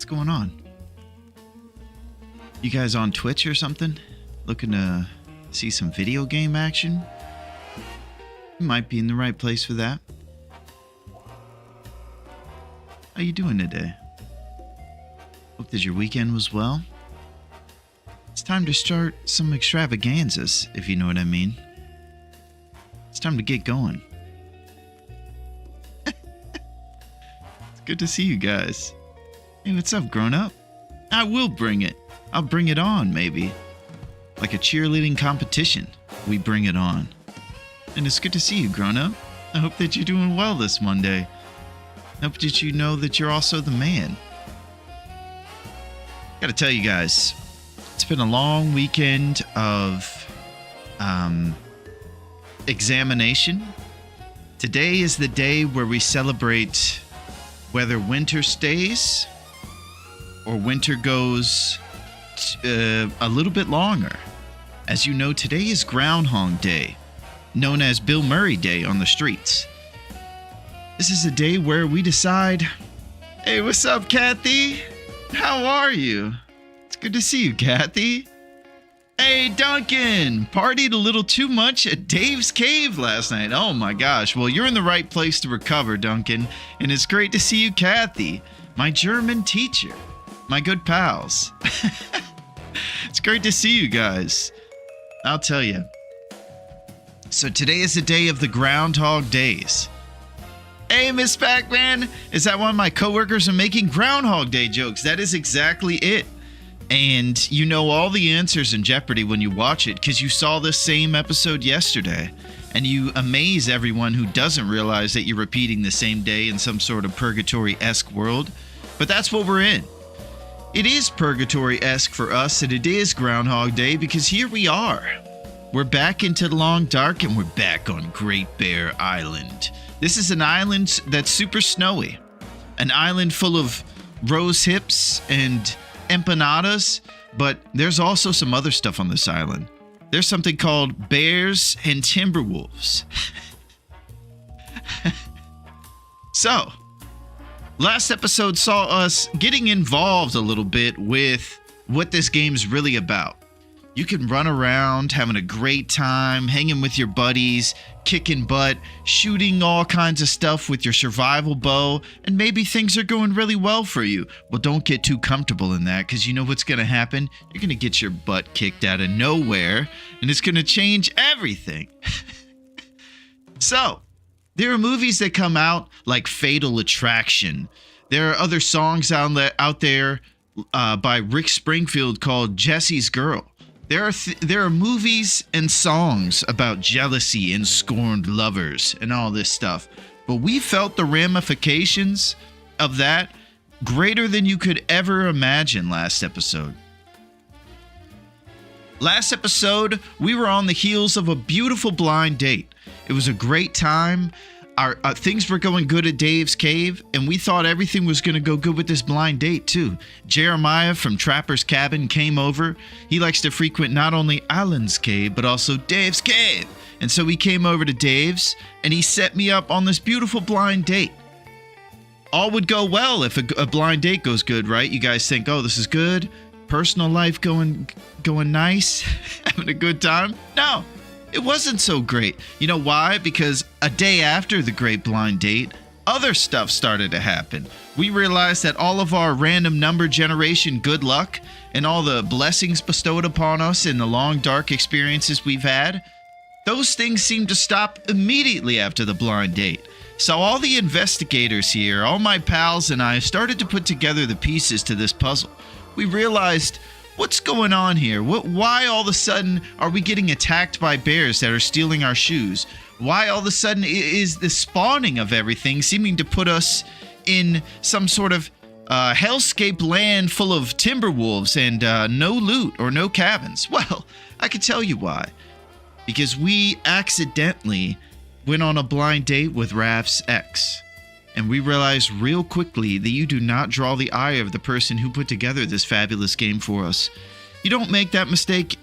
going on? You guys on Twitch or something? Looking to see some video game action? You might be in the right place for that. How you doing today? Hope that your weekend was well. It's time to start some extravaganzas, if you know what I mean. It's time to get going. It's good to see you guys. Hey, what's up, grown up? I will bring it. I'll bring it on, maybe. Like a cheerleading competition, we bring it on. And it's good to see you, grown up. I hope that you're doing well this Monday. I hope that you know that you're also the man. Gotta tell you guys, it's been a long weekend of examination. Today is the day where we celebrate whether winter stays or winter goes a little bit longer. As you know, today is Groundhog Day, known as Bill Murray Day on the streets. This is a day where we decide, hey, what's up, Kathy? How are you? It's good to see you, Kathy. Hey, Duncan, partied a little too much at Dave's Cave last night. Oh my gosh. Well, you're in the right place to recover, Duncan. And it's great to see you, Kathy, my German teacher, my good pals. It's great to see you guys. I'll tell you. So today is the day of the Groundhog Days. Hey, Miss Pac-Man, is that one of my coworkers are making Groundhog Day jokes? That is exactly it. And you know all the answers in Jeopardy when you watch it because you saw this same episode yesterday. And you amaze everyone who doesn't realize that you're repeating the same day in some sort of purgatory-esque world. But that's what we're in. It is purgatory-esque for us, and it is Groundhog Day because here we are. We're back into the long dark, and we're back on Great Bear Island. This is an island that's super snowy. An island full of rose hips and empanadas, but there's also some other stuff on this island. There's something called bears and timber wolves. So, last episode saw us getting involved a little bit with what this game's really about. You can run around having a great time, hanging with your buddies, kicking butt, shooting all kinds of stuff with your survival bow, and maybe things are going really well for you. Well, don't get too comfortable in that because you know what's going to happen? You're going to get your butt kicked out of nowhere, and it's going to change everything. So, there are movies that come out like Fatal Attraction. There are other songs out there by Rick Springfield called Jesse's Girl. There are movies and songs about jealousy and scorned lovers and all this stuff. But we felt the ramifications of that greater than you could ever imagine last episode. Last episode, we were on the heels of a beautiful blind date. It was a great time. Our things were going good at Dave's Cave, and we thought everything was going to go good with this blind date, too. Jeremiah from Trapper's Cabin came over. He likes to frequent not only Alan's Cave, but also Dave's Cave. And so he came over to Dave's, and he set me up on this beautiful blind date. All would go well if a blind date goes good, right? You guys think, oh, this is good. Personal life going nice. Having a good time. No. It wasn't so great. You know why? Because a day after the great blind date, other stuff started to happen. We realized that all of our random number generation good luck and all the blessings bestowed upon us in the long dark experiences we've had, those things seemed to stop immediately after the blind date. So all the investigators here, all my pals and I started to put together the pieces to this puzzle. We realized, what's going on here? Why all of a sudden are we getting attacked by bears that are stealing our shoes? Why all of a sudden is the spawning of everything seeming to put us in some sort of hellscape land full of timber wolves and no loot or no cabins? Well, I can tell you why. Because we accidentally went on a blind date with Raph's ex. And we realized real quickly that you do not draw the eye of the person who put together this fabulous game for us. You don't make that mistake.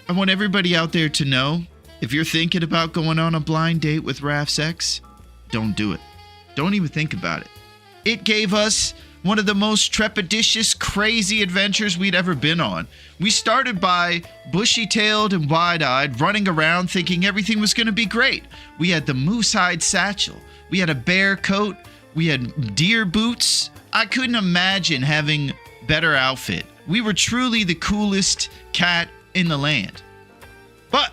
I want everybody out there to know, if you're thinking about going on a blind date with Raph's ex, don't do it. Don't even think about it. It gave us one of the most trepidatious, crazy adventures we'd ever been on. We started by bushy-tailed and wide-eyed, running around thinking everything was going to be great. We had the moose-hide satchel. We had a bear coat. We had deer boots. I couldn't imagine having better outfit. We were truly the coolest cat in the land. But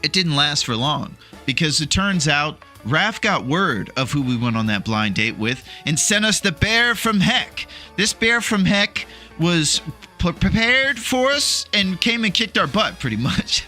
it didn't last for long, because it turns out Raph got word of who we went on that blind date with and sent us the bear from heck. This bear from heck was prepared for us and came and kicked our butt, pretty much.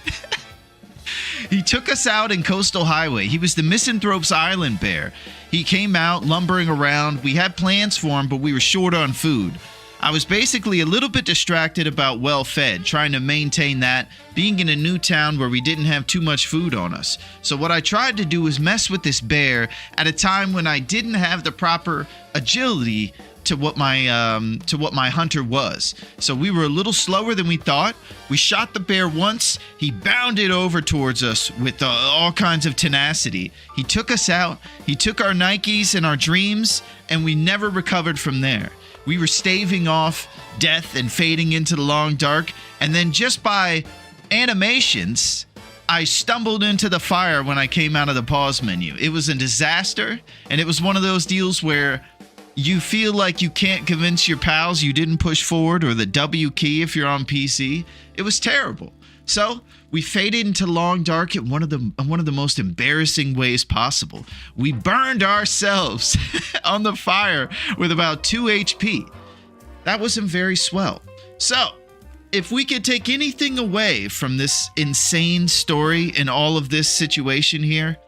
He took us out in Coastal Highway. He was the Misanthropes Island bear. He came out lumbering around. We had plans for him, but we were short on food. I was basically a little bit distracted about well-fed, trying to maintain that, being in a new town where we didn't have too much food on us. So what I tried to do was mess with this bear at a time when I didn't have the proper agility to what my hunter was. So we were a little slower than we thought. We shot the bear once. He bounded over towards us with all kinds of tenacity. He took us out. He took our Nikes and our dreams, and we never recovered from there. We were staving off death and fading into the long dark, and then just by animations, I stumbled into the fire when I came out of the pause menu. It was a disaster, and it was one of those deals where you feel like you can't convince your pals you didn't push forward, or the W key if you're on PC. It was terrible. So we faded into long dark in one of the most embarrassing ways possible. We burned ourselves on the fire with about 2 HP. That wasn't very swell. So if we could take anything away from this insane story and all of this situation here,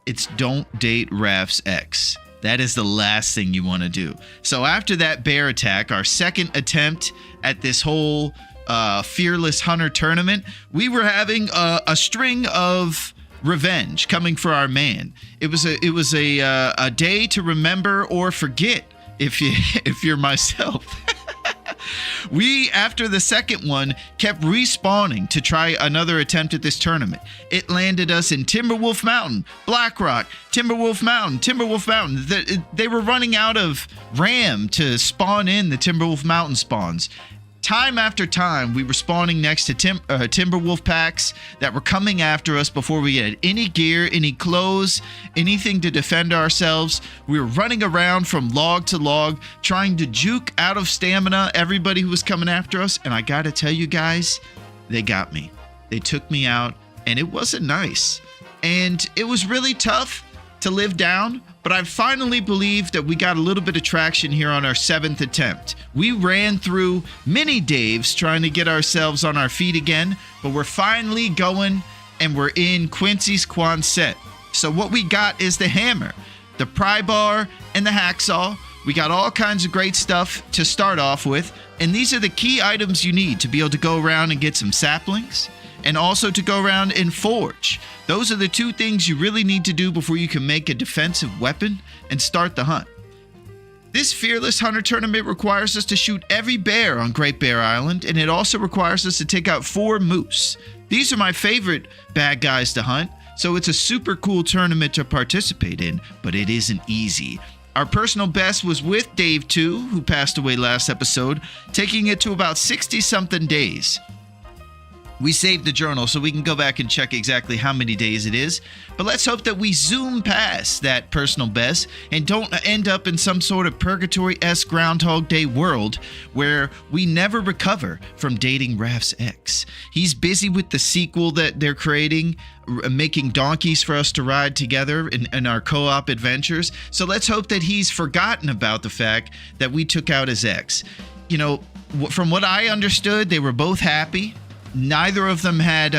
it's don't date Raph's ex. That is the last thing you want to do. So after that bear attack, our second attempt at this whole Fearless Hunter tournament, we were having a string of revenge coming for our man. It was a day to remember or forget if you're myself. We, after the second one, kept respawning to try another attempt at this tournament. It landed us in Timberwolf Mountain, Black Rock, Timberwolf Mountain, Timberwolf Mountain. They were running out of RAM to spawn in the Timberwolf Mountain spawns. Time after time, we were spawning next to Timberwolf packs that were coming after us before we had any gear, any clothes, anything to defend ourselves. We were running around from log to log, trying to juke out of stamina everybody who was coming after us. And I gotta tell you guys, they got me. They took me out, and it wasn't nice. And it was really tough to live down, but I finally believe that we got a little bit of traction here on our 7th attempt. We ran through many Daves trying to get ourselves on our feet again, but we're finally going, and we're in Quincy's Quonset. So what we got is the hammer, the pry bar, and the hacksaw. We got all kinds of great stuff to start off with, and these are the key items you need to be able to go around and get some saplings, and also to go around and forge. Those are the two things you really need to do before you can make a defensive weapon and start the hunt. This Fearless Hunter tournament requires us to shoot every bear on Great Bear Island, and it also requires us to take out 4 moose. These are my favorite bad guys to hunt, so it's a super cool tournament to participate in, but it isn't easy. Our personal best was with Dave 2, who passed away last episode, taking it to about 60-something days. We saved the journal so we can go back and check exactly how many days it is. But let's hope that we zoom past that personal best and don't end up in some sort of purgatory-esque Groundhog Day world where we never recover from dating Raph's ex. He's busy with the sequel that they're creating, making donkeys for us to ride together in our co-op adventures. So let's hope that he's forgotten about the fact that we took out his ex. You know, from what I understood, they were both happy. Neither of them had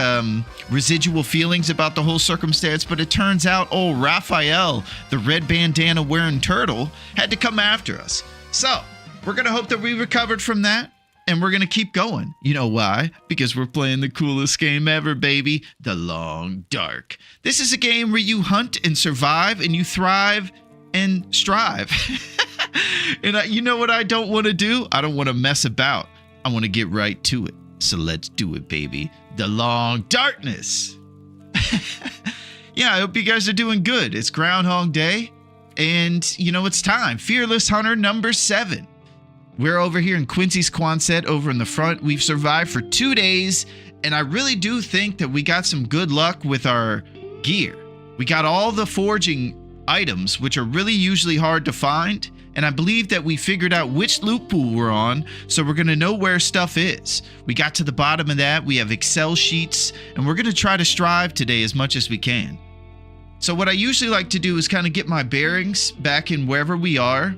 residual feelings about the whole circumstance, but it turns out old Raphael, the red bandana wearing turtle, had to come after us. So we're going to hope that we recovered from that, and we're going to keep going. You know why? Because we're playing the coolest game ever, baby, The Long Dark. This is a game where you hunt and survive, and you thrive and strive. And you know what I don't want to do? I don't want to mess about. I want to get right to it. So let's do it, baby. The Long Darkness. Yeah, I hope you guys are doing good. It's Groundhog Day. And, it's time. Fearless Hunter number 7. We're over here in Quincy's Quonset over in the front. We've survived for 2 days, and I really do think that we got some good luck with our gear. We got all the foraging items, which are really usually hard to find, and I believe that we figured out which loot pool we're on, so we're going to know where stuff is. We got to the bottom of that. We have Excel sheets, and we're going to try to strive today as much as we can. So what I usually like to do is kind of get my bearings back in wherever we are.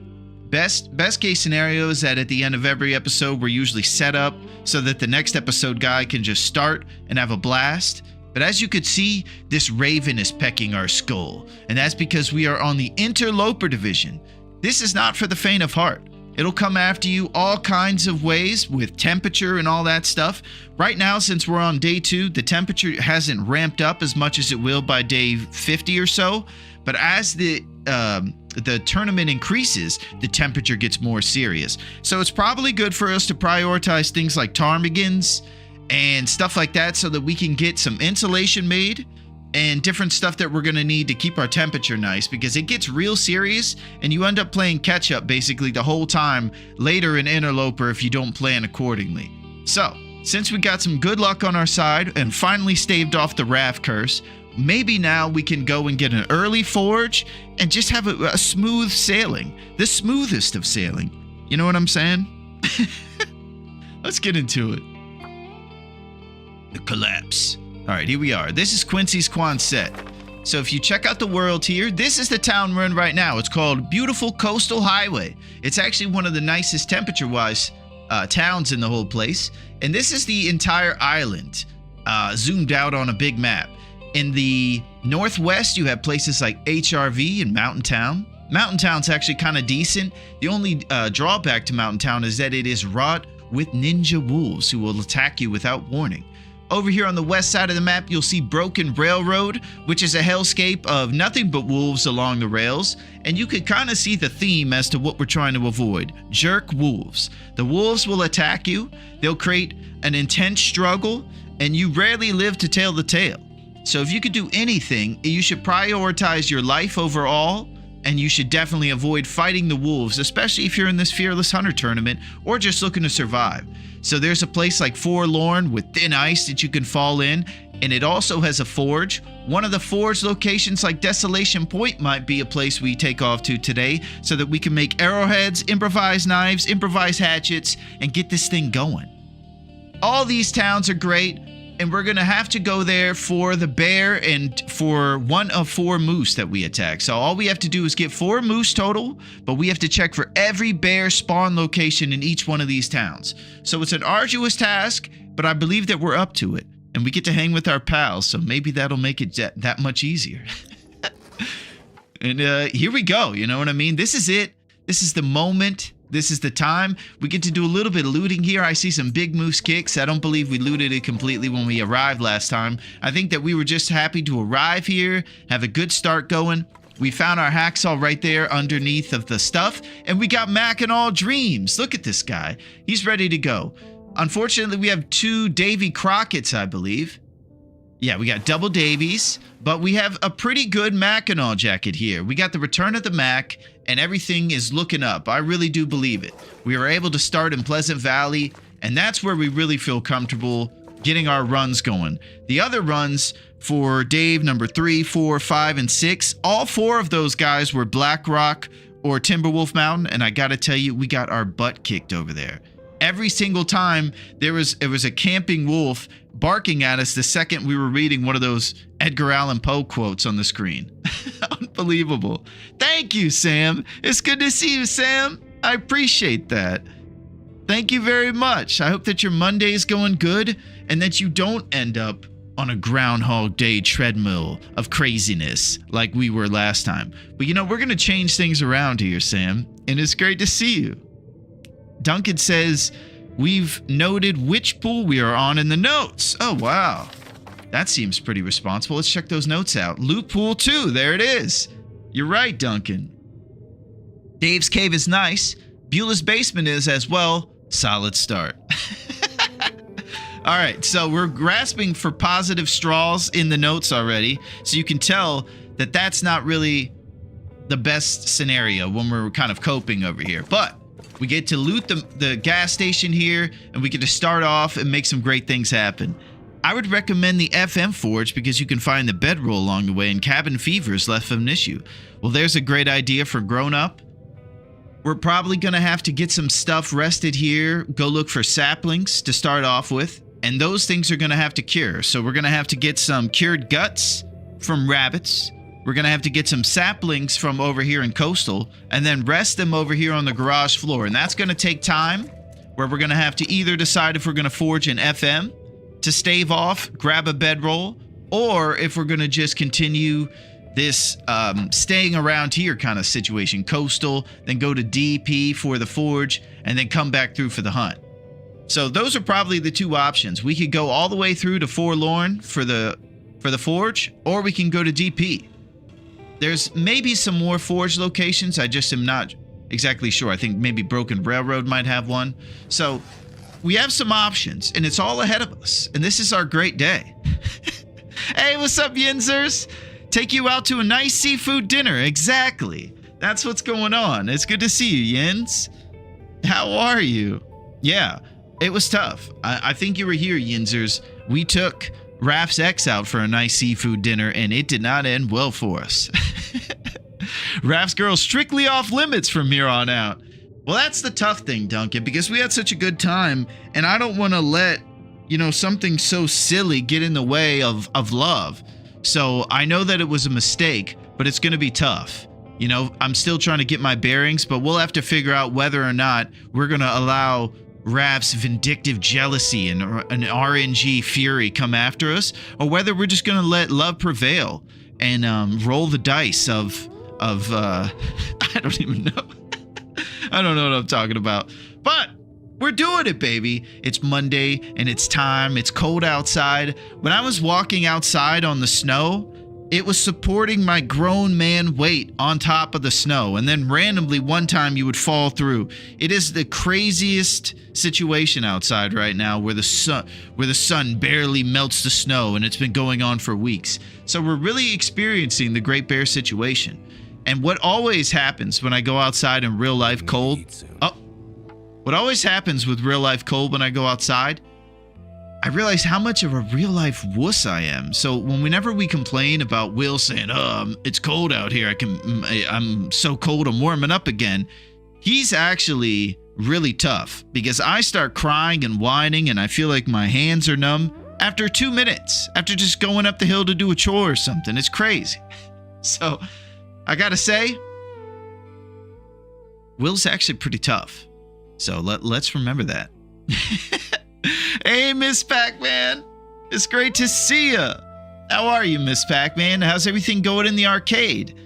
Best case scenario is that at the end of every episode, we're usually set up so that the next episode guy can just start and have a blast. But as you could see, this raven is pecking our skull, and that's because we are on the interloper division. This is not for the faint of heart. It'll come after you all kinds of ways with temperature and all that stuff. Right now, since we're on day 2, the temperature hasn't ramped up as much as it will by day 50 or so. But as the tournament increases, the temperature gets more serious. So it's probably good for us to prioritize things like ptarmigans and stuff like that so that we can get some insulation made and different stuff that we're going to need to keep our temperature nice, because it gets real serious and you end up playing catch up basically the whole time later in Interloper if you don't plan accordingly. So, since we got some good luck on our side and finally staved off the raft curse, maybe now we can go and get an early forge and just have a smooth sailing. The smoothest of sailing. You know what I'm saying? Let's get into it. The collapse. All right, here we are. This is Quincy's Quonset. So if you check out the world here, this is the town we're in right now. It's called Beautiful Coastal Highway. It's actually one of the nicest temperature-wise towns in the whole place. And this is the entire island, zoomed out on a big map. In the northwest, you have places like HRV and Mountain Town. Mountain Town's actually kind of decent. The only drawback to Mountain Town is that it is wrought with ninja wolves who will attack you without warning. Over here on the west side of the map, you'll see Broken Railroad, which is a hellscape of nothing but wolves along the rails. And you can kind of see the theme as to what we're trying to avoid. Jerk wolves. The wolves will attack you. They'll create an intense struggle, and you rarely live to tell the tale. So if you could do anything, you should prioritize your life overall, and you should definitely avoid fighting the wolves, especially if you're in this Fearless Hunter tournament or just looking to survive. So there's a place like Forlorn with thin ice that you can fall in, and it also has a forge. One of the forge locations like Desolation Point might be a place we take off to today so that we can make arrowheads, improvised knives, improvised hatchets, and get this thing going. All these towns are great, and we're going to have to go there for the bear and for one of 4 moose that we attack. So all we have to do is get 4 moose total, but we have to check for every bear spawn location in each one of these towns. So it's an arduous task, but I believe that we're up to it. And we get to hang with our pals, so maybe that'll make it that much easier. And here we go, you know what I mean? This is it. This is the moment. This is the time. We get to do a little bit of looting here. I see some big moose kicks. I don't believe we looted it completely when we arrived last time. I think that we were just happy to arrive here, have a good start going. We found our hacksaw right there underneath of the stuff, and we got Mac and all dreams. Look at this guy. He's ready to go. Unfortunately, we have 2 Davy Crockett's, I believe. Yeah, we got double Davies, but we have a pretty good Mackinaw jacket here. We got the return of the Mac, and everything is looking up. I really do believe it. We were able to start in Pleasant Valley, and that's where we really feel comfortable getting our runs going. The other runs for Dave, number 3, 4, 5, and 6, all 4 of those guys were Black Rock or Timberwolf Mountain, and I gotta tell you, we got our butt kicked over there. Every single time it was a camping wolf barking at us the second we were reading one of those Edgar Allan Poe quotes on the screen. Unbelievable. Thank you, Sam. It's good to see you, Sam. I appreciate that. Thank you very much. I hope that your Monday's going good and that you don't end up on a Groundhog Day treadmill of craziness like we were last time. But you know, we're going to change things around here, Sam, and it's great to see you. Duncan says, we've noted which pool we are on in the notes. Oh, wow. That seems pretty responsible. Let's check those notes out. Loot pool 2. There it is. You're right, Duncan. Dave's cave is nice. Beulah's basement is as well. Solid start. All right, so we're grasping for positive straws in the notes already. So you can tell that that's not really the best scenario when we're kind of coping over here. But we get to loot the gas station here, and we get to start off and make some great things happen. I would recommend the FM Forge because you can find the bedroll along the way, and cabin fever is less of an issue. Well, there's a great idea for grown up. We're probably going to have to get some stuff rested here, go look for saplings to start off with, and those things are going to have to cure. So we're going to have to get some cured guts from rabbits. We're going to have to get some saplings from over here in Coastal and then rest them over here on the garage floor. And that's going to take time, where we're going to have to either decide if we're going to forge an FM to stave off, grab a bedroll, or if we're going to just continue this staying around here kind of situation. Coastal, then go to DP for the forge, and then come back through for the hunt. So those are probably the two options. We could go all the way through to Forlorn for the forge, or we can go to DP. There's maybe some more forge locations. I just am not exactly sure. I think maybe Broken Railroad might have one. So we have some options, and it's all ahead of us. And this is our great day. Hey, what's up, Yinzers? Take you out to a nice seafood dinner. Exactly. That's what's going on. It's good to see you, Yins. How are you? Yeah, it was tough. I think you were here, Yinzers. We took Raph's X out for a nice seafood dinner, and it did not end well for us. Raph's girl strictly off limits from here on out. Well, that's the tough thing, Duncan, because we had such a good time, and I don't want to let, something so silly get in the way of love. So I know that it was a mistake, but it's going to be tough. I'm still trying to get my bearings, but we'll have to figure out whether or not we're going to allow Raph's vindictive jealousy and an RNG fury come after us, or whether we're just going to let love prevail and roll the dice of I don't even know. I don't know what I'm talking about. But we're doing it, baby. It's Monday and it's time. It's cold outside. When I was walking outside on the snow, it was supporting my grown man weight on top of the snow. And then randomly one time you would fall through. It is the craziest situation outside right now where the sun barely melts the snow, and it's been going on for weeks. So we're really experiencing the Great Bear situation. And what always happens when I go outside in real life cold, what always happens with real life cold when I go outside, I realize how much of a real life wuss I am. So whenever we complain about Will saying, it's cold out here, I'm so cold, I'm warming up again, he's actually really tough, because I start crying and whining and I feel like my hands are numb after 2 minutes, after just going up the hill to do a chore or something. It's crazy. So I gotta say, Will's actually pretty tough. So let's remember that. Hey, Miss Pac-Man. It's great to see ya. How are you, Miss Pac-Man? How's everything going in the arcade?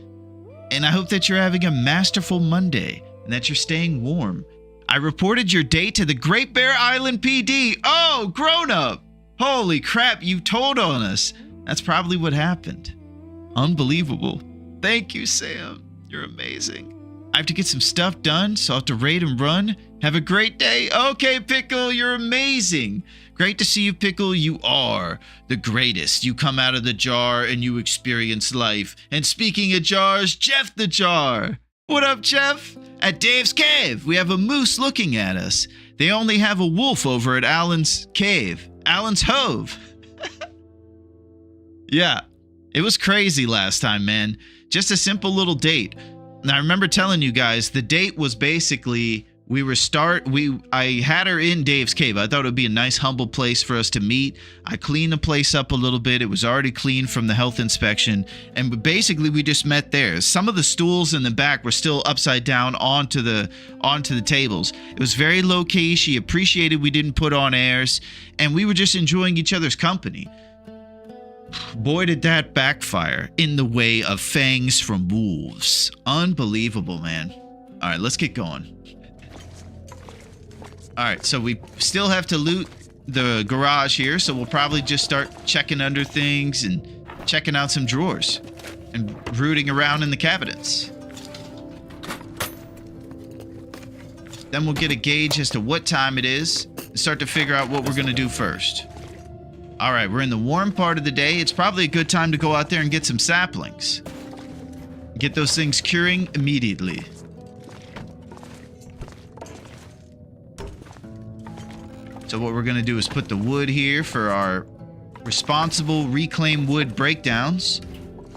And I hope that you're having a masterful Monday and that you're staying warm. I reported your date to the Great Bear Island PD. Oh, grown up. Holy crap, you told on us. That's probably what happened. Unbelievable. Thank you, Sam. You're amazing. I have to get some stuff done, so I'll have to raid and run. Have a great day. Okay, Pickle, you're amazing. Great to see you, Pickle. You are the greatest. You come out of the jar and you experience life. And speaking of jars, Jeff the Jar. What up, Jeff? At Dave's Cave, we have a moose looking at us. They only have a wolf over at Alan's Cave. Alan's Hove. Yeah, it was crazy last time, man. Just a simple little date. And I remember telling you guys, the date was basically, I had her in Dave's Cave. I thought it would be a nice, humble place for us to meet. I cleaned the place up a little bit. It was already clean from the health inspection. And basically, we just met there. Some of the stools in the back were still upside down onto the tables. It was very low-key. She appreciated we didn't put on airs. And we were just enjoying each other's company. Boy, did that backfire in the way of fangs from wolves. Unbelievable, man. All right, let's get going. All right, so we still have to loot the garage here, so we'll probably just start checking under things and checking out some drawers and rooting around in the cabinets. Then we'll get a gauge as to what time it is and start to figure out what we're going to do first. All right, we're in the warm part of the day. It's probably a good time to go out there and get some saplings. Get those things curing immediately. So what we're going to do is put the wood here for our responsible reclaim wood breakdowns.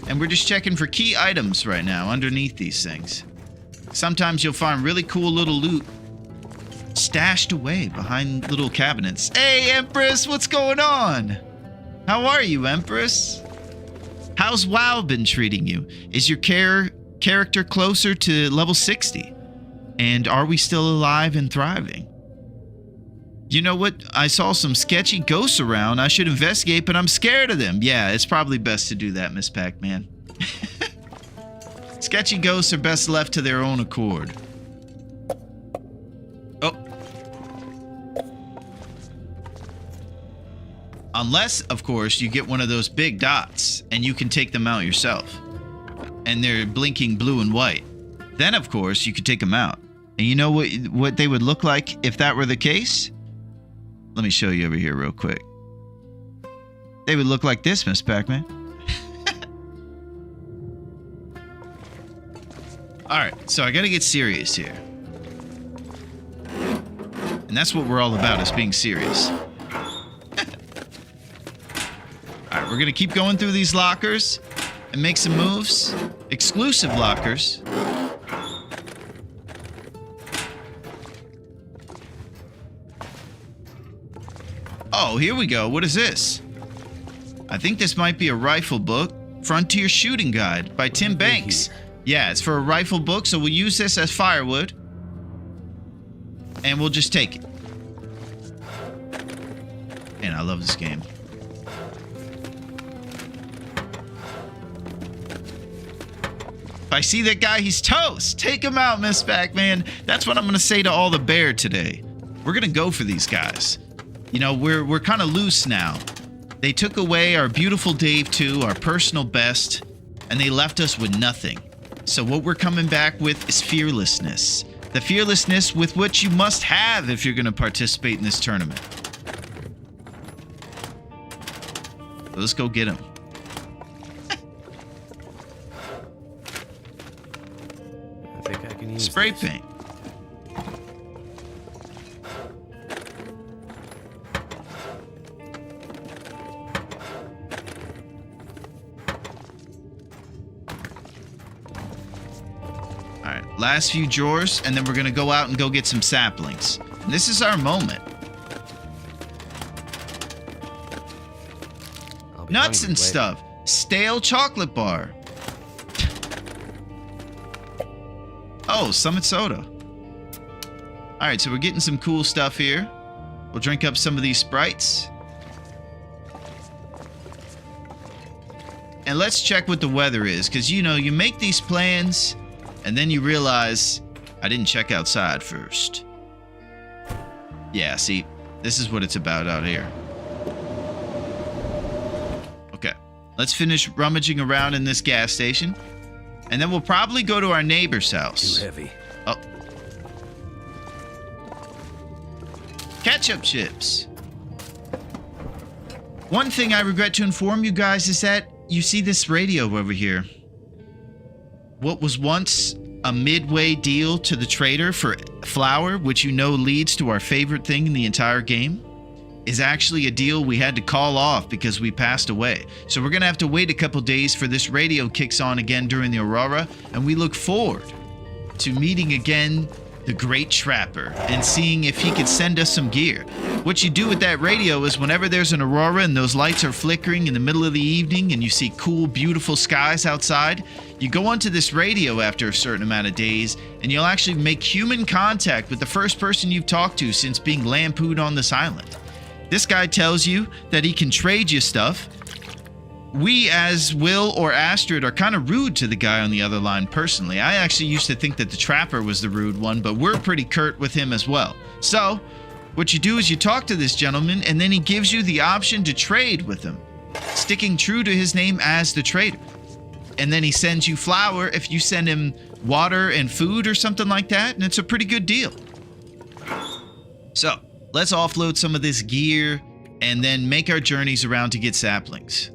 And we're just checking for key items right now underneath these things. Sometimes you'll find really cool little loot stashed away behind little cabinets. Hey, Empress, what's going on? How are you, Empress? How's WoW been treating you? Is your character closer to level 60? And are we still alive and thriving? You know what? I saw some sketchy ghosts around. I should investigate, but I'm scared of them. Yeah, it's probably best to do that, Miss Pac-Man. Sketchy ghosts are best left to their own accord. Oh. Unless, of course, you get one of those big dots and you can take them out yourself. And they're blinking blue and white. Then, of course, you could take them out. And you know what they would look like if that were the case? Let me show you over here real quick. They would look like this, Miss Pac-Man. Alright, so I gotta get serious here. And that's what we're all about, is being serious. Alright, we're gonna keep going through these lockers and make some moves. Exclusive lockers. Oh, here we go. What is this? I think this might be a rifle book. Frontier Shooting Guide by Tim Banks. Yeah, it's for a rifle book, so we'll use this as firewood. And we'll just take it. Man, I love this game. If I see that guy, he's toast. Take him out, Miss Pac-Man. That's what I'm going to say to all the bear today. We're going to go for these guys. You know, we're kind of loose now. They took away our beautiful Dave 2, our personal best, and they left us with nothing. So what we're coming back with is fearlessness. The fearlessness with which you must have if you're going to participate in this tournament. So let's go get him. I think I can use Spray this. paint. Last few drawers, and then we're gonna go out and go get some saplings. And this is our moment. Nuts and stuff. Stale chocolate bar. Oh, Summit Soda. Alright, so we're getting some cool stuff here. We'll drink up some of these Sprites. And let's check what the weather is, because you know, you make these plans and then you realize, I didn't check outside first. Yeah, see, this is what it's about out here. Okay, let's finish rummaging around in this gas station. And then we'll probably go to our neighbor's house. Too heavy. Oh. Ketchup chips. One thing I regret to inform you guys is that you see this radio over here. What was once a midway deal to the trader for flour, which you know leads to our favorite thing in the entire game, is actually a deal we had to call off because we passed away. So we're going to have to wait a couple days for this radio kicks on again during the Aurora, and we look forward to meeting again the Great Trapper and seeing if he could send us some gear. What you do with that radio is whenever there's an aurora and those lights are flickering in the middle of the evening and you see cool, beautiful skies outside, you go onto this radio after a certain amount of days and you'll actually make human contact with the first person you've talked to since being lampooned on this island. This guy tells you that he can trade you stuff. We, as Will or Astrid, are kind of rude to the guy on the other line personally. I actually used to think that the Trapper was the rude one, but we're pretty curt with him as well. So, what you do is you talk to this gentleman, and then he gives you the option to trade with him, sticking true to his name as the trader. And then he sends you flour if you send him water and food or something like that, and it's a pretty good deal. So, let's offload some of this gear, and then make our journeys around to get saplings.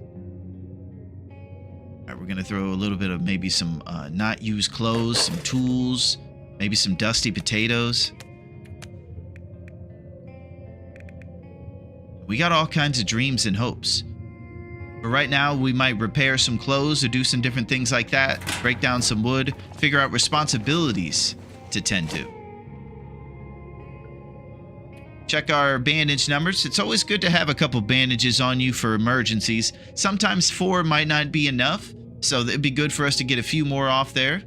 All right, we're going to throw a little bit of maybe some not used clothes, some tools, maybe some dusty potatoes. We got all kinds of dreams and hopes. But right now, we might repair some clothes or do some different things like that, break down some wood, figure out responsibilities to tend to. Check our bandage numbers. It's always good to have a couple bandages on you for emergencies. Sometimes 4 might not be enough, so it'd be good for us to get a few more off there.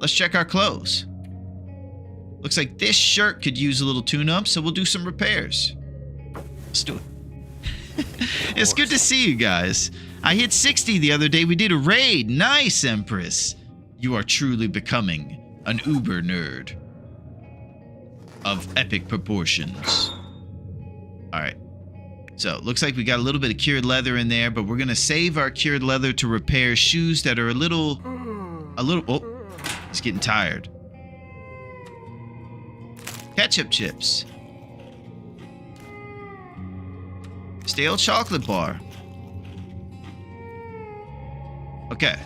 Let's check our clothes. Looks like this shirt could use a little tune-up, so we'll do some repairs. Let's do it. It's good to see you guys. I hit 60 the other day. We did a raid. Nice, Empress. You are truly becoming an uber nerd of epic proportions. All right. So, looks like we got a little bit of cured leather in there, but we're going to save our cured leather to repair shoes that are a little, oh, he's getting tired. Ketchup chips. Stale chocolate bar. Okay,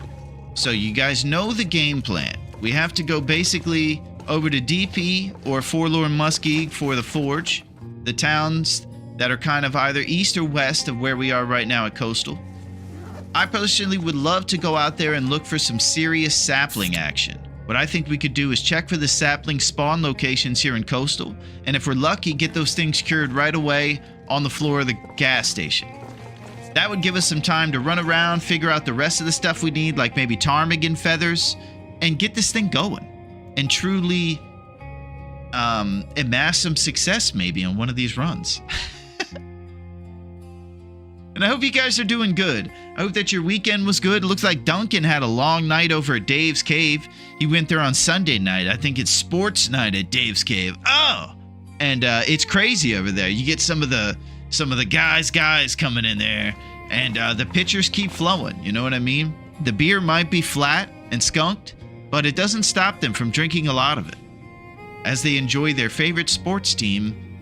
so you guys know the game plan. We have to go basically over to DP or Forlorn Muskeg for the Forge, the towns that are kind of either east or west of where we are right now at Coastal. I personally would love to go out there and look for some serious sapling action. What I think we could do is check for the sapling spawn locations here in Coastal, and if we're lucky, get those things cured right away on the floor of the gas station. That would give us some time to run around, figure out the rest of the stuff we need, like maybe ptarmigan feathers, and get this thing going. And truly amass some success maybe on one of these runs. And I hope you guys are doing good. I hope that your weekend was good. It looks like Duncan had a long night over at Dave's Cave. He went there on Sunday night. I think it's sports night at Dave's Cave. Oh! And it's crazy over there. You get some of the guys coming in there, and the pitchers keep flowing. You know what I mean? The beer might be flat and skunked, but it doesn't stop them from drinking a lot of it, as they enjoy their favorite sports team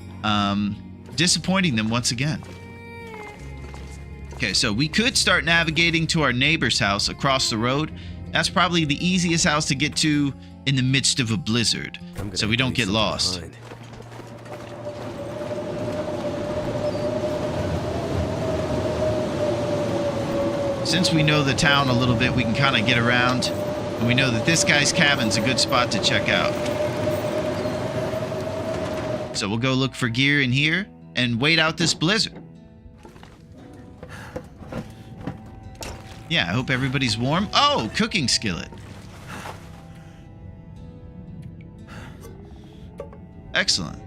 disappointing them once again. Okay, so we could start navigating to our neighbor's house across the road. That's probably the easiest house to get to in the midst of a blizzard, so we don't get lost. Since we know the town a little bit, we can kind of get around, and we know that this guy's cabin's a good spot to check out. So we'll go look for gear in here and wait out this blizzard. Yeah, I hope everybody's warm. Oh, cooking skillet. Excellent.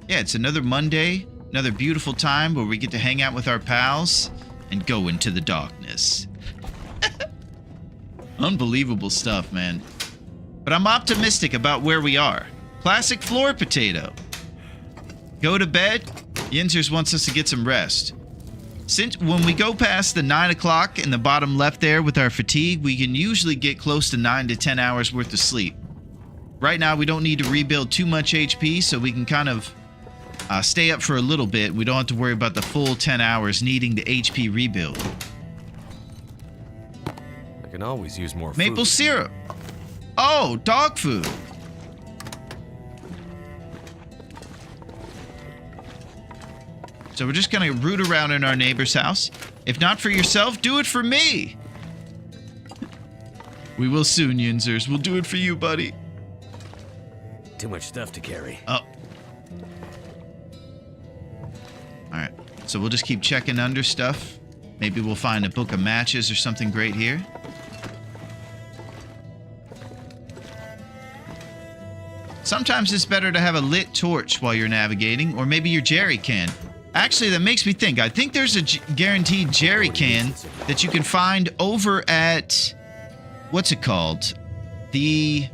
Yeah, it's another Monday, another beautiful time where we get to hang out with our pals and go into the darkness. Unbelievable stuff, man. But I'm optimistic about where we are. Classic floor potato. Go to bed. Yinzers wants us to get some rest. Since when we go past the 9 o'clock in the bottom left there with our fatigue, we can usually get close to 9 to 10 hours worth of sleep. Right now, we don't need to rebuild too much HP, so we can kind of stay up for a little bit. We don't have to worry about the full 10 hours needing the HP rebuild. I can always use more Maple food. syrup. Oh, dog food. So we're just going to root around in our neighbor's house. If not for yourself, do it for me. We will soon, Yinzers. We'll do it for you, buddy. Too much stuff to carry. Oh. Alright. So we'll just keep checking under stuff. Maybe we'll find a book of matches or something great here. Sometimes it's better to have a lit torch while you're navigating, or maybe your jerry can. Actually, that makes me think. I think there's a guaranteed jerry can that you can find over at, what's it called? The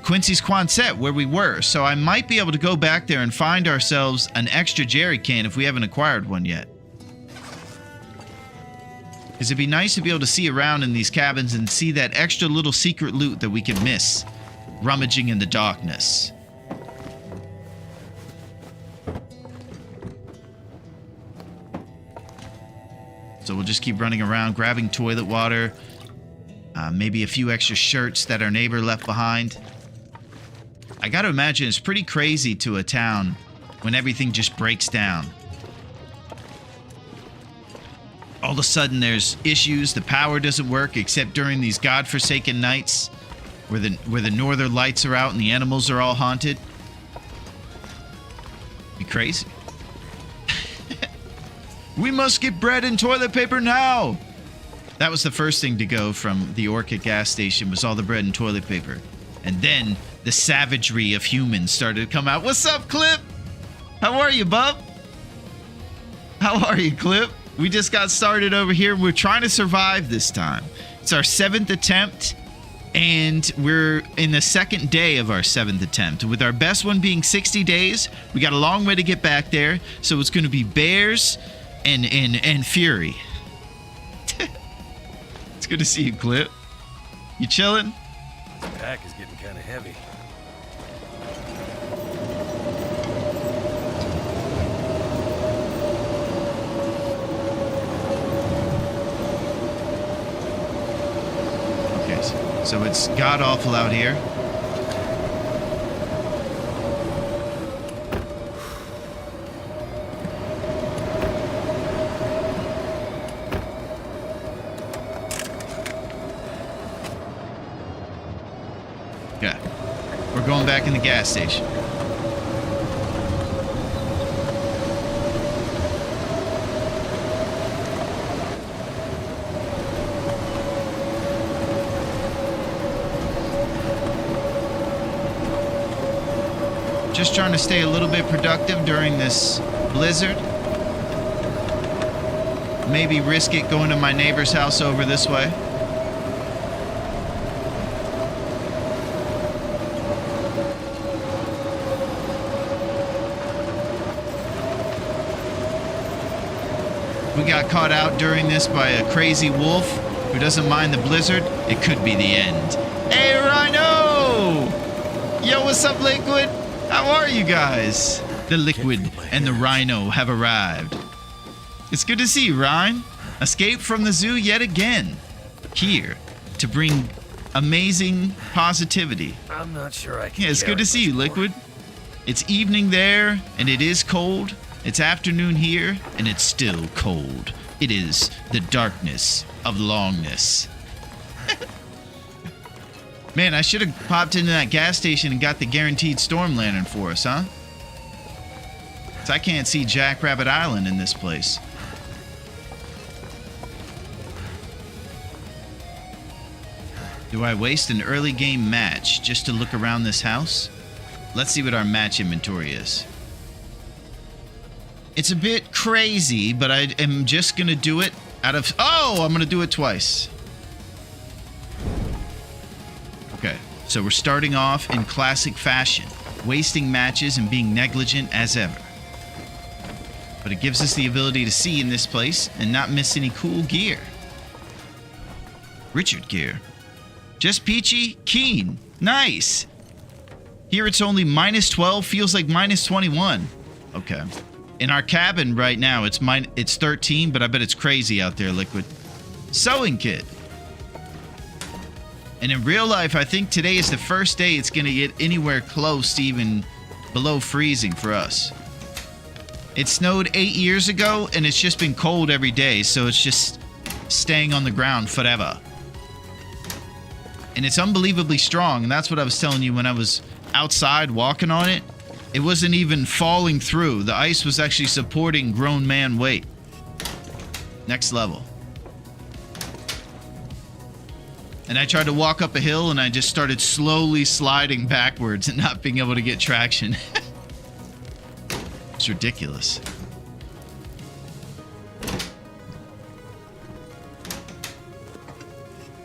Quincy's Quonset, where we were. So I might be able to go back there and find ourselves an extra jerry can if we haven't acquired one yet. Because it'd be nice to be able to see around in these cabins and see that extra little secret loot that we can miss rummaging in the darkness. So we'll just keep running around, grabbing toilet water. Maybe a few extra shirts that our neighbor left behind. I gotta imagine it's pretty crazy to a town when everything just breaks down. All of a sudden there's issues, the power doesn't work except during these godforsaken nights where the northern lights are out and the animals are all haunted. Be crazy. We must get bread and toilet paper now. That was the first thing to go from the Orchid gas station, was all the bread and toilet paper. And then the savagery of humans started to come out. What's up, Clip? How are you, bub? How are you, Clip? We just got started over here. We're trying to survive this time. It's our 7th attempt, and we're in the 2nd day of our 7th attempt. With our best one being 60 days, we got a long way to get back there. So it's going to be bears and fury. It's good to see you, Clip. You chilling? The pack is getting kind of heavy. Okay, so it's god-awful out here. Okay. We're going back in the gas station. Just trying to stay a little bit productive during this blizzard. Maybe risk it going to my neighbor's house over this way. We got caught out during this by a crazy wolf who doesn't mind the blizzard. It could be the end. Hey, Rhino! Yo, what's up, Liquid? How are you guys? The Liquid and the Rhino have arrived. It's good to see you, Ryan. Escape from the zoo yet again. Here to bring amazing positivity. I'm not sure I can. Yeah, it's good to see you, Liquid. It's evening there, and it is cold. It's afternoon here, and it's still cold. It is the darkness of longness. Man, I should have popped into that gas station and got the guaranteed storm lantern for us, huh? 'Cause I can't see Jackrabbit Island in this place. Do I waste an early game match just to look around this house? Let's see what our match inventory is. It's a bit crazy, but I am just going to do it out of... Oh, I'm going to do it twice. Okay, so we're starting off in classic fashion, wasting matches and being negligent as ever. But it gives us the ability to see in this place and not miss any cool gear. Richard gear. Just peachy, keen. Nice. Here it's only minus 12, feels like minus 21. Okay. In our cabin right now, it's 13, but I bet it's crazy out there, Liquid. Sewing kit. And in real life, I think today is the first day it's going to get anywhere close to even below freezing for us. It snowed 8 years ago, and it's just been cold every day, so it's just staying on the ground forever. And it's unbelievably strong, and that's what I was telling you when I was outside walking on it. It wasn't even falling through. The ice was actually supporting grown man weight. Next level. And I tried to walk up a hill and I just started slowly sliding backwards and not being able to get traction. It's ridiculous.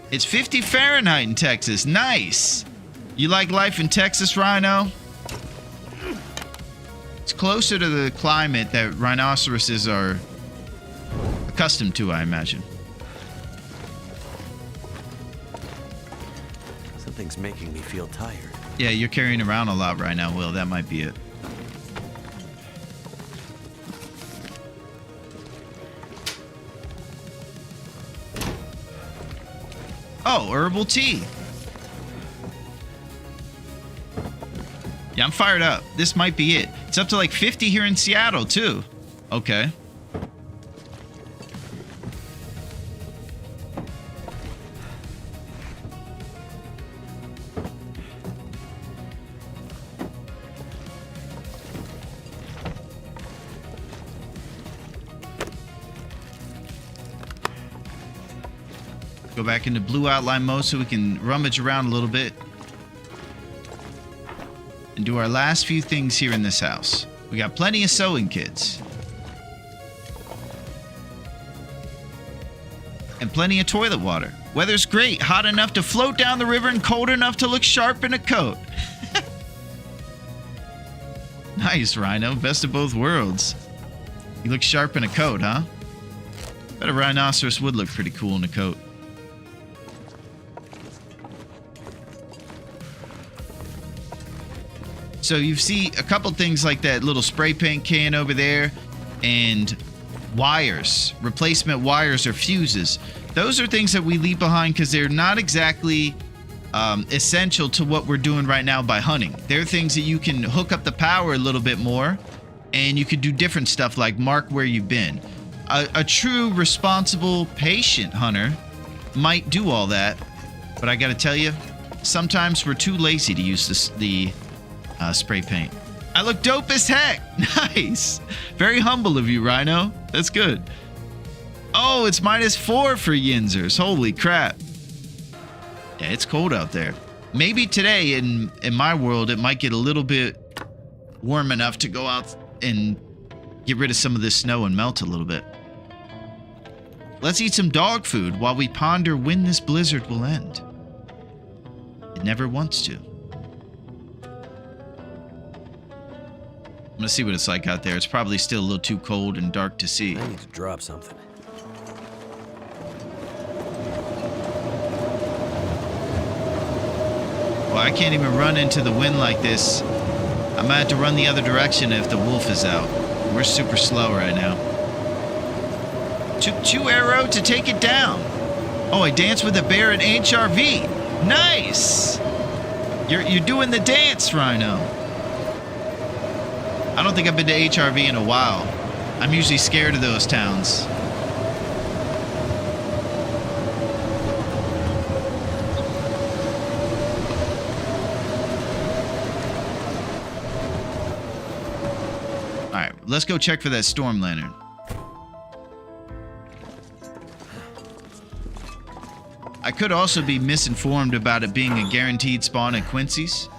It's 50 Fahrenheit in Texas. Nice. You like life in Texas, Rhino? It's closer to the climate that rhinoceroses are accustomed to, I imagine. Something's making me feel tired. Yeah, you're carrying around a lot right now, Will. That might be it. Oh, herbal tea. Yeah, I'm fired up. This might be it. It's up to like 50 here in Seattle, too. Okay. Go back into blue outline mode so we can rummage around a little bit. And do our last few things here in this house. We got plenty of sewing kits. And plenty of toilet water. Weather's great. Hot enough to float down the river and cold enough to look sharp in a coat. Nice, Rhino. Best of both worlds. You look sharp in a coat, huh? Bet a rhinoceros would look pretty cool in a coat. So you see a couple things like that little spray paint can over there and wires, replacement wires or fuses. Those are things that we leave behind because they're not exactly essential to what we're doing right now by hunting. They're things that you can hook up the power a little bit more and you could do different stuff like mark where you've been. A true, responsible, patient hunter might do all that, but I gotta tell you, sometimes we're too lazy to use the spray paint. I look dope as heck. Nice. Very humble of you, Rhino. That's good. Oh, it's -4 for Yinzers. Holy crap. Yeah, it's cold out there. Maybe today in my world, it might get a little bit warm enough to go out and get rid of some of this snow and melt a little bit. Let's eat some dog food while we ponder when this blizzard will end. It never wants to. I'm gonna see what it's like out there. It's probably still a little too cold and dark to see. I need to drop something. Well, I can't even run into the wind like this. I might have to run the other direction if the wolf is out. We're super slow right now. Two arrow to take it down. Oh, I danced with a bear in HRV. Nice. You're doing the dance, Rhino. I don't think I've been to HRV in a while. I'm usually scared of those towns. Alright, let's go check for that storm lantern. I could also be misinformed about it being a guaranteed spawn at Quincy's.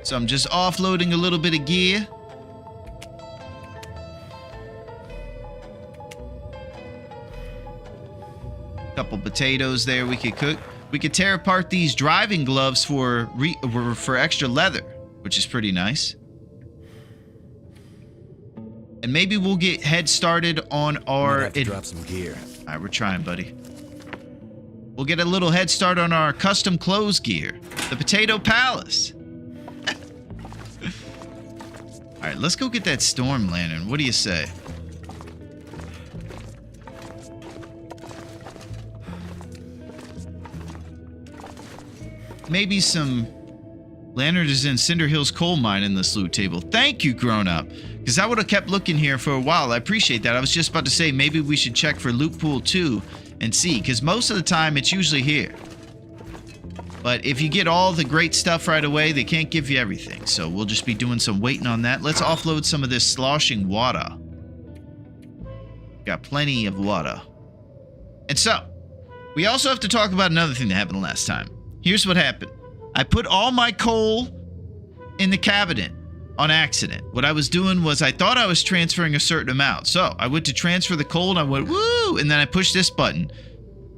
So I'm just offloading a little bit of gear. Couple potatoes there we could cook. We could tear apart these driving gloves for extra leather, which is pretty nice. And maybe we'll get head started on our... drop some gear. All right, we're trying, buddy. We'll get a little head start on our custom clothes gear. The Potato Palace. All right, let's go get that storm lantern. What do you say? Maybe some lanterns in Cinder Hills coal mine in this loot table. Thank you, grown up. Because I would have kept looking here for a while. I appreciate that. I was just about to say maybe we should check for loot pool 2 and see. Because most of the time it's usually here. But if you get all the great stuff right away, they can't give you everything. So we'll just be doing some waiting on that. Let's offload some of this sloshing water. Got plenty of water. And so, we also have to talk about another thing that happened last time. Here's what happened. I put all my coal in the cabinet on accident. What I was doing was I thought I was transferring a certain amount. So I went to transfer the coal and I went, woo! And then I pushed this button.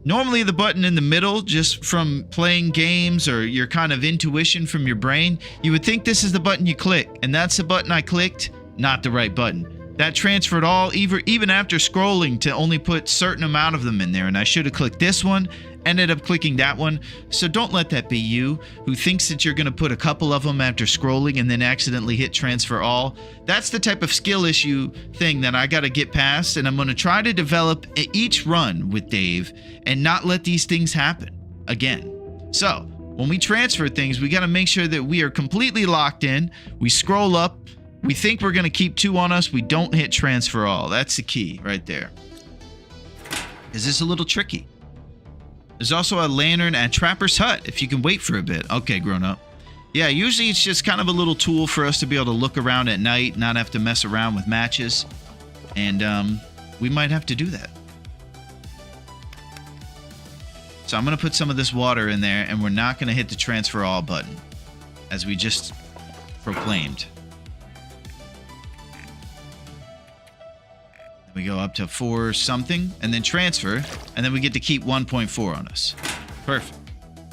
Normally the button in the middle, just from playing games or your kind of intuition from your brain, you would think this is the button you click. And that's the button I clicked, not the right button. That transferred all, even after scrolling to only put certain amount of them in there. And I should have clicked this one ended up clicking that one. So don't let that be you who thinks that you're going to put a couple of them after scrolling and then accidentally hit transfer all. That's the type of skill issue thing that I got to get past, and I'm going to try to develop each run with Dave and not let these things happen again. So when we transfer things, we got to make sure that we are completely locked in. We scroll up. We think we're going to keep 2 on us. We don't hit transfer all. That's the key right there. Is this a little tricky? There's also a lantern at Trapper's Hut if you can wait for a bit. Okay, grown up. Yeah, usually it's just kind of a little tool for us to be able to look around at night, not have to mess around with matches. And we might have to do that. So I'm going to put some of this water in there, and we're not going to hit the transfer all button, as we just proclaimed. We go up to 4 something, and then transfer, and then we get to keep 1.4 on us. Perfect.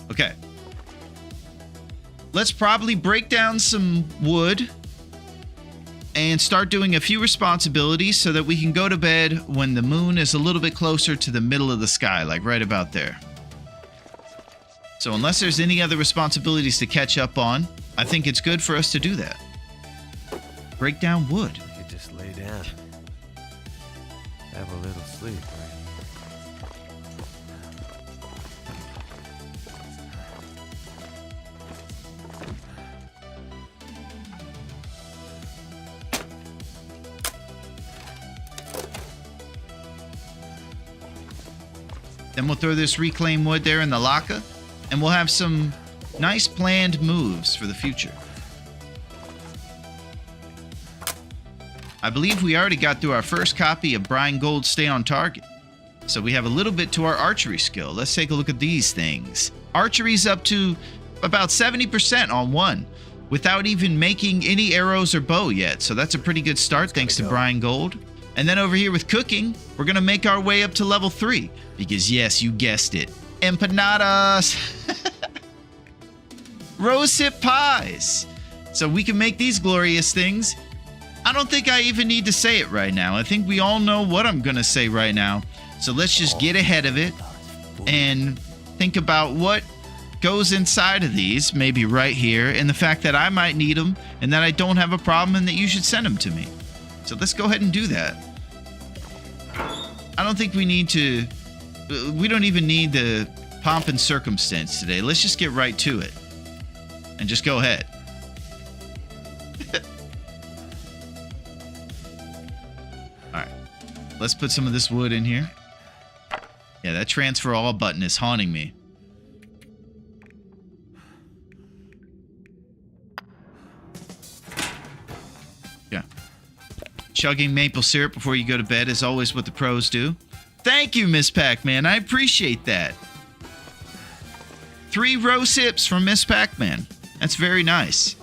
Okay. Let's probably break down some wood and start doing a few responsibilities so that we can go to bed when the moon is a little bit closer to the middle of the sky, like right about there. So unless there's any other responsibilities to catch up on, I think it's good for us to do that. Break down wood. You could just lay down. Have a little sleep, right? Then we'll throw this reclaimed wood there in the locker, and we'll have some nice planned moves for the future. I believe we already got through our first copy of Brian Gold's Stay on Target. So we have a little bit to our archery skill. Let's take a look at these things. Archery's up to about 70% on 1 without even making any arrows or bow yet. So that's a pretty good start thanks to Brian Gold. And then over here with cooking, we're going to make our way up to level 3 because yes, you guessed it. Empanadas. Rosehip pies. So we can make these glorious things. I don't think I even need to say it right now. I think we all know what I'm going to say right now. So let's just get ahead of it and think about what goes inside of these, maybe right here, and the fact that I might need them and that I don't have a problem and that you should send them to me. So let's go ahead and do that. I don't think we need to... We don't even need the pomp and circumstance today. Let's just get right to it and just go ahead. Let's put some of this wood in here. Yeah, that transfer all button is haunting me. Yeah. Chugging maple syrup before you go to bed is always what the pros do. Thank you, Miss Pac-Man. I appreciate that. 3 rose hips from Miss Pac-Man. That's very nice.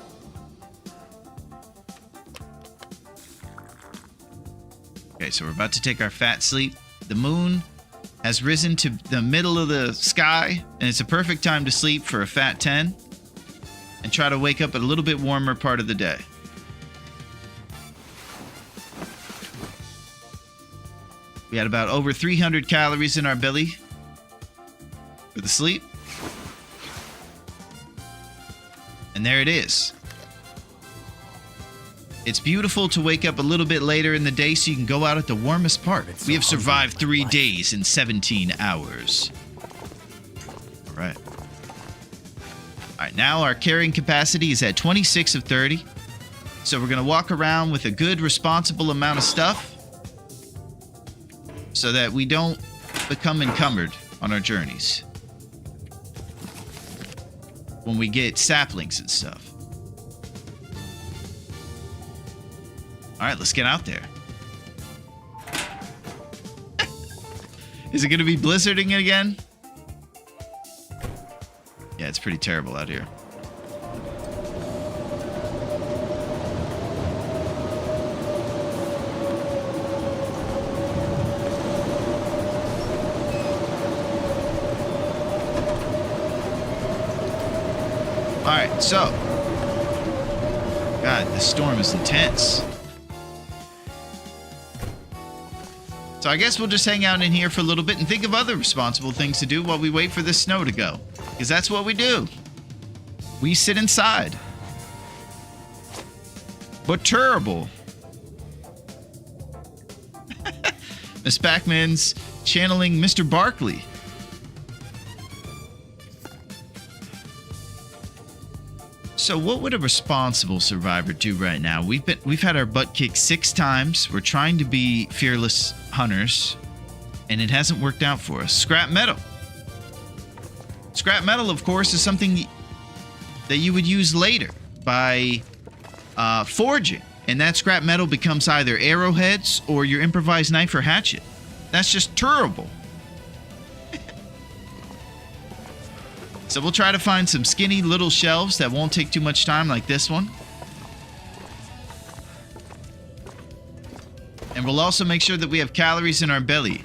Okay, so we're about to take our fat sleep. The moon has risen to the middle of the sky, and it's a perfect time to sleep for a fat 10 and try to wake up at a little bit warmer part of the day. We had about over 300 calories in our belly for the sleep. And there it is. It's beautiful to wake up a little bit later in the day so you can go out at the warmest part. We have survived 3 days in 17 hours. All right. All right, now our carrying capacity is at 26 of 30. So we're going to walk around with a good, responsible amount of stuff so that we don't become encumbered on our journeys when we get saplings and stuff. All right, let's get out there. Is it going to be blizzarding again? Yeah, it's pretty terrible out here. All right, so. God, this storm is intense. So I guess we'll just hang out in here for a little bit and think of other responsible things to do while we wait for this snow to go. Because that's what we do. We sit inside. But terrible. Miss Pac-Man's channeling Mr. Barkley. So what would a responsible survivor do right now? We've had our butt kicked 6 times. We're trying to be fearless hunters, and it hasn't worked out for us. Scrap metal. Scrap metal, of course, is something that you would use later by forging, and that scrap metal becomes either arrowheads or your improvised knife or hatchet. That's just terrible. So we'll try to find some skinny little shelves that won't take too much time, like this one. And we'll also make sure that we have calories in our belly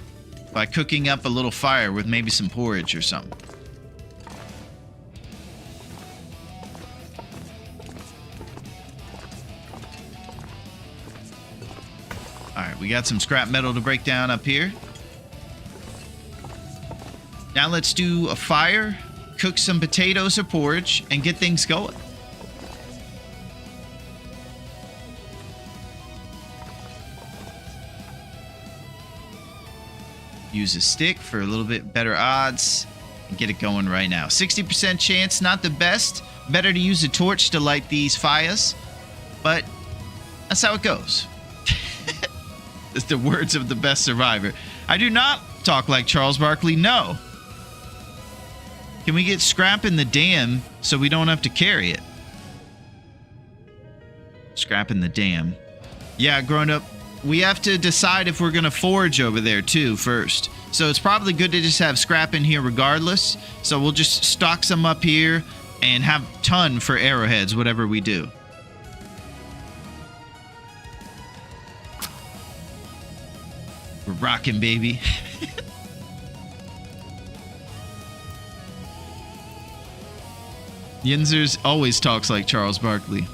by cooking up a little fire with maybe some porridge or something. Alright, we got some scrap metal to break down up here. Now let's do a fire, cook some potatoes or porridge, and get things going. Use a stick for a little bit better odds and get it going right now. 60% chance, not the best. Better to use a torch to light these fires, but that's how it goes. It's the words of the best survivor. I do not talk like Charles Barkley, no. Can we get scrap in the dam so we don't have to carry it? Scrap in the dam. Yeah, grown up. We have to decide if we're going to forge over there too first. So it's probably good to just have scrap in here regardless. So we'll just stock some up here and have a ton for arrowheads, whatever we do. We're rocking, baby. Yinzers always talks like Charles Barkley.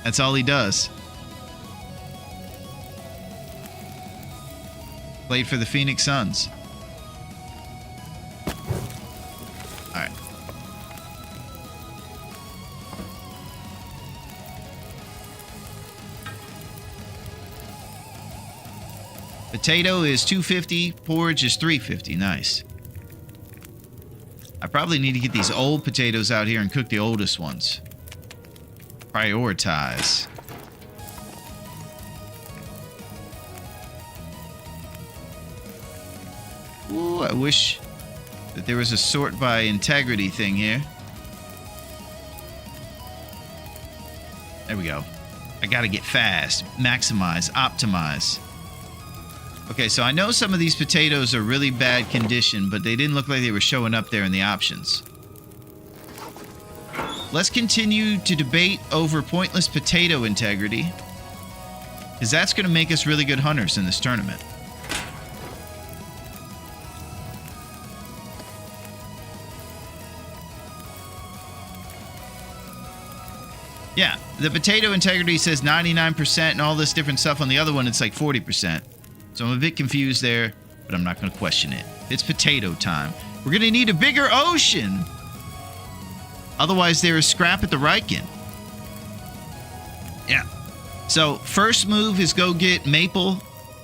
That's all he does. Played for the Phoenix Suns. Alright. Potato is $2.50. Porridge is $3.50. Nice. I probably need to get these old potatoes out here and cook the oldest ones. Prioritize. Ooh, I wish that there was a sort by integrity thing here. There we go. I gotta get fast. Maximize. Optimize. Okay, so I know some of these potatoes are really bad condition, but they didn't look like they were showing up there in the options. Let's continue to debate over pointless potato integrity, because that's going to make us really good hunters in this tournament. Yeah, the potato integrity says 99% and all this different stuff. On the other one, it's like 40%. So I'm a bit confused there, but I'm not going to question it. It's potato time. We're going to need a bigger ocean. Otherwise, there is scrap at the Riken. Yeah. So first move is go get maple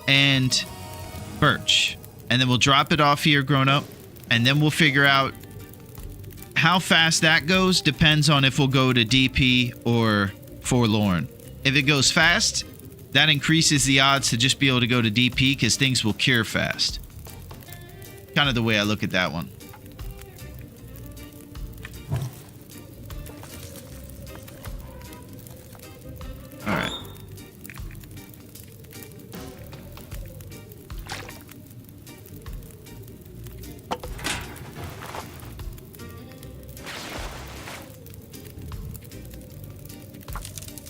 and birch. And then we'll drop it off here, grown up. And then we'll figure out how fast that goes. Depends on if we'll go to DP or forlorn. If it goes fast, that increases the odds to just be able to go to DP because things will cure fast. Kind of the way I look at that one. Alright.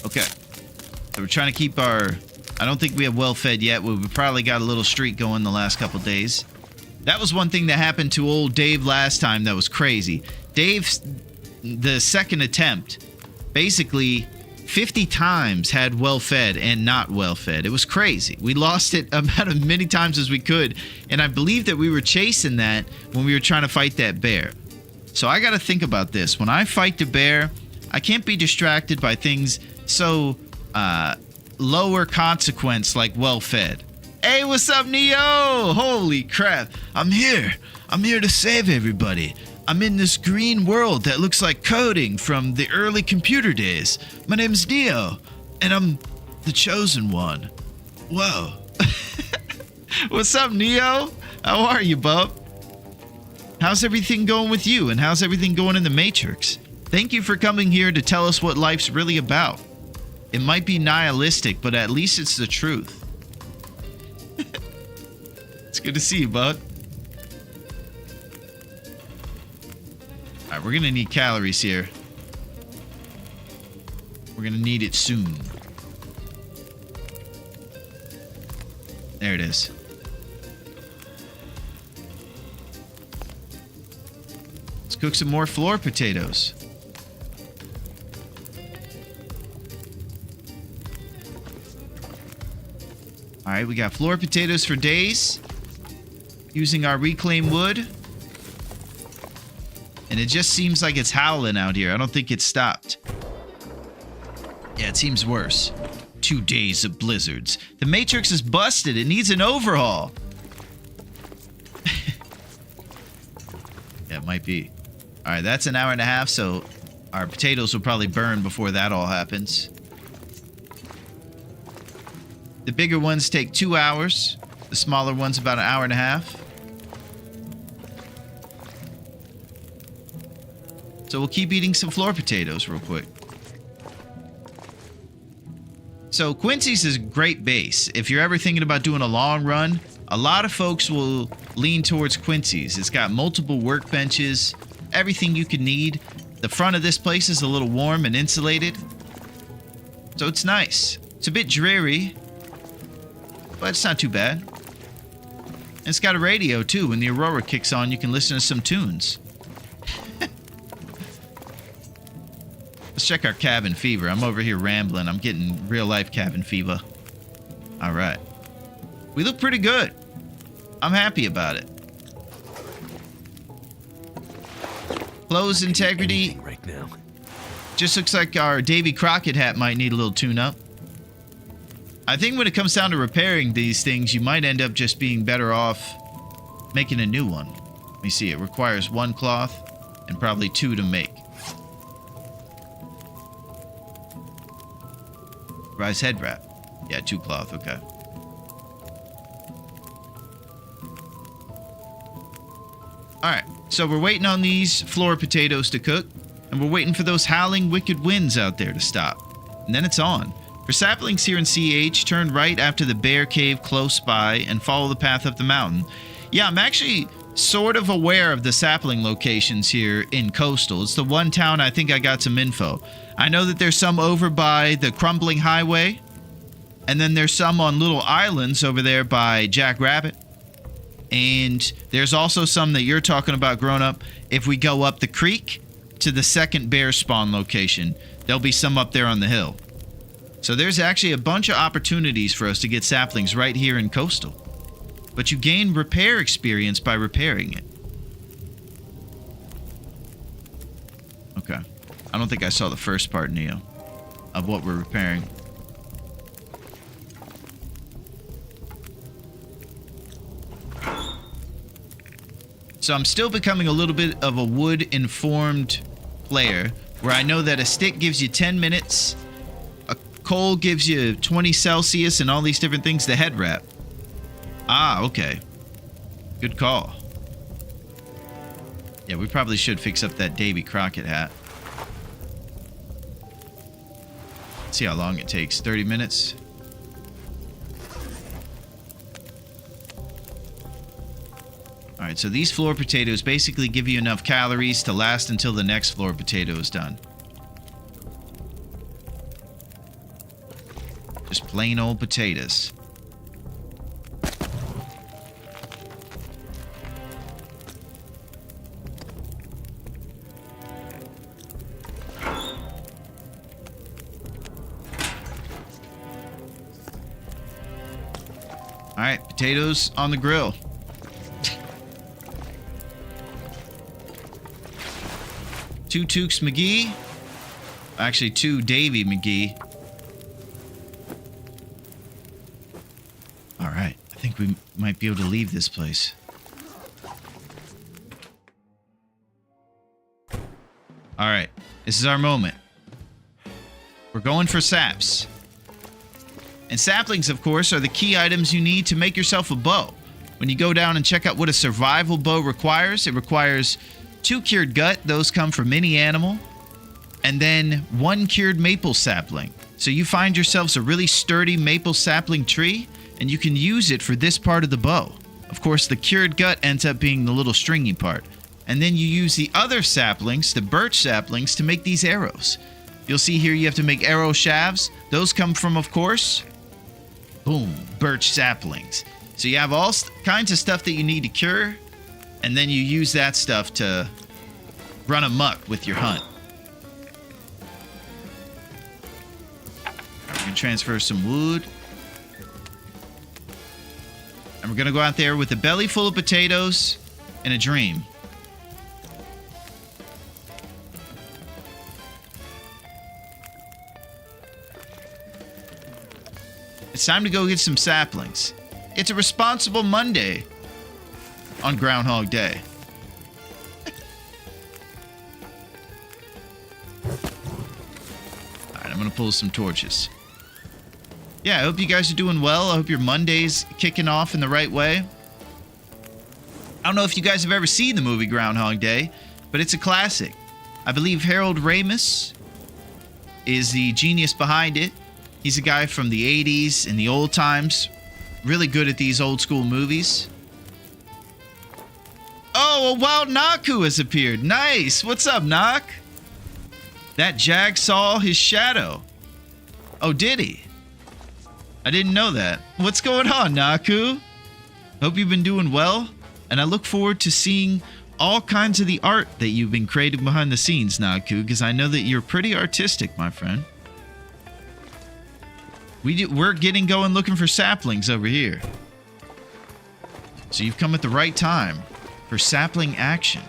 Okay. So we're trying to keep our... I don't think we have well fed yet. We've probably got a little streak going the last couple days. That was one thing that happened to old Dave last time that was crazy. Dave's... the second attempt, basically, 50 times had well-fed and not well-fed. It was crazy. We lost it about as many times as we could, and I believe that we were chasing that when we were trying to fight that bear. So I got to think about this. When I fight the bear, I can't be distracted by things so lower consequence like well-fed. Hey, what's up, Neo? Holy crap. I'm here. I'm here to save everybody. I'm in this green world that looks like coding from the early computer days. My name's Neo, and I'm the chosen one. Whoa. What's up, Neo? How are you, bub? How's everything going with you, and how's everything going in the Matrix? Thank you for coming here to tell us what life's really about. It might be nihilistic, but at least it's the truth. It's good to see you, bud. Alright, we're gonna need calories here. We're gonna need it soon. There it is. Let's cook some more floor potatoes. Alright, we got floor potatoes for days. Using our reclaimed wood. And it just seems like it's howling out here. I don't think it's stopped. Yeah, it seems worse. 2 days of blizzards. The Matrix is busted. It needs an overhaul. Yeah, it might be. Alright, that's an hour and a half, so our potatoes will probably burn before that all happens. The bigger ones take 2 hours. The smaller ones about an hour and a half. So we'll keep eating some floor potatoes real quick. So Quincy's is a great base. If you're ever thinking about doing a long run, a lot of folks will lean towards Quincy's. It's got multiple workbenches, everything you could need. The front of this place is a little warm and insulated. So it's nice. It's a bit dreary, but it's not too bad. And it's got a radio too. When the Aurora kicks on, you can listen to some tunes. Let's check our cabin fever. I'm over here rambling. I'm getting real life cabin fever. All right. We look pretty good. I'm happy about it. Clothes integrity. Right now. Just looks like our Davy Crockett hat might need a little tune-up. I think when it comes down to repairing these things, you might end up just being better off making a new one. Let me see. It requires 1 cloth and probably 2 to make. Rise head wrap. Yeah, 2 cloth. Okay. Alright. So we're waiting on these floor potatoes to cook. And we're waiting for those howling wicked winds out there to stop. And then it's on. For saplings here in CH, turn right after the bear cave close by and follow the path up the mountain. Yeah, I'm actually sort of aware of the sapling locations here in Coastal. It's the one town I think I got some info. I know that there's some over by the Crumbling Highway. And then there's some on little islands over there by Jack Rabbit. And there's also some that you're talking about, grown up. If we go up the creek to the second bear spawn location, there'll be some up there on the hill. So there's actually a bunch of opportunities for us to get saplings right here in Coastal. But you gain repair experience by repairing it. Okay. I don't think I saw the first part, Neo, of what we're repairing. So I'm still becoming a little bit of a wood-informed player, where I know that a stick gives you 10 minutes, a coal gives you 20 Celsius, and all these different things. The head wrap. Ah, okay. Good call. Yeah, we probably should fix up that Davy Crockett hat. Let's see how long it takes. 30 minutes. Alright, so these floor potatoes basically give you enough calories to last until the next floor potato is done. Just plain old potatoes. right, potatoes on the grill. Two Tukes McGee. Actually, two Davy McGee. All right, I think we might be able to leave this place. All right, this is our moment. We're going for saps. And saplings, of course, are the key items you need to make yourself a bow. When you go down and check out what a survival bow requires, it requires 2 cured gut. Those come from any animal. And then 1 cured maple sapling. So you find yourselves a really sturdy maple sapling tree, and you can use it for this part of the bow. Of course, the cured gut ends up being the little stringy part. And then you use the other saplings, the birch saplings, to make these arrows. You'll see here you have to make arrow shafts. Those come from, of course, boom, birch saplings. So you have all kinds of stuff that you need to cure, and then you use that stuff to run amok with your hunt. We can transfer some wood. And we're going to go out there with a belly full of potatoes and a dream. It's time to go get some saplings. It's a responsible Monday on Groundhog Day. Alright, I'm going to pull some torches. Yeah, I hope you guys are doing well. I hope your Monday's kicking off in the right way. I don't know if you guys have ever seen the movie Groundhog Day, but it's a classic. I believe Harold Ramis is the genius behind it. He's a guy from the 80s and the old times. Really good at these old school movies. Oh, a wild Naku has appeared. Nice. What's up, Nak? That jag saw his shadow. Oh, did he? I didn't know that. What's going on, Naku? Hope you've been doing well. And I look forward to seeing all kinds of the art that you've been creating behind the scenes, Naku, because I know that you're pretty artistic, my friend. We're getting going looking for saplings over here. So you've come at the right time for sapling action.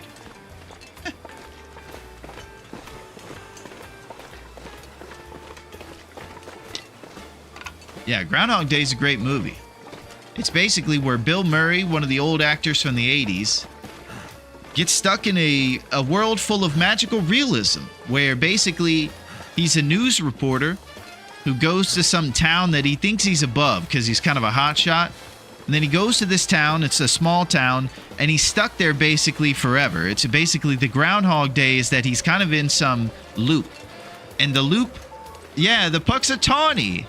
Yeah, Groundhog Day is a great movie. It's basically where Bill Murray, one of the old actors from the 80s, gets stuck in a world full of magical realism, where basically he's a news reporter who goes to some town that he thinks he's above because he's kind of a hotshot. And then he goes to this town, it's a small town, and he's stuck there basically forever. It's basically the Groundhog Day is that he's kind of in some loop. And the loop, yeah, the Puxatawney.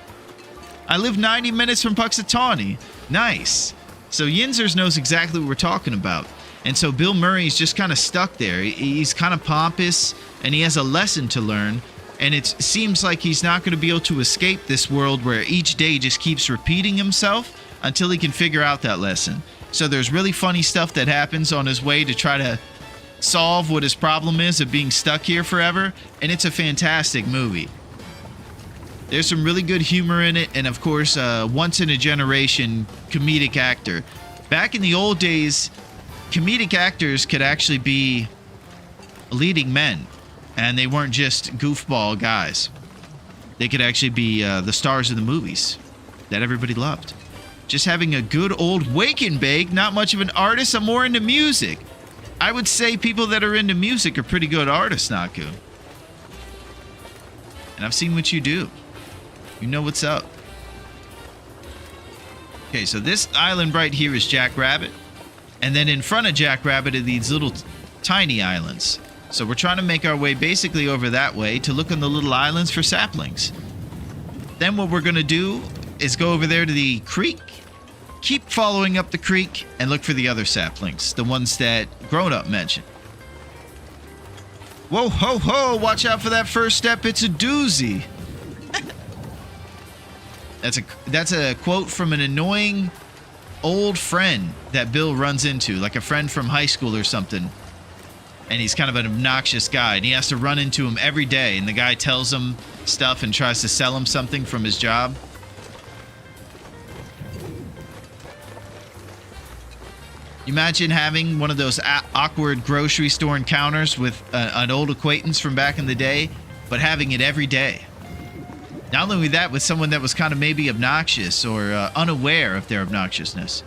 I live 90 minutes from Puxatawney. Nice. So Yinzers knows exactly what we're talking about. And so Bill Murray's just kind of stuck there. He's kind of pompous, and he has a lesson to learn. And it seems like he's not going to be able to escape this world where each day just keeps repeating himself until he can figure out that lesson. So there's really funny stuff that happens on his way to try to solve what his problem is of being stuck here forever. And it's a fantastic movie. There's some really good humor in it. And of course, once in a generation comedic actor. Back in the old days, comedic actors could actually be leading men. And they weren't just goofball guys. They could actually be the stars of the movies that everybody loved. Just having a good old wake and bake. Not much of an artist. I'm more into music. I would say people that are into music are pretty good artists, Naku. And I've seen what you do. You know what's up. Okay, so this island right here is Jackrabbit. And then in front of Jackrabbit are these little tiny islands. So we're trying to make our way basically over that way to look on the little islands for saplings. Then what we're going to do is go over there to the creek, keep following up the creek, and look for the other saplings, the ones that Grown Up mentioned. Whoa, ho, ho, watch out for that first step. It's a doozy. That's a quote from an annoying old friend that Bill runs into, like a friend from high school or something. And he's kind of an obnoxious guy, and he has to run into him every day, and the guy tells him stuff and tries to sell him something from his job. You imagine having one of those awkward grocery store encounters with an old acquaintance from back in the day, but having it every day. Not only that, with someone that was kind of maybe obnoxious or unaware of their obnoxiousness.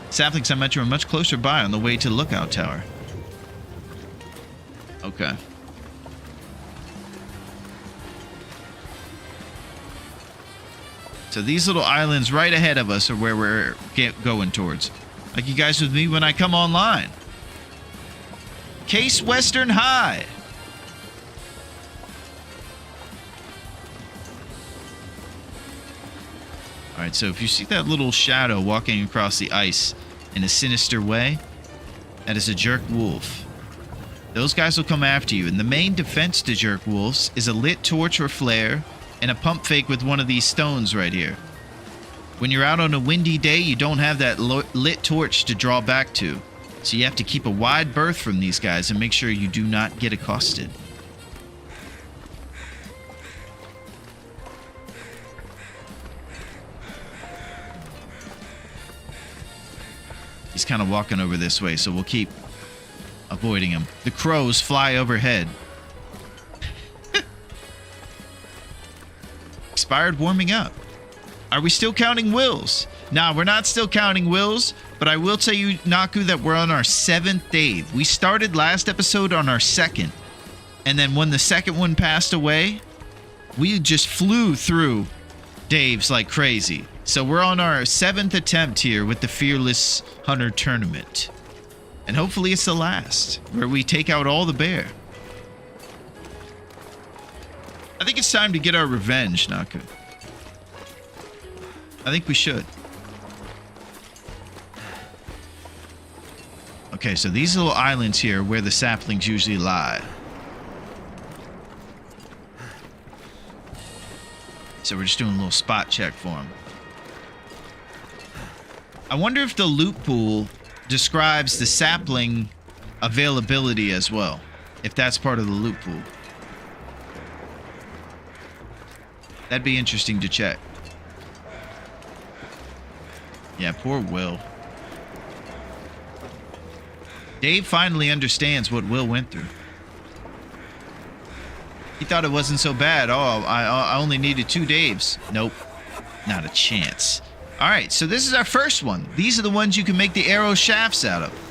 Saplings I met you are much closer by on the way to the lookout tower. Okay. So these little islands right ahead of us are where we're going towards. Like you guys with me when I come online. Case Western High. Alright, so if you see that little shadow walking across the ice in a sinister way, that is a jerk wolf. Those guys will come after you, and the main defense to jerk wolves is a lit torch or flare and a pump fake with one of these stones right here. When you're out on a windy day, you don't have that lit torch to draw back to, so you have to keep a wide berth from these guys and make sure you do not get accosted. He's kind of walking over this way, so we'll keep avoiding him. The crows fly overhead. Expired warming up. Are we still counting wills? Nah, we're not still counting wills, but I will tell you, Naku, that we're on our 7th Dave. We started last episode on our 2nd, and then when the second one passed away, we just flew through Daves like crazy. So we're on our 7th attempt here with the Fearless Hunter Tournament. And hopefully it's the last, where we take out all the bear. I think it's time to get our revenge, Naku. I think we should. Okay, so these little islands here are where the saplings usually lie. So we're just doing a little spot check for them. I wonder if the loot pool describes the sapling availability as well, if that's part of the loot pool. That'd be interesting to check. Yeah, poor Will. Dave finally understands what Will went through. He thought it wasn't so bad. Oh, I only needed 2 Daves. Nope, not a chance. All right, so this is our first one. These are the ones you can make the arrow shafts out of.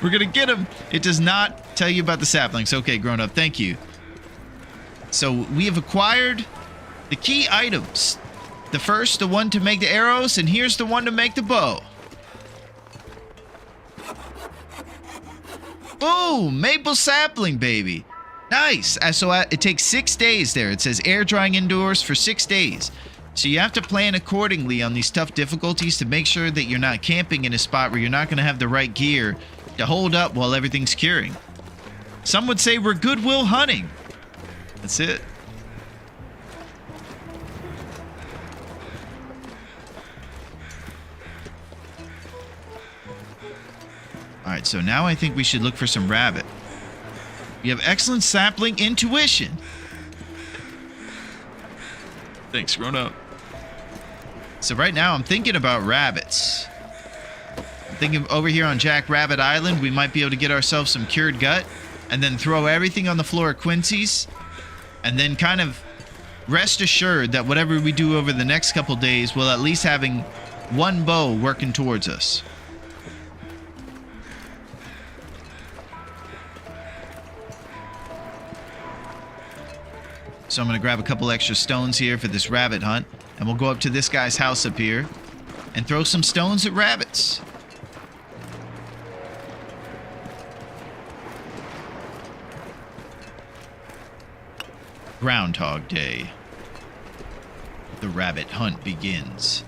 We're gonna get them. It does not tell you about the saplings. Okay, grown up, thank you. So we have acquired the key items. The first, the one to make the arrows, and here's the one to make the bow. Boom! Maple sapling, baby. Nice. So it takes 6 days there. It says air drying indoors for 6 days. So you have to plan accordingly on these tough difficulties to make sure that you're not camping in a spot where you're not going to have the right gear to hold up while everything's curing. Some would say we're goodwill hunting. That's it. Alright, so now I think we should look for some rabbit. You have excellent sapling intuition. Thanks, grown up. So right now I'm thinking about rabbits. I'm thinking over here on Jack Rabbit Island, we might be able to get ourselves some cured gut and then throw everything on the floor of Quincy's and then kind of rest assured that whatever we do over the next couple days, we'll at least having one bow working towards us. So I'm going to grab a couple extra stones here for this rabbit hunt. And we'll go up to this guy's house up here and throw some stones at rabbits. Groundhog Day. The rabbit hunt begins.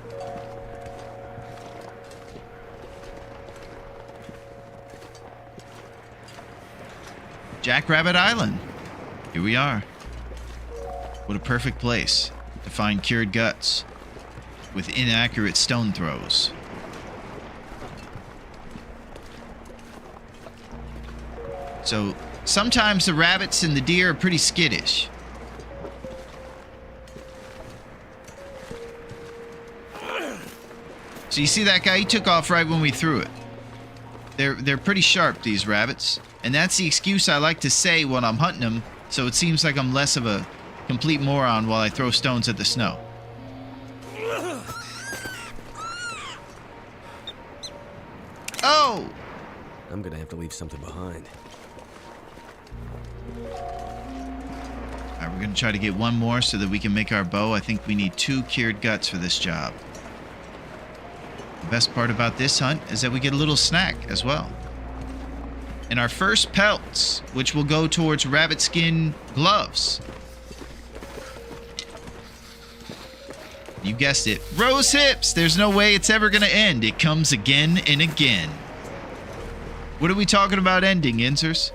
Jackrabbit Island. Here we are. What a perfect place to find cured guts with inaccurate stone throws. So Sometimes the rabbits and the deer are pretty skittish. So you see that guy? He took off right when we threw it. They're pretty sharp, these rabbits. And that's the excuse I like to say when I'm hunting them, so it seems like I'm less of a complete moron while I throw stones at the snow. Oh! I'm gonna have to leave something behind. Alright, we're gonna try to get one more so that we can make our bow. I think we need 2 cured guts for this job. The best part about this hunt is that we get a little snack as well. And our first pelts, which will go towards rabbit skin gloves. You guessed it. Rose hips! There's no way it's ever gonna end. It comes again and again. What are we talking about ending, Insers?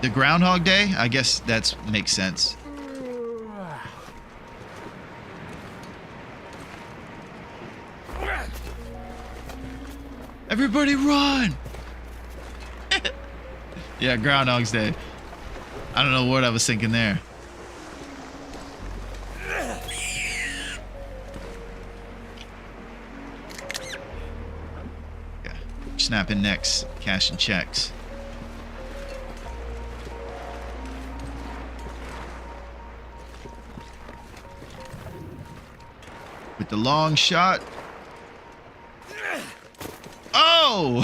The Groundhog Day? I guess that makes sense. Everybody run! Yeah, Groundhog's Day. I don't know what I was thinking there. Okay. Snapping necks, cashing checks. With the long shot. Oh!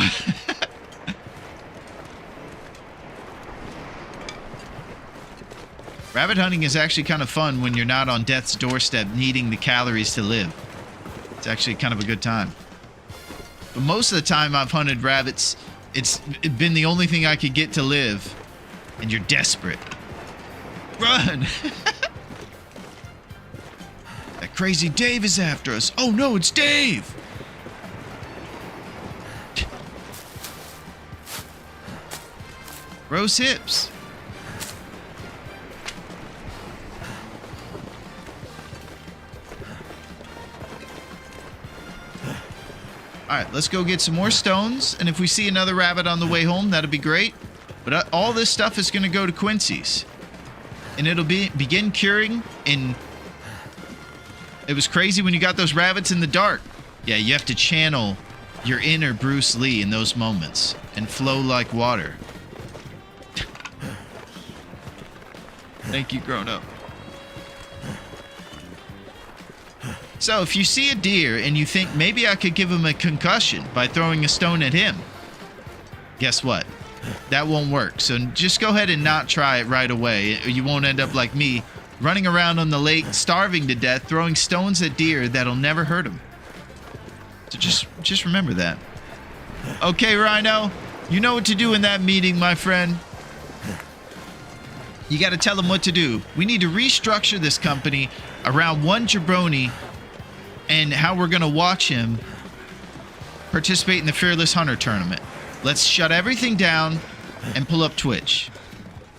Rabbit hunting is actually kind of fun when you're not on death's doorstep needing the calories to live. It's actually kind of a good time. But most of the time I've hunted rabbits, it's been the only thing I could get to live. And you're desperate. Run! That crazy Dave is after us. Oh no, it's Dave! Rose hips. Alright, let's go get some more stones. And if we see another rabbit on the way home, that'll be great. But all this stuff is going to go to Quincy's. And it'll begin curing in... It was crazy when you got those rabbits in the dark. Yeah, you have to channel your inner Bruce Lee in those moments. And flow like water. Thank you, grown up. So if you see a deer and you think maybe I could give him a concussion by throwing a stone at him, guess what? That won't work. So just go ahead and not try it right away. You won't end up like me, running around on the lake, starving to death, throwing stones at deer that'll never hurt him. So just remember that. Okay, Rhino, you know what to do in that meeting, my friend. You got to tell them what to do. We need to restructure this company around one jabroni and how we're going to watch him participate in the Fearless Hunter tournament. Let's shut everything down and pull up Twitch.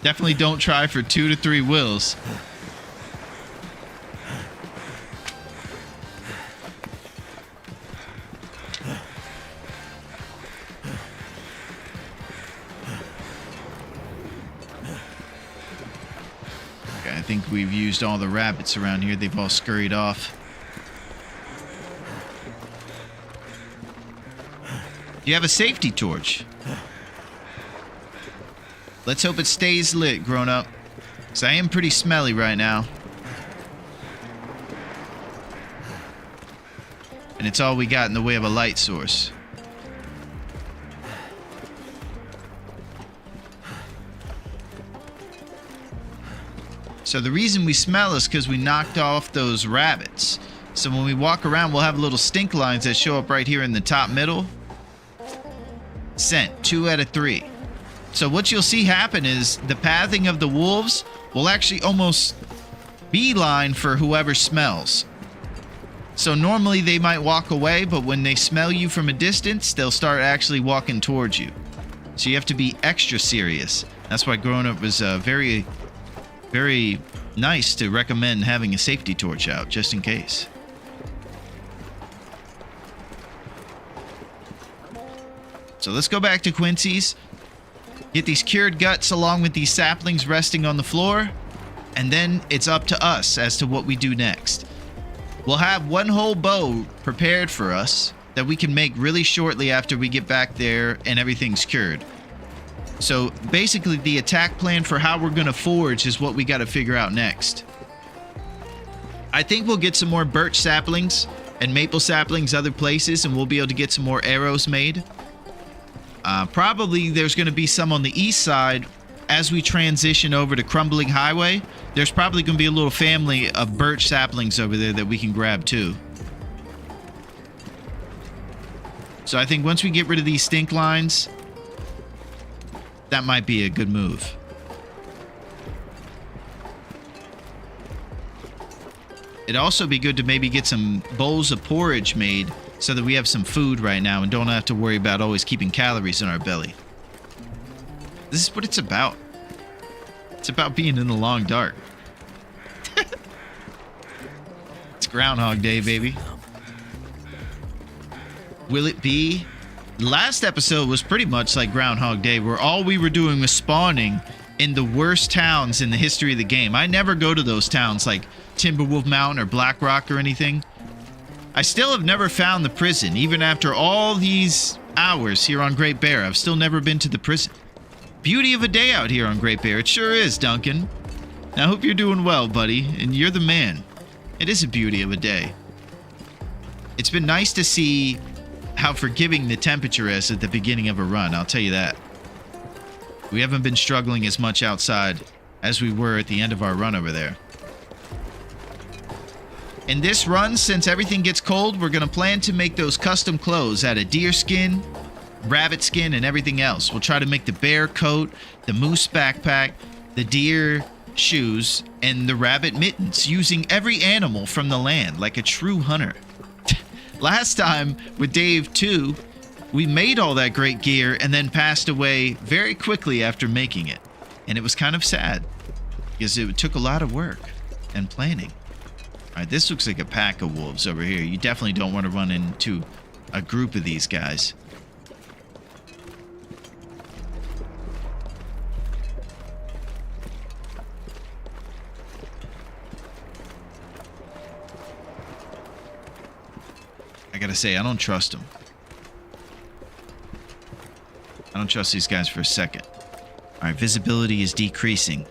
Definitely don't try for 2 to 3 wills. Okay, I think we've used all the rabbits around here. They've all scurried off. You have a safety torch. Let's hope it stays lit, grown up. Because I am pretty smelly right now. And it's all we got in the way of a light source. So the reason we smell is because we knocked off those rabbits. So when we walk around, we'll have little stink lines that show up right here in the top middle. Scent, 2 out of 3. So what you'll see happen is the pathing of the wolves will actually almost beeline for whoever smells. So normally they might walk away, but when they smell you from a distance, they'll start actually walking towards you. So you have to be extra serious. That's why growing up was very, very nice to recommend having a safety torch out, just in case. So let's go back to Quincy's. Get these cured guts along with these saplings resting on the floor. And then it's up to us as to what we do next. We'll have one whole bow prepared for us that we can make really shortly after we get back there and everything's cured. So basically the attack plan for how we're going to forge is what we got to figure out next. I think we'll get some more birch saplings and maple saplings other places, and we'll be able to get some more arrows made. Probably there's going to be some on the east side as we transition over to Crumbling Highway. There's probably going to be a little family of birch saplings over there that we can grab too. So I think once we get rid of these stink lines, that might be a good move. It'd also be good to maybe get some bowls of porridge made so that we have some food right now and don't have to worry about always keeping calories in our belly. This is what it's about. It's about being in the long dark. It's Groundhog Day, baby. Will it be? Last episode was pretty much like Groundhog Day, where all we were doing was spawning in the worst towns in the history of the game. I never go to those towns like Timberwolf Mountain or Black Rock or anything. I still have never found the prison, even after all these hours here on Great Bear. I've still never been to the prison. Beauty of a day out here on Great Bear. It sure is, Duncan. I hope you're doing well, buddy, and you're the man. It is a beauty of a day. It's been nice to see how forgiving the temperature is at the beginning of a run, I'll tell you that. We haven't been struggling as much outside as we were at the end of our run over there. In this run, since everything gets cold, we're going to plan to make those custom clothes out of deer skin, rabbit skin, and everything else. We'll try to make the bear coat, the moose backpack, the deer shoes, and the rabbit mittens, using every animal from the land like a true hunter. Last time with Dave 2, we made all that great gear and then passed away very quickly after making it. And it was kind of sad because it took a lot of work and planning. All right, this looks like a pack of wolves over here. You definitely don't want to run into a group of these guys. I gotta say, I don't trust them. I don't trust these guys for a second. All right, visibility is decreasing.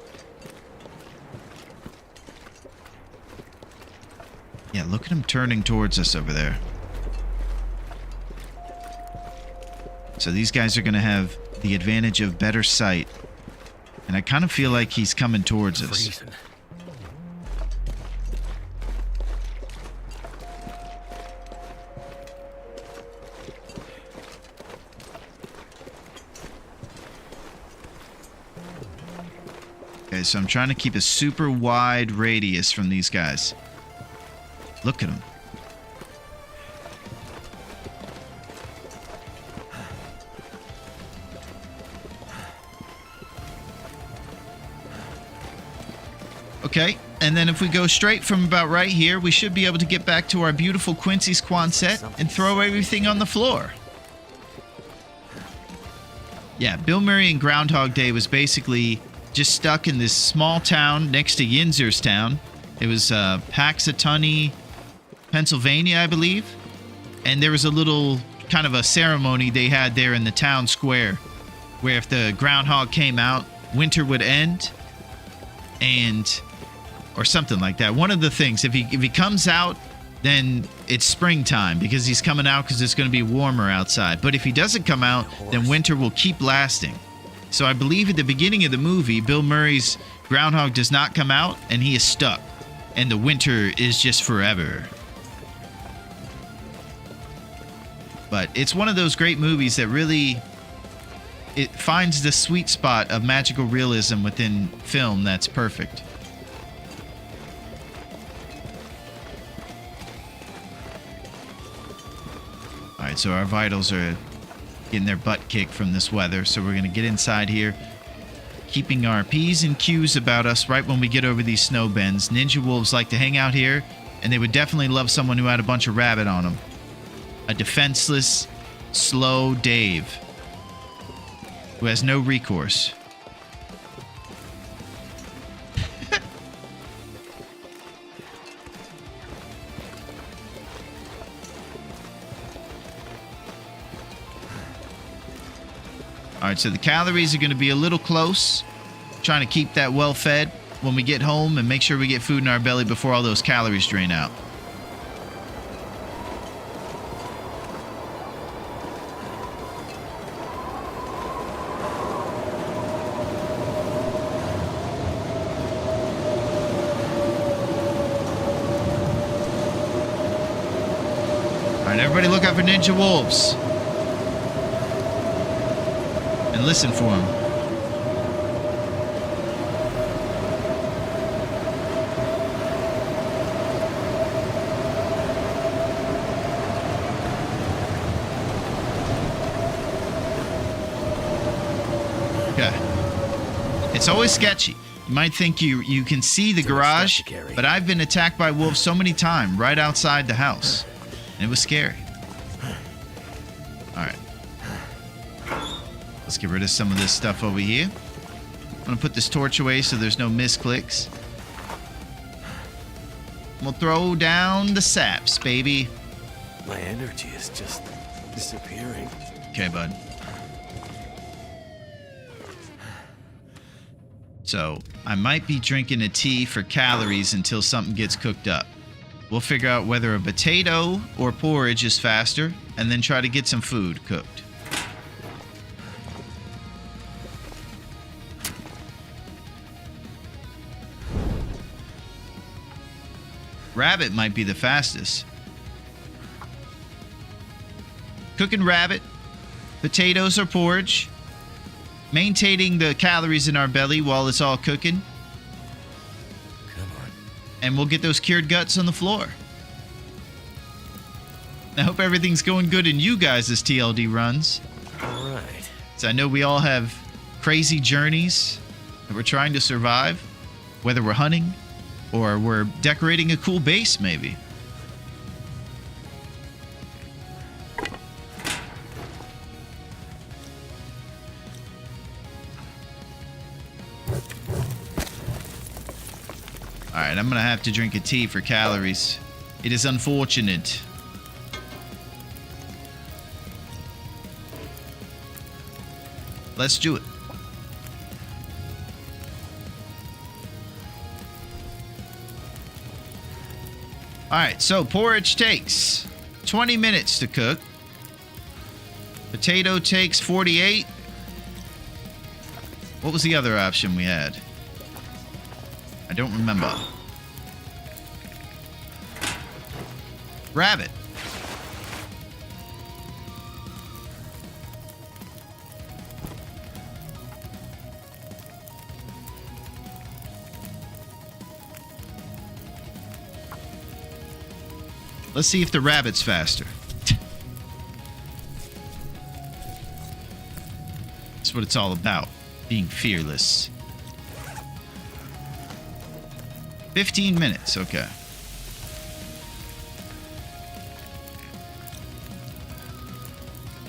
Yeah, look at them turning towards us over there. So these guys are gonna have the advantage of better sight. And I kind of feel like he's coming towards us. Freezing. Okay, so I'm trying to keep a super wide radius from these guys. Look at them. Okay, and then if we go straight from about right here, we should be able to get back to our beautiful Quincy's Quonset and throw everything on the floor. Yeah, Bill Murray in Groundhog Day was basically just stuck in this small town next to Yinzerstown. It was Paxatawny, Pennsylvania, I believe. And there was a little kind of a ceremony they had there in the town square where if the groundhog came out, winter would end, and or something like that. One of the things, if he comes out, then it's springtime because he's coming out because it's going to be warmer outside. But if he doesn't come out, then winter will keep lasting. So I believe at the beginning of the movie, Bill Murray's groundhog does not come out and he is stuck. And the winter is just forever. But it's one of those great movies that really, it finds the sweet spot of magical realism within film that's perfect. Alright, so our vitals are getting their butt kicked from this weather, so we're going to get inside here, keeping our P's and Q's about us right when we get over these snow bends. Ninja wolves like to hang out here, and they would definitely love someone who had a bunch of rabbit on them. A defenseless, slow Dave. who has no recourse. All right, so the calories are going to be a little close. Trying to keep that well fed when we get home and make sure we get food in our belly before all those calories drain out. All right, everybody look out for ninja wolves. And listen for them. Okay. It's always sketchy. You might think you can see the garage, but I've been attacked by wolves so many times right outside the house. And it was scary. All right. Let's get rid of some of this stuff over here. I'm going to put this torch away so there's no misclicks. We'll throw down the saps, baby. My energy is just disappearing. Okay, bud. So, I might be drinking a tea for calories until something gets cooked up. We'll figure out whether a potato or porridge is faster, and then try to get some food cooked. Rabbit might be the fastest. Cooking rabbit, potatoes or porridge, maintaining the calories in our belly while it's all cooking. Come on. And we'll get those cured guts on the floor. I hope everything's going good in you guys' TLD runs. All right. So I know we all have crazy journeys that we're trying to survive, whether we're hunting or we're decorating a cool base, maybe. Alright, I'm gonna have to drink a tea for calories. It is unfortunate. Let's do it. Alright, so porridge takes 20 minutes to cook. Potato takes 48. What was the other option we had? I don't remember. Rabbit. Let's see if the rabbit's faster. That's what it's all about. Being fearless. 15 minutes, okay.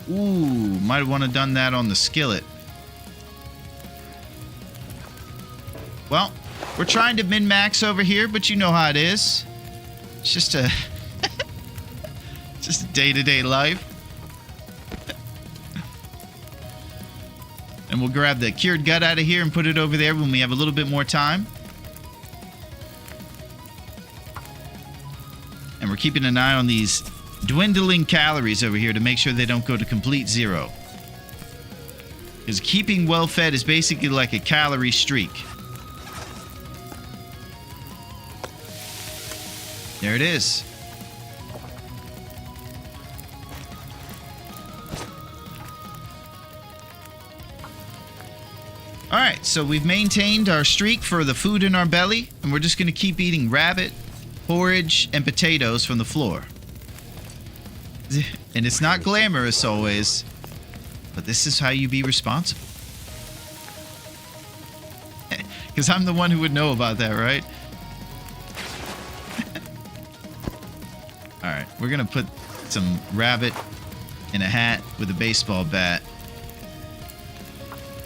Ooh, might want to done that on the skillet. Well, we're trying to min-max over here, but you know how it is. It's just a... just day-to-day life. And we'll grab the cured gut out of here and put it over there when we have a little bit more time. And we're keeping an eye on these dwindling calories over here to make sure they don't go to complete zero. Because keeping well fed is basically like a calorie streak. There it is. Alright, so we've maintained our streak for the food in our belly, and we're just going to keep eating rabbit, porridge, and potatoes from the floor. And it's not glamorous always, but this is how you be responsible. Because I'm the one who would know about that, right? Alright, we're going to put some rabbit in a hat with a baseball bat.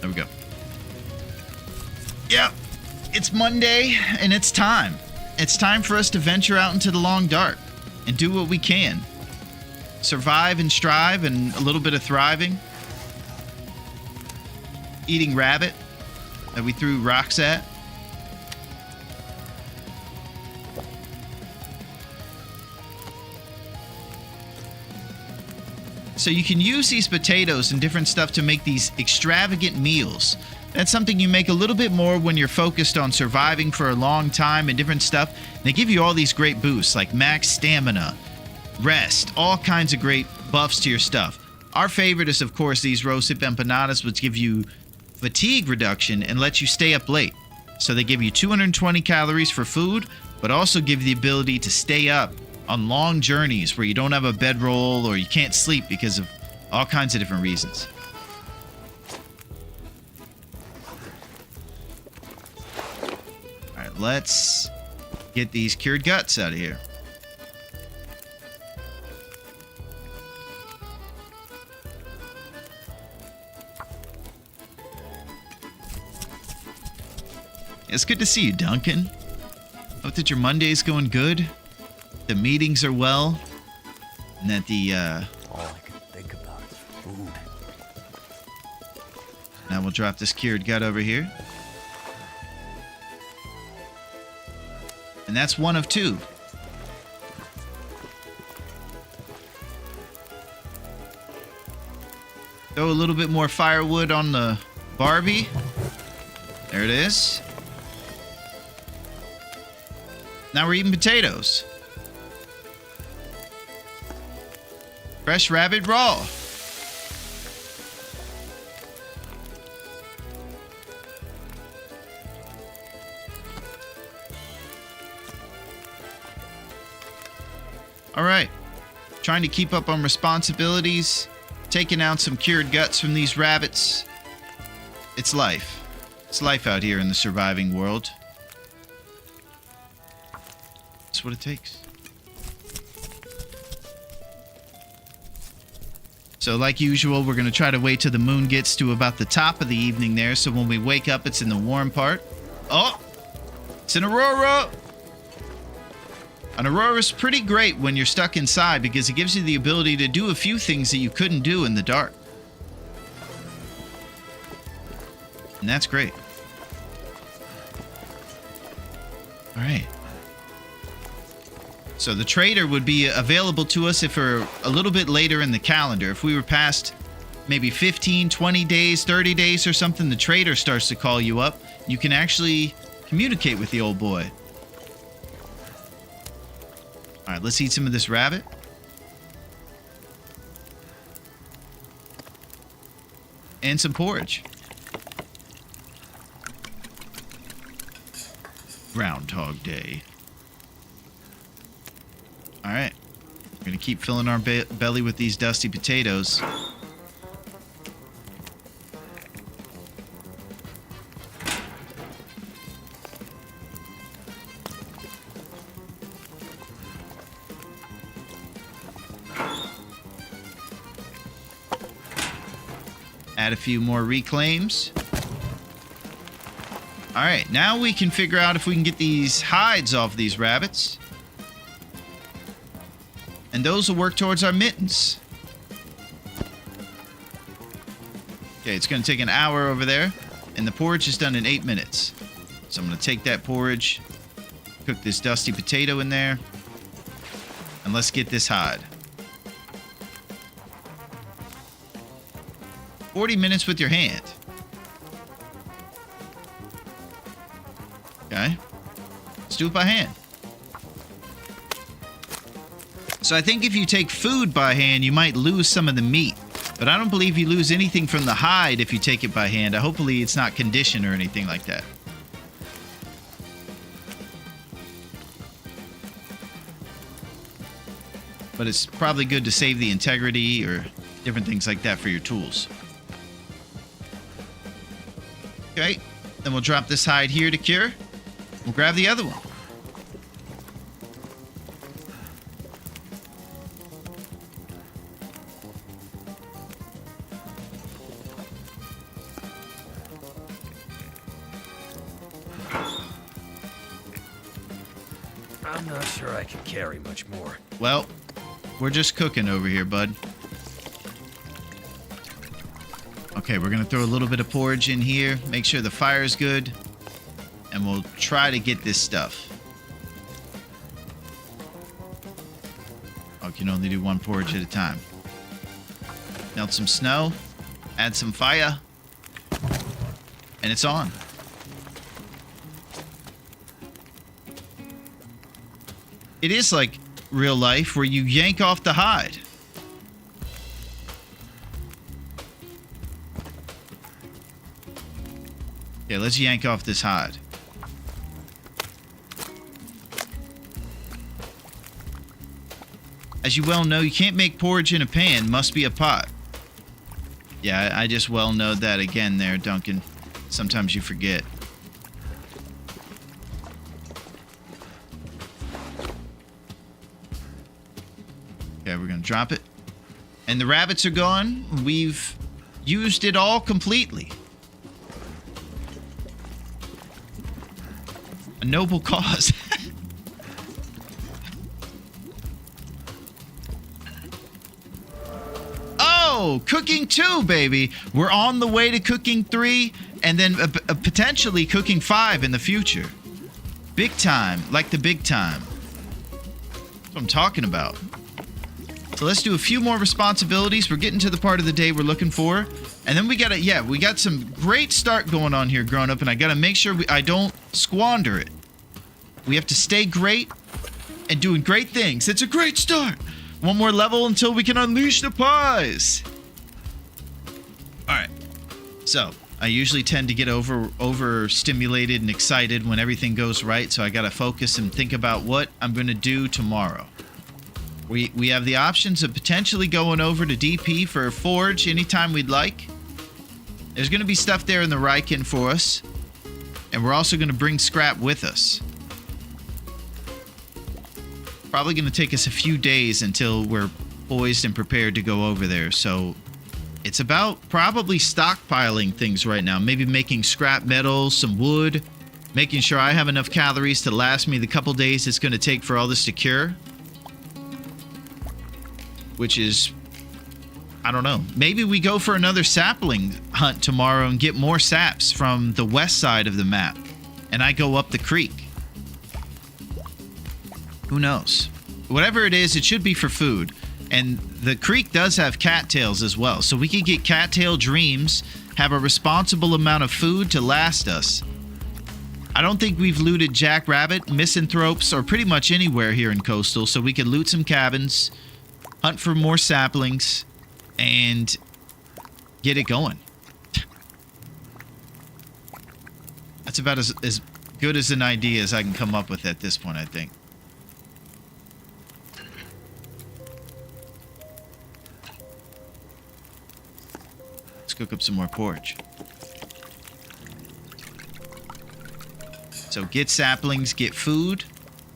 There we go. Yep. It's Monday, and it's time. It's time for us to venture out into the long dark and do what we can. Survive and strive and a little bit of thriving. Eating rabbit that we threw rocks at. So you can use these potatoes and different stuff to make these extravagant meals. That's something you make a little bit more when you're focused on surviving for a long time and different stuff. They give you all these great boosts like max stamina, rest, all kinds of great buffs to your stuff. Our favorite is, of course, these roasted empanadas, which give you fatigue reduction and let you stay up late. So they give you 220 calories for food, but also give you the ability to stay up on long journeys where you don't have a bedroll or you can't sleep because of all kinds of different reasons. All right, let's get these cured guts out of here. It's good to see you, Duncan. Hope that your Monday's going good. The meetings are well. And that the, All I can think about is food. Now we'll drop this cured gut over here. And that's one of two. Throw a little bit more firewood on the Barbie. There it is. Now we're eating potatoes. Fresh rabbit raw. All right. Trying to keep up on responsibilities. Taking out some cured guts from these rabbits. It's life. It's life out here in the surviving world. That's what it takes. So like usual, we're going to try to wait till the moon gets to about the top of the evening there. So when we wake up, it's in the warm part. Oh, it's an aurora. An aurora's pretty great when you're stuck inside because it gives you the ability to do a few things that you couldn't do in the dark. And that's great. All right. So the trader would be available to us if we're a little bit later in the calendar. If we were past maybe 15, 20 days, 30 days or something, the trader starts to call you up. You can actually communicate with the old boy. All right, let's eat some of this rabbit. And some porridge. Groundhog Day. All right, we're gonna keep filling our belly with these dusty potatoes. Add a few more reclaims. All right, now we can figure out if we can get these hides off these rabbits. And those will work towards our mittens. Okay, it's going to take an hour over there. And the porridge is done in 8 minutes. So I'm going to take that porridge, cook this dusty potato in there. And let's get this hide. 40 minutes with your hand. Okay. Let's do it by hand. So I think if you take food by hand, you might lose some of the meat. But I don't believe you lose anything from the hide if you take it by hand. Hopefully it's not conditioned or anything like that. But it's probably good to save the integrity or different things like that for your tools. Okay, then we'll drop this hide here to cure. We'll grab the other one. I'm not sure I can carry much more. Well, we're just cooking over here, bud. Okay, we're gonna throw a little bit of porridge in here, make sure the fire's good, and we'll try to get this stuff. Oh, you can only do one porridge at a time. Melt some snow, add some fire, and it's on. It is like real life where you yank off the hide. Okay, let's yank off this hide. As you well know, you can't make porridge in a pan, must be a pot. Yeah, I just well know that again there, Duncan. Sometimes you forget. Okay, we're gonna drop it. And the rabbits are gone. We've used it all completely. A noble cause. Oh, cooking 2, baby. We're on the way to cooking 3 and then potentially cooking 5 in the future. Big time, like the big time. That's what I'm talking about. So let's do a few more responsibilities. We're getting to the part of the day we're looking for. And then we got some great start going on here, grown up, and I gotta make sure I don't squander it. We have to stay great and doing great things. It's a great start. One more level until we can unleash the pies. All right. So I usually tend to get overstimulated and excited when everything goes right. So I got to focus and think about what I'm going to do tomorrow. We have the options of potentially going over to DP for a forge anytime we'd like. There's going to be stuff there in the Riken for us. And we're also going to bring scrap with us. Probably going to take us a few days until we're poised and prepared to go over there. So it's about probably stockpiling things right now. Maybe making scrap metal, some wood, making sure I have enough calories to last me the couple days it's going to take for all this to cure. Which is, I don't know. Maybe we go for another sapling hunt tomorrow and get more saps from the west side of the map. And I go up the creek. Who knows? Whatever it is, it should be for food. And the creek does have cattails as well. So we can get cattail dreams, have a responsible amount of food to last us. I don't think we've looted jackrabbit, misanthropes, or pretty much anywhere here in Coastal. So we could loot some cabins, hunt for more saplings, and get it going. That's about as good as an idea as I can come up with at this point, I think. Cook up some more porridge. So get saplings, get food,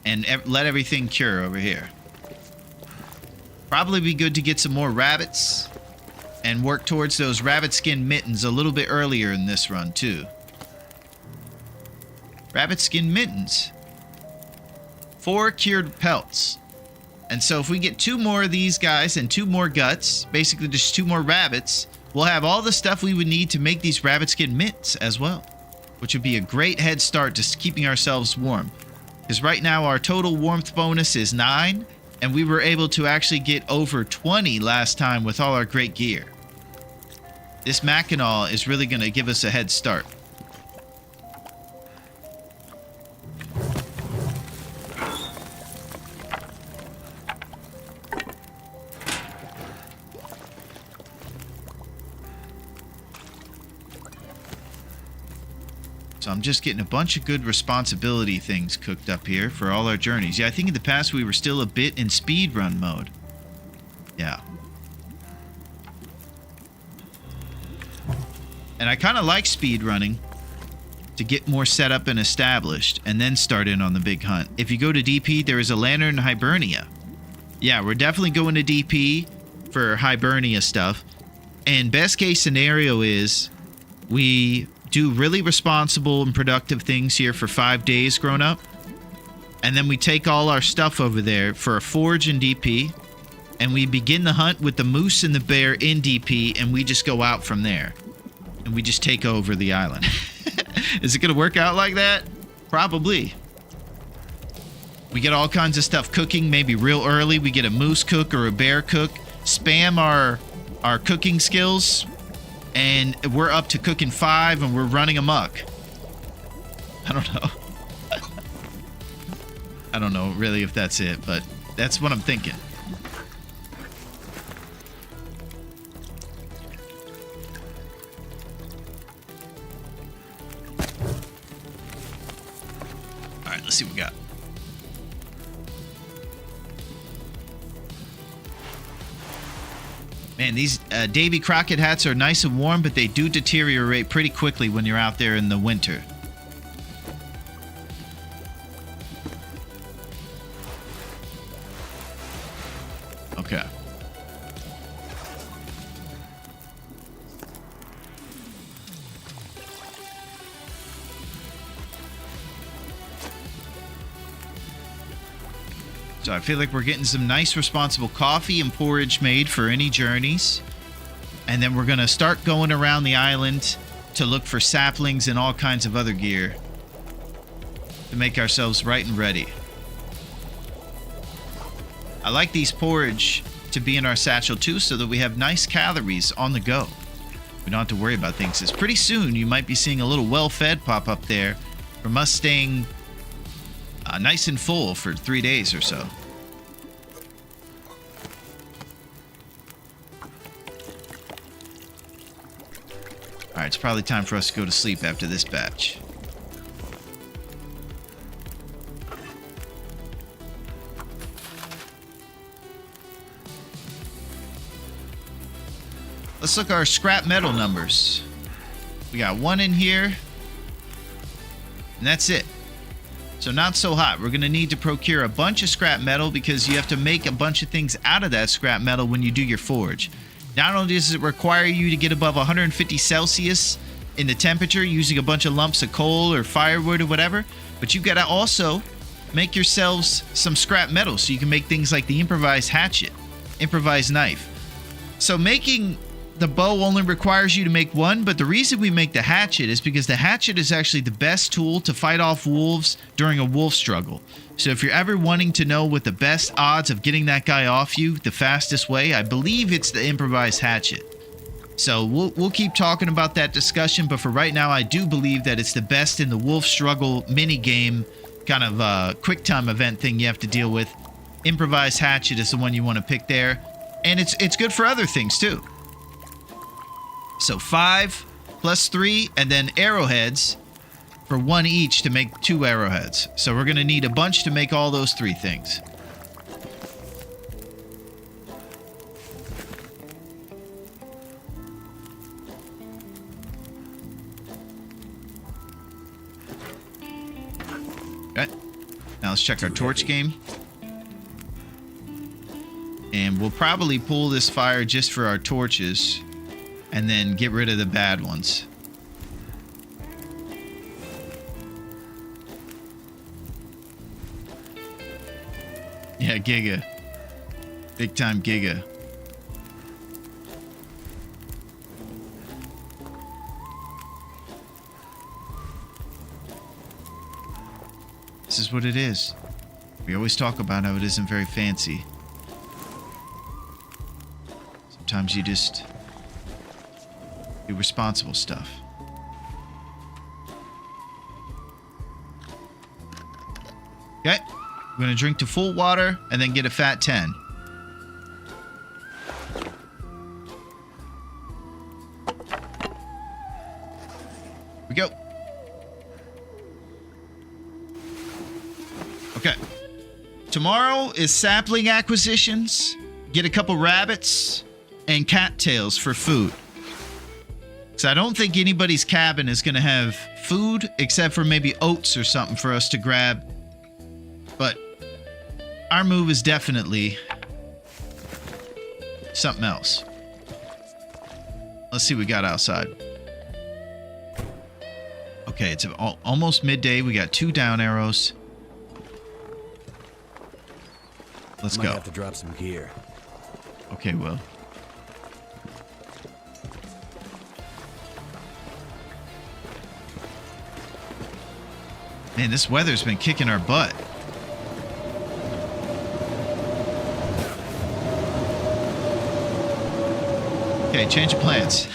and let everything cure over here. Probably be good to get some more rabbits and work towards those rabbit skin mittens a little bit earlier in this run too. Rabbit skin mittens. 4 cured pelts. And so if we get 2 more of these guys and 2 more guts, basically just 2 more rabbits, we'll have all the stuff we would need to make these rabbit skin mitts as well, which would be a great head start to keeping ourselves warm. Because right now our total warmth bonus is 9, and we were able to actually get over 20 last time with all our great gear. This Mackinaw is really going to give us a head start. So I'm just getting a bunch of good responsibility things cooked up here for all our journeys. Yeah, I think in the past we were still a bit in speedrun mode. Yeah. And I kind of like speedrunning to get more set up and established and then start in on the big hunt. If you go to DP, there is a Lantern Hibernia. Yeah, we're definitely going to DP for Hibernia stuff. And best case scenario is we do really responsible and productive things here for 5 days grown up. And then we take all our stuff over there for a forge in DP. And we begin the hunt with the moose and the bear in DP. And we just go out from there. And we just take over the island. Is it going to work out like that? Probably. We get all kinds of stuff cooking, maybe real early. We get a moose cook or a bear cook. Spam our cooking skills. And we're up to cooking 5 and we're running amok. I don't know. I don't know really if that's it, but that's what I'm thinking. All right, let's see what we got. Man, these Davy Crockett hats are nice and warm, but they do deteriorate pretty quickly when you're out there in the winter. Okay. So I feel like we're getting some nice responsible coffee and porridge made for any journeys. And then we're going to start going around the island to look for saplings and all kinds of other gear to make ourselves right and ready. I like these porridge to be in our satchel too, so that we have nice calories on the go. We don't have to worry about things. It's pretty soon you might be seeing a little well-fed pop up there from us staying nice and full for 3 days or so. All right, it's probably time for us to go to sleep after this batch. Let's look at our scrap metal numbers. We got 1 in here, and that's it. So not so hot. We're going to need to procure a bunch of scrap metal because you have to make a bunch of things out of that scrap metal when you do your forge. Not only does it require you to get above 150 Celsius in the temperature using a bunch of lumps of coal or firewood or whatever, but you've got to also make yourselves some scrap metal so you can make things like the improvised hatchet, improvised knife. So making the bow only requires you to make 1, but the reason we make the hatchet is because the hatchet is actually the best tool to fight off wolves during a wolf struggle. So if you're ever wanting to know what the best odds of getting that guy off you, the fastest way, I believe it's the improvised hatchet. So we'll keep talking about that discussion, but for right now, I do believe that it's the best in the wolf struggle mini game, kind of quick time event thing you have to deal with. Improvised hatchet is the one you want to pick there, and it's good for other things too. So 5 plus 3, and then arrowheads for 1 each to make 2 arrowheads. So we're going to need a bunch to make all those 3 things. Okay. Now let's check our torch game. And we'll probably pull this fire just for our torches. And then get rid of the bad ones. Yeah, Giga. Big time Giga. This is what it is. We always talk about how it isn't very fancy. Sometimes you just do responsible stuff. Okay. We're going to drink to full water and then get a fat 10. Here we go. Okay. Tomorrow is sapling acquisitions. Get a couple rabbits and cattails for food. So I don't think anybody's cabin is going to have food except for maybe oats or something for us to grab. But our move is definitely something else. Let's see what we got outside. Okay, it's almost midday. We got 2 down arrows. Let's Might go. have to drop some gear. Okay, Will. Man, this weather's been kicking our butt. Okay, change of plans.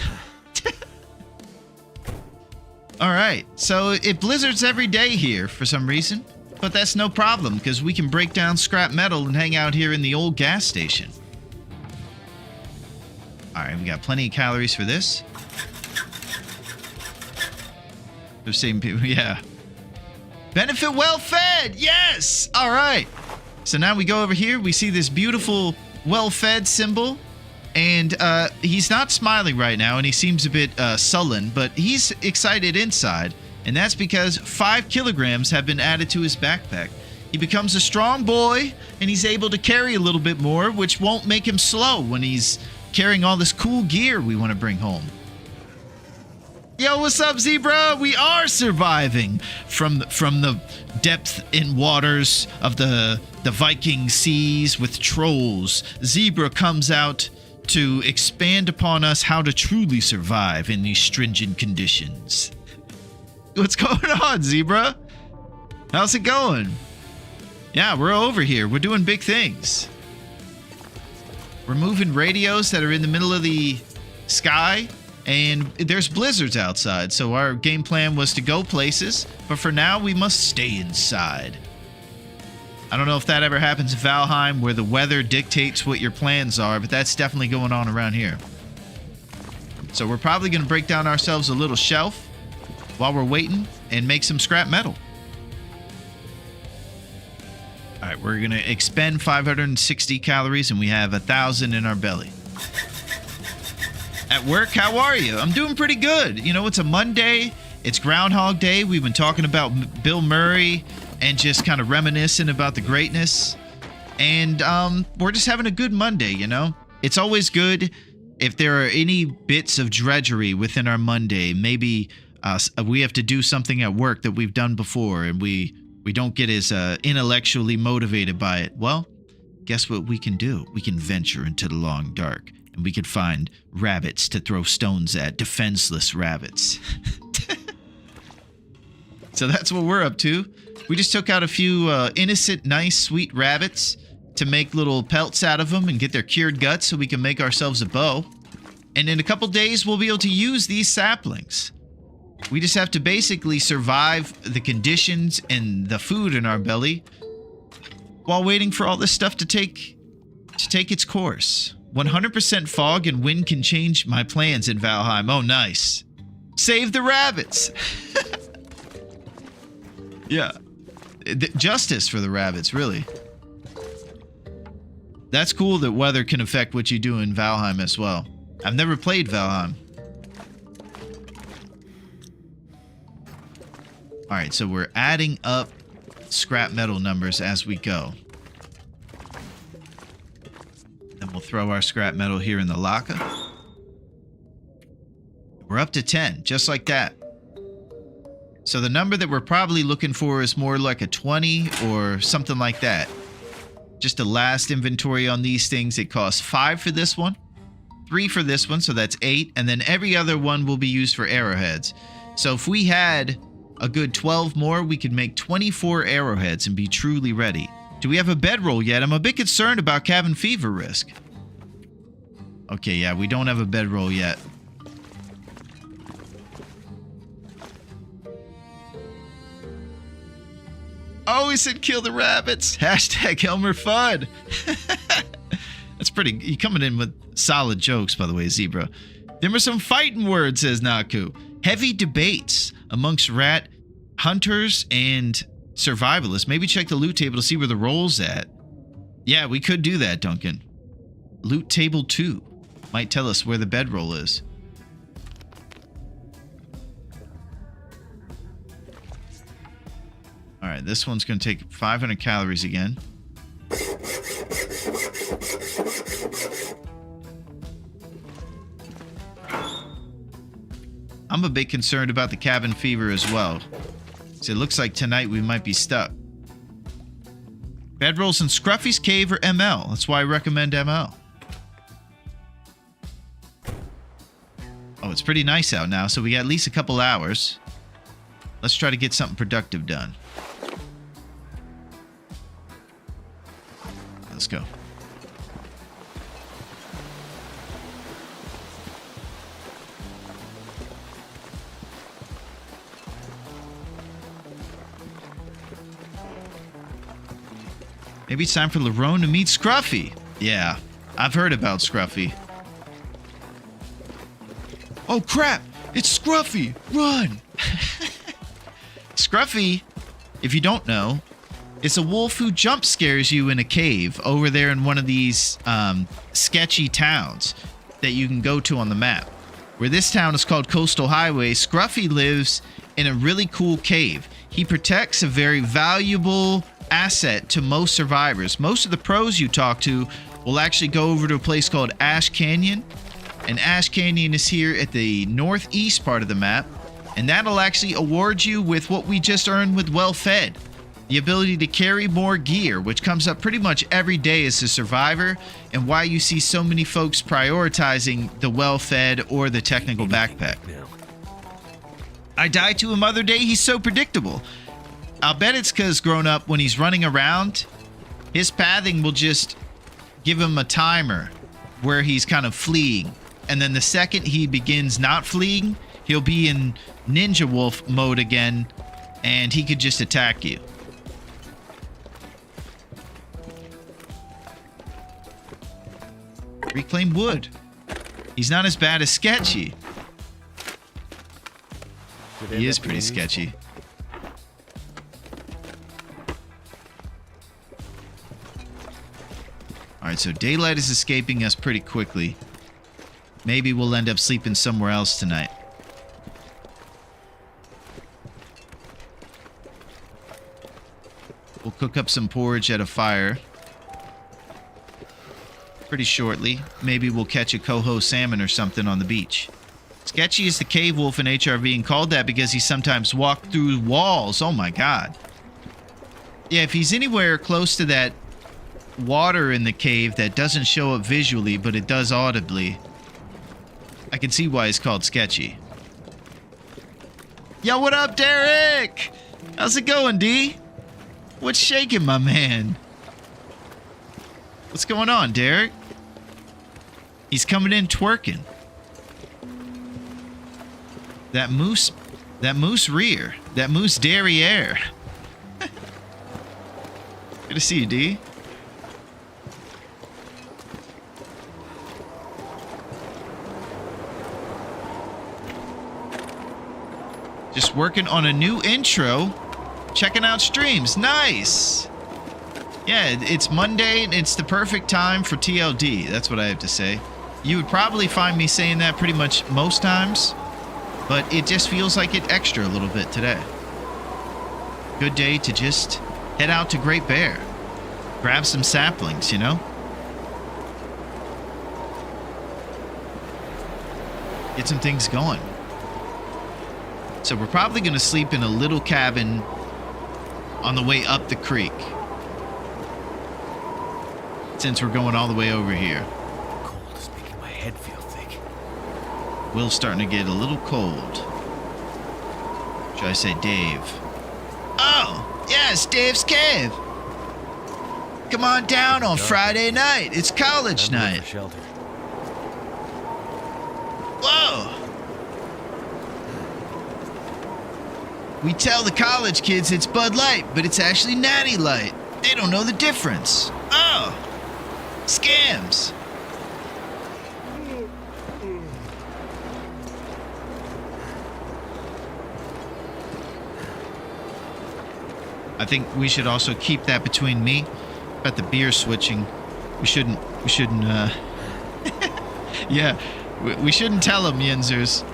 All right, so it blizzards every day here for some reason, but that's no problem because we can break down scrap metal and hang out here in the old gas station. All right, we got plenty of calories for this. The same people, yeah. Benefit well fed, yes! All right. So now we go over here, we see this beautiful well fed symbol. And he's not smiling right now, and he seems a bit sullen, but he's excited inside, and that's because 5 kilograms have been added to his backpack. He becomes a strong boy, and he's able to carry a little bit more, which won't make him slow when he's carrying all this cool gear we want to bring home. Yo, what's up, Zebra? We are surviving from the depth in waters of the Viking seas with trolls. Zebra comes out to expand upon us how to truly survive in these stringent conditions. What's going on, Zebra? How's it going? Yeah, we're over here. We're doing big things. We're moving radios that are in the middle of the sky, and there's blizzards outside, so our game plan was to go places, but for now we must stay inside. I don't know if that ever happens in Valheim where the weather dictates what your plans are, but that's definitely going on around here. So we're probably going to break down ourselves a little shelf while we're waiting and make some scrap metal. All right, we're going to expend 560 calories and we have 1,000 in our belly. At work, how are you? I'm doing pretty good. You know, it's a Monday. It's Groundhog Day. We've been talking about Bill Murray and just kind of reminiscing about the greatness. And we're just having a good Monday, you know? It's always good if there are any bits of drudgery within our Monday. Maybe we have to do something at work that we've done before and we don't get as intellectually motivated by it. Well, guess what we can do? We can venture into the long dark and we can find rabbits to throw stones at, defenseless rabbits. So that's what we're up to. We just took out a few innocent, nice, sweet rabbits to make little pelts out of them and get their cured guts so we can make ourselves a bow. And in a couple days, we'll be able to use these saplings. We just have to basically survive the conditions and the food in our belly while waiting for all this stuff to take its course. 100% fog and wind can change my plans in Valheim. Oh, nice. Save the rabbits. Yeah. Justice for the rabbits, really. That's cool that weather can affect what you do in Valheim as well. I've never played Valheim. Alright, so we're adding up scrap metal numbers as we go. Then we'll throw our scrap metal here in the locker. We're up to 10, just like that. So the number that we're probably looking for is more like a 20 or something like that. Just the last inventory on these things. It costs 5 for this one, 3 for this one, so that's 8, and then every other one will be used for arrowheads. So if we had a good 12 more, we could make 24 arrowheads and be truly ready. Do we have a bedroll yet? I'm a bit concerned about cabin fever risk. Okay, yeah, we don't have a bedroll yet. Oh, he said kill the rabbits. Hashtag Elmer Fudd. That's pretty. You coming in with solid jokes, by the way, Zebra. There were some fighting words, says Naku. Heavy debates amongst rat hunters and survivalists. Maybe check the loot table to see where the roll's at. Yeah, we could do that, Duncan. Loot table 2 might tell us where the bedroll is. All right, this one's going to take 500 calories again. I'm a bit concerned about the cabin fever as well. So it looks like tonight we might be stuck. Bedrolls in Scruffy's Cave or ML. That's why I recommend ML. Oh, it's pretty nice out now, so we got at least a couple hours. Let's try to get something productive done. Let's go. Maybe it's time for Larone to meet Scruffy. Yeah, I've heard about Scruffy. Oh crap! It's Scruffy! Run! Scruffy, if you don't know, is a wolf who jump scares you in a cave over there in one of these sketchy towns that you can go to on the map. Where this town is called Coastal Highway, Scruffy lives in a really cool cave. He protects a very valuable asset to most survivors. Most of the pros you talk to will actually go over to a place called Ash Canyon. And Ash Canyon is here at the northeast part of the map. And that'll actually award you with what we just earned with Well Fed. The ability to carry more gear, which comes up pretty much every day as a survivor, and why you see so many folks prioritizing the Well Fed or the technical backpack. I die to him other day, he's so predictable. I'll bet it's because grown up, when he's running around, his pathing will just give him a timer where he's kind of fleeing. And then the second he begins not fleeing, he'll be in Ninja Wolf mode again, and he could just attack you. Reclaim wood. He's not as bad as Sketchy. He is pretty sketchy. Alright, so daylight is escaping us pretty quickly. Maybe we'll end up sleeping somewhere else tonight. We'll cook up some porridge at a fire pretty shortly. Maybe we'll catch a coho salmon or something on the beach. Sketchy is the cave wolf in HRV, and called that because he sometimes walked through walls. Oh my god. Yeah, if he's anywhere close to that water in the cave that doesn't show up visually, but it does audibly, I can see why he's called Sketchy. Yo, what up, Derek? How's it going, D? What's shaking, my man? What's going on, Derek? He's coming in twerking. That moose rear. That moose derriere. Good to see you, D. Just working on a new intro. Checking out streams. Nice. Yeah, it's Monday and it's the perfect time for TLD. That's what I have to say. You would probably find me saying that pretty much most times, but it just feels like it extra a little bit today. Good day to just head out to Great Bear. Grab some saplings, you know? Get some things going. So we're probably going to sleep in a little cabin on the way up the creek, since we're going all the way over here. Cold is making my head feel thick. Will's starting to get a little cold. Should I say Dave? Oh, yes, Dave's Cave. Come on down on Friday night. It's college night. Shelter. Whoa. We tell the college kids it's Bud Light, but it's actually Natty Light. They don't know the difference. Oh. Scams. I think we should also keep that between me. About the beer switching. We shouldn't, yeah, we shouldn't tell them, Yinzers.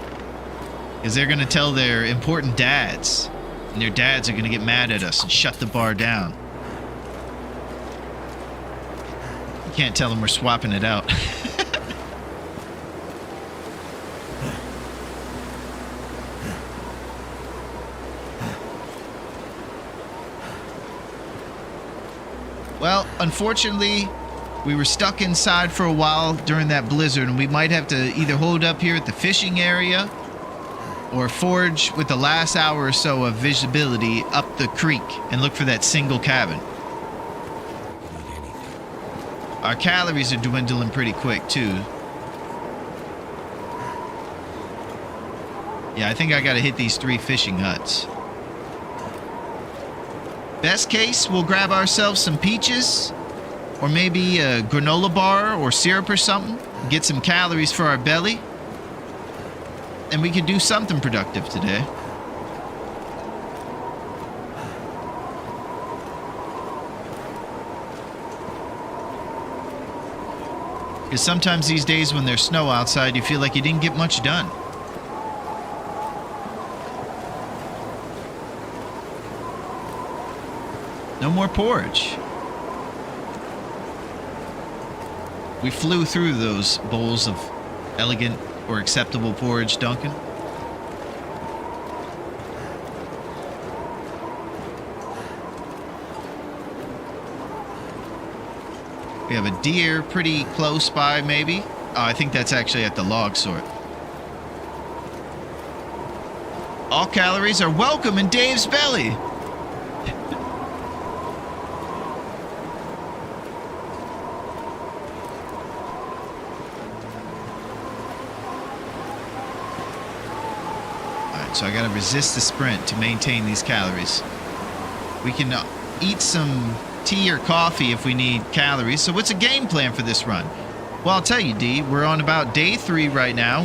Because they're going to tell their important dads. And their dads are going to get mad at us and shut the bar down. You can't tell them we're swapping it out. Well, unfortunately, we were stuck inside for a while during that blizzard, and we might have to either hold up here at the fishing area or forage with the last hour or so of visibility up the creek and look for that single cabin. Our calories are dwindling pretty quick, too. Yeah, I think I gotta hit these 3 fishing huts. Best case, we'll grab ourselves some peaches, or maybe a granola bar or syrup or something. Get some calories for our belly. And we could do something productive today. Because sometimes these days when there's snow outside, you feel like you didn't get much done. No more porridge. We flew through those bowls of elegant or acceptable porridge, Duncan. We have a deer pretty close by, maybe. Oh, I think that's actually at the log sort. All calories are welcome in Dave's belly. So I gotta resist the sprint to maintain these calories. We can eat some tea or coffee if we need calories. So what's a game plan for this run? Well, I'll tell you, D. We're on about day 3 right now.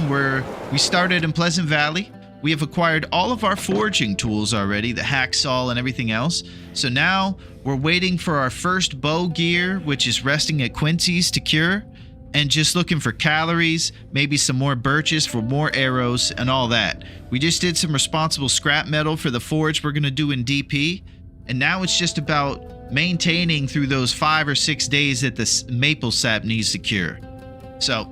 We started in Pleasant Valley. We have acquired all of our foraging tools already, the hacksaw and everything else. So now we're waiting for our first bow gear, which is resting at Quincy's to cure. And just looking for calories, maybe some more birches for more arrows and all that. We just did some responsible scrap metal for the forge we're going to do in DP. And now it's just about maintaining through those 5 or 6 days that the maple sap needs to cure. So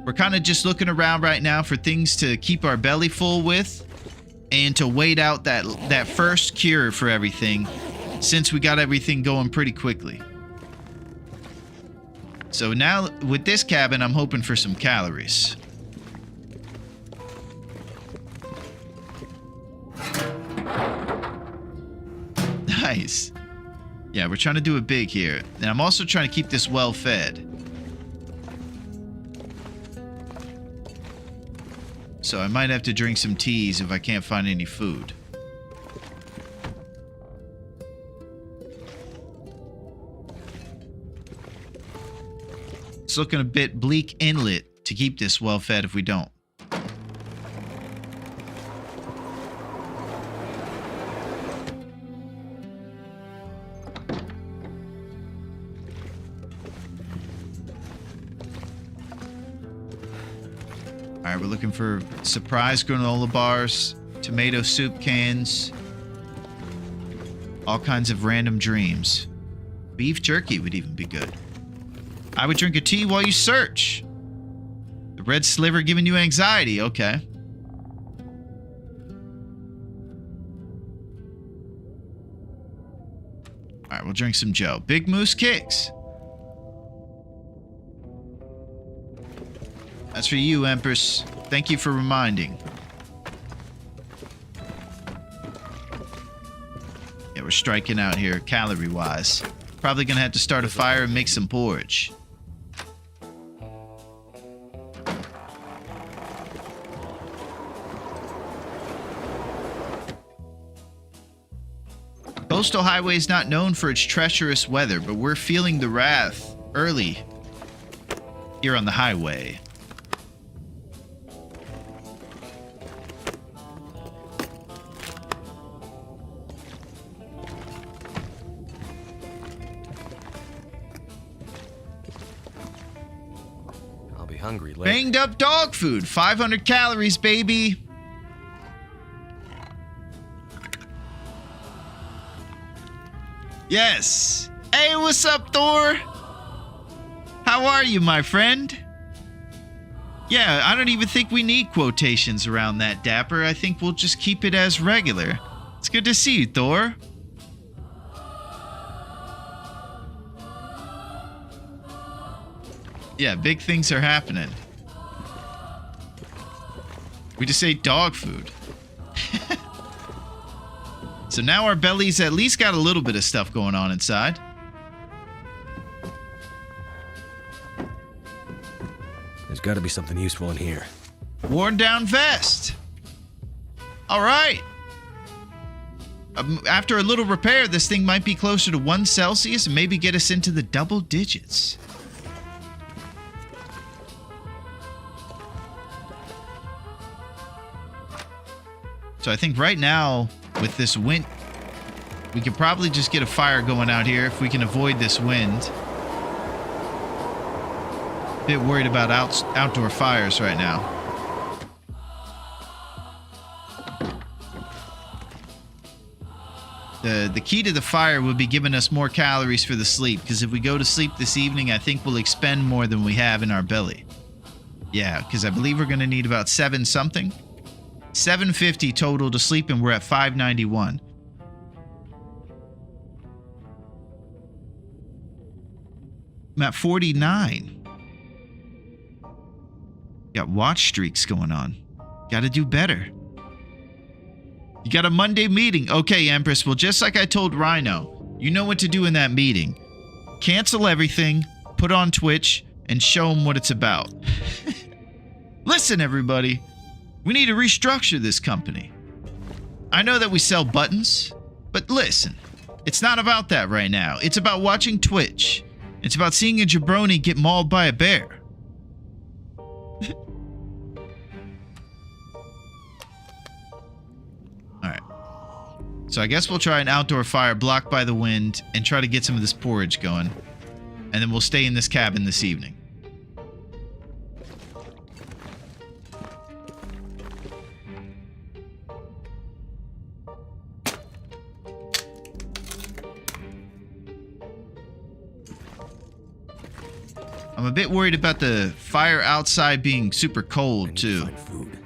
we're kind of just looking around right now for things to keep our belly full with and to wait out that first cure for everything, since we got everything going pretty quickly. So now, with this cabin, I'm hoping for some calories. Nice. Yeah, we're trying to do it big here. And I'm also trying to keep this well fed. So I might have to drink some teas if I can't find any food. It's looking a bit bleak inlet to keep this well fed if we don't. Alright, we're looking for surprise granola bars, tomato soup cans, all kinds of random dreams. Beef jerky would even be good. I would drink a tea while you search. The red sliver giving you anxiety. Okay. Alright, we'll drink some Joe. Big Moose Kicks. That's for you, Empress. Thank you for reminding. Yeah, we're striking out here calorie-wise. Probably gonna have to start a fire and make some porridge. Coastal Highway is not known for its treacherous weather, but we're feeling the wrath early here on the highway. I'll be hungry later. Banged up dog food, 500 calories, baby. Yes. Hey, what's up, Thor? How are you, my friend? Yeah, I don't even think we need quotations around that, Dapper. I think we'll just keep it as regular. It's good to see you, Thor. Yeah, big things are happening. We just ate dog food. So now our bellies at least got a little bit of stuff going on inside. There's got to be something useful in here. Worn down vest. All right. After a little repair, this thing might be closer to 1 Celsius and maybe get us into the double digits. So I think right now, with this wind, we could probably just get a fire going out here if we can avoid this wind. A bit worried about outdoor fires right now. The key to the fire would be giving us more calories for the sleep, because if we go to sleep this evening, I think we'll expend more than we have in our belly. Yeah, because I believe we're going to need about 7 something. 750 total to sleep, and we're at 591. I'm at 49. Got watch streaks going on. Got to do better. You got a Monday meeting. Okay, Empress. Well, just like I told Rhino, you know what to do in that meeting. Cancel everything, put on Twitch, and show them what it's about. Listen, everybody. We need to restructure this company. I know that we sell buttons, but listen. It's not about that right now. It's about watching Twitch. It's about seeing a jabroni get mauled by a bear. Alright. So I guess we'll try an outdoor fire blocked by the wind and try to get some of this porridge going. And then we'll stay in this cabin this evening. I'm a bit worried about the fire outside being super cold, too. Find food.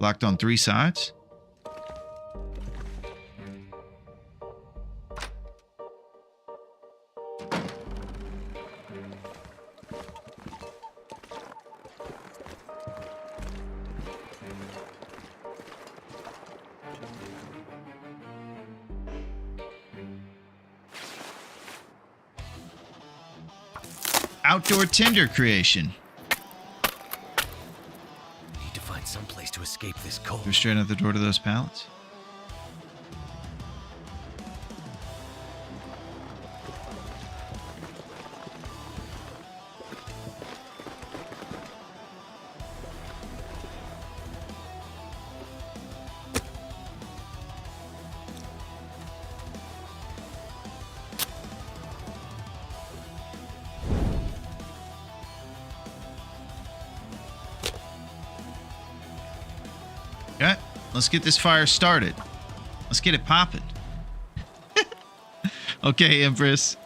Locked on 3 sides? Outdoor Tinder creation. Need to find some place to escape this cold. Go straight out the door to those pallets. Okay, let's get this fire started. Let's get it popping. Okay, Empress.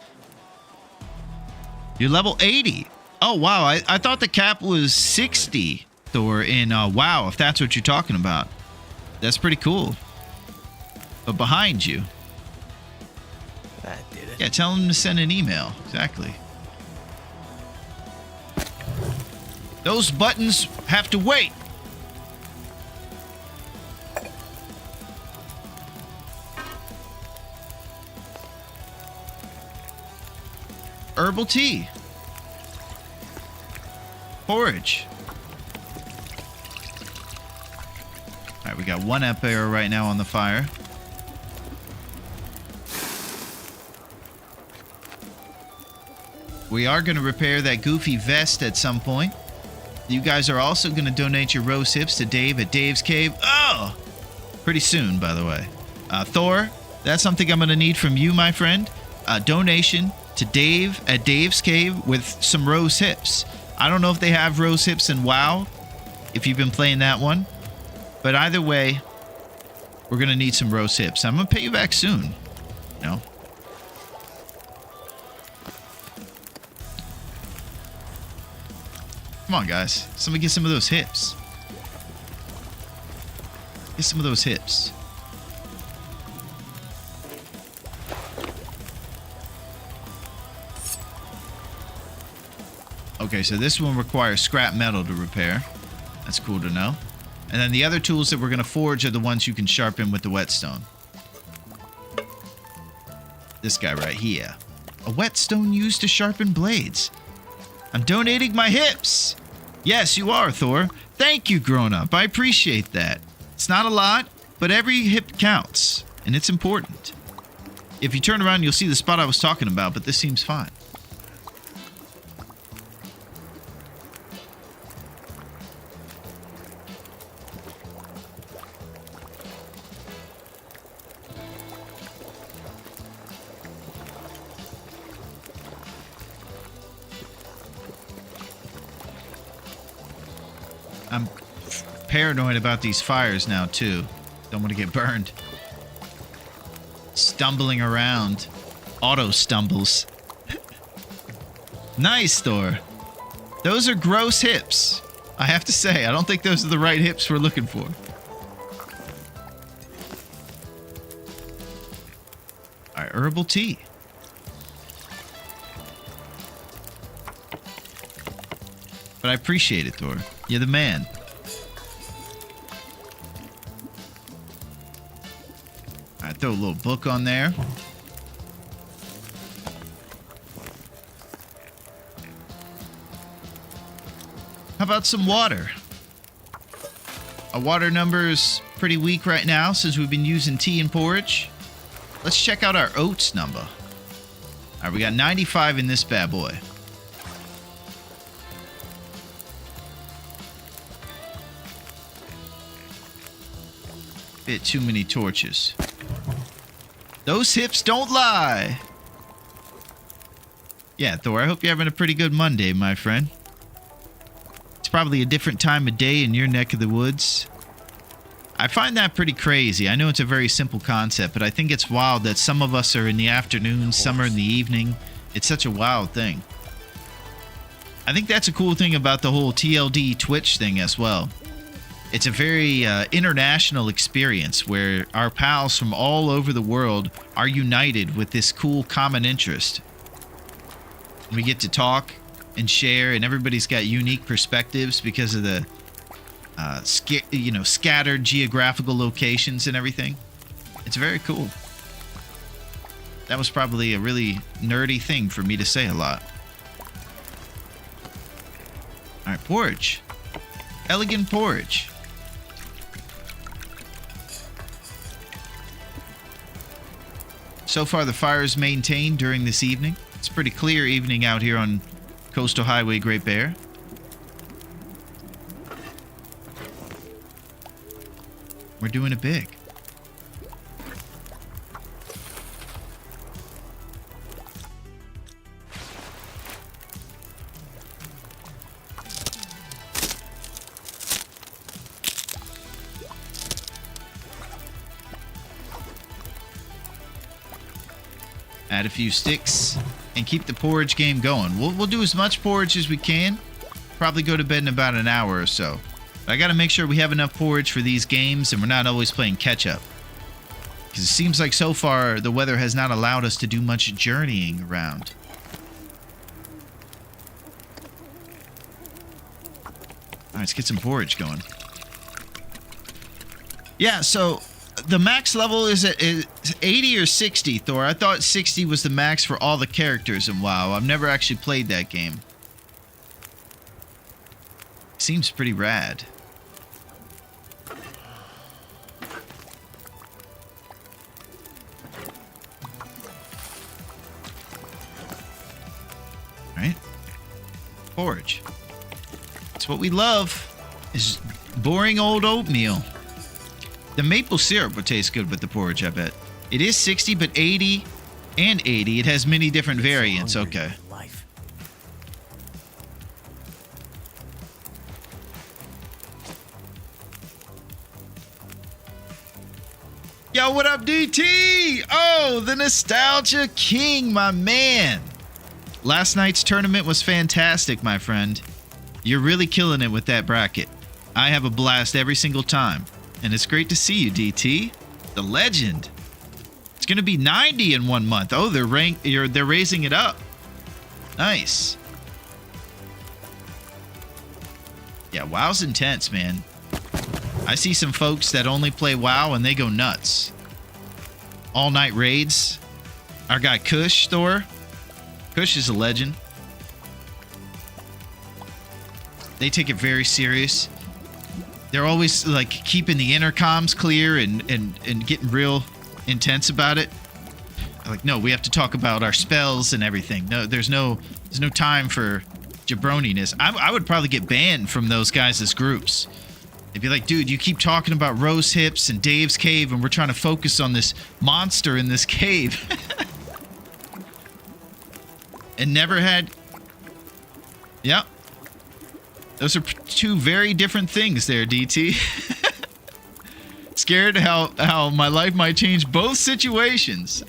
You're level 80. Oh, wow. I thought the cap was 60, Thor, in WoW, if that's what you're talking about. That's pretty cool. But behind you. That did it. Yeah, tell him to send an email. Exactly. Those buttons have to wait. Herbal tea. Porridge. Alright, we got 1 up arrow right now on the fire. We are going to repair that goofy vest at some point. You guys are also going to donate your rose hips to Dave at Dave's Cave. Oh! Pretty soon, by the way. Thor, that's something I'm going to need from you, my friend. A donation to Dave at Dave's Cave with some rose hips. I don't know if they have rose hips in WoW, if you've been playing that one. But either way, we're going to need some rose hips. I'm going to pay you back soon. You know? Come on, guys. Somebody get some of those hips. Get some of those hips. Okay, so this one requires scrap metal to repair. That's cool to know. And then the other tools that we're going to forge are the ones you can sharpen with the whetstone. This guy right here. A whetstone used to sharpen blades. I'm donating my hips. Yes, you are, Thor. Thank you, grown-up. I appreciate that. It's not a lot, but every hip counts, and it's important. If you turn around, you'll see the spot I was talking about, but this seems fine. I'm paranoid about these fires now, too. Don't want to get burned. Stumbling around. Auto stumbles. Nice, Thor. Those are gross hips. I have to say, I don't think those are the right hips we're looking for. Alright, herbal tea. But I appreciate it, Thor. You're the man. Alright, throw a little book on there. How about some water? Our water number's pretty weak right now since we've been using tea and porridge. Let's check out our oats number. Alright, we got 95 in this bad boy. Bit too many torches. Those hips don't lie. Yeah, Thor, I hope you're having a pretty good Monday, my friend. It's probably a different time of day in your neck of the woods. I find that pretty crazy. I know it's a very simple concept, but I think it's wild that some of us are in the afternoon, some are in the evening. It's such a wild thing. I think that's a cool thing about the whole TLD Twitch thing as well. It's a very international experience where our pals from all over the world are united with this cool common interest. We get to talk and share, and everybody's got unique perspectives because of the scattered geographical locations and everything. It's very cool. That was probably a really nerdy thing for me to say a lot. All right, porridge. Elegant porridge. So far, the fire is maintained during this evening. It's a pretty clear evening out here on Coastal Highway Great Bear. We're doing it big. Add a few sticks and keep the porridge game going. We'll do as much porridge as we can. Probably go to bed in about an hour or so. But I got to make sure we have enough porridge for these games and we're not always playing catch up. Because it seems like so far the weather has not allowed us to do much journeying around. Alright, let's get some porridge going. Yeah, so the max level is 80 or 60, Thor. I thought 60 was the max for all the characters in WoW. I've never actually played that game. Seems pretty rad. Right? Porridge. It's what we love, is boring old oatmeal. The maple syrup would taste good with the porridge, I bet. It is 60, but 80 and 80. It has many different variants. Okay. Life. Yo, what up, DT? Oh, the Nostalgia King, my man. Last night's tournament was fantastic, my friend. You're really killing it with that bracket. I have a blast every single time. And it's great to see you, DT. The legend. It's going to be 90 in 1 month. Oh, they're raising it up. Nice. Yeah, WoW's intense, man. I see some folks that only play WoW and they go nuts. All night raids. Our guy Kush, Thor. Kush is a legend. They take it very serious. They're always like keeping the intercoms clear and getting real intense about it. Like, no, we have to talk about our spells and everything. No, there's no time for jabroniness. I would probably get banned from those guys' groups. They'd be like, dude, you keep talking about rose hips and Dave's cave, and we're trying to focus on this monster in this cave. And never had. Yeah. Those are two very different things there, DT. Scared how my life might change both situations.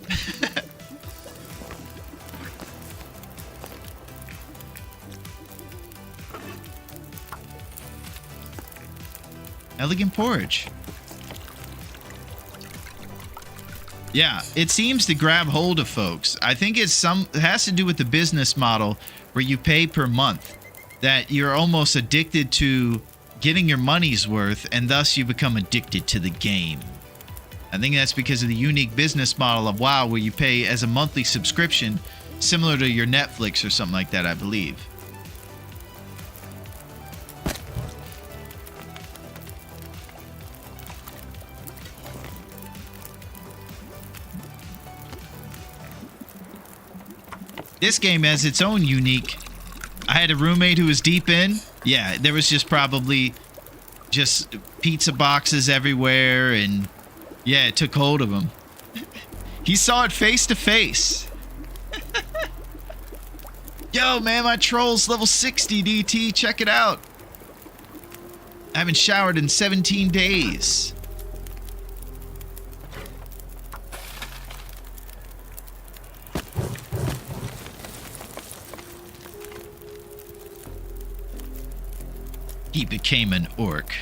Elegant porridge. Yeah, it seems to grab hold of folks. I think it has to do with the business model where you pay per month. That you're almost addicted to getting your money's worth, and thus you become addicted to the game. I think that's because of the unique business model of WoW, where you pay as a monthly subscription, similar to your Netflix or something like that, I believe. This game has its own unique. I had a roommate who was deep in. Yeah, there was just probably just pizza boxes everywhere, and yeah, it took hold of him. He saw it face to face. Yo, man, my troll's level 60, DT. Check it out. I haven't showered in 17 days. He became an orc.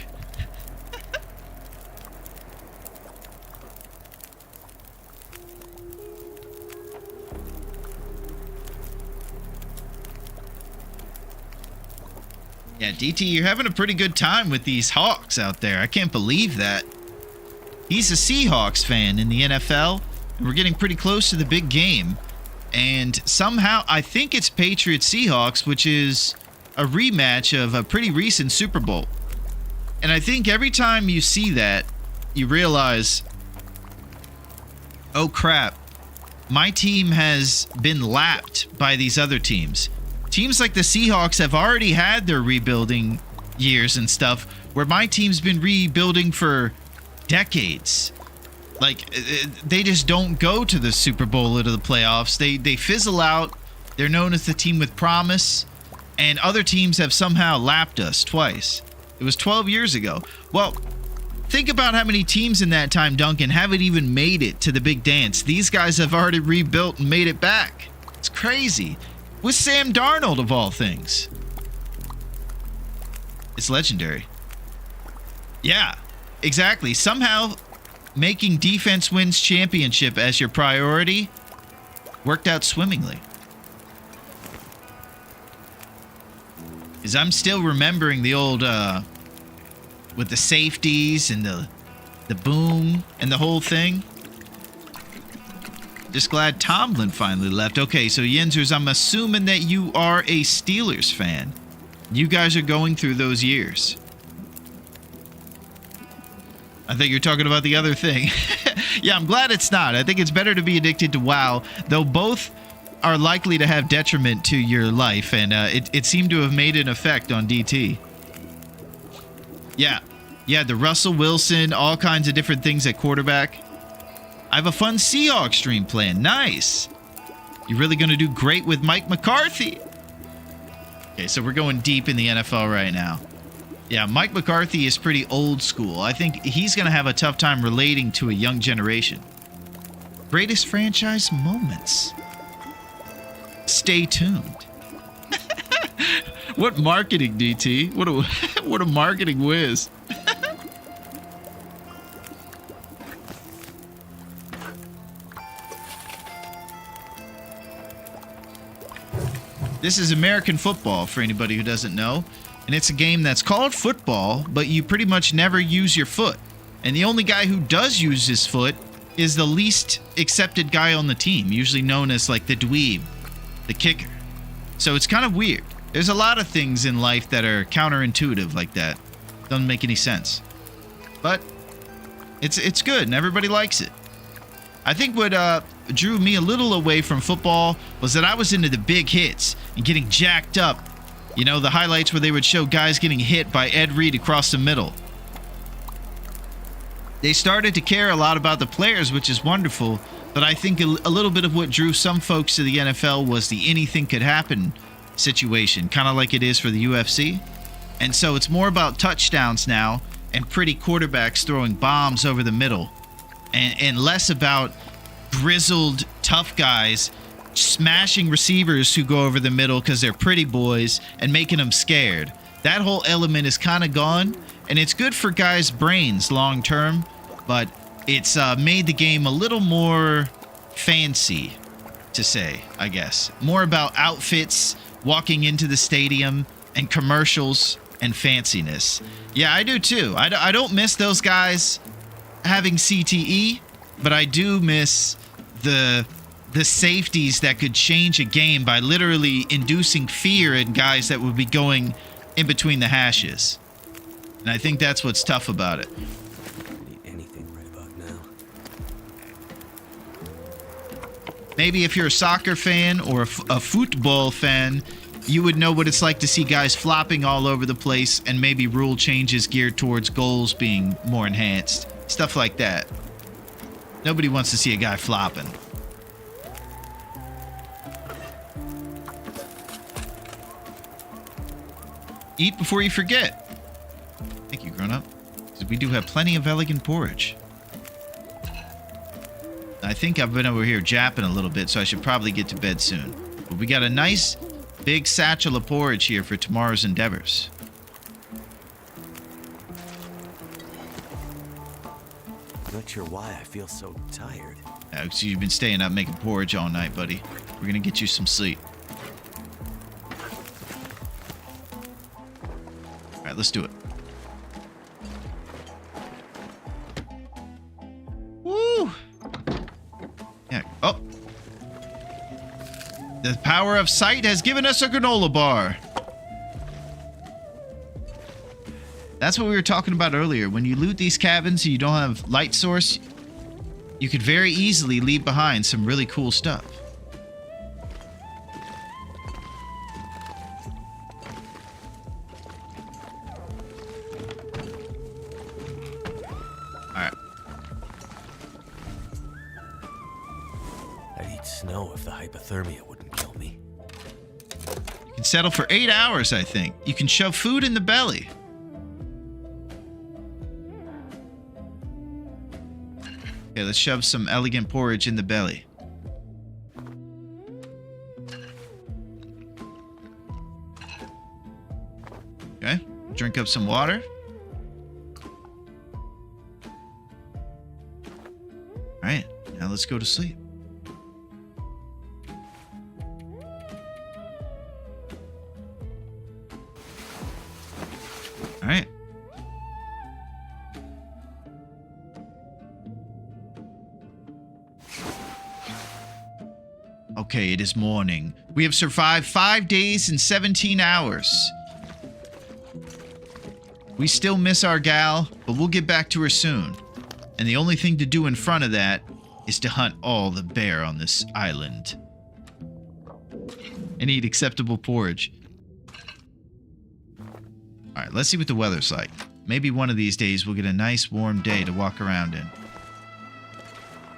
Yeah, DT, you're having a pretty good time with these Hawks out there. I can't believe that. He's a Seahawks fan in the NFL, and we're getting pretty close to the big game. And somehow, I think it's Patriots-Seahawks, which is a rematch of a pretty recent Super Bowl. And I think every time you see that, you realize, oh crap, my team has been lapped by these other teams. Teams like the Seahawks have already had their rebuilding years and stuff, where my team's been rebuilding for decades. Like, they just don't go to the Super Bowl or to the playoffs. They fizzle out. They're known as the team with promise. And other teams have somehow lapped us twice. It was 12 years ago. Well, think about how many teams in that time, Duncan, haven't even made it to the big dance. These guys have already rebuilt and made it back. It's crazy. With Sam Darnold, of all things. It's legendary. Yeah, exactly. Somehow, making defense wins championship as your priority worked out swimmingly. Because I'm still remembering the old, with the safeties and the boom and the whole thing. Just glad Tomlin finally left. Okay, so Yenzers, I'm assuming that you are a Steelers fan. You guys are going through those years. I think you're talking about the other thing. Yeah, I'm glad it's not. I think it's better to be addicted to WoW, though both are likely to have detriment to your life, and it seemed to have made an effect on DT. Yeah, the Russell Wilson, all kinds of different things at quarterback. I have a fun Seahawks stream planned. Nice. You're really going to do great with Mike McCarthy. Okay, so we're going deep in the NFL right now. Yeah, Mike McCarthy is pretty old school. I think he's going to have a tough time relating to a young generation. Greatest franchise moments. Stay tuned. What marketing, DT? What a marketing whiz. This is American football, for anybody who doesn't know. And it's a game that's called football, but you pretty much never use your foot. And the only guy who does use his foot is the least accepted guy on the team, usually known as like the dweeb, the kicker. So it's kind of weird. There's a lot of things in life that are counterintuitive like that. Doesn't make any sense. But it's good and everybody likes it. I think what drew me a little away from football was that I was into the big hits and getting jacked up. You know, the highlights where they would show guys getting hit by Ed Reed across the middle. They started to care a lot about the players, which is wonderful. But I think a little bit of what drew some folks to the NFL was the anything could happen situation, kind of like it is for the UFC. And so it's more about touchdowns now and pretty quarterbacks throwing bombs over the middle. And less about grizzled, tough guys smashing receivers who go over the middle because they're pretty boys and making them scared. That whole element is kind of gone, and it's good for guys' brains long term, but it's made the game a little more fancy, to say, I guess. More about outfits, walking into the stadium, and commercials and fanciness. Yeah, I do too. I don't miss those guys having CTE, but I do miss the safeties that could change a game by literally inducing fear in guys that would be going in between the hashes. And I think that's what's tough about it. Need anything right about now. Maybe if you're a soccer fan or a football fan, you would know what it's like to see guys flopping all over the place and maybe rule changes geared towards goals being more enhanced. Stuff like that. Nobody wants to see a guy flopping. Eat before you forget. Thank you, grown-up. We do have plenty of elegant porridge. I think I've been over here japping a little bit, so I should probably get to bed soon. But we got a nice big satchel of porridge here for tomorrow's endeavors. I'm not sure why I feel so tired. So you've been staying up making porridge all night, buddy. We're gonna get you some sleep. All right, let's do it. Woo! Yeah. Oh. The power of sight has given us a granola bar. That's what we were talking about earlier. When you loot these cabins and you don't have light source, you could very easily leave behind some really cool stuff. Alright. I'd eat snow if the hypothermia wouldn't kill me. You can settle for 8 hours, I think. You can shove food in the belly. Okay, let's shove some elegant porridge in the belly. Okay, drink up some water. All right, now let's go to sleep. All right. Okay, it is morning. We have survived 5 days and 17 hours. We still miss our gal, but we'll get back to her soon. And the only thing to do in front of that is to hunt all the bear on this island. And eat acceptable porridge. Alright, let's see what the weather's like. Maybe one of these days we'll get a nice warm day to walk around in.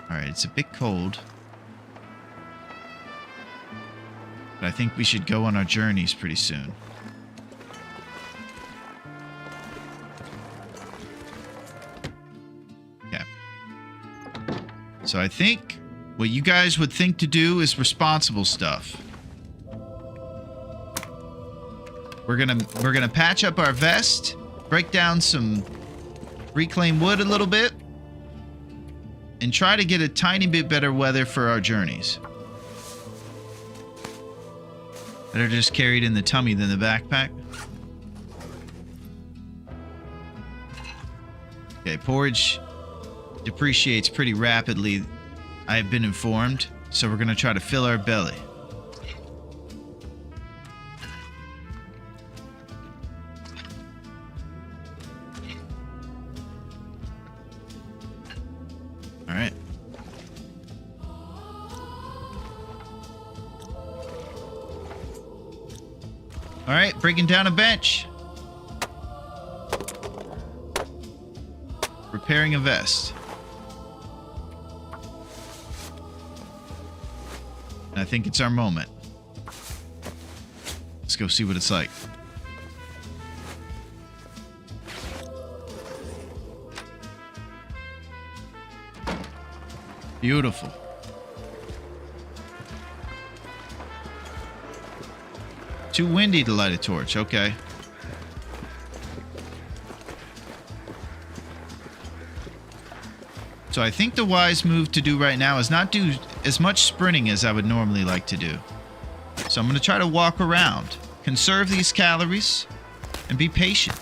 Alright, it's a bit cold. But I think we should go on our journeys pretty soon. Okay. So I think what you guys would think to do is responsible stuff. We're gonna patch up our vest, break down some reclaimed wood a little bit, and try to get a tiny bit better weather for our journeys. Better just carried in the tummy than the backpack. Okay, porridge depreciates pretty rapidly, I have been informed, so we're gonna try to fill our belly. All right. All right, breaking down a bench. Repairing a vest. And I think it's our moment. Let's go see what it's like. Beautiful. Too windy to light a torch. Okay. So I think the wise move to do right now is not do as much sprinting as I would normally like to do. So I'm going to try to walk around, conserve these calories, and be patient.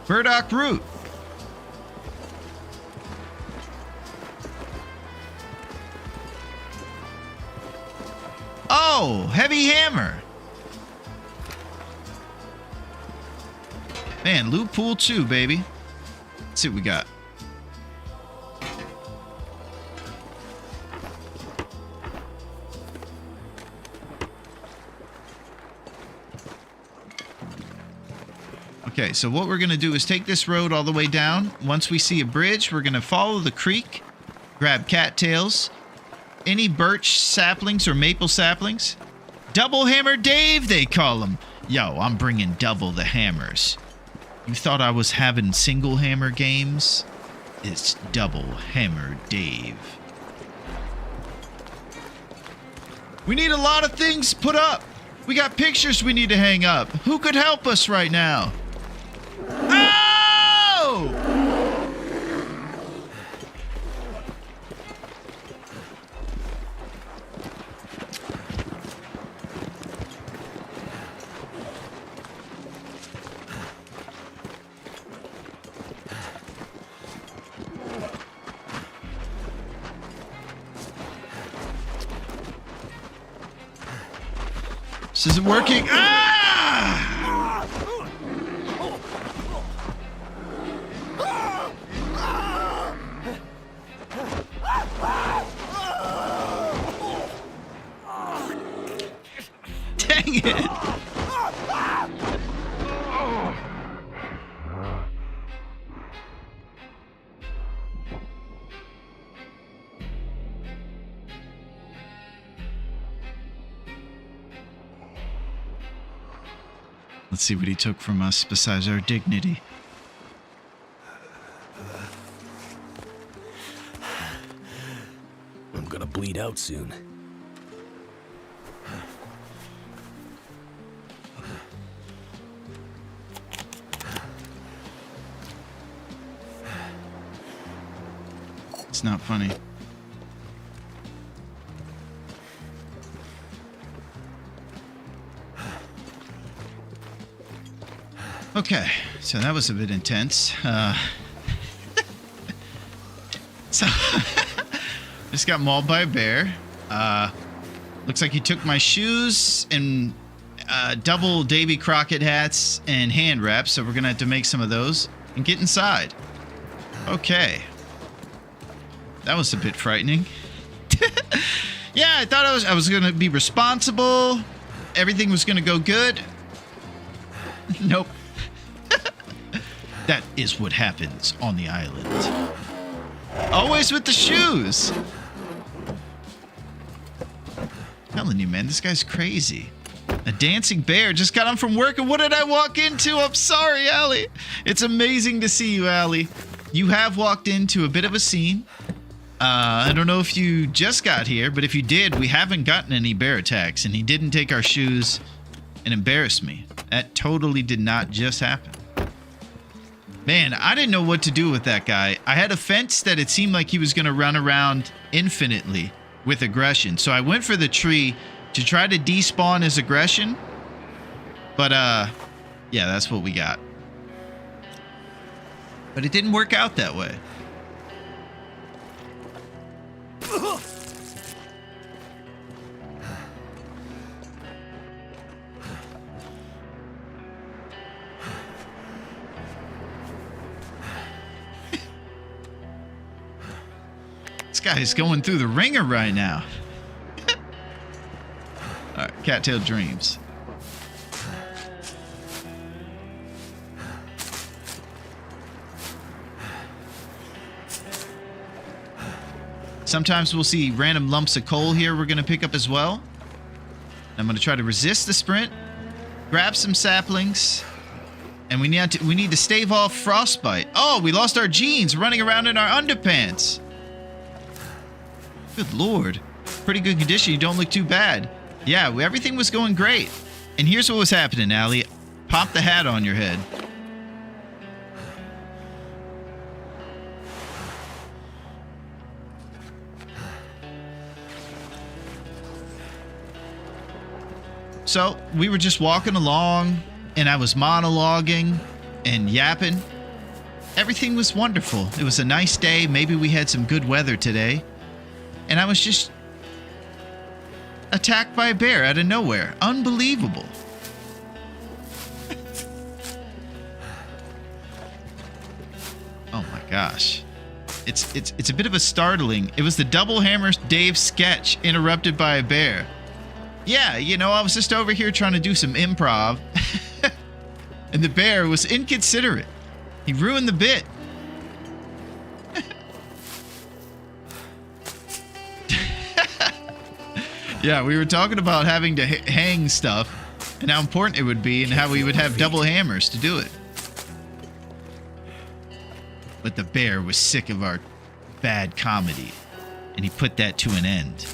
Burdock root. Oh, heavy hammer. Man, loot pool 2, baby. Let's see what we got. Okay, so what we're going to do is take this road all the way down. Once we see a bridge, we're going to follow the creek, grab cattails, any birch saplings or maple saplings. Double Hammer Dave, they call him. Yo, I'm bringing double the hammers. You thought I was having single hammer games? It's Double Hammer Dave. We need a lot of things put up. We got pictures we need to hang up. Who could help us right now? Oh! This isn't working. Ah! Dang it. Let's see what he took from us besides our dignity. I'm gonna bleed out soon. It's not funny. Okay, so that was a bit intense. So, just got mauled by a bear. Looks like he took my shoes and double Davy Crockett hats and hand wraps, so we're gonna have to make some of those and get inside. Okay. That was a bit frightening. Yeah, I thought I was gonna be responsible. Everything was gonna go good. Nope. That is what happens on the island. Always with the shoes. Telling you, man, this guy's crazy. A dancing bear just got home from work, and what did I walk into? I'm sorry, Allie. It's amazing to see you, Allie. You have walked into a bit of a scene. I don't know if you just got here, but if you did, we haven't gotten any bear attacks, and he didn't take our shoes and embarrass me. That totally did not just happen. Man, I didn't know what to do with that guy. I had a fence that it seemed like he was going to run around infinitely with aggression. So I went for the tree to try to despawn his aggression. But Yeah, that's what we got. But it didn't work out that way. This guy's going through the ringer right now. All right, cattail dreams. Sometimes we'll see random lumps of coal here we're going to pick up as well. I'm going to try to resist the sprint, grab some saplings, and we need to stave off frostbite. Oh, we lost our jeans running around in our underpants. Good Lord. Pretty good condition. You don't look too bad. Yeah, everything was going great. And here's what was happening, Allie. Pop the hat on your head. So, we were just walking along, and I was monologuing and yapping. Everything was wonderful. It was a nice day. Maybe we had some good weather today. And I was just attacked by a bear out of nowhere. Unbelievable. Oh my gosh. It's a bit of a startling. It was the Double Hammer Dave sketch interrupted by a bear. Yeah, you know, I was just over here trying to do some improv. And the bear was inconsiderate. He ruined the bit. Yeah, we were talking about having to hang stuff and how important it would be and how we would have double hammers to do it. But the bear was sick of our bad comedy, and he put that to an end.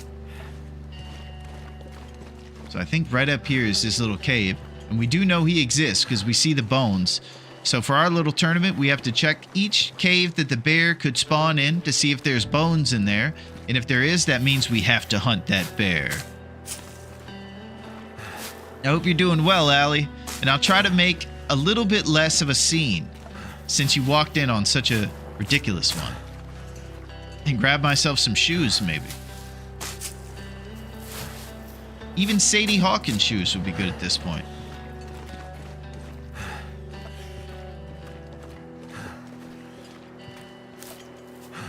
So I think right up here is this little cave, and we do know he exists because we see the bones. So for our little tournament, we have to check each cave that the bear could spawn in to see if there's bones in there. And if there is, that means we have to hunt that bear. I hope you're doing well, Allie. And I'll try to make a little bit less of a scene since you walked in on such a ridiculous one. And grab myself some shoes, maybe. Even Sadie Hawkins' shoes would be good at this point.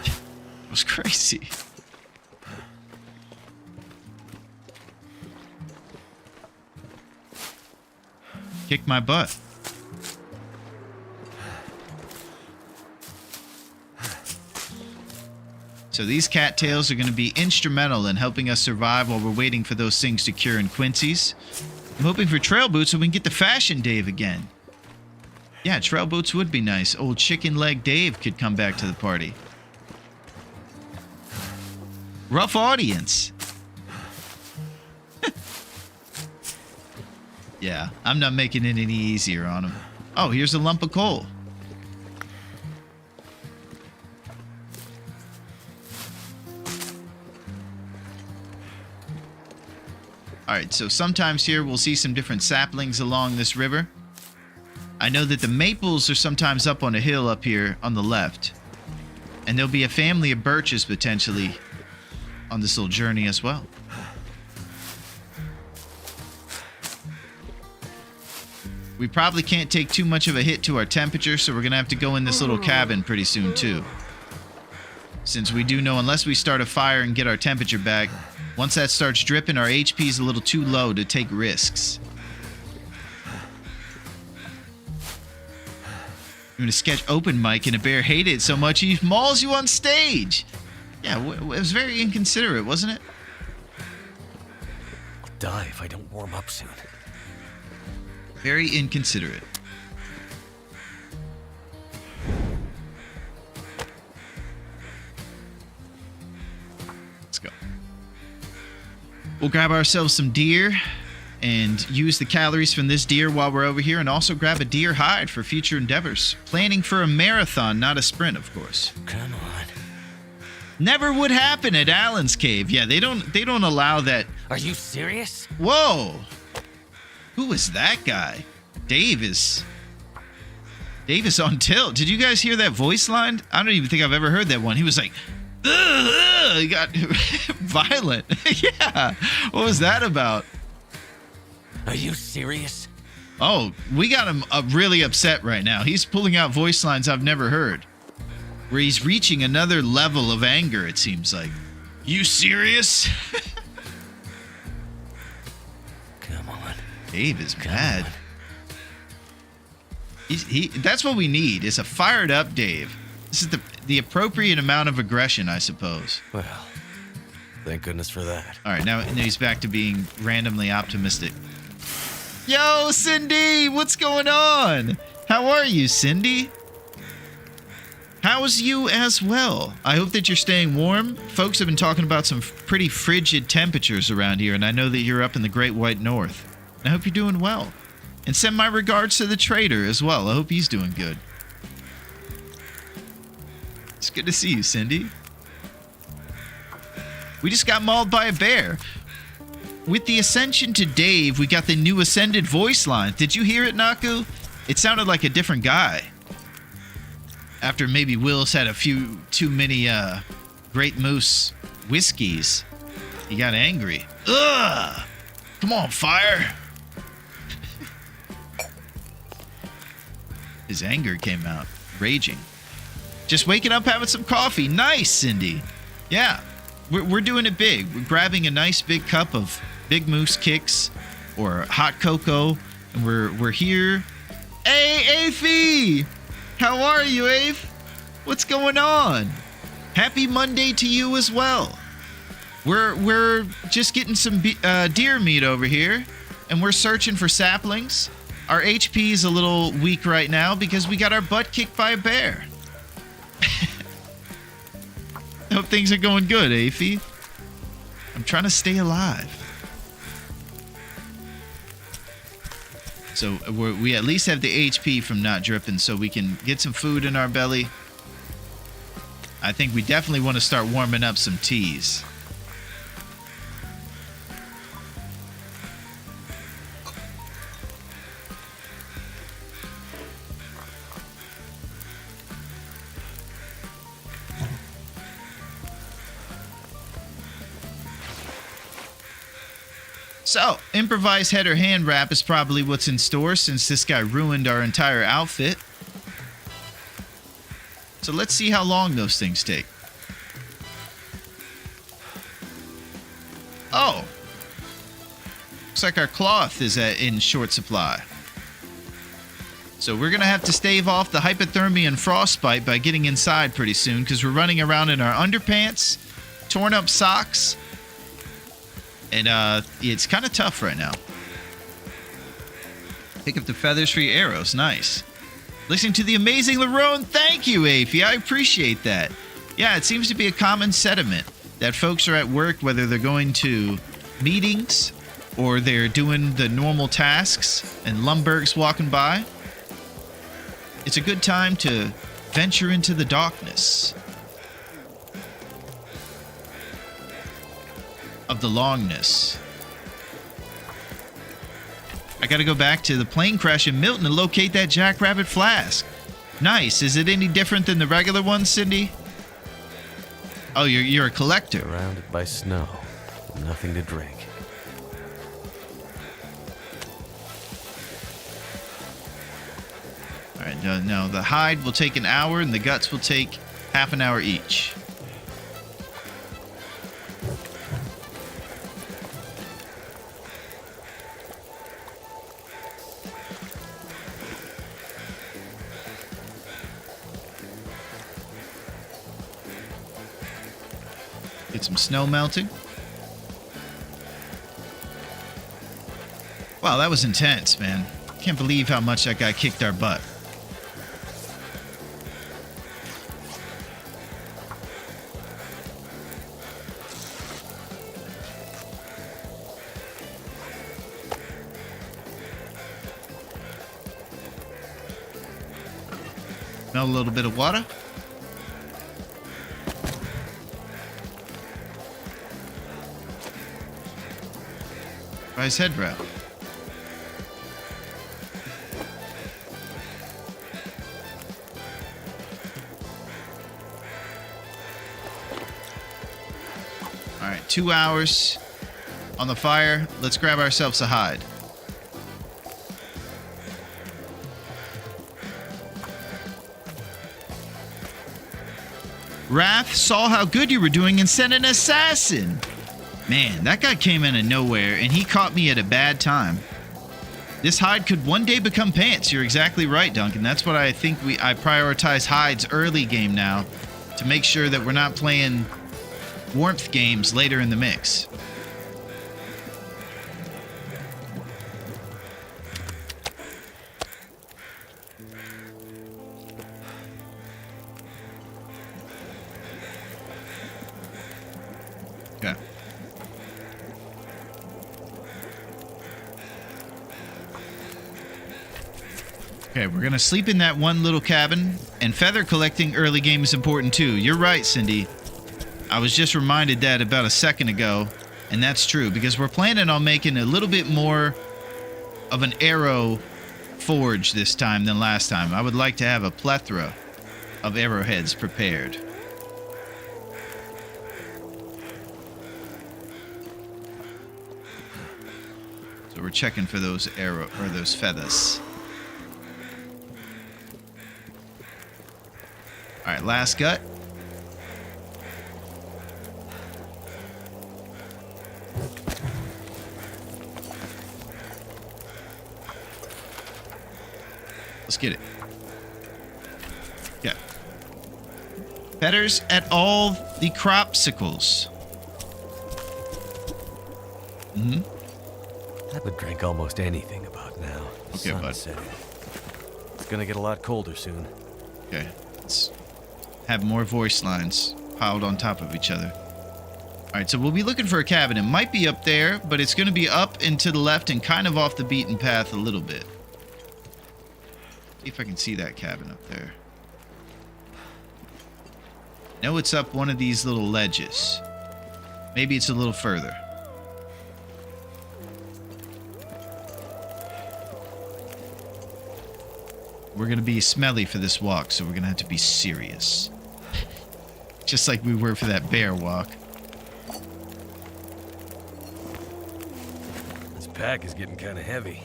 It was crazy. Kick my butt. So these cattails are going to be instrumental in helping us survive while we're waiting for those things to cure in Quincy's. I'm hoping for trail boots so we can get the fashion Dave again. Yeah, trail boots would be nice. Old chicken leg Dave could come back to the party. Rough audience. Yeah, I'm not making it any easier on him. Oh, here's a lump of coal. Alright, so sometimes here we'll see some different saplings along this river. I know that the maples are sometimes up on a hill up here on the left. And there'll be a family of birches potentially on this little journey as well. We probably can't take too much of a hit to our temperature, so we're going to have to go in this little cabin pretty soon too. Since we do know unless we start a fire and get our temperature back, once that starts dripping, our HP is a little too low to take risks. I'm going to sketch open mic and a bear hated it so much he mauls you on stage. Yeah, it was very inconsiderate, wasn't it? I'll die if I don't warm up soon. Very inconsiderate. Let's go. We'll grab ourselves some deer and use the calories from this deer while we're over here, and also grab a deer hide for future endeavors. Planning for a marathon, not a sprint, of course. Come on. Never would happen at Allen's Cave. Yeah, they don't allow that. Are you serious? Whoa! Who was that guy? Dave is on tilt. Did you guys hear that voice line? I don't even think I've ever heard that one. He was like, ugh, he got violent. Yeah. What was that about? Are you serious? Oh, we got him really upset right now. He's pulling out voice lines I've never heard. Where he's reaching another level of anger, it seems like. You serious? Come on. Dave is mad. That's what we need, is a fired up Dave. This is the appropriate amount of aggression, I suppose. Well, thank goodness for that. All right, now he's back to being randomly optimistic. Yo, Cindy, what's going on? How are you, Cindy? How's you as well? I hope that you're staying warm. Folks have been talking about some pretty frigid temperatures around here, and I know that you're up in the Great White North. I hope you're doing well. And send my regards to the trader as well. I hope he's doing good. It's good to see you, Cindy. We just got mauled by a bear. With the ascension to Dave, we got the new ascended voice line. Did you hear it, Naku? It sounded like a different guy. After maybe Will's had a few too many Great Moose whiskeys, he got angry. Ugh! Come on, fire! His anger came out, raging. Just waking up, having some coffee. Nice, Cindy. Yeah, we're doing it big. We're grabbing a nice big cup of Big Moose Kicks or hot cocoa, and we're here. Hey, Afie! How are you, Afe? What's going on? Happy Monday to you as well. We're just getting some deer meat over here, and we're searching for saplings. Our HP is a little weak right now because we got our butt kicked by a bear. I hope things are going good, Afie. I'm trying to stay alive. So we at least have the HP from not dripping, so we can get some food in our belly. I think we definitely want to start warming up some teas. So, improvised header hand wrap is probably what's in store since this guy ruined our entire outfit. So let's see how long those things take. Oh. Looks like our cloth is in short supply. So we're going to have to stave off the hypothermia and frostbite by getting inside pretty soon because we're running around in our underpants, torn up socks, and it's kind of tough right now. Pick up the feathers for your arrows. Nice. Listening to the amazing Larone. Thank you, Afie. I appreciate that. Yeah, it seems to be a common sentiment that folks are at work, whether they're going to meetings or they're doing the normal tasks and Lumberg's walking by. It's a good time to venture into the darkness of the longness. I gotta go back to the plane crash in Milton to locate that Jackrabbit flask. Nice. Is it any different than the regular one, Cindy? Oh, you're a collector. Surrounded by snow, nothing to drink. All right, no, the hide will take an hour and the guts will take half an hour each. Get some snow melting. Wow, that was intense, man. Can't believe how much that guy kicked our butt. Smell a little bit of water. By his head wrap. right, 2 hours on the fire. Let's grab ourselves a hide. Wrath saw how good you were doing and sent an assassin. Man, that guy came in of nowhere, and he caught me at a bad time. This hide could one day become pants. You're exactly right, Duncan. That's what I think I prioritize hides early game now to make sure that we're not playing warmth games later in the mix. Okay. Okay, we're gonna sleep in that one little cabin, and feather collecting early game is important too. You're right, Cindy. I was just reminded that about a second ago, and that's true, because we're planning on making a little bit more of an arrow forge this time than last time. I would like to have a plethora of arrowheads prepared. So we're checking for those those feathers. All right, last gut. Let's get it. Yeah. Feathers at all the cropsicles. I would drink almost anything about now. Okay, Sun bud. setting. It's gonna get a lot colder soon. Okay, let's have more voice lines piled on top of each other. All right, so we'll be looking for a cabin. It might be up there, but it's going to be up and to the left and kind of off the beaten path a little bit. See if I can see that cabin up there. No, it's up one of these little ledges. Maybe it's a little further. We're going to be smelly for this walk, so we're going to have to be serious. Just like we were for that bear walk. This pack is getting kind of heavy.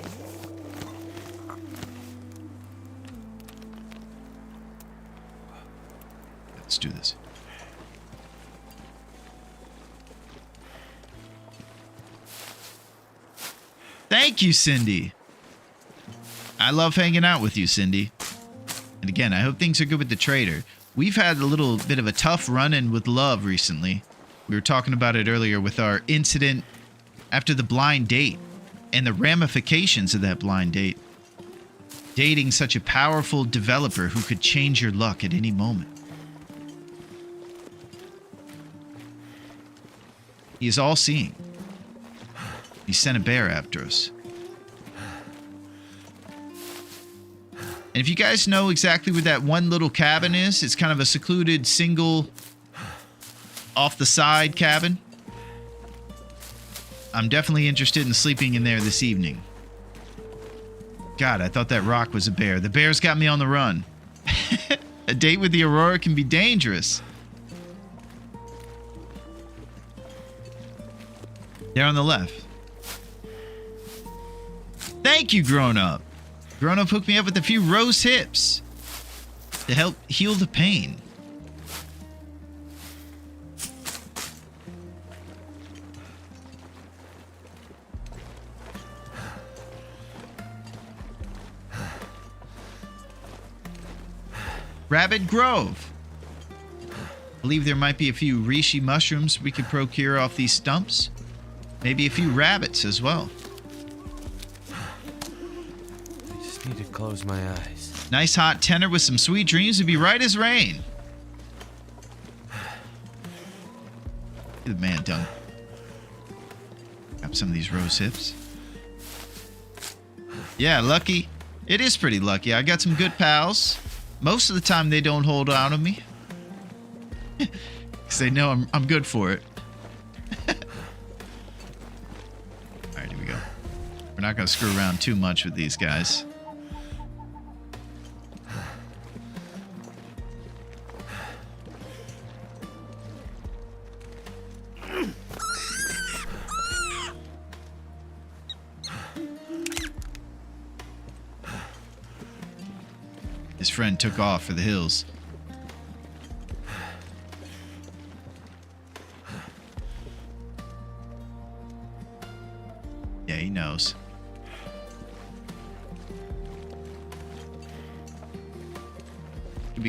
Let's do this. Thank you, Cindy. I love hanging out with you, Cindy. And again, I hope things are good with the trader. We've had a little bit of a tough run-in with love recently. We were talking about it earlier with our incident after the blind date and the ramifications of that blind date. Dating such a powerful developer who could change your luck at any moment. He is all-seeing. He sent a bear after us. And if you guys know exactly where that one little cabin is, it's kind of a secluded, single, off-the-side cabin. I'm definitely interested in sleeping in there this evening. God, I thought that rock was a bear. The bear's got me on the run. A date with the Aurora can be dangerous. There on the left. Thank you, grown-up. Grown-up hooked me up with a few rose hips to help heal the pain. Rabbit Grove. Believe there might be a few reishi mushrooms we could procure off these stumps. Maybe a few rabbits as well. I just need to close my eyes. Nice hot tenor with some sweet dreams would be right as rain. Good man, done. Grab some of these rose hips. Yeah, lucky. It is pretty lucky. I got some good pals. Most of the time they don't hold out on me. Because they know I'm good for it. Alright, here we go. We're not going to screw around too much with these guys. His friend took off for the hills. Yeah, he knows.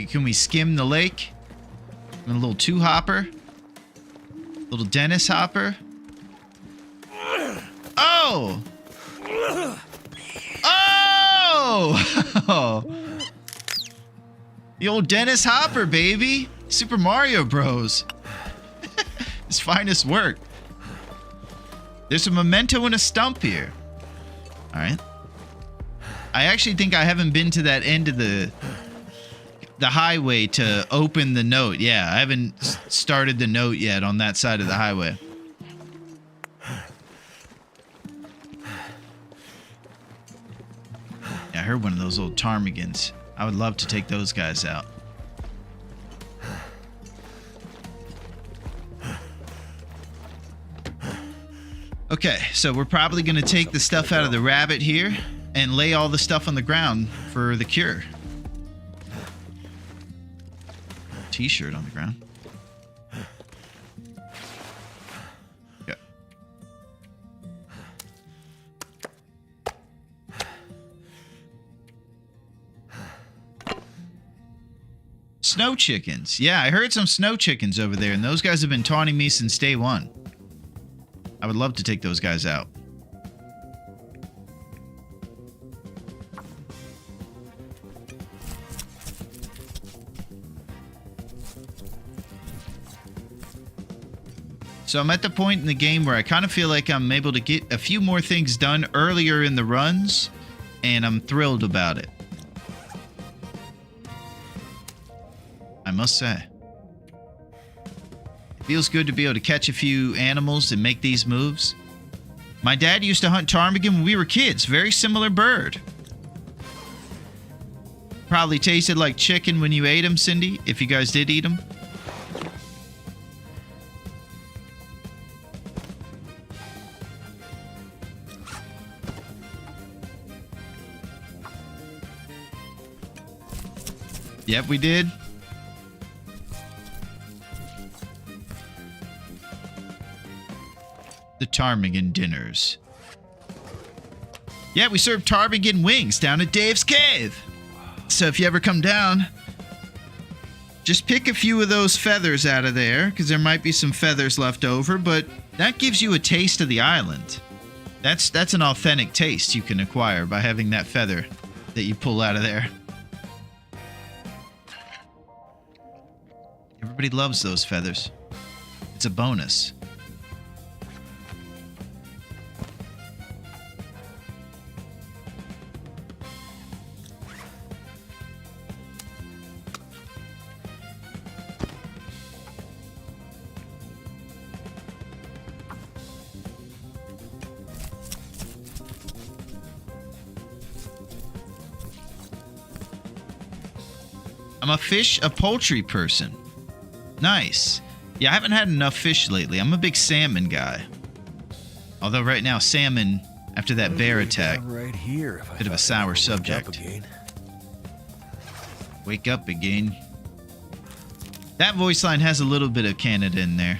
Can we skim the lake? A little two-hopper? Little Dennis hopper? Oh! Oh! The old Dennis Hopper, baby! Super Mario Bros. His finest work. There's a memento and a stump here. Alright. I actually think I haven't been to that end of the highway to open the note. Yeah, I haven't started the note yet on that side of the highway. Yeah, I heard one of those old ptarmigans. I would love to take those guys out. Okay, so we're probably going to take the stuff out of the rabbit here and lay all the stuff on the ground for the cure. T-shirt on the ground. Yeah. Snow chickens. Yeah, I heard some snow chickens over there, and those guys have been taunting me since day one. I would love to take those guys out. So I'm at the point in the game where I kind of feel like I'm able to get a few more things done earlier in the runs, and I'm thrilled about it. I must say. It feels good to be able to catch a few animals and make these moves. My dad used to hunt ptarmigan when we were kids. Very similar bird. Probably tasted like chicken when you ate them, Cindy, if you guys did eat them. Yep, we did. The ptarmigan dinners. Yeah, we serve ptarmigan wings down at Dave's Cave. So if you ever come down, just pick a few of those feathers out of there, because there might be some feathers left over, but that gives you a taste of the island. That's an authentic taste you can acquire by having that feather that you pull out of there. Everybody loves those feathers. It's a bonus. I'm a poultry person. Nice. Yeah, I haven't had enough fish lately. I'm a big salmon guy. Although right now, salmon, after that bear attack, right here, bit of a sour subject. Wake up again. That voice line has a little bit of Canada in there.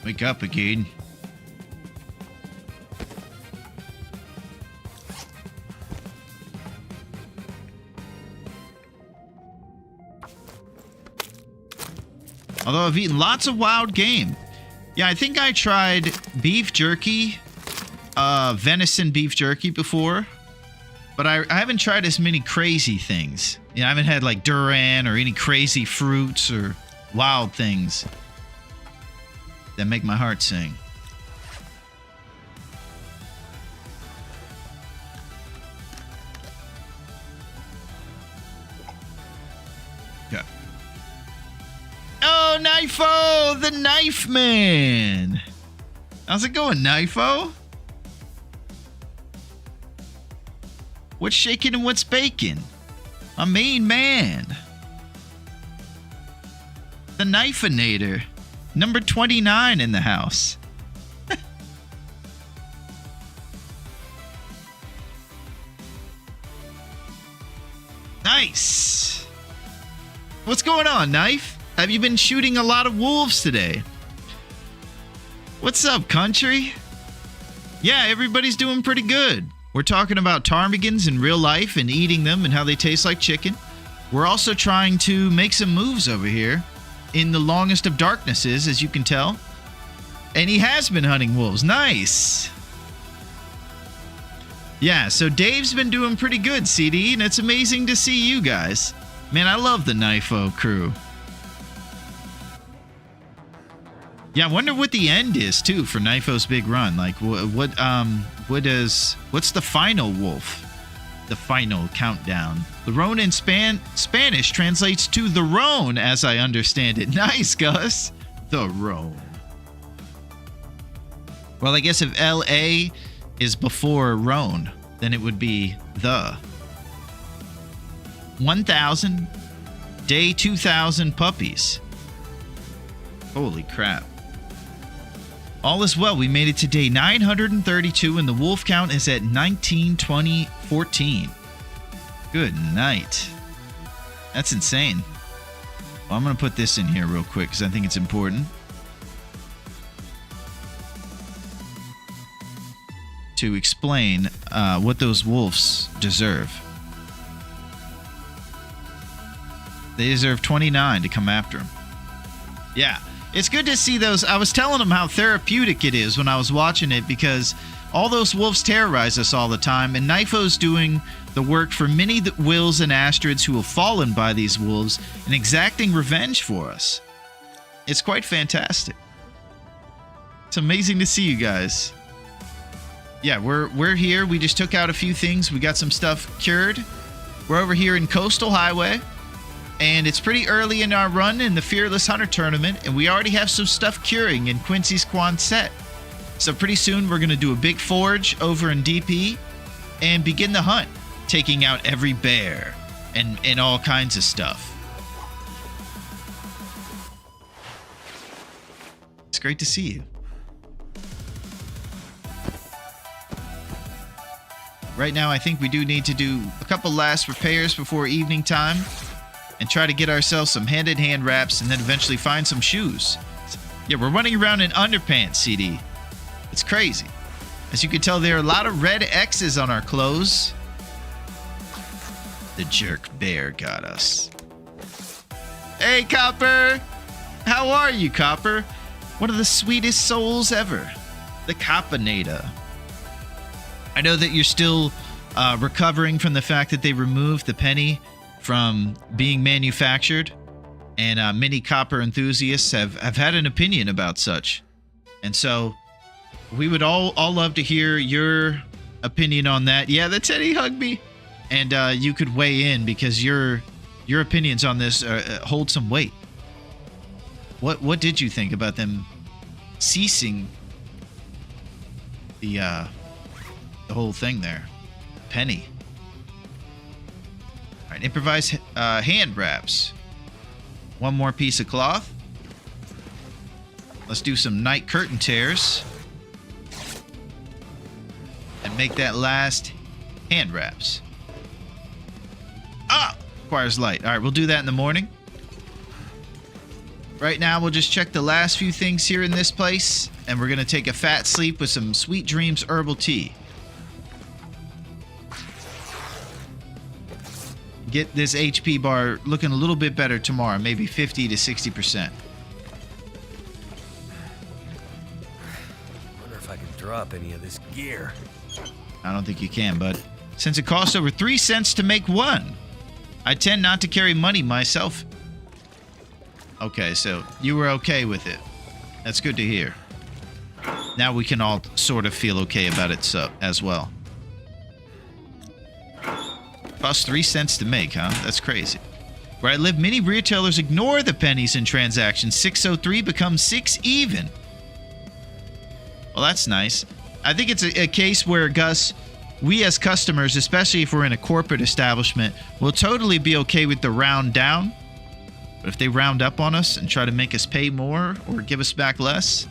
Wake up again. Although I've eaten lots of wild game. Yeah, I think I tried beef jerky, venison beef jerky before. But I haven't tried as many crazy things. You know, I haven't had like durian or any crazy fruits or wild things that make my heart sing. Okay. Oh, Knifo, the Knife Man. How's it going, Knifo? What's shaking and what's baking? My main man. The Knifeinator. Number 29 in the house. Nice. What's going on, Knife? Have you been shooting a lot of wolves today? What's up, country? Yeah, everybody's doing pretty good. We're talking about ptarmigans in real life and eating them and how they taste like chicken. We're also trying to make some moves over here in the longest of darknesses, as you can tell. And he has been hunting wolves. Nice. Yeah, so Dave's been doing pretty good, CD, and it's amazing to see you guys. Man, I love the Knifo crew. Yeah, I wonder what the end is too for Knifo's big run. Like, what's the final wolf? The final countdown. Larone in Spanish translates to the Rhone, as I understand it. Nice, Gus. The Rhone. Well, I guess if L.A. is before Rhone, then it would be the 1,000 day 2,000 puppies. Holy crap. All is well. We made it to day 932 and the wolf count is at 19, 20, 14. Good night. That's insane. Well, I'm going to put this in here real quick because I think it's important to explain what those wolves deserve. They deserve 29 to come after them. Yeah. It's good to see those. I was telling them how therapeutic it is when I was watching it because all those wolves terrorize us all the time, and Knifo's doing the work for many Wills and Astrids who have fallen by these wolves and exacting revenge for us. It's quite fantastic. It's amazing to see you guys. Yeah, we're here. We just took out a few things. We got some stuff cured. We're over here in Coastal Highway. And it's pretty early in our run in the Fearless Hunter Tournament, and we already have some stuff curing in Quincy's Quonset. So pretty soon we're going to do a big forge over in DP and begin the hunt, taking out every bear and all kinds of stuff. It's great to see you. Right now I think we do need to do a couple last repairs before evening time. And try to get ourselves some hand-in-hand wraps and then eventually find some shoes. Yeah, we're running around in underpants, CD. It's crazy. As you can tell, there are a lot of red X's on our clothes. The jerk bear got us. Hey, Copper! How are you, Copper? One of the sweetest souls ever. The Coppernator. I know that you're still recovering from the fact that they removed the penny from being manufactured, and many copper enthusiasts have had an opinion about such. And so we would all love to hear your opinion on that. Yeah, the Teddy hugged me. And you could weigh in because your opinions on this hold some weight. What did you think about them ceasing the whole thing there? Penny. All right, improvise hand wraps. One more piece of cloth. Let's do some night curtain tears. And make that last hand wraps. Ah! Requires light. All right, we'll do that in the morning. Right now, we'll just check the last few things here in this place. And we're going to take a fat sleep with some Sweet Dreams herbal tea. Get this HP bar looking a little bit better tomorrow. Maybe 50 to 60%. Wonder if I can drop any of this gear. I don't think you can, bud. Since it costs over 3 cents to make one. I tend not to carry money myself. Okay, so you were okay with it. That's good to hear. Now we can all sort of feel okay about it as well. Costs 3 cents to make, huh? That's crazy. Where I live, many retailers ignore the pennies in transactions. 603 becomes 6 even. Well, that's nice. I think it's a case where, Gus, we as customers, especially if we're in a corporate establishment, will totally be okay with the round down. But if they round up on us and try to make us pay more or give us back less,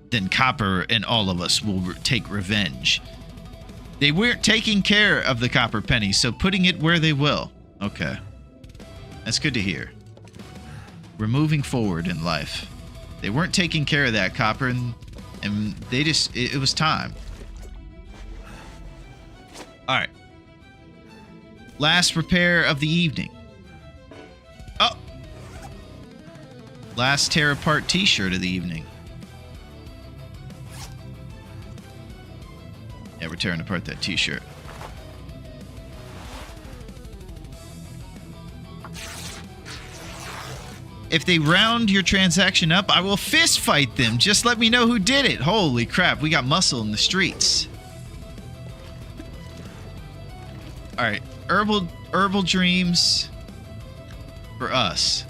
then Copper and all of us will take revenge. They weren't taking care of the copper penny, so putting it where they will. Okay. That's good to hear. We're moving forward in life. They weren't taking care of that copper, and they just... It was time. Alright. Last repair of the evening. Oh! Last tear apart t-shirt of the evening. Yeah, we're tearing apart that t-shirt. If they round your transaction up, I will fist fight them. Just let me know who did it. Holy crap, we got muscle in the streets. All right, herbal dreams for us.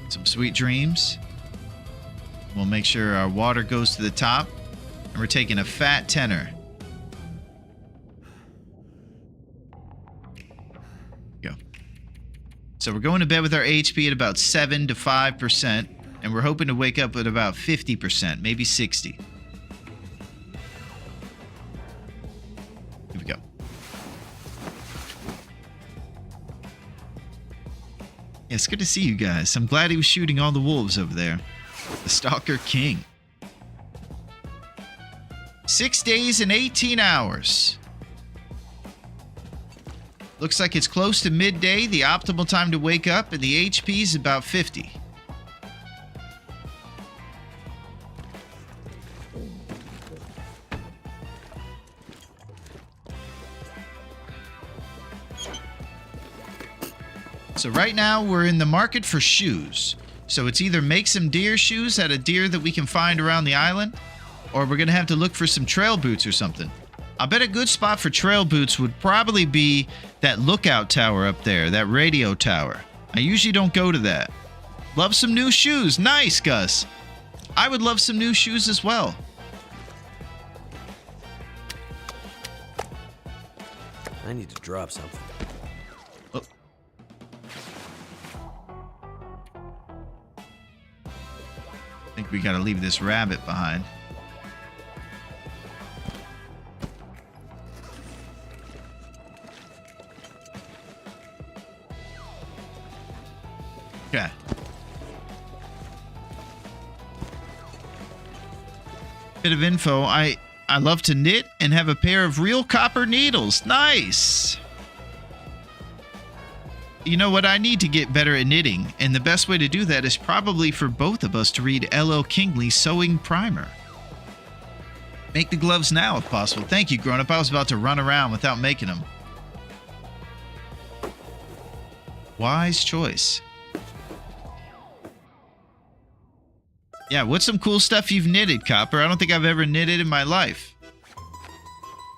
Some sweet dreams. We'll make sure our water goes to the top, and we're taking a fat tenner. So we're going to bed with our HP at about 7 to 5%, and we're hoping to wake up at about 50%, maybe 60. Here we go. Yeah, it's good to see you guys. I'm glad he was shooting all the wolves over there. The Stalker King. 6 days and 18 hours. Looks like it's close to midday, the optimal time to wake up, and the HP is about 50. So right now we're in the market for shoes. So it's either make some deer shoes at a deer that we can find around the island, or we're going to have to look for some trail boots or something. I bet a good spot for trail boots would probably be that lookout tower up there, that radio tower. I usually don't go to that. Love some new shoes. Nice, Gus. I would love some new shoes as well. I need to drop something. Oh. I think we gotta leave this rabbit behind. Okay. Bit of info. I love to knit and have a pair of real copper needles. Nice. You know what? I need to get better at knitting, and the best way to do that is probably for both of us to read L.L. Kingley's Sewing Primer. Make the gloves now if possible. Thank you, grown up. I was about to run around without making them. Wise choice. Yeah, what's some cool stuff you've knitted, Copper? I don't think I've ever knitted in my life.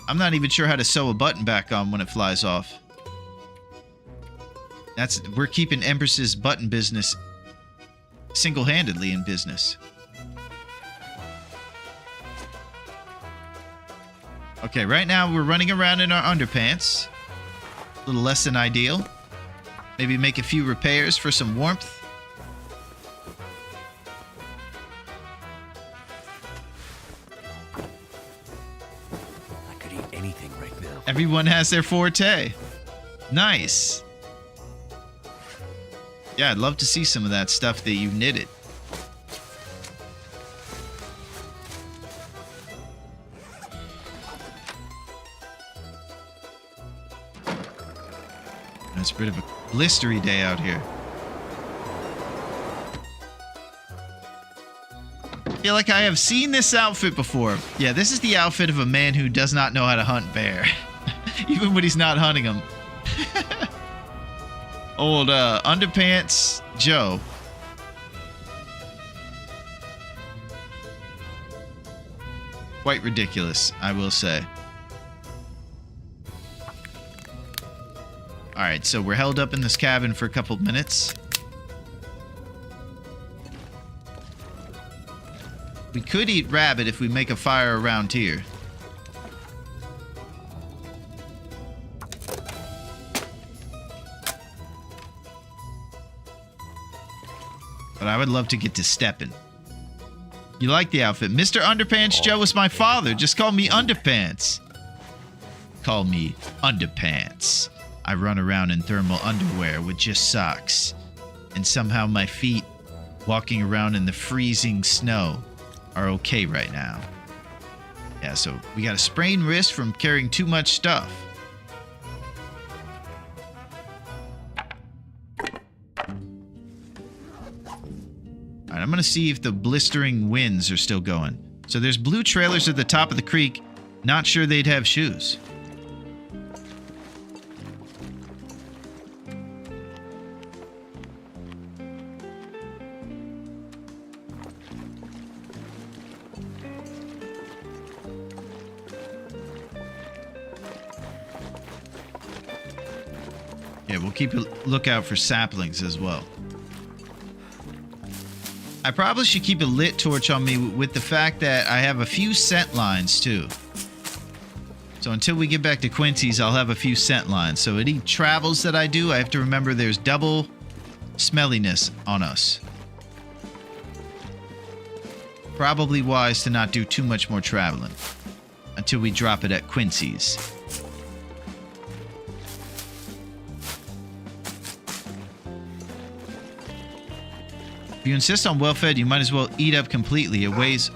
I'm not even sure how to sew a button back on when it flies off. We're keeping Empress's button business single-handedly in business. Okay, right now we're running around in our underpants. A little less than ideal. Maybe make a few repairs for some warmth. Everyone has their forte. Nice. Yeah, I'd love to see some of that stuff that you knitted. It's a bit of a blistery day out here. I feel like I have seen this outfit before. Yeah, this is the outfit of a man who does not know how to hunt bear. Even when he's not hunting them. Old underpants Joe. Quite ridiculous, I will say. Alright, so we're held up in this cabin for a couple minutes. We could eat rabbit if we make a fire around here. But I would love to get to stepping. You like the outfit. Mr. Underpants Joe is my father. Just call me Underpants. Call me Underpants. I run around in thermal underwear with just socks. And somehow my feet, walking around in the freezing snow, are okay right now. Yeah, so we got a sprained wrist from carrying too much stuff. Alright, I'm gonna see if the blistering winds are still going. So there's blue trailers at the top of the creek. Not sure they'd have shoes. Yeah, we'll keep a lookout for saplings as well. I probably should keep a lit torch on me with the fact that I have a few scent lines too. So until we get back to Quincy's, I'll have a few scent lines. So any travels that I do, I have to remember there's double smelliness on us. Probably wise to not do too much more traveling until we drop it at Quincy's. If you insist on well-fed, you might as well eat up completely. It weighs...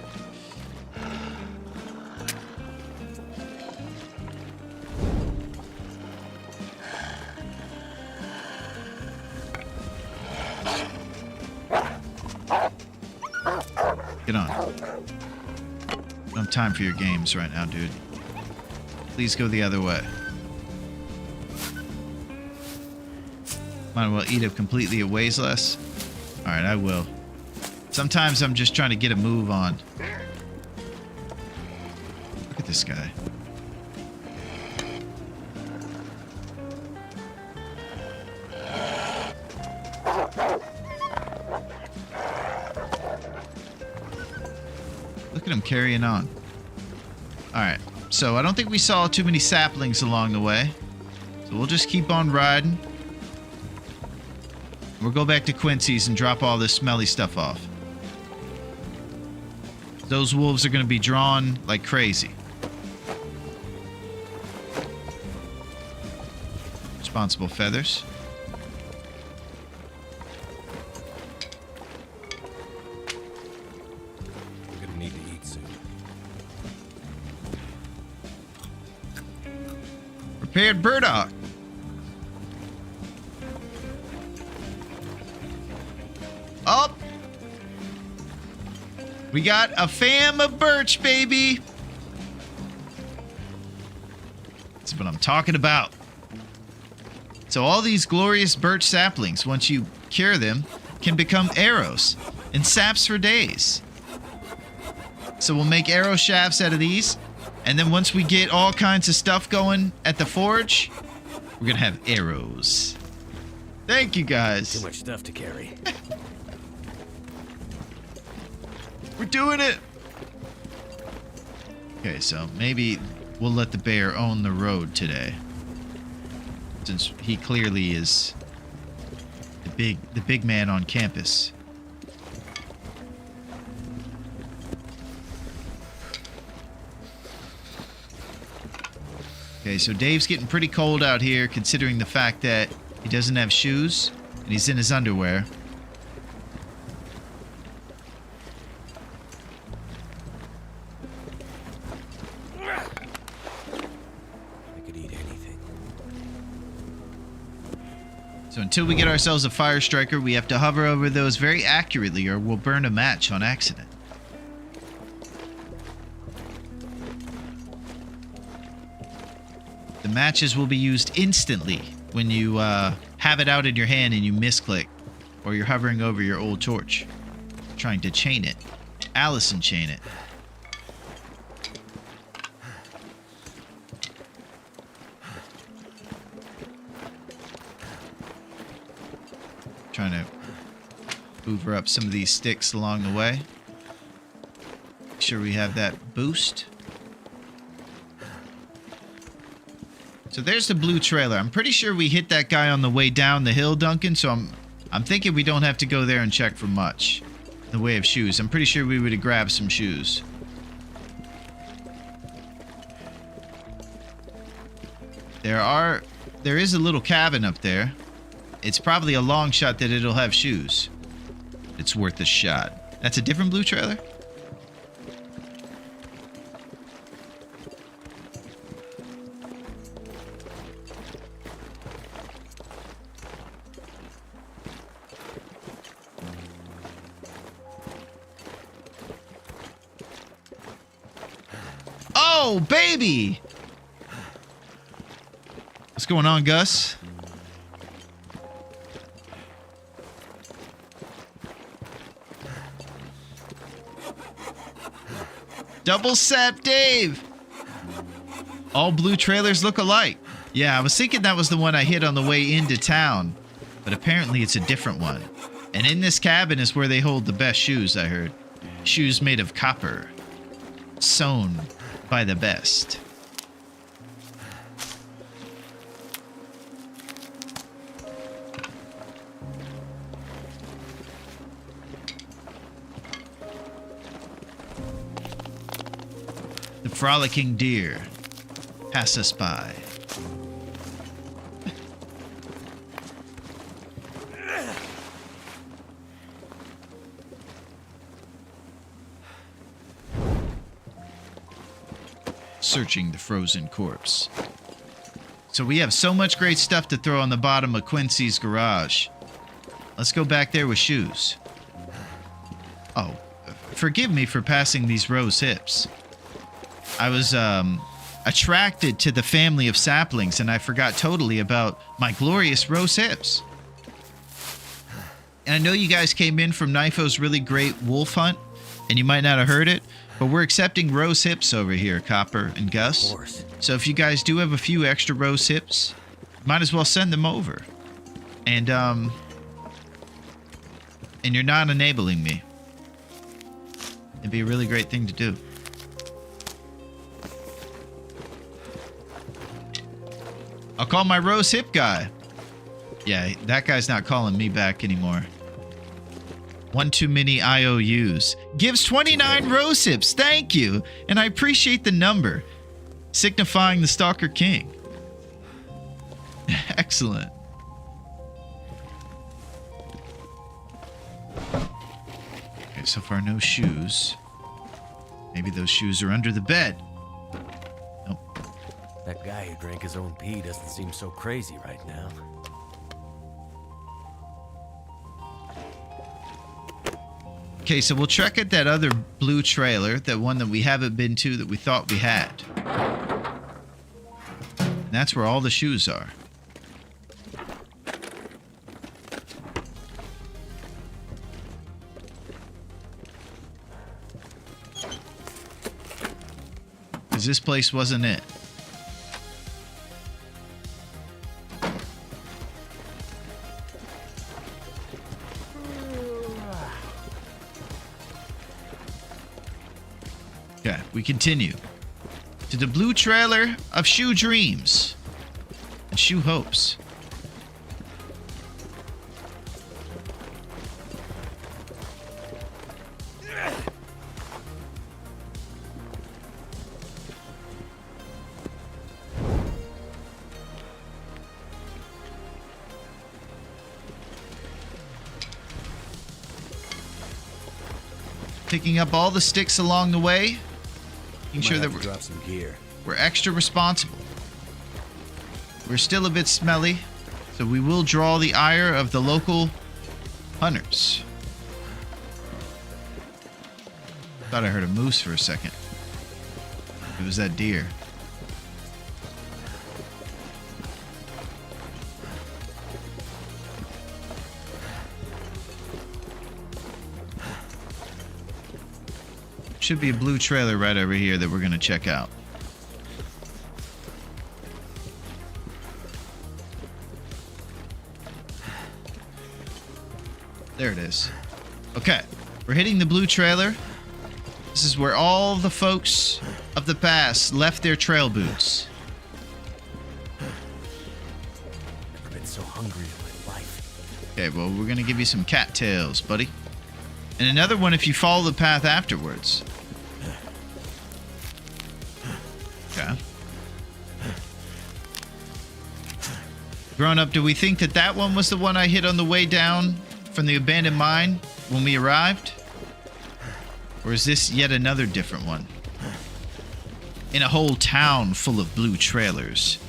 Get on. I don't have time for your games right now, dude. Please go the other way. Might as well eat up completely. It weighs less. Alright, I will. Sometimes I'm just trying to get a move on. Look at this guy. Look at him carrying on. Alright, so I don't think we saw too many saplings along the way. So we'll just keep on riding. We'll go back to Quincy's and drop all this smelly stuff off. Those wolves are going to be drawn like crazy. Responsible feathers. We're gonna need to eat soon. Prepared burdock. Up. We got a fam of birch, baby. That's what I'm talking about. So all these glorious birch saplings, once you cure them, can become arrows and saps for days. So we'll make arrow shafts out of these. And then once we get all kinds of stuff going at the forge, we're going to have arrows. Thank you, guys. Too much stuff to carry. We're doing it! Okay, so maybe we'll let the bear own the road today. Since he clearly is the big man on campus. Okay, so Dave's getting pretty cold out here considering the fact that he doesn't have shoes and he's in his underwear. So until we get ourselves a fire striker, we have to hover over those very accurately or we'll burn a match on accident. The matches will be used instantly when you have it out in your hand and you misclick, or you're hovering over your old torch, trying to chain it. Allison chain it. Trying to hoover up some of these sticks along the way. Make sure we have that boost. So there's the blue trailer. I'm pretty sure we hit that guy on the way down the hill, Duncan, so I'm thinking we don't have to go there and check for much. in the way of shoes. I'm pretty sure we would have grabbed some shoes. There is a little cabin up there. It's probably a long shot that it'll have shoes. It's worth a shot. That's a different blue trailer? Oh, baby! What's going on, Gus? Double sap Dave! All blue trailers look alike. Yeah, I was thinking that was the one I hit on the way into town, but apparently it's a different one. And in this cabin is where they hold the best shoes, I heard. Shoes made of copper. Sewn by the best. The frolicking deer pass us by. Searching the frozen corpse. So we have so much great stuff to throw on the bottom of Quincy's garage. Let's go back there with shoes. Oh, forgive me for passing these rose hips. I was attracted to the family of saplings, and I forgot totally about my glorious rose hips. And I know you guys came in from Nifo's really great wolf hunt, and you might not have heard it, but we're accepting rose hips over here, Copper and Gus. Of course. So if you guys do have a few extra rose hips, might as well send them over. And you're not enabling me. It'd be a really great thing to do. I'll call my rose hip guy. Yeah, that guy's not calling me back anymore. One too many IOUs. Gives 29 rose hips. Thank you. And I appreciate the number. Signifying the Stalker King. Excellent. Okay, so far no shoes. Maybe those shoes are under the bed. Nope. That guy who drank his own pee doesn't seem so crazy right now. Okay, so we'll check at that other blue trailer, that one that we haven't been to that we thought we had. And that's where all the shoes are. Because this place wasn't it. Okay, we continue to the blue trailer of shoe dreams and shoe hopes. Picking up all the sticks along the way. Making sure that drop some gear. we're extra responsible. We're still a bit smelly, so we will draw the ire of the local hunters. Thought I heard a moose for a second. It was that deer. Should be a blue trailer right over here that we're going to check out. There it is. Okay, we're hitting the blue trailer. This is where all the folks of the past left their trail boots. Never been so hungry in my life. Okay, well, we're going to give you some cattails, buddy. And another one if you follow the path afterwards. Okay. Grown up, do we think that that one was the one I hit on the way down from the abandoned mine when we arrived? Or is this yet another different one? In a whole town full of blue trailers.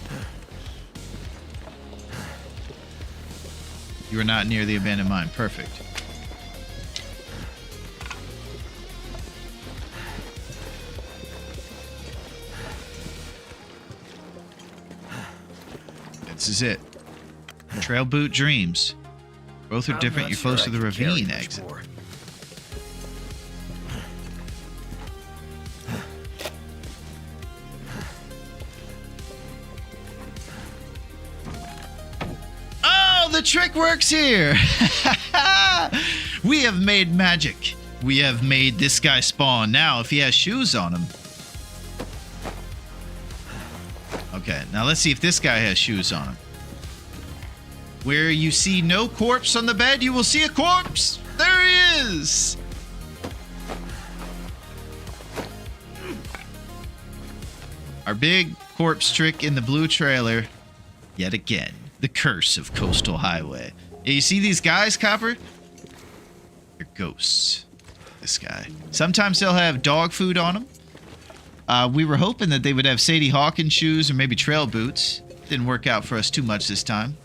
You are not near the abandoned mine. Perfect. This is it. Trail boot dreams. Both are different. You're close to the ravine exit. Oh, the trick works here. We have made magic. We have made this guy spawn. Now, if he has shoes on him. Okay, now let's see if this guy has shoes on him. Where you see no corpse on the bed, you will see a corpse. There he is. Our big corpse trick in the blue trailer. Yet again, the curse of Coastal Highway. Yeah, you see these guys, Copper? They're ghosts. This guy. Sometimes they'll have dog food on them. We were hoping that they would have Sadie Hawkins shoes or maybe trail boots. Didn't work out for us too much this time.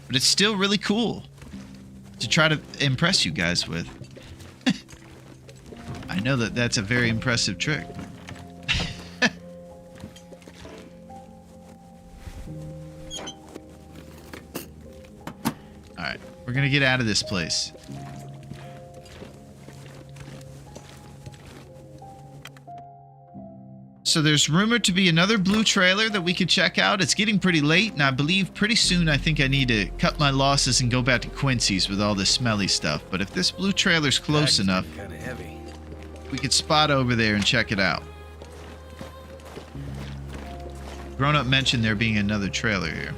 But it's still really cool to try to impress you guys with. I know that that's a very impressive trick. Alright, we're gonna get out of this place. So there's rumored to be another blue trailer that we could check out. It's getting pretty late, and I believe pretty soon I think I need to cut my losses and go back to Quincy's with all this smelly stuff. But if this blue trailer's close enough, Kind of heavy. we could spot over there and check it out. Grown Up mentioned there being another trailer here.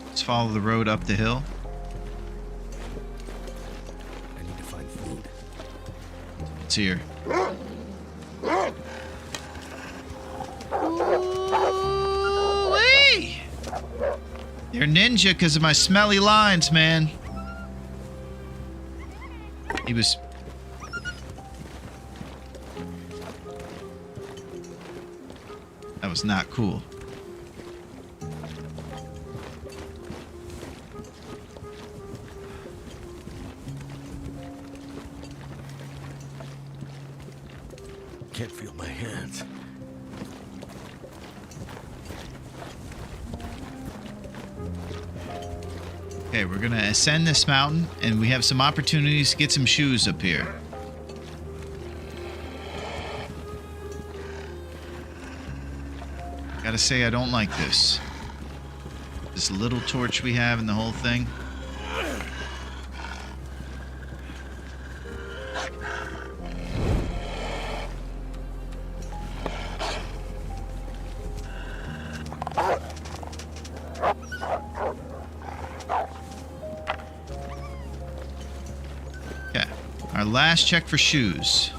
Let's follow the road up the hill. It's here. Ooh-wee! They're ninja because of my smelly lines, man. He was... That was not cool. Can't feel my hands. Okay, we're gonna ascend this mountain, and we have some opportunities to get some shoes up here. Gotta say, I don't like this. This little torch we have in the whole thing. Last check for shoes.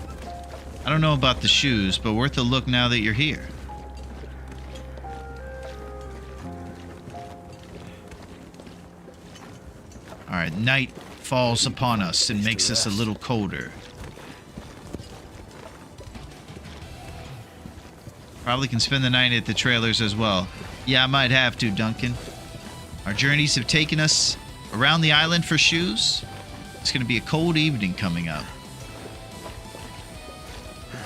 I don't know about the shoes, but worth a look now that you're here. Alright, night falls upon us and makes us a little colder. Probably can spend the night at the trailers as well. Yeah, I might have to, Duncan. Our journeys have taken us around the island for shoes. It's going to be a cold evening coming up.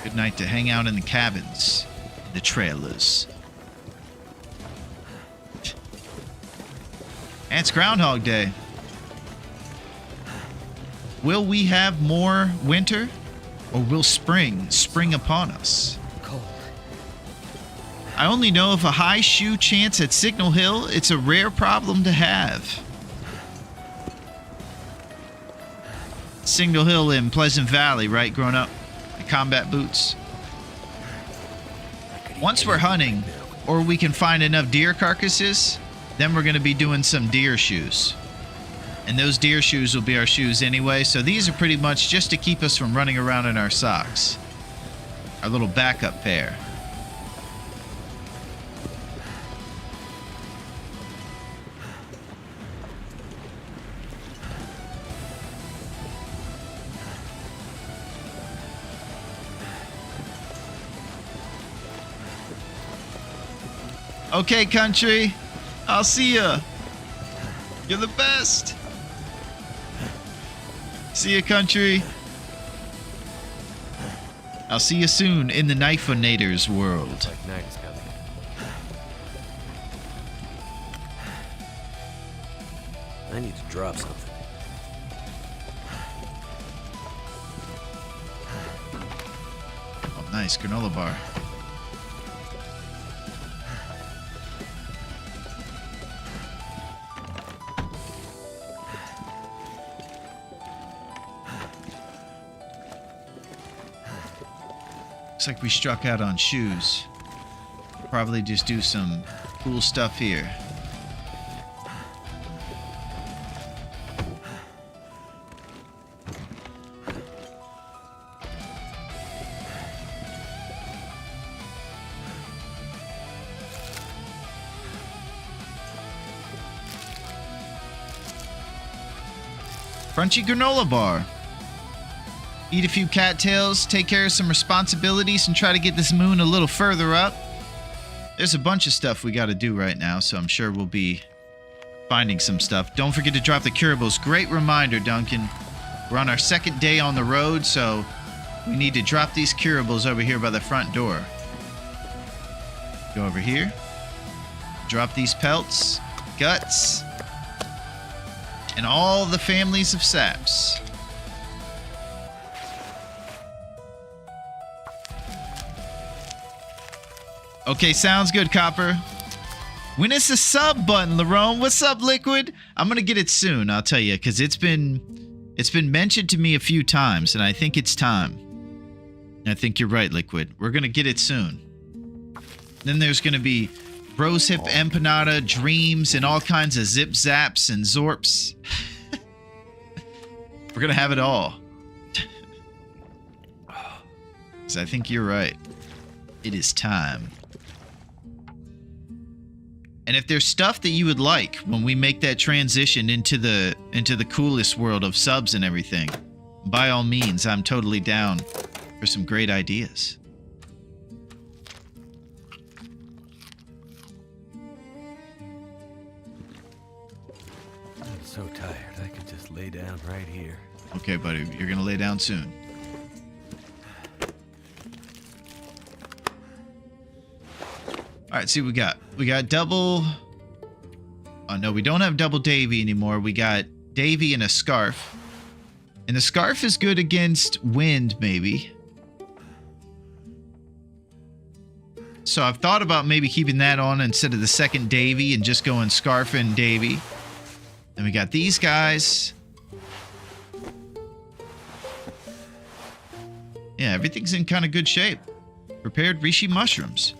Good night to hang out in the cabins, the trailers. And it's Groundhog Day. Will we have more winter, or will spring spring upon us? Cold. I only know of a high shoe chance at Signal Hill. It's a rare problem to have. Signal Hill in Pleasant Valley, right, grown up? The combat boots. Once we're hunting, or we can find enough deer carcasses, Then we're going to be doing some deer shoes. And those deer shoes will be our shoes anyway, so these are pretty much just to keep us from running around in our socks. Our little backup pair. Okay, country. I'll see ya. You're the best. See ya, country. I'll see you soon in the Knifeonator's world. Like night is coming. I need to drop something. Oh, nice. Granola bar. Looks like we struck out on shoes. Probably just do some cool stuff here. Crunchy granola bar. Eat a few cattails, take care of some responsibilities, and try to get this moon a little further up. There's a bunch of stuff we got to do right now, so I'm sure we'll be finding some stuff. Don't forget to drop the curables. Great reminder, Duncan. We're on our second day on the road, so we need to drop these curables over here by the front door. Go over here. Drop these pelts, guts, and all the families of saps. Okay, sounds good, Copper. When is the sub button, Larone? What's up, Liquid? I'm gonna get it soon, I'll tell you, because it's been mentioned to me a few times, and I think it's time. I think you're right, Liquid. We're gonna get it soon. Then there's gonna be Rose Hip Empanada, Dreams, and all kinds of Zip Zaps and Zorps. We're gonna have it all. Because I think you're right. It is time. And if there's stuff that you would like when we make that transition into the coolest world of subs and everything, by all means, I'm totally down for some great ideas. I'm so tired. I could just lay down right here. Okay, buddy, you're gonna lay down soon. All right, see what we got. We got double... Oh, no, we don't have double Davy anymore. We got Davy and a scarf. And the scarf is good against wind, maybe. So I've thought about maybe keeping that on instead of the second Davy and just going scarf and Davy. Then we got these guys. Yeah, everything's in kind of good shape. Prepared reishi mushrooms.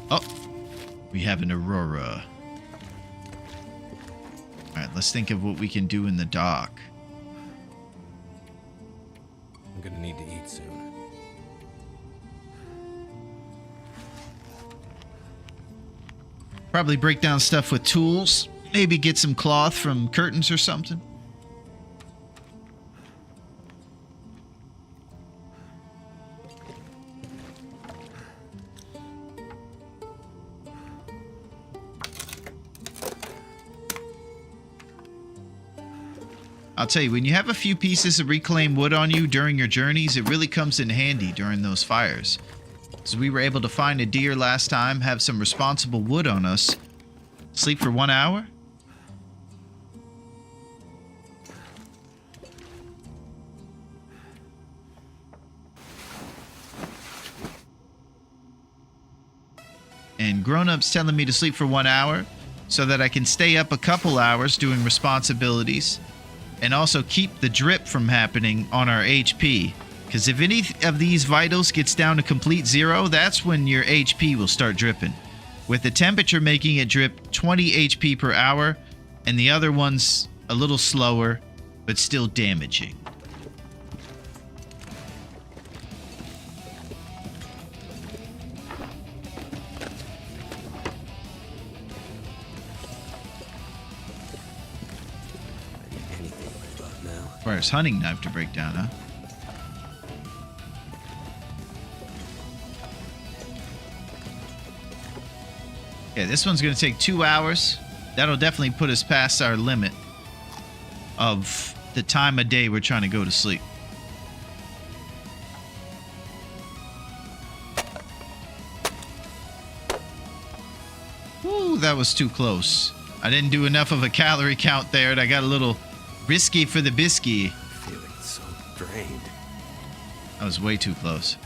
Oh, we have an Aurora. Alright, let's think of what we can do in the dock. I'm gonna need to eat soon. Probably break down stuff with tools. Maybe get some cloth from curtains or something. I'll tell you, when you have a few pieces of reclaimed wood on you during your journeys, it really comes in handy during those fires. So we were able to find a deer last time, have some responsible wood on us. Sleep for 1 hour? And grown-ups telling me to sleep for 1 hour so that I can stay up a couple hours doing responsibilities. And also keep the drip from happening on our HP. Because if any of these vitals gets down to complete 0, that's when your HP will start dripping. with the temperature making it drip 20 HP per hour, and the other one's a little slower, but still damaging. Anything right about now. Requires hunting knife to break down, huh? Okay, this one's going to take 2 hours. That'll definitely put us past our limit of the time of day we're trying to go to sleep. Ooh, that was too close. I didn't do enough of a calorie count there, and I got a little risky for the biscuit. Feeling so drained. That was way too close.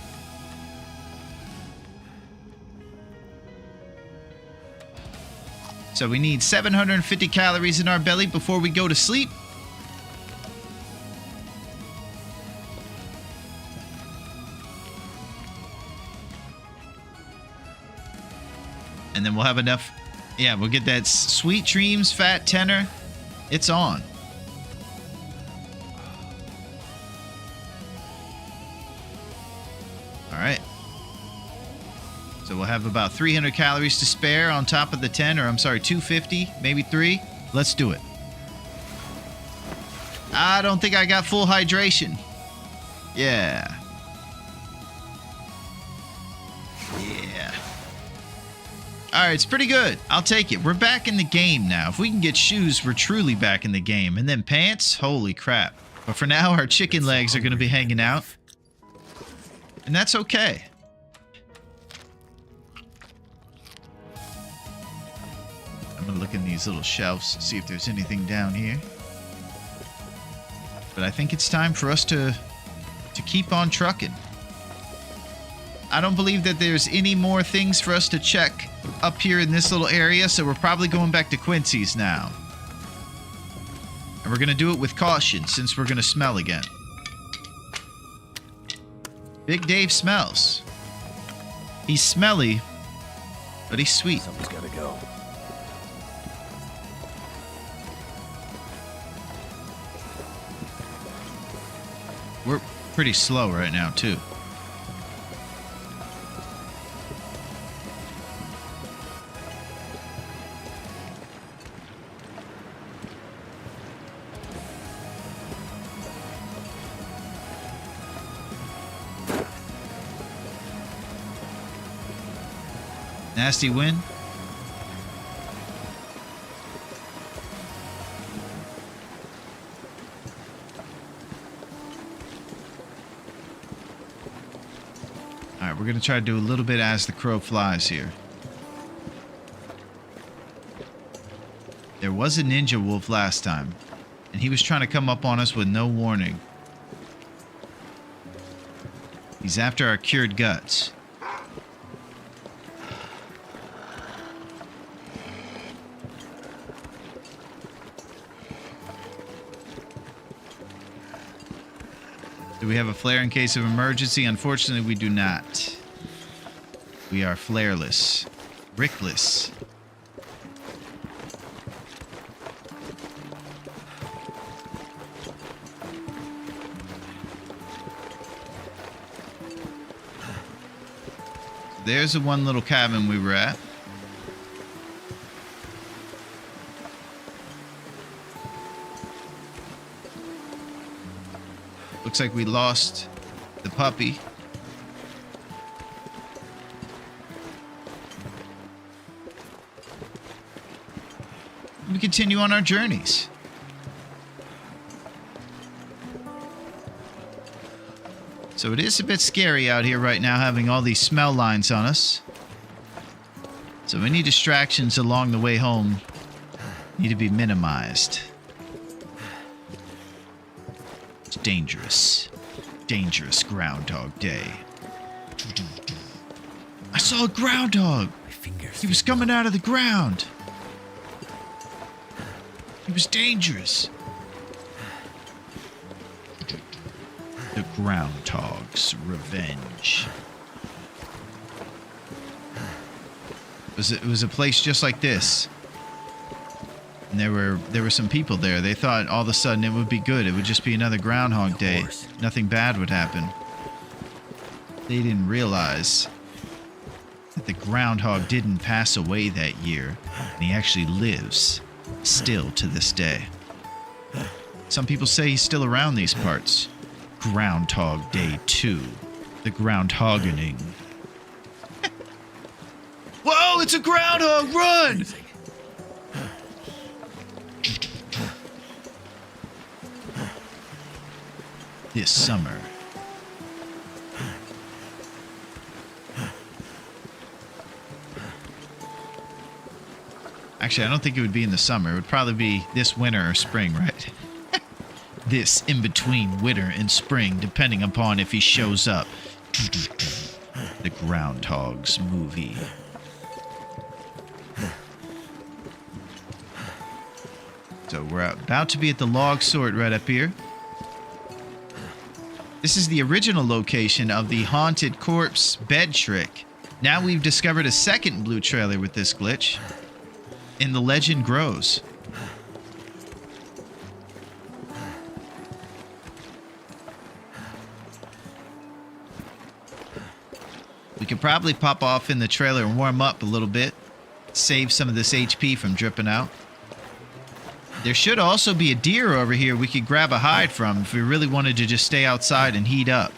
So we need 750 calories in our belly before we go to sleep. And then we'll have enough. Yeah, we'll get that Sweet Dreams Fat Tenor. It's on. All right. So we'll have about 300 calories to spare on top of the 10, or I'm sorry, 250, maybe 3. Let's do it. I don't think I got full hydration. Yeah. Yeah. All right, it's pretty good. I'll take it. We're back in the game now. If we can get shoes, we're truly back in the game. And then pants, holy crap. But for now, our chicken legs are going to be hanging out. And that's okay. I'm going to look in these little shelves, see if there's anything down here. But I think it's time for us to keep on trucking. I don't believe that there's any more things for us to check up here in this little area, so we're probably going back to Quincy's now. And we're going to do it with caution, since we're going to smell again. Big Dave smells. He's smelly, but he's sweet. Something's gotta go. We're pretty slow right now, too. Nasty wind. Alright, we're going to try to do a little bit as the crow flies here. There was a ninja wolf last time, and he was trying to come up on us with no warning. He's after our cured guts. Do we have a flare in case of emergency? Unfortunately, we do not. We are flareless. Rickless. There's the one little cabin we were at. Looks like we lost the puppy. We continue on our journeys. So it is a bit scary out here right now, having all these smell lines on us. So any distractions along the way home need to be minimized. It's dangerous. Dangerous Groundhog Day. I saw a groundhog. My fingers. He was coming out of the ground. He was dangerous. The Groundhog's Revenge. It was a place just like this. And there were some people there. They thought all of a sudden it would be good. It would just be another Groundhog Day. Nothing bad would happen. They didn't realize that the groundhog didn't pass away that year, and he actually lives still to this day. Some people say he's still around these parts. Groundhog Day 2. The groundhogging. Whoa, it's a groundhog! Run! This summer. Actually, I don't think it would be in the summer. It would probably be this winter or spring, right? This in between winter and spring, depending upon if he shows up. The Groundhogs movie. So we're about to be at the log sort right up here. This is the original location of the haunted corpse bed trick. Now we've discovered a second blue trailer with this glitch. And the legend grows. We could probably pop off in the trailer and warm up a little bit. Save some of this HP from dripping out. There should also be a deer over here we could grab a hide from if we really wanted to just stay outside and heat up.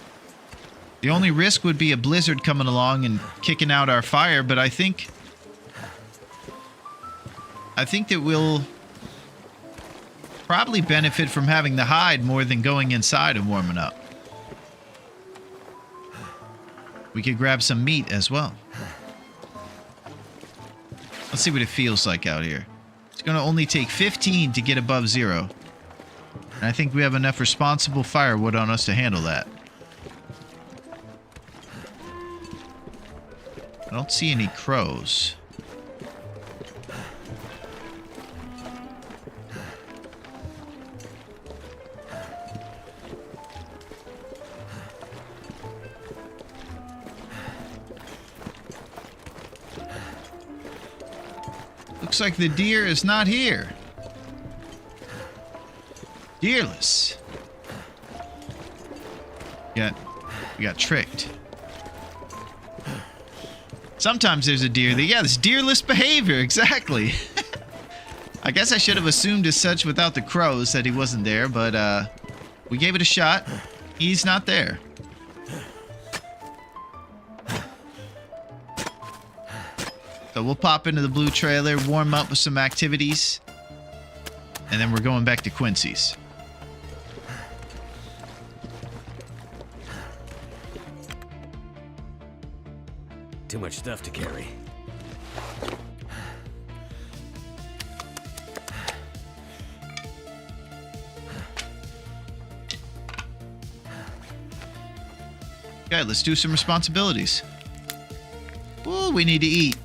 The only risk would be a blizzard coming along and kicking out our fire, but I think that we'll probably benefit from having the hide more than going inside and warming up. We could grab some meat as well. Let's see what it feels like out here. It's going to only take 15 to get above 0. And I think we have enough responsible firewood on us to handle that. I don't see any crows. Looks like the deer is not here. Deerless. We got tricked. Sometimes there's a deer that, yeah, this deerless behavior, exactly. I guess I should have assumed as such without the crows that he wasn't there, but we gave it a shot. He's not there. So we'll pop into the blue trailer, warm up with some activities, and then we're going back to Quincy's. Too much stuff to carry. Okay, let's do some responsibilities. Ooh, we need to eat.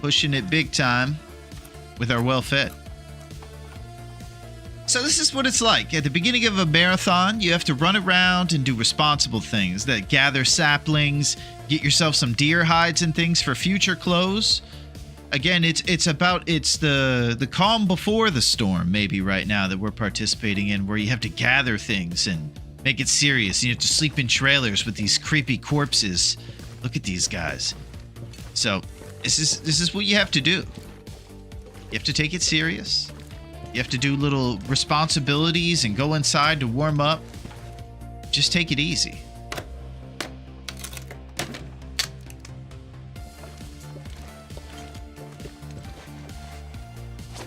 Pushing it big time with our well-fed. So this is what it's like. At the beginning of a marathon, you have to run around and do responsible things that gather saplings, get yourself some deer hides and things for future clothes. Again, it's the calm before the storm maybe right now that we're participating in, where you have to gather things and make it serious. You have to sleep in trailers with these creepy corpses. Look at these guys. So this is what you have to do. You have to take it serious. You have to do little responsibilities and go inside to warm up. Just take it easy.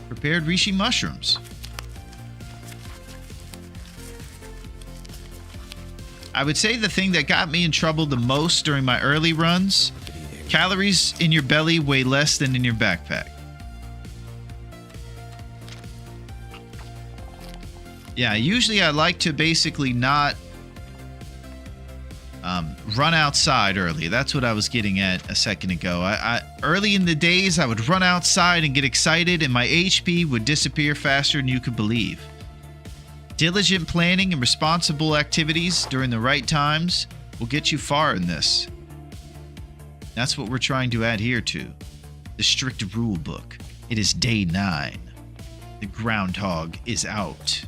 Prepared reishi mushrooms. I would say the thing that got me in trouble the most during my early runs, calories in your belly weigh less than in your backpack. Yeah, usually I like to basically not run outside early. That's what I was getting at a second ago. I early in the days, I would run outside and get excited, and my HP would disappear faster than you could believe. Diligent planning and responsible activities during the right times will get you far in this. That's what we're trying to adhere to. The strict rule book. It is day 9. The groundhog is out.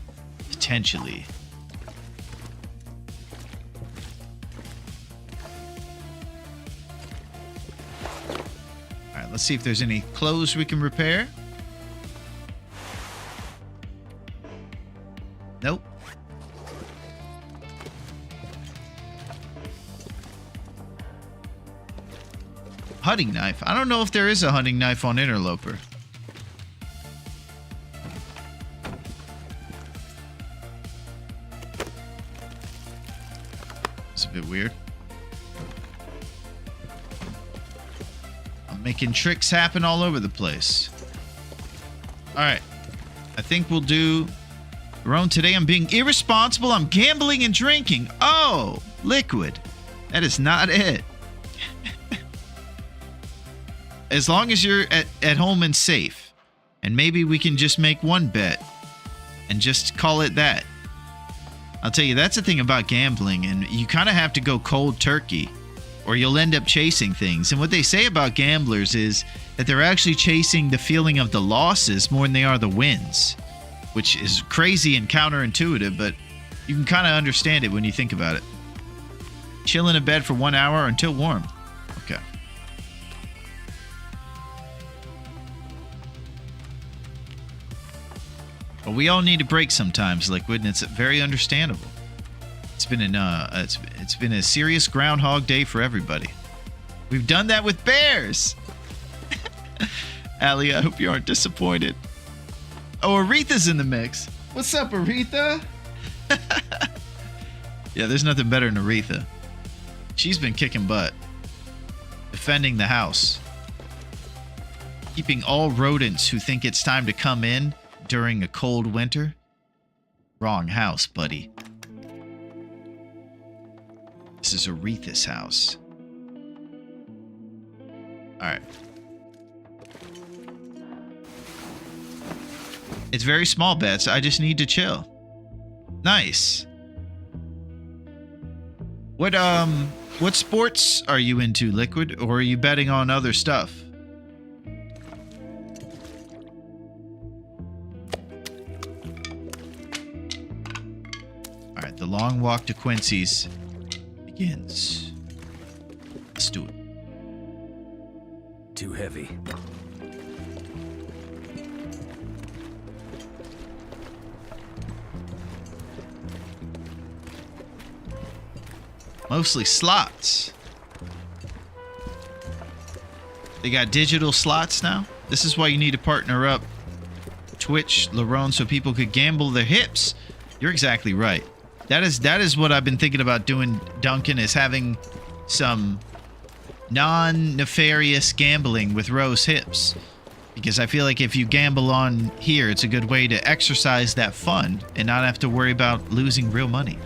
Potentially. Alright, let's see if there's any clothes we can repair. Nope. Hunting knife. I don't know if there is a hunting knife on Interloper. It's a bit weird. I'm making tricks happen all over the place. Alright. I think we'll do... Larone, today I'm being irresponsible. I'm gambling and drinking. Oh, liquid. That is not it. As long as you're at home and safe. And maybe we can just make one bet. And just call it that. I'll tell you, that's the thing about gambling. And you kind of have to go cold turkey. Or you'll end up chasing things. And what they say about gamblers is that they're actually chasing the feeling of the losses more than they are the wins. Which is crazy and counterintuitive, but you can kind of understand it when you think about it. Chill in a bed for 1 hour until warm. Okay. But we all need a break sometimes, Liquid, and it's very understandable. It's been it's been a serious Groundhog Day for everybody. We've done that with bears. Allie, I hope you aren't disappointed. Oh, Aretha's in the mix. What's up, Aretha? Yeah, there's nothing better than Aretha. She's been kicking butt. Defending the house. Keeping all rodents who think it's time to come in during a cold winter. Wrong house, buddy. This is Aretha's house. Alright. It's very small bets. I just need to chill. Nice. What sports are you into, Liquid? Or are you betting on other stuff? Alright, the long walk to Quincy's begins. Let's do it. Too heavy. Mostly slots. They got digital slots now. This is why you need to partner up Twitch, Larone, so people could gamble their hips. You're exactly right. That is what I've been thinking about doing, Duncan, is having some non-nefarious gambling with Rose hips. Because I feel like if you gamble on here, it's a good way to exercise that fun and not have to worry about losing real money.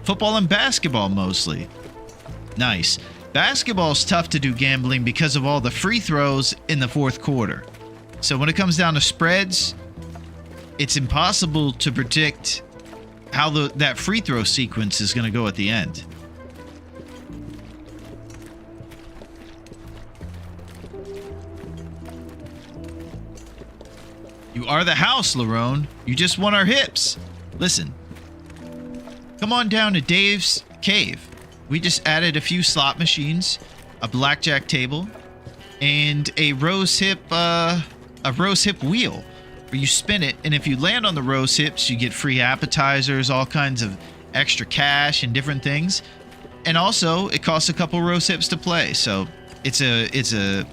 Football and basketball mostly. Nice. Basketball's tough to do gambling because of all the free throws in the fourth quarter. So when it comes down to spreads, it's impossible to predict how that free throw sequence is going to go at the end. You are the house, Larone. You just won our hips. Listen. Come on down to Dave's cave. We just added a few slot machines, a blackjack table, and a rose hip wheel where you spin it, and if you land on the rose hips, you get free appetizers, all kinds of extra cash and different things. And also, it costs a couple rose hips to play, so it's an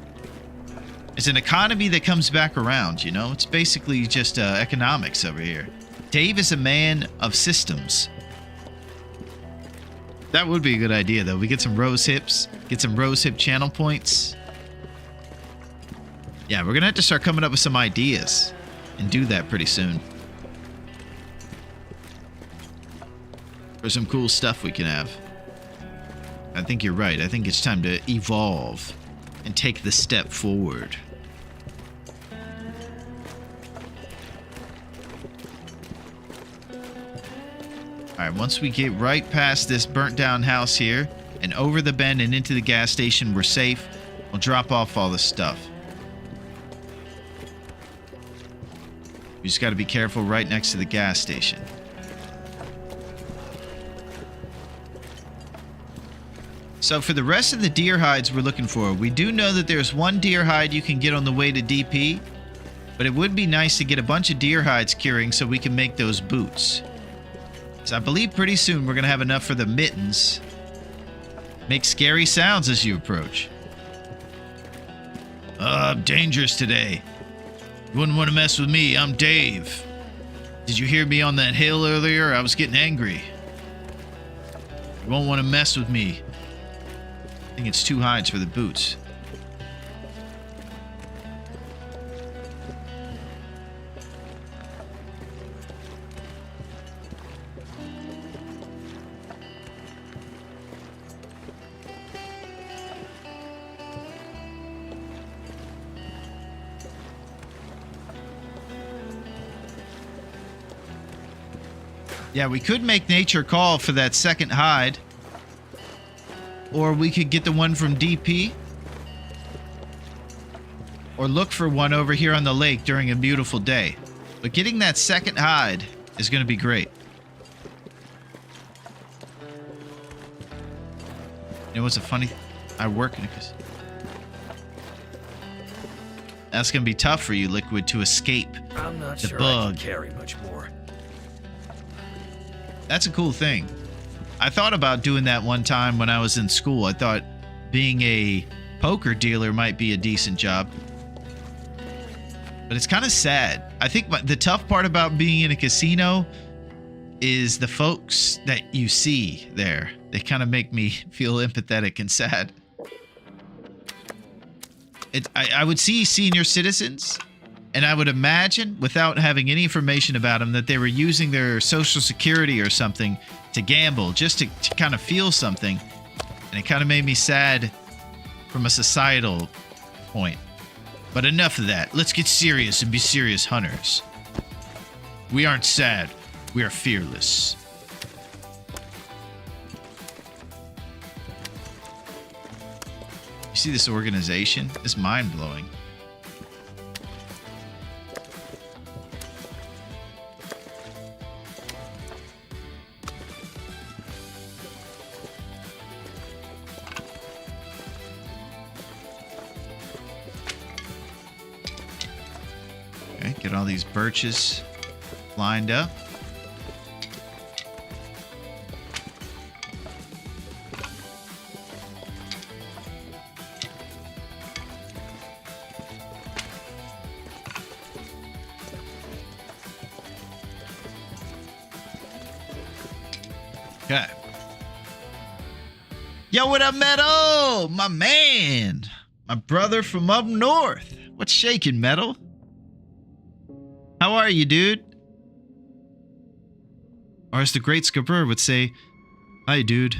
economy that comes back around, you know? It's basically just economics over here. Dave is a man of systems. That would be a good idea, though. We get some rose hips, get some rose hip channel points. Yeah, we're going to have to start coming up with some ideas and do that pretty soon. For some cool stuff we can have. I think you're right. I think it's time to evolve and take the step forward. Alright, once we get right past this burnt down house here and over the bend and into the gas station, we're safe. We'll drop off all this stuff. You just got to be careful right next to the gas station. So for the rest of the deer hides we're looking for, we do know that there's one deer hide you can get on the way to DP, but it would be nice to get a bunch of deer hides curing so we can make those boots. So I believe pretty soon we're going to have enough for the mittens. Make scary sounds as you approach. I'm dangerous today. You wouldn't want to mess with me. I'm Dave. Did you hear me on that hill earlier? I was getting angry. You won't want to mess with me. I think it's 2 hides for the boots. Yeah, we could make nature call for that second hide. Or we could get the one from DP. Or look for one over here on the lake during a beautiful day. But getting that second hide is going to be great. You know what's a funny... I work in a casino. That's going to be tough for you, Liquid, to escape I'm not the sure bug. I can carry much more. That's a cool thing. I thought about doing that one time when I was in school. I thought being a poker dealer might be a decent job. But it's kind of sad. I think the tough part about being in a casino is the folks that you see there. They kind of make me feel empathetic and sad. I would see senior citizens, and I would imagine, without having any information about them, that they were using their Social Security or something to gamble, just to kind of feel something. And it kind of made me sad from a societal point. But enough of that. Let's get serious and be serious hunters. We aren't sad. We are fearless. You see this organization? It's mind-blowing. Okay, get all these birches lined up. Okay. Yo, what up, Metal? My man. My brother from up north. What's shaking, Metal? How are you, dude? Or as the great Scarborough would say, hi, dude.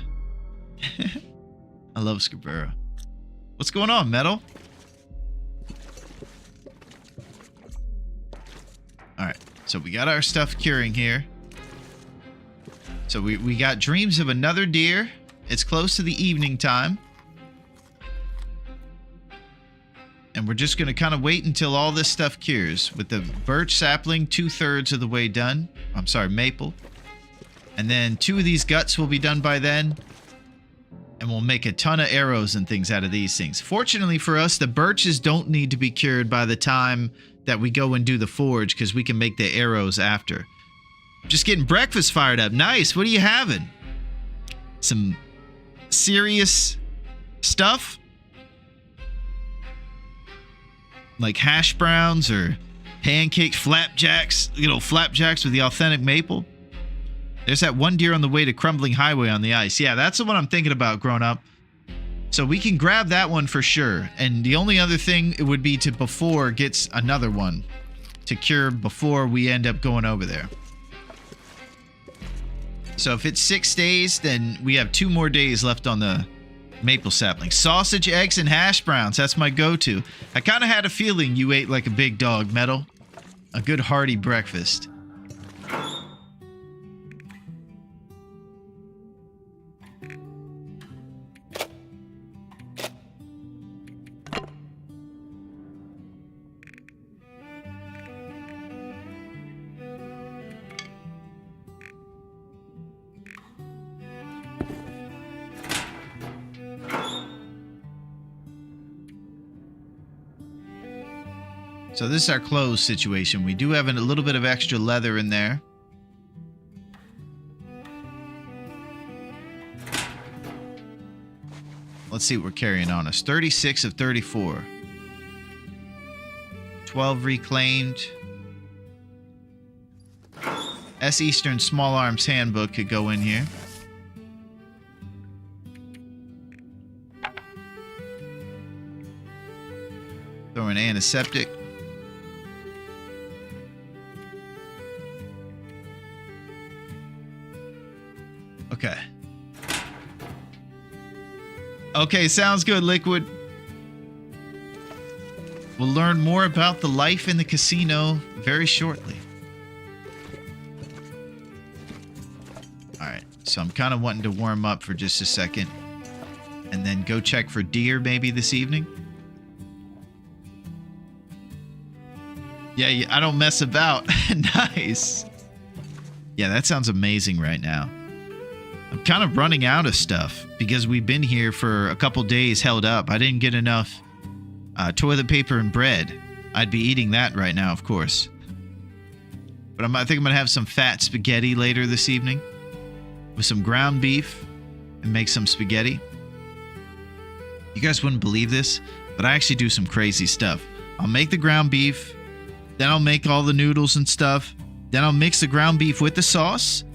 I love Scarborough. What's going on, Metal? Alright, so we got our stuff curing here. So we got dreams of another deer. It's close to the evening time. And we're just going to kind of wait until all this stuff cures. With the birch sapling 2/3 of the way done. I'm sorry, maple. And then 2 of these guts will be done by then. And we'll make a ton of arrows and things out of these things. Fortunately for us, the birches don't need to be cured by the time that we go and do the forge, because we can make the arrows after. Just getting breakfast fired up. Nice. What are you having? Some serious stuff? Like hash browns or pancakes, flapjacks, flapjacks with the authentic maple. There's that one deer on the way to Crumbling Highway on the ice. Yeah, that's the one I'm thinking about growing up. So we can grab that one for sure. And the only other thing it would be to before gets another one to cure before we end up going over there. So if it's 6 days, then we have 2 more days left on the maple sapling. Sausage, eggs, and hash browns. That's my go-to. I kind of had a feeling you ate like a big dog, Metal. A good hearty breakfast. So this is our clothes situation. We do have a little bit of extra leather in there. Let's see what we're carrying on us. 36 of 34. 12 reclaimed. S. Eastern Small Arms Handbook could go in here. Throw an antiseptic. Okay. Okay, sounds good, Liquid. We'll learn more about the life in the casino very shortly. Alright, so I'm kind of wanting to warm up for just a second. And then go check for deer maybe this evening. Yeah, I don't mess about. Nice. Yeah, that sounds amazing right now. I'm kind of running out of stuff because we've been here for a couple days held up. I didn't get enough toilet paper and bread. I'd be eating that right now, of course. But I think I'm going to have some fat spaghetti later this evening with some ground beef and make some spaghetti. You guys wouldn't believe this, but I actually do some crazy stuff. I'll make the ground beef, then I'll make all the noodles and stuff, then I'll mix the ground beef with the sauce,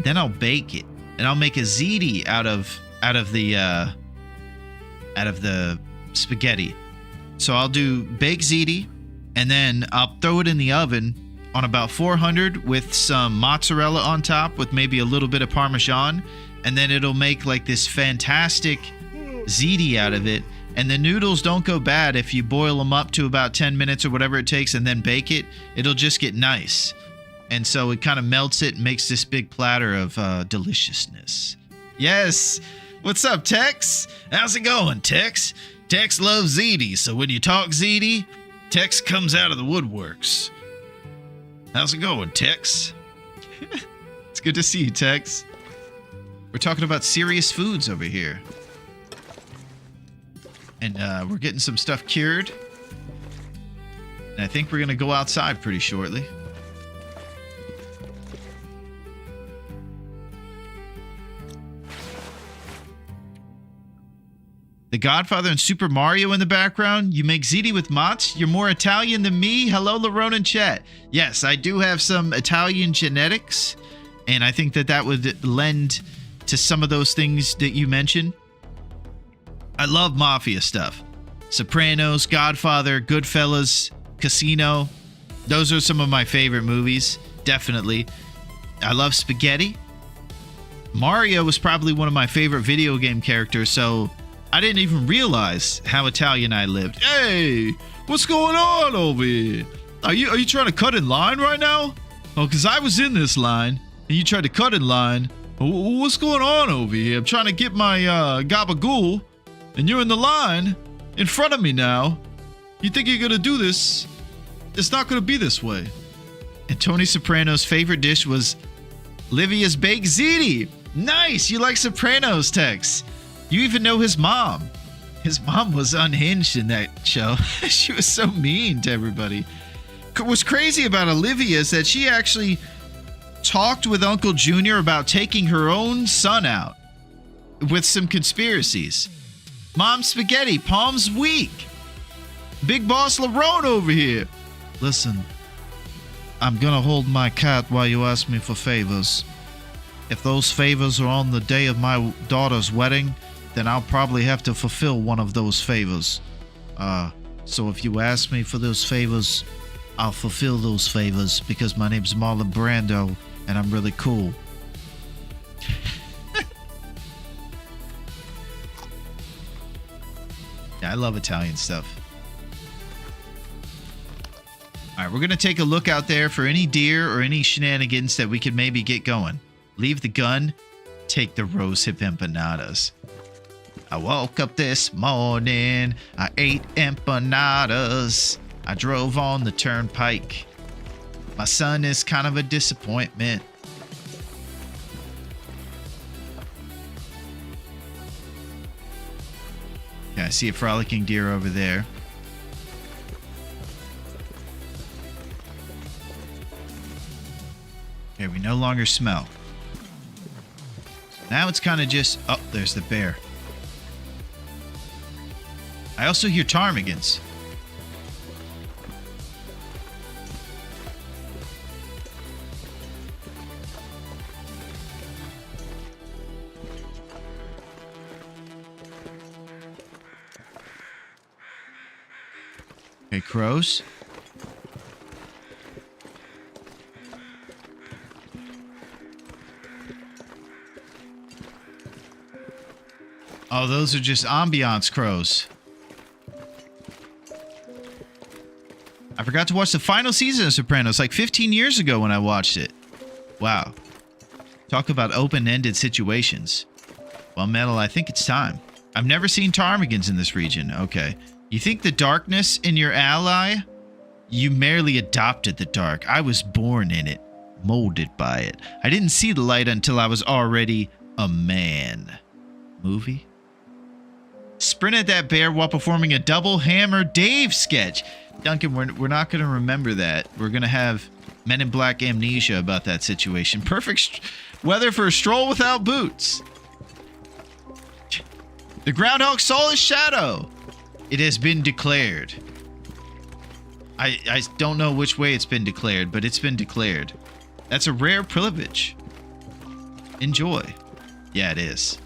then I'll bake it. And I'll make a ziti out of the spaghetti. So I'll do baked ziti, and then I'll throw it in the oven on about 400 with some mozzarella on top with maybe a little bit of Parmesan, and then it'll make like this fantastic ziti out of it. And the noodles don't go bad if you boil them up to about 10 minutes or whatever it takes and then bake it. It'll just get nice. And so it kind of melts it and makes this big platter of deliciousness. Yes. What's up, Tex? How's it going, Tex? Tex loves ziti, so when you talk ziti, Tex comes out of the woodworks. How's it going, Tex? It's good to see you, Tex. We're talking about serious foods over here. And we're getting some stuff cured. And I think we're going to go outside pretty shortly. The Godfather and Super Mario in the background. You make ziti with mozz? You're more Italian than me? Hello, Larone in chat. Yes, I do have some Italian genetics. And I think that would lend to some of those things that you mentioned. I love mafia stuff. Sopranos, Godfather, Goodfellas, Casino. Those are some of my favorite movies. Definitely. I love spaghetti. Mario was probably one of my favorite video game characters, so I didn't even realize how Italian I lived. Hey, what's going on over here? Are you trying to cut in line right now? Oh, because I was in this line, and you tried to cut in line. What's going on over here? I'm trying to get my gabagool, and you're in the line in front of me now. You think you're going to do this? It's not going to be this way. And Tony Soprano's favorite dish was Livia's baked ziti. Nice, you like Sopranos, Tex. You even know his mom. His mom was unhinged in that show. She was so mean to everybody. What's crazy about Olivia is that she actually talked with Uncle Junior about taking her own son out with some conspiracies. Mom Spaghetti, palms weak. Big Boss Larone over here. Listen, I'm gonna hold my cat while you ask me for favors. If those favors are on the day of my daughter's wedding, then I'll probably have to fulfill one of those favors. So if you ask me for those favors, I'll fulfill those favors because my name's Marlon Brando and I'm really cool. Yeah, I love Italian stuff. All right, we're going to take a look out there for any deer or any shenanigans that we could maybe get going. Leave the gun, take the rose hip empanadas. I woke up this morning, I ate empanadas. I drove on the turnpike. My son is kind of a disappointment. Yeah, I see a frolicking deer over there. Okay, we no longer smell. Now it's kind of just... Oh, there's the bear. I also hear ptarmigans. Okay, crows. Oh, those are just ambiance crows. I forgot to watch the final season of Sopranos like 15 years ago when I watched it. Wow. Talk about open-ended situations. Well, Metal, I think it's time. I've never seen ptarmigans in this region. Okay. You think the darkness in your ally? You merely adopted the dark. I was born in it, molded by it. I didn't see the light until I was already a man. Movie? Sprint at that bear while performing a double hammer Dave sketch. Duncan, we're not going to remember that. We're going to have Men in Black amnesia about that situation. Perfect weather for a stroll without boots. The groundhog saw his shadow. It has been declared. I don't know which way it's been declared, but it's been declared. That's a rare privilege. Enjoy. Yeah, it is.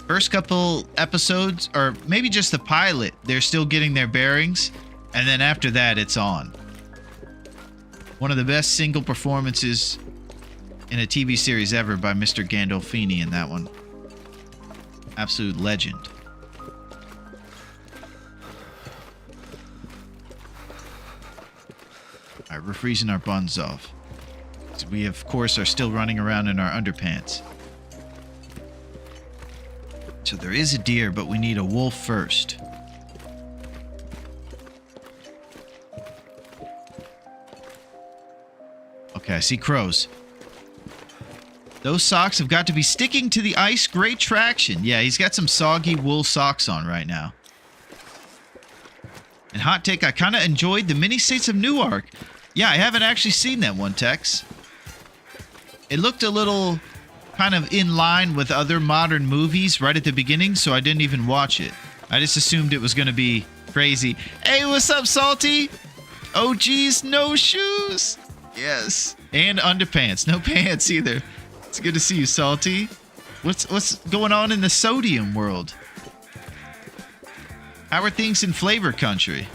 First couple episodes, or maybe just the pilot, they're still getting their bearings, and then after that, it's on. One of the best single performances in a TV series ever by Mr. Gandolfini in that one. Absolute legend. Alright, we're freezing our buns off. We, of course, are still running around in our underpants. So there is a deer, but we need a wolf first. Okay, I see crows. Those socks have got to be sticking to the ice. Great traction. Yeah, he's got some soggy wool socks on right now. And hot take, I kind of enjoyed the mini states of Newark. Yeah, I haven't actually seen that one, Tex. It looked a little kind of in line with other modern movies right at the beginning, so I didn't even watch it. I just assumed it was going to be crazy. Hey, what's up, Salty? Oh, geez, no shoes. Yes. And underpants. No pants either. It's good to see you, Salty. What's going on in the sodium world? How are things in Flavor Country?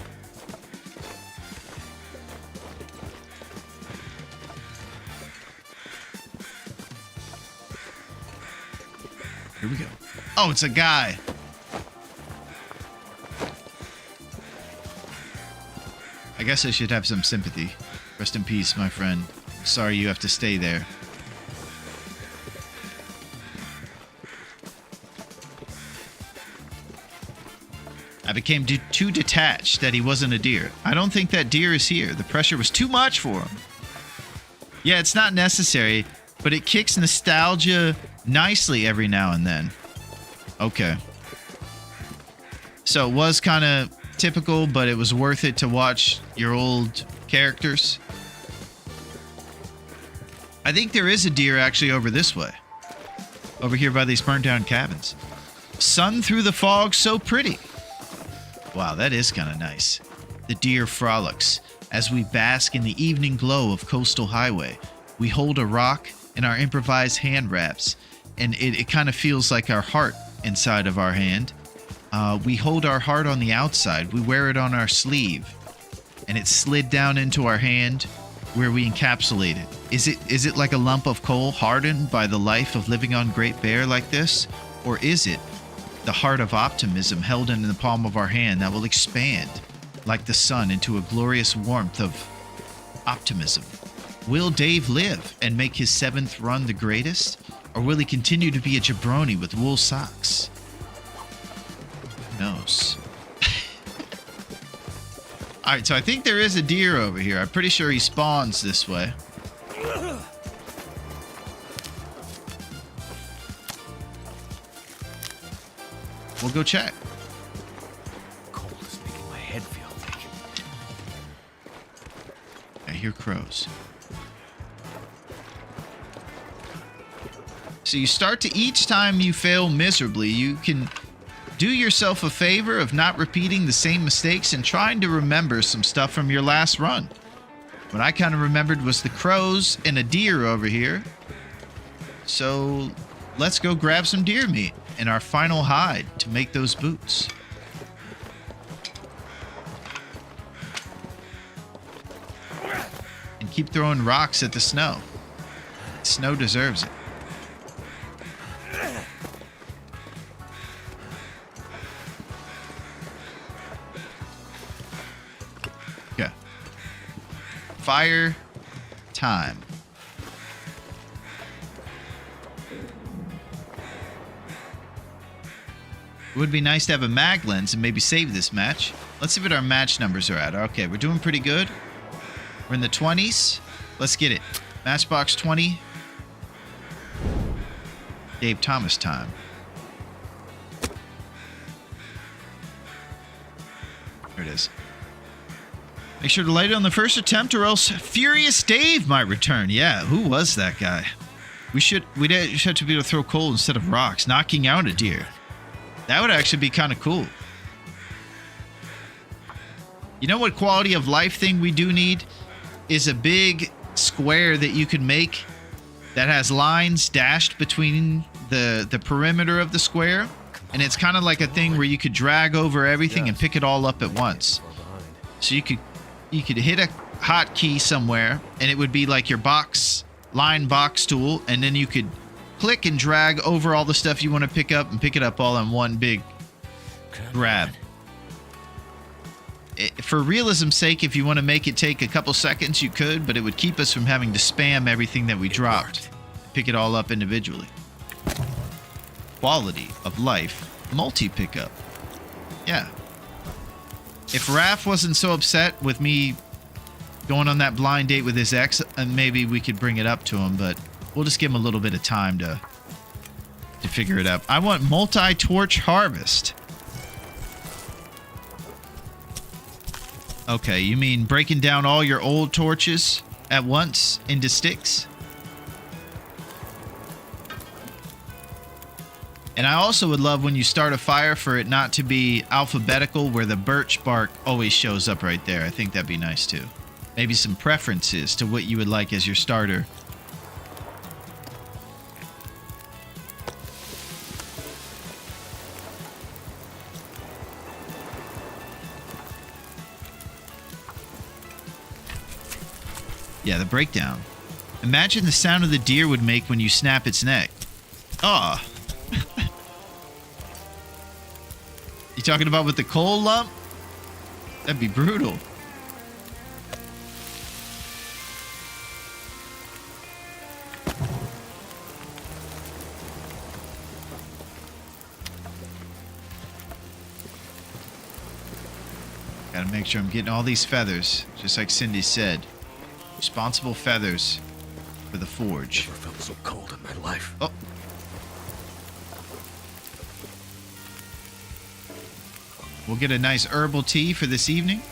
Here we go. Oh, it's a guy. I guess I should have some sympathy. Rest in peace, my friend. Sorry you have to stay there. I became too detached that he wasn't a deer. I don't think that deer is here. The pressure was too much for him. Yeah, it's not necessary, but it kicks nostalgia nicely every now and then. Okay. So it was kind of typical, but it was worth it to watch your old characters. I think there is a deer actually over this way. Over here by these burnt down cabins. Sun through the fog, so pretty. Wow, that is kind of nice. The deer frolics as we bask in the evening glow of Coastal Highway. We hold a rock in our improvised hand wraps, and it kind of feels like our heart inside of our hand. We hold our heart on the outside. We wear it on our sleeve, and it slid down into our hand where we encapsulate it. Is it like a lump of coal hardened by the life of living on Great Bear like this? Or is it the heart of optimism held in the palm of our hand that will expand like the sun into a glorious warmth of optimism? Will Dave live and make his 7th run the greatest? Or will he continue to be a jabroni with wool socks? Who knows? Alright, so I think there is a deer over here. I'm pretty sure he spawns this way. We'll go check. Cold is making my head feel thick. I hear crows. So you start to, each time you fail miserably, you can do yourself a favor of not repeating the same mistakes and trying to remember some stuff from your last run. What I kind of remembered was the crows and a deer over here. So let's go grab some deer meat and our final hide to make those boots. And keep throwing rocks at the snow. Snow deserves it. Okay. Fire time. It would be nice to have a mag lens and maybe save this match. Let's see what our match numbers are at. Okay, we're doing pretty good. We're in the 20s. Let's get it. Matchbox 20. Dave Thomas time. There it is. Make sure to light it on the first attempt or else Furious Dave might return. Yeah, who was that guy? We'd have to be able to throw coal instead of rocks, knocking out a deer. That would actually be kind of cool. You know what quality of life thing we do need? Is a big square that you can make that has lines dashed between the perimeter of the square. And it's kind of like a thing where you could drag over everything and pick it all up at once. So you could hit a hotkey somewhere and it would be like your line box tool, and then you could click and drag over all the stuff you want to pick up and pick it up all in one big grab. For realism's sake, if you want to make it take a couple seconds, you could, but it would keep us from having to spam everything that we dropped. Pick it all up individually. Quality of life multi-pickup. Yeah. If Raph wasn't so upset with me going on that blind date with his ex, maybe we could bring it up to him, but we'll just give him a little bit of time to figure it out. I want multi-torch harvest. Okay, you mean breaking down all your old torches at once into sticks? And I also would love when you start a fire for it not to be alphabetical where the birch bark always shows up right there. I think that'd be nice too. Maybe some preferences to what you would like as your starter. Yeah, the breakdown. Imagine the sound of the deer would make when you snap its neck. Aw. You talking about with the coal lump? That'd be brutal. Gotta make sure I'm getting all these feathers, just like Cindy said. Responsible feathers for the forge. Never felt so cold in my life. Oh. We'll get a nice herbal tea for this evening.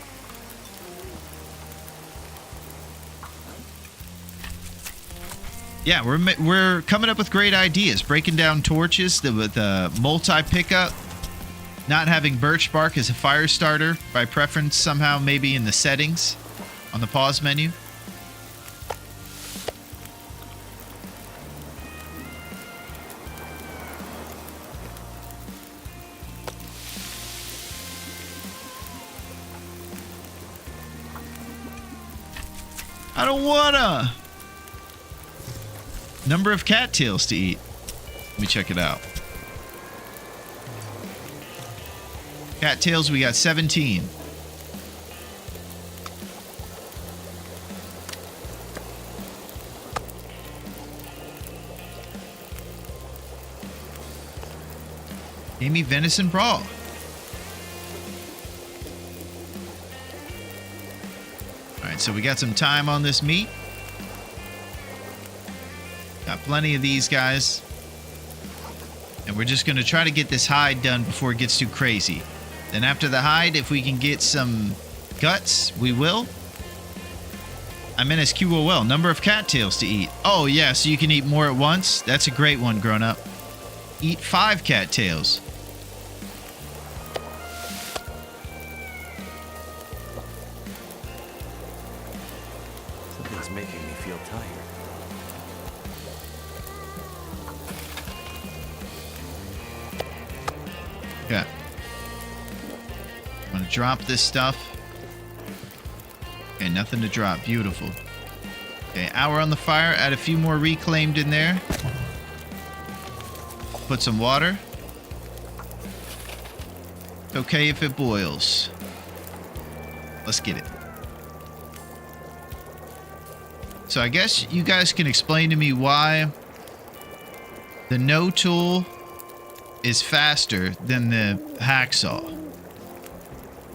Yeah, we're coming up with great ideas. Breaking down torches with a multi-pickup. Not having birch bark as a fire starter by preference somehow, maybe in the settings on the pause menu. I don't wanna. Number of cattails to eat. Let me check it out. Cattails, we got 17. Amy venison raw. Alright, so we got some time on this meat. Got plenty of these guys. And we're just going to try to get this hide done before it gets too crazy. Then after the hide, if we can get some guts, we will. I meant as QOL. Number of cattails to eat. Oh, yeah, so you can eat more at once? That's a great one, grown up. Eat 5 cattails. Something's making me feel tired. Okay. I'm gonna drop this stuff. Okay, nothing to drop. Beautiful. Okay, hour on the fire. Add a few more reclaimed in there. Put some water. It's okay if it boils. Let's get it. So I guess you guys can explain to me why the no tool is faster than the hacksaw.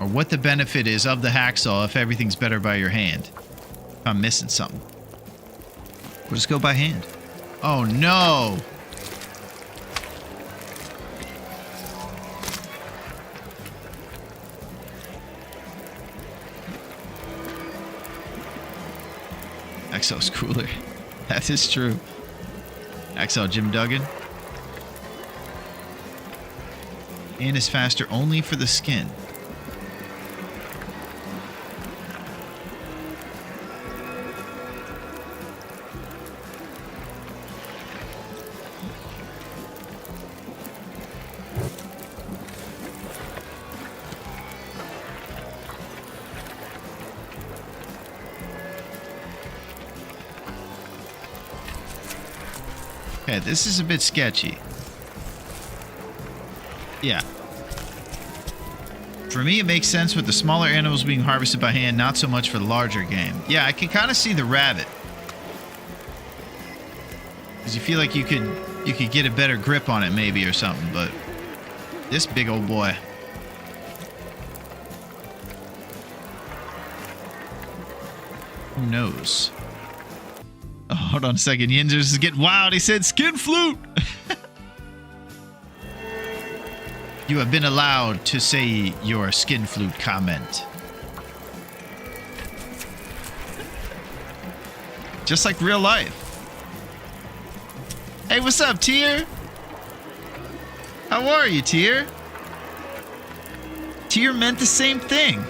Or what the benefit is of the hacksaw if everything's better by your hand. If I'm missing something. We'll just go by hand. Oh no! Hacksaw's cooler. That is true. Hacksaw Jim Duggan. And is faster only for the skin. Okay, this is a bit sketchy. Yeah. For me, it makes sense with the smaller animals being harvested by hand, not so much for the larger game. Yeah, I can kind of see the rabbit. Because you feel like you could get a better grip on it maybe or something, but this big old boy. Who knows? Oh, hold on a second. Yinzers is getting wild. He said skin flute. You have been allowed to say your skin flute comment. Just like real life. Hey, what's up, Tier? How are you, Tier? Tier meant the same thing.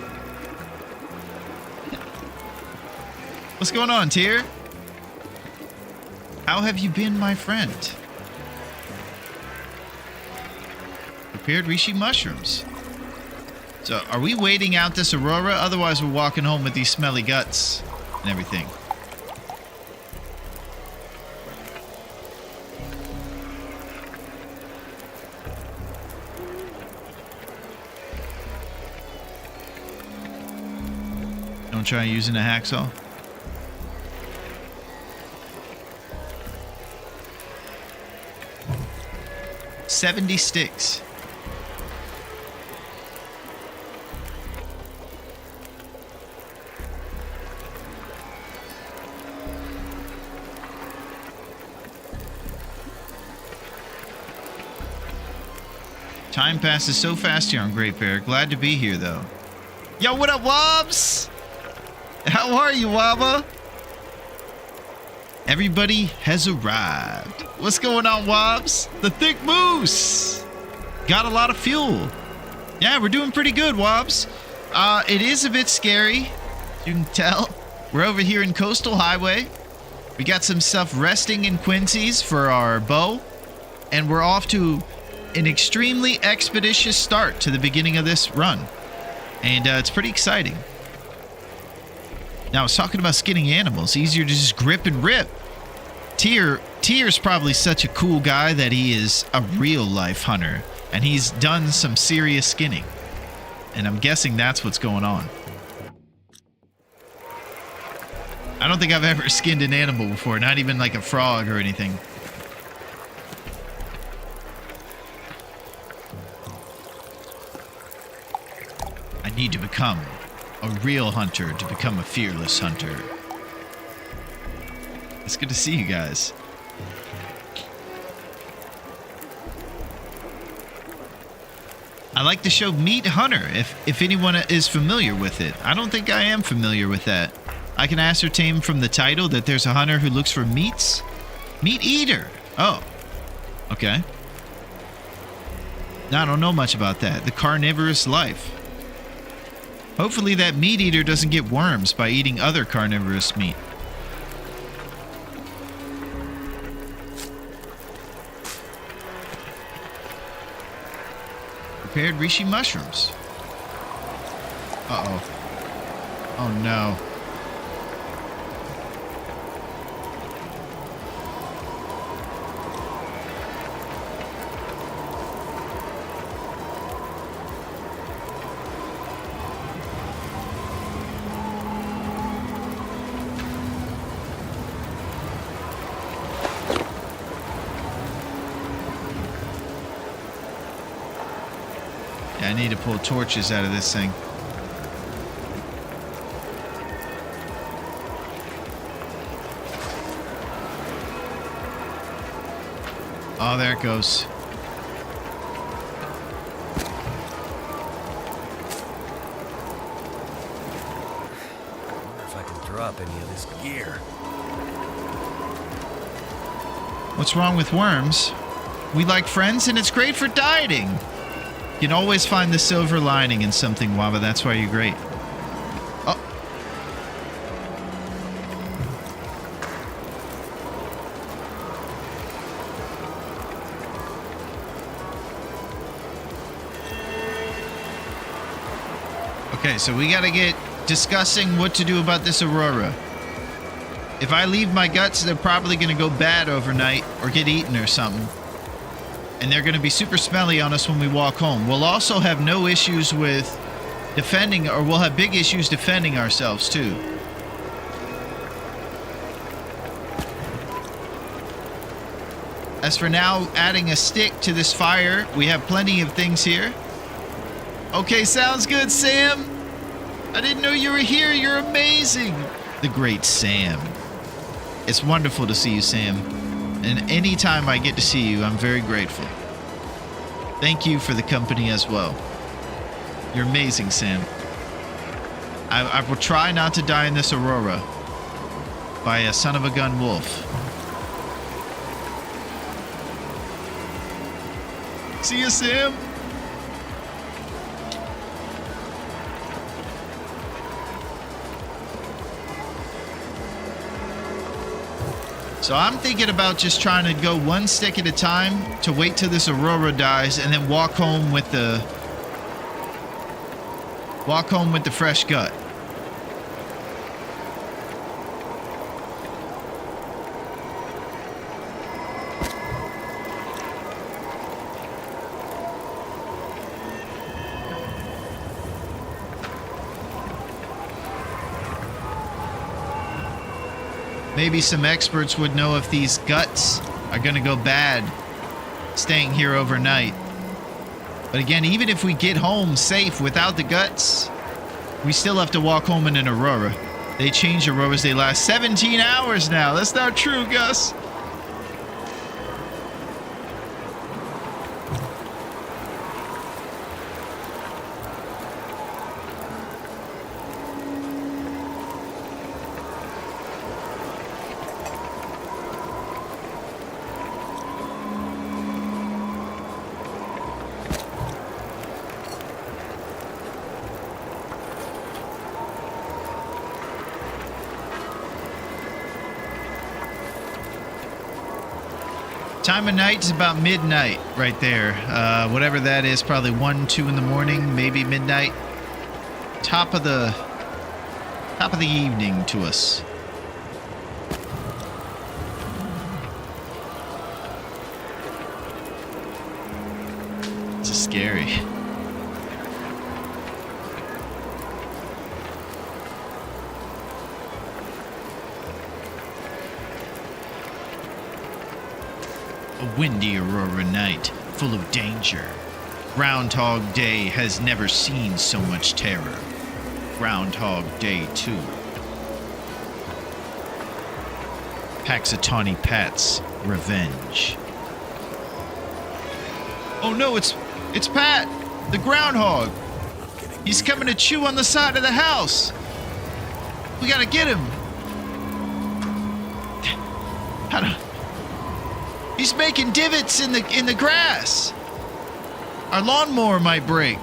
What's going on, Tier? How have you been, my friend? Prepared reishi mushrooms. So, are we waiting out this aurora? Otherwise, we're walking home with these smelly guts and everything. Don't try using a hacksaw. $70 sticks. Time passes so fast here on Great Bear. Glad to be here, though. Yo, what up, Wobbs? How are you, Wabba? Everybody has arrived. What's going on, Wobbs? The Thick Moose. Got a lot of fuel. Yeah, we're doing pretty good, Wobbs. It is a bit scary. You can tell. We're over here in Coastal Highway. We got some stuff resting in Quincy's for our bow. And we're off to an extremely expeditious start to the beginning of this run. And it's pretty exciting. Now, I was talking about skinning animals. Easier to just grip and rip. Tier's probably such a cool guy that he is a real-life hunter. And he's done some serious skinning. And I'm guessing that's what's going on. I don't think I've ever skinned an animal before. Not even like a frog or anything. I need to become a real hunter to become a fearless hunter. It's good to see you guys. I like the show Meat Hunter, if anyone is familiar with it. I don't think I am familiar with that. I can ascertain from the title that there's a hunter who looks for meats. Meat eater. Oh, okay. Now, I don't know much about that. The carnivorous life. Hopefully that meat eater doesn't get worms by eating other carnivorous meat. Prepared reishi mushrooms. Uh-oh. Oh no. I need to pull torches out of this thing. Oh, there it goes. I wonder if I can drop any of this gear. What's wrong with worms? We like friends and it's great for dieting. You can always find the silver lining in something, Waba. That's why you're great. Oh. Okay, so we gotta get discussing what to do about this Aurora. If I leave my guts, they're probably gonna go bad overnight or get eaten or something. And they're going to be super smelly on us when we walk home. We'll also have no issues with defending, or we'll have big issues defending ourselves too. As for now, adding a stick to this fire, we have plenty of things here. Okay, sounds good, Sam. I didn't know you were here. You're amazing. The great Sam. It's wonderful to see you, Sam. And anytime I get to see you, I'm very grateful. Thank you for the company as well. You're amazing, Sam. I will try not to die in this Aurora by a son of a gun wolf. See you, Sam. So I'm thinking about just trying to go one stick at a time to wait till this Aurora dies and then walk home with the fresh gut. Maybe some experts would know if these guts are going to go bad staying here overnight. But again, even if we get home safe without the guts, we still have to walk home in an Aurora. They change Auroras, they last 17 hours now. That's not true, Gus. Time of night is about midnight right there. Whatever that is, probably 1, 2 in the morning, maybe midnight. Top of the evening to us. This is scary. A windy Aurora night, full of danger. Groundhog Day has never seen so much terror. Groundhog Day 2. Paxatawny Pat's revenge. Oh no, it's Pat, the groundhog. He's coming to chew on the side of the house. We gotta get him. How do... He's making divots in the grass. Our lawnmower might break.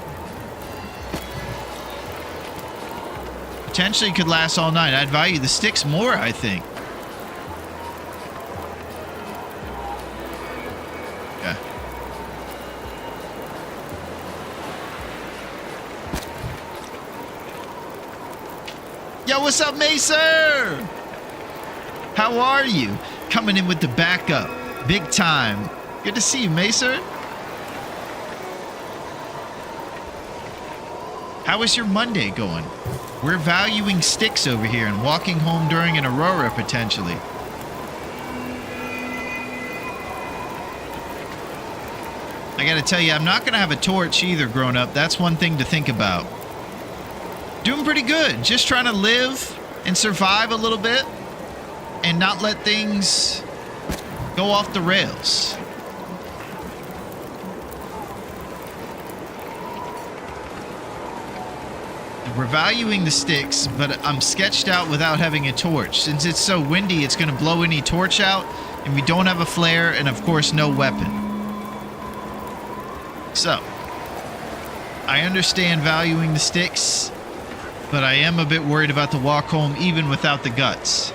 Potentially could last all night. I'd value the sticks more, I think. Yeah. Yo, what's up, Macer? How are you? Coming in with the backup. Big time. Good to see you, Macer. How is your Monday going? We're valuing sticks over here and walking home during an aurora, potentially. I gotta tell you, I'm not gonna have a torch either, grown up. That's one thing to think about. Doing pretty good. Just trying to live and survive a little bit and not let things go off the rails. We're valuing the sticks, but I'm sketched out without having a torch. Since it's so windy, it's going to blow any torch out, and we don't have a flare, and of course, no weapon. So, I understand valuing the sticks, but I am a bit worried about the walk home even without the guts.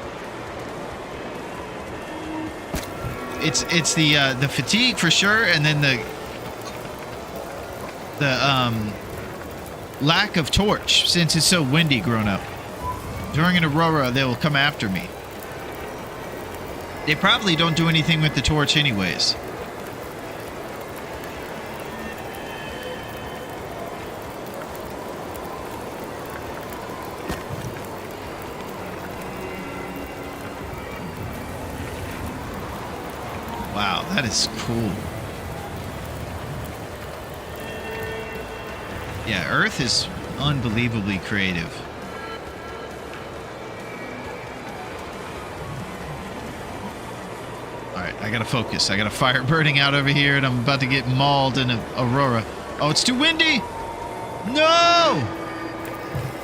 It's the fatigue for sure, and then the lack of torch since it's so windy, grown up. During an aurora, they will come after me. They probably don't do anything with the torch anyways. Wow, that is cool. Yeah, Earth is unbelievably creative. Alright, I gotta focus. I got a fire burning out over here, and I'm about to get mauled in an aurora. Oh, it's too windy! No!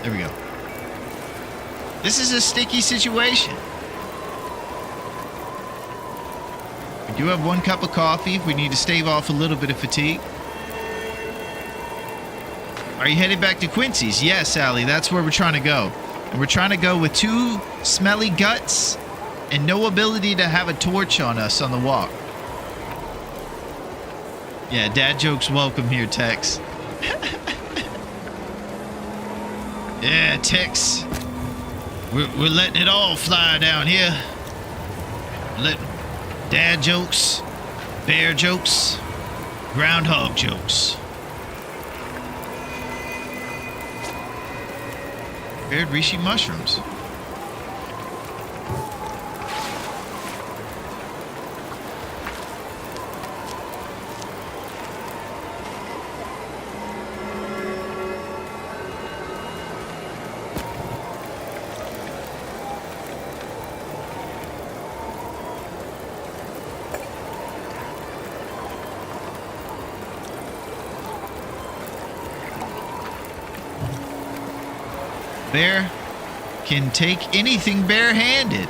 There we go. This is a sticky situation. We do have 1 cup of coffee if we need to stave off a little bit of fatigue. Are you headed back to Quincy's? Yes, Allie, that's where we're trying to go. And we're trying to go with 2 smelly guts and no ability to have a torch on us on the walk. Yeah, dad jokes welcome here, Tex. Yeah, Tex. We're letting it all fly down here. Let dad jokes, bear jokes, groundhog jokes. Prepared reishi mushrooms. Bear can take anything barehanded.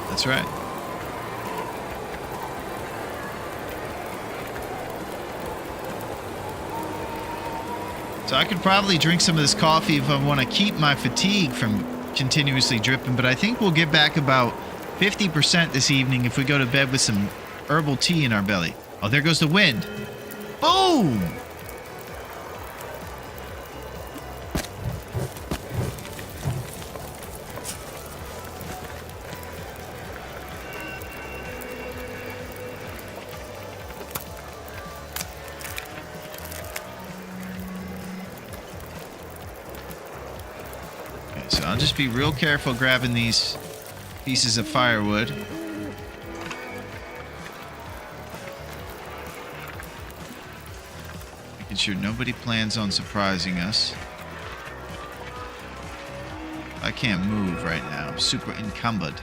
That's right. So I could probably drink some of this coffee if I want to keep my fatigue from continuously dripping, but I think we'll get back about 50% this evening if we go to bed with some herbal tea in our belly. Oh, there goes the wind. Boom! Okay, so I'll just be real careful grabbing these pieces of firewood. Making sure nobody plans on surprising us. I can't move right now. I'm super encumbered.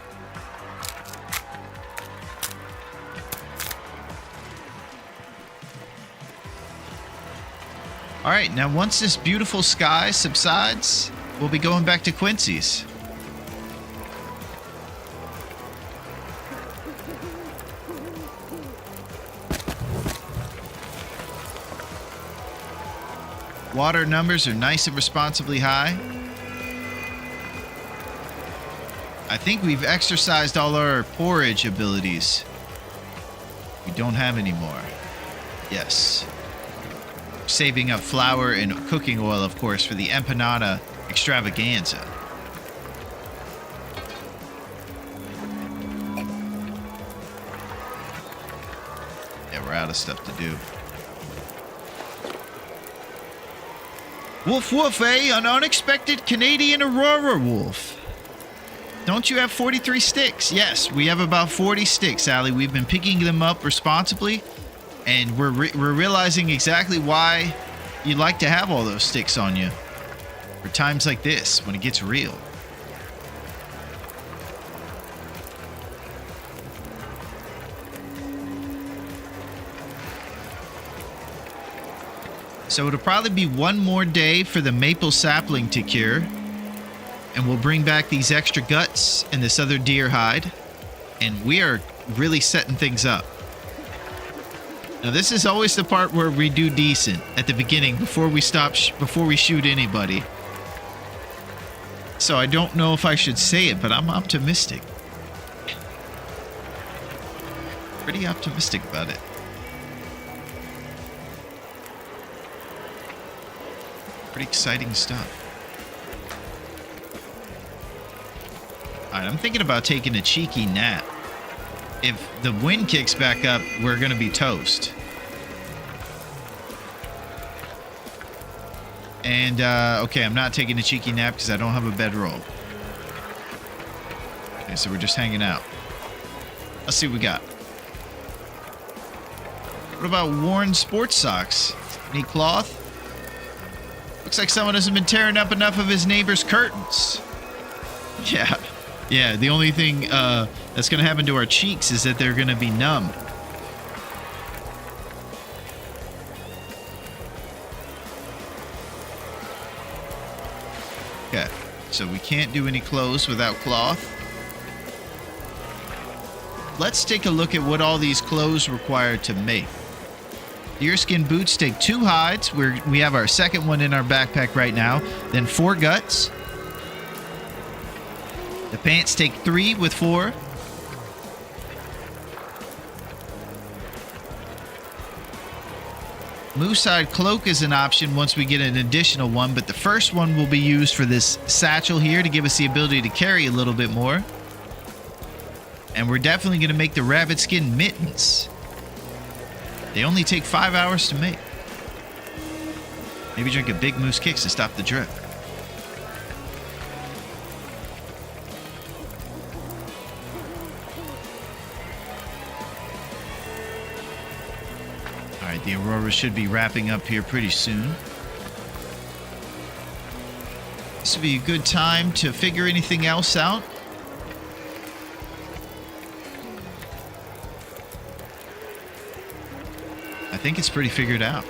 All right, now once this beautiful sky subsides, we'll be going back to Quincy's. Water numbers are nice and responsibly high. I think we've exercised all our porridge abilities. We don't have any more. Yes. Saving up flour and cooking oil, of course, for the empanada extravaganza. Yeah, we're out of stuff to do. Woof woof, eh? An unexpected Canadian Aurora wolf. Don't you have 43 sticks? Yes, we have about 40 sticks, Allie. We've been picking them up responsibly, and we're realizing exactly why you like to have all those sticks on you for times like this when it gets real. So it'll probably be one more day for the maple sapling to cure, and we'll bring back these extra guts and this other deer hide, and we are really setting things up. Now this is always the part where we do decent at the beginning before we before we shoot anybody. So I don't know if I should say it, but I'm optimistic. Pretty optimistic about it. Pretty exciting stuff. Alright, I'm thinking about taking a cheeky nap. If the wind kicks back up, we're going to be toast. And, okay, I'm not taking a cheeky nap because I don't have a bedroll. Okay, so we're just hanging out. Let's see what we got. What about worn sports socks? Any cloth? Looks like someone hasn't been tearing up enough of his neighbor's curtains. Yeah, the only thing that's going to happen to our cheeks is that they're going to be numb. Okay, so we can't do any clothes without cloth. Let's take a look at what all these clothes require to make. Deerskin boots take 2 hides. We have our second one in our backpack right now. Then 4 guts. The pants take 3 with 4. Moose hide cloak is an option once we get an additional one, but the first one will be used for this satchel here to give us the ability to carry a little bit more. And we're definitely going to make the rabbit skin mittens. They only take 5 hours to make. Maybe drink a Big Moose Kicks to stop the drip. Alright, the Aurora should be wrapping up here pretty soon. This would be a good time to figure anything else out. I think it's pretty figured out.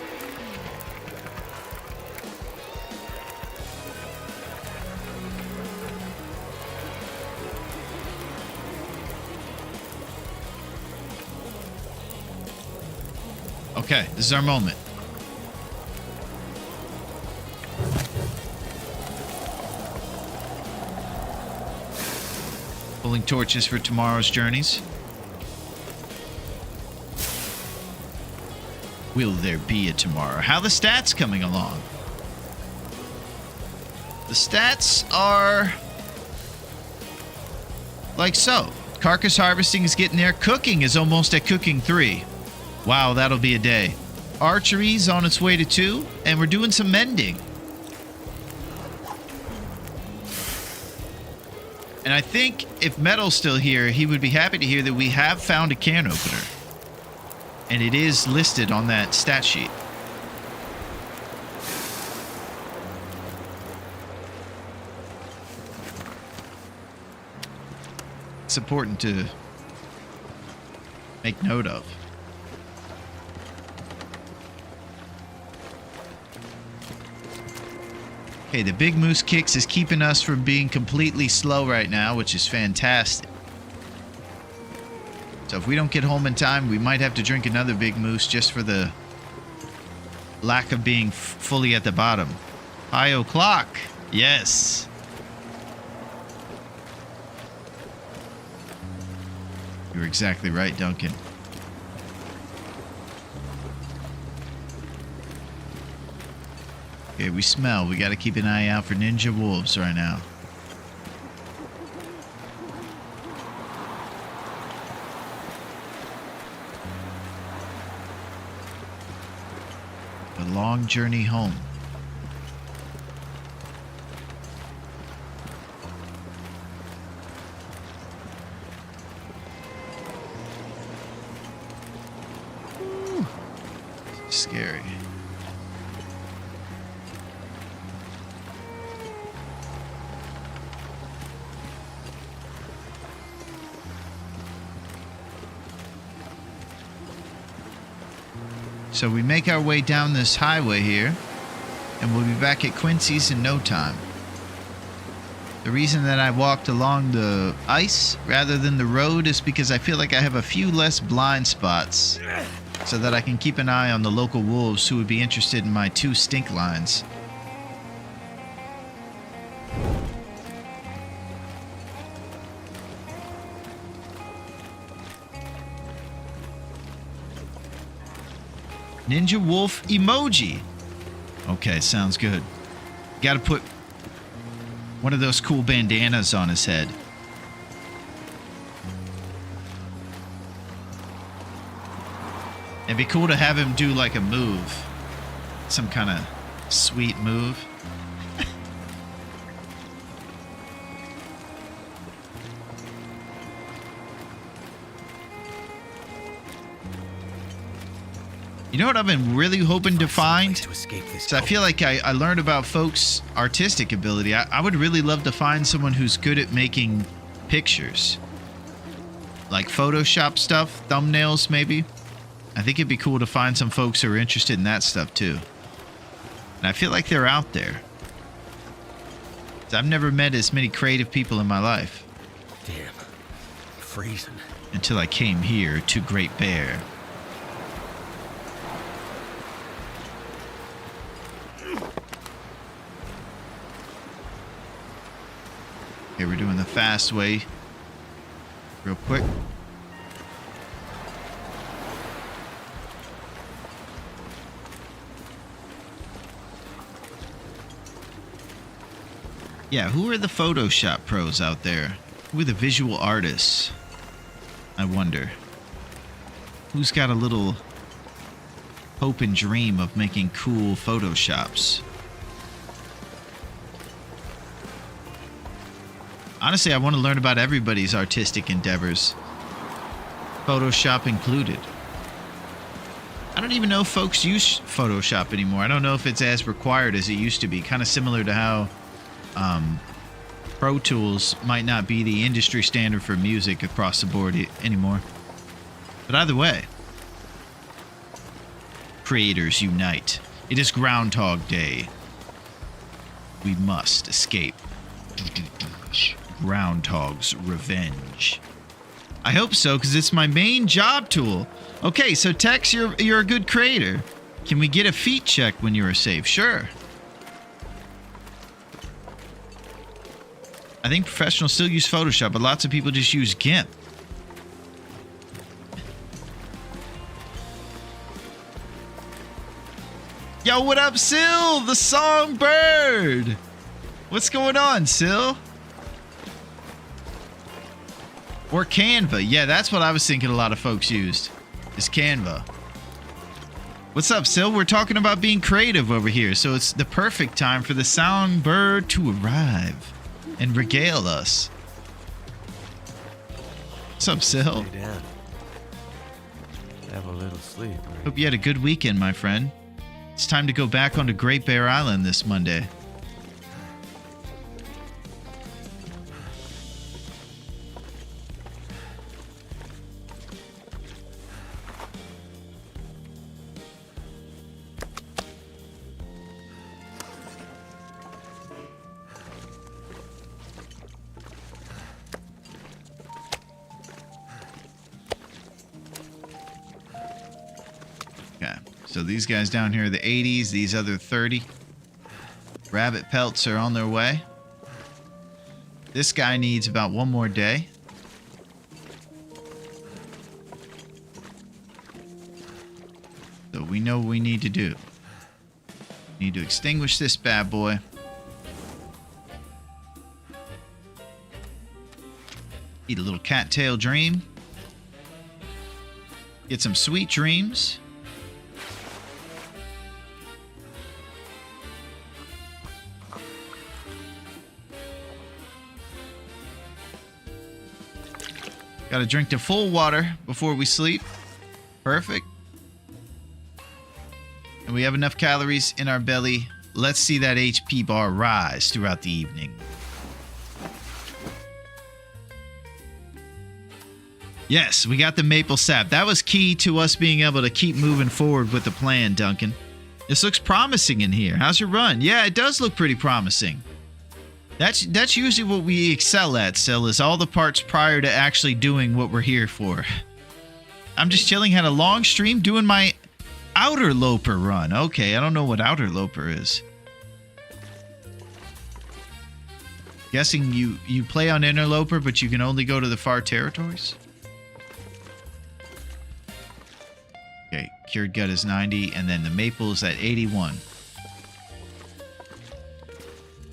Okay, this is our moment. Pulling torches for tomorrow's journeys. Will there be a tomorrow? How the stats coming along? The stats are like so. Carcass harvesting is getting there. Cooking is almost at cooking 3. Wow, that'll be a day. Archery's on its way to 2, and we're doing some mending. And I think if Metal's still here, he would be happy to hear that we have found a can opener. And it is listed on that stat sheet. It's important to make note of. Okay, the Big Moose Kicks is keeping us from being completely slow right now, which is fantastic. So if we don't get home in time, we might have to drink another Big Moose just for the lack of being fully at the bottom. 5 o'clock. Yes. You're exactly right, Duncan. Okay, we smell. We got to keep an eye out for ninja wolves right now. A long journey home. Ooh, scary. So we make our way down this highway here, and we'll be back at Quincy's in no time. The reason that I walked along the ice rather than the road is because I feel like I have a few less blind spots so that I can keep an eye on the local wolves who would be interested in my 2 stink lines. Ninja wolf emoji. Okay, sounds good. Got to put one of those cool bandanas on his head. It'd be cool to have him do like a move. Some kind of sweet move. You know what I've been really hoping to find? So I feel like I learned about folks' artistic ability. I would really love to find someone who's good at making pictures. Like Photoshop stuff, thumbnails maybe. I think it'd be cool to find some folks who are interested in that stuff too. And I feel like they're out there. I've never met as many creative people in my life. Damn. Freezing. Until I came here to Great Bear. Okay, we're doing the fast way. Real quick. Yeah, who are the Photoshop pros out there? Who are the visual artists? I wonder. Who's got a little hope and dream of making cool Photoshops? Honestly, I want to learn about everybody's artistic endeavors. Photoshop included. I don't even know if folks use Photoshop anymore. I don't know if it's as required as it used to be. Kind of similar to how Pro Tools might not be the industry standard for music across the board anymore. But either way, creators unite. It is Groundhog Day. We must escape. Groundhog's revenge. I hope so, because it's my main job tool. Okay, so Tex, you're a good creator. Can we get a feet check when you are safe? Sure. I think professionals still use Photoshop, but lots of people just use GIMP. Yo, what up, Sil? The songbird. What's going on, Sil? Or Canva. Yeah, that's what I was thinking a lot of folks used. Is Canva. What's up, Sil? We're talking about being creative over here, so it's the perfect time for the songbird to arrive and regale us. What's up, Sil? Lay down. Have a little sleep, right? Hope you had a good weekend, my friend. It's time to go back onto Great Bear Island this Monday. So these guys down here are the 80s, these other 30. Rabbit pelts are on their way. This guy needs about one more day. So we know what we need to do. Need to extinguish this bad boy. Eat a little cattail dream. Get some sweet dreams. Got to drink the full water before we sleep. Perfect. And we have enough calories in our belly. Let's see that HP bar rise throughout the evening. Yes, we got the maple sap. That was key to us being able to keep moving forward with the plan, Duncan. This looks promising in here. How's your run? Yeah, it does look pretty promising. That's usually what we excel at, Sil, is all the parts prior to actually doing what we're here for. I'm just chilling, had a long stream doing my outer loper run. Okay, I don't know what outer loper is. Guessing you play on interloper, but you can only go to the far territories? Okay, cured gut is 90, and then the maple is at 81.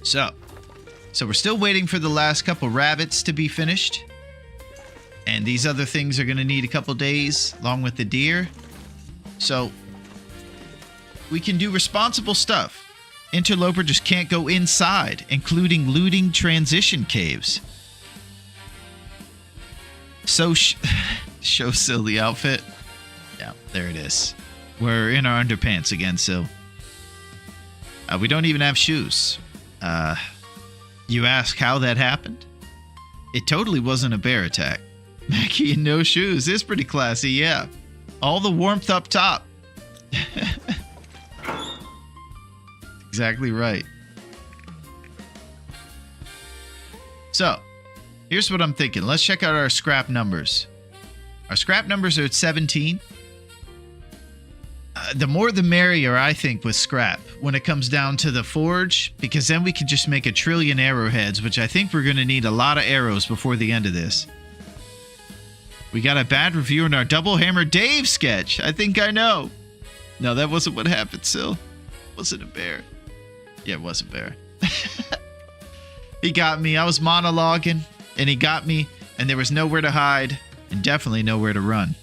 So we're still waiting for the last couple rabbits to be finished. And these other things are going to need a couple days, along with the deer. So we can do responsible stuff. Interloper just can't go inside, including looting transition caves. So show silly outfit. Yeah, there it is. We're in our underpants again, so. We don't even have shoes. You ask how that happened? It totally wasn't a bear attack. Mackie and no shoes is pretty classy, yeah. All the warmth up top. Exactly right. So, here's what I'm thinking. Let's check out our scrap numbers. Our scrap numbers are at 17. The more the merrier, I think, with scrap when it comes down to the forge, because then we can just make 1 trillion arrowheads, which I think we're going to need a lot of arrows before the end of this. We got a bad review in our Double Hammer Dave sketch. I think I know. No, that wasn't what happened, Sil. Was it a bear? Yeah, it was a bear. He got me. I was monologuing, and he got me, and there was nowhere to hide, and definitely nowhere to run.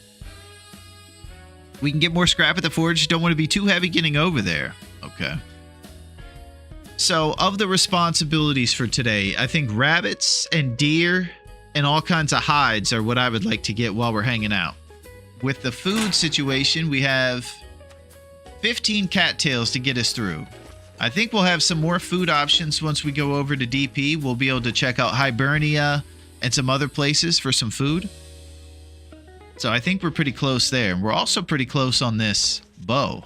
We can get more scrap at the forge. Don't want to be too heavy getting over there. Okay. So, of the responsibilities for today, I think rabbits and deer and all kinds of hides are what I would like to get while we're hanging out. With the food situation, we have 15 cattails to get us through. I think we'll have some more food options once we go over to DP. We'll be able to check out Hibernia and some other places for some food. So I think we're pretty close there. We're also pretty close on this bow.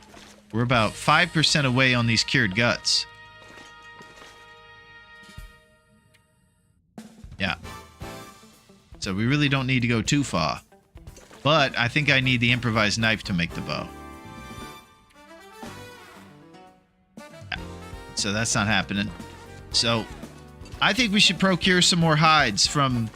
We're about 5% away on these cured guts. Yeah. So we really don't need to go too far. But I think I need the improvised knife to make the bow. Yeah. So that's not happening. So I think we should procure some more hides from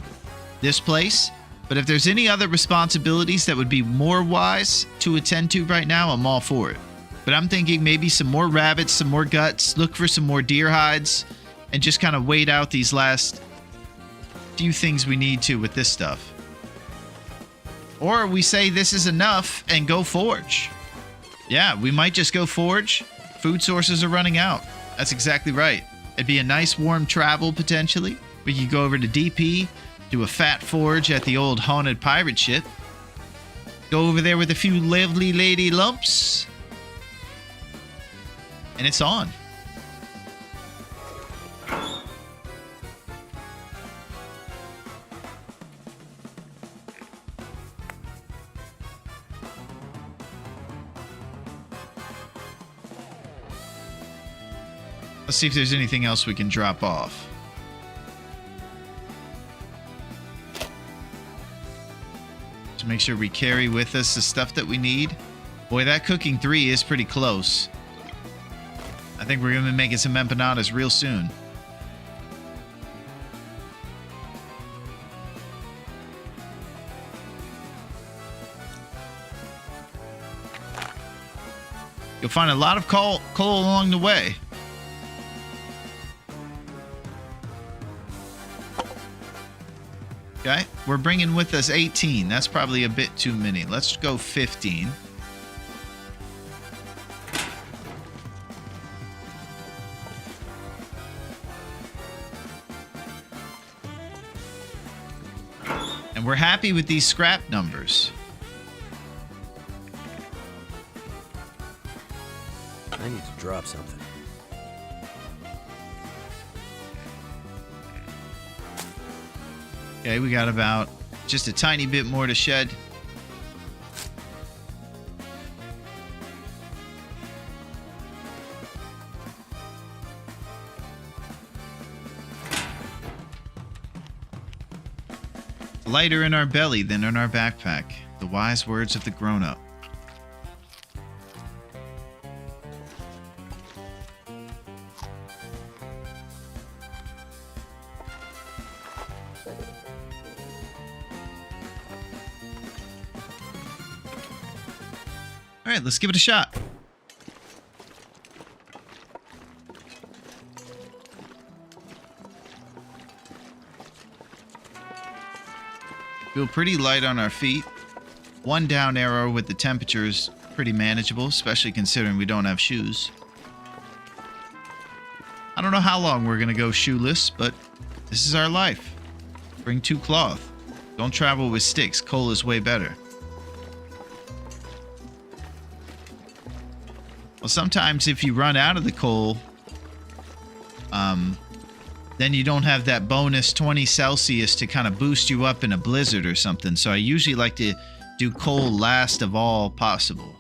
this place. But if there's any other responsibilities that would be more wise to attend to right now, I'm all for it. But I'm thinking maybe some more rabbits, some more guts, look for some more deer hides, and just kind of wait out these last few things we need to with this stuff. Or we say this is enough and go forge. Yeah, we might just go forge. Food sources are running out. That's exactly right. It'd be a nice warm travel potentially. We could go over to DP, do a fat forge at the old haunted pirate ship. Go over there with a few lovely lady lumps. And it's on. Let's see if there's anything else we can drop off. To make sure we carry with us the stuff that we need. Boy, that cooking 3 is pretty close. I think we're going to be making some empanadas real soon. You'll find a lot of coal along the way. Okay, we're bringing with us 18. That's probably a bit too many. Let's go 15. And we're happy with these scrap numbers. I need to drop something. Okay, we got about just a tiny bit more to shed. Lighter in our belly than in our backpack. The wise words of the grown-up. All right, let's give it a shot. Feel pretty light on our feet. One down arrow with the temperatures pretty manageable, especially considering we don't have shoes. I don't know how long we're gonna go shoeless, but this is our life. Bring 2 cloth. Don't travel with sticks. Coal is way better. Well, sometimes if you run out of the coal, then you don't have that bonus 20 Celsius to kind of boost you up in a blizzard or something. So I usually like to do coal last of all possible.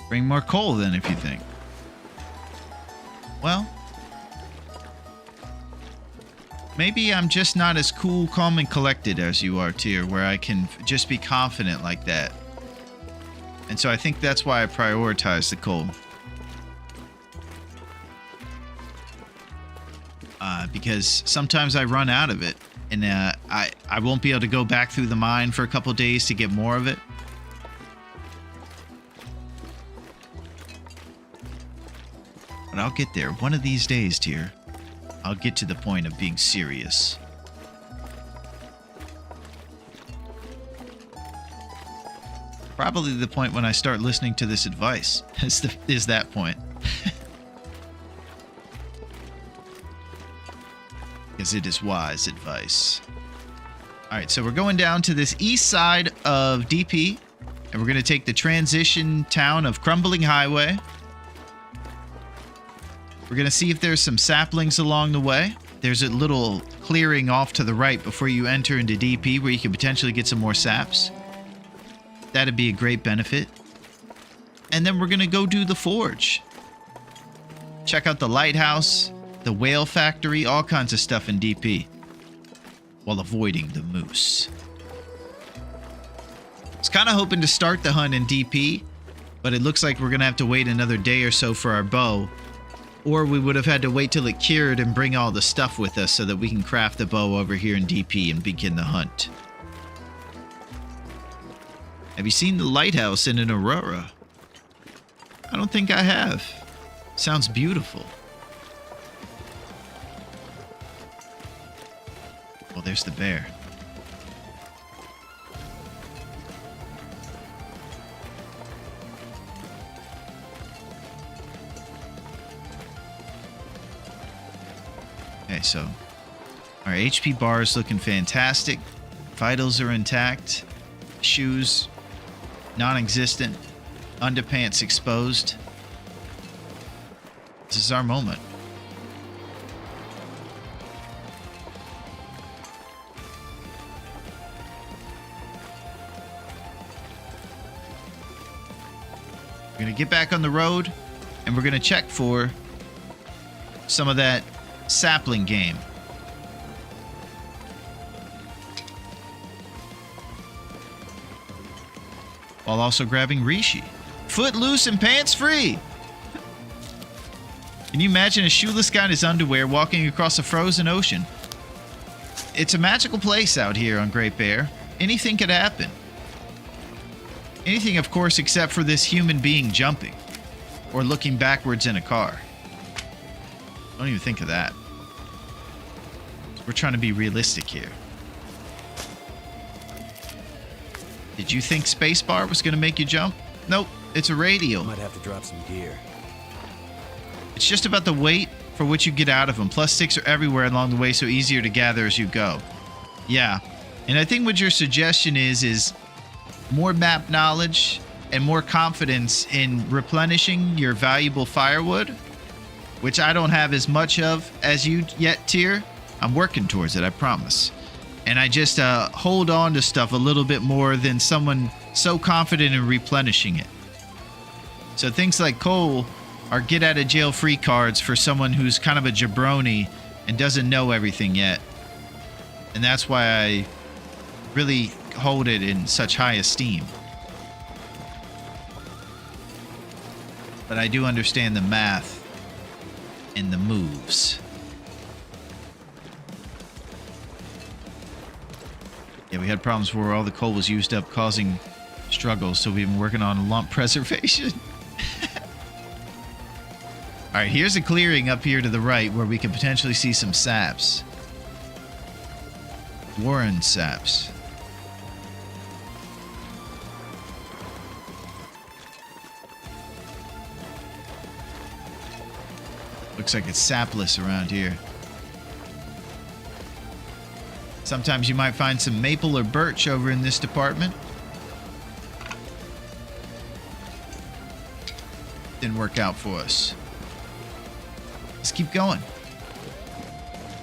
Bring more coal then if you think. Well, maybe I'm just not as cool, calm, and collected as you are, Tyr, where I can just be confident like that. And so I think that's why I prioritize the coal. Because sometimes I run out of it, and I won't be able to go back through the mine for a couple days to get more of it. But I'll get there one of these days, Tyr. I'll get to the point of being serious. Probably the point when I start listening to this advice is that point. Because it is wise advice. Alright, so we're going down to this east side of DP, and we're going to take the transition town of Crumbling Highway. We're going to see if there's some saplings along the way. There's a little clearing off to the right before you enter into DP where you can potentially get some more saps. That'd be a great benefit. And then we're going to go do the forge. Check out the lighthouse, the whale factory, all kinds of stuff in DP. While avoiding the moose. I was kind of hoping to start the hunt in DP, but it looks like we're going to have to wait another day or so for our bow. Or we would have had to wait till it cured and bring all the stuff with us so that we can craft the bow over here in DP and begin the hunt. Have you seen the lighthouse in an Aurora? I don't think I have. Sounds beautiful. Well, there's the bear. Okay, so our HP bar is looking fantastic. Vitals are intact. Shoes non-existent. Underpants exposed. This is our moment. We're going to get back on the road, and we're going to check for some of that sapling game. While also grabbing Rishi. Foot loose and pants free! Can you imagine a shoeless guy in his underwear walking across a frozen ocean? It's a magical place out here on Great Bear. Anything could happen. Anything, of course, except for this human being jumping. Or looking backwards in a car. Don't even think of that. We're trying to be realistic here. Did you think spacebar was going to make you jump? Nope, it's a radio. Might have to drop some gear. It's just about the weight for what you get out of them. Plus, sticks are everywhere along the way, so easier to gather as you go. Yeah, and I think what your suggestion is more map knowledge and more confidence in replenishing your valuable firewood, which I don't have as much of as you yet, Tyr. I'm working towards it, I promise. And I just hold on to stuff a little bit more than someone so confident in replenishing it. So things like coal are get out of jail free cards for someone who's kind of a jabroni and doesn't know everything yet. And that's why I really hold it in such high esteem. But I do understand the math and the moves. Yeah, we had problems where all the coal was used up, causing struggles, so we've been working on lump preservation. Alright, here's a clearing up here to the right where we can potentially see some saps. Warren saps. Looks like it's sapless around here. Sometimes you might find some maple or birch over in this department. Didn't work out for us. Let's keep going.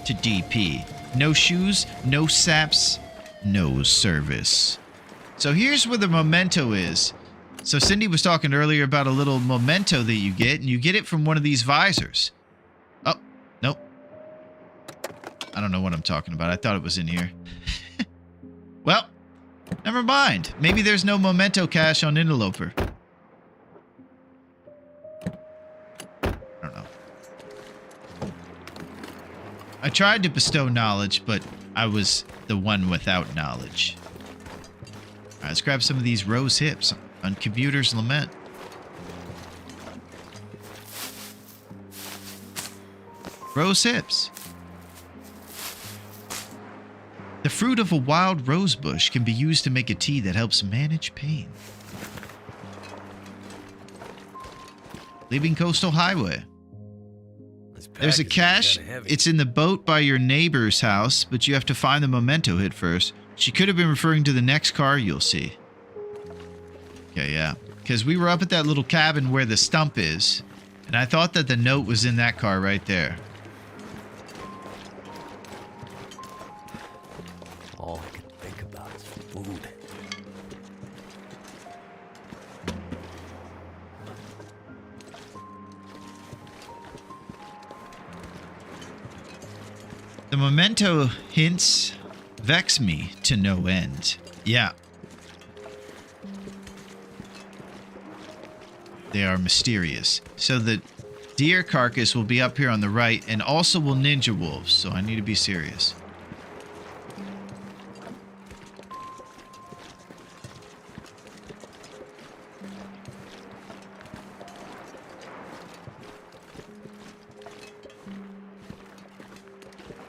To DP. No shoes, no saps, no service. So here's where the memento is. So Cindy was talking earlier about a little memento that you get, and you get it from one of these visors. Oh, nope. I don't know what I'm talking about. I thought it was in here. Well, never mind. Maybe there's no memento cache on Interloper. I don't know. I tried to bestow knowledge, but I was the one without knowledge. All right, let's grab some of these rose hips on Computer's Lament. Rose hips. The fruit of a wild rose bush can be used to make a tea that helps manage pain. Leaving Coastal Highway. There's a cache. It's in the boat by your neighbor's house, but you have to find the memento hit first. She could have been referring to the next car you'll see. Okay, yeah. Because we were up at that little cabin where the stump is, and I thought that the note was in that car right there. All I can think about is food. The memento hints vex me to no end. Yeah. They are mysterious. So the deer carcass will be up here on the right, and also will ninja wolves, so I need to be serious.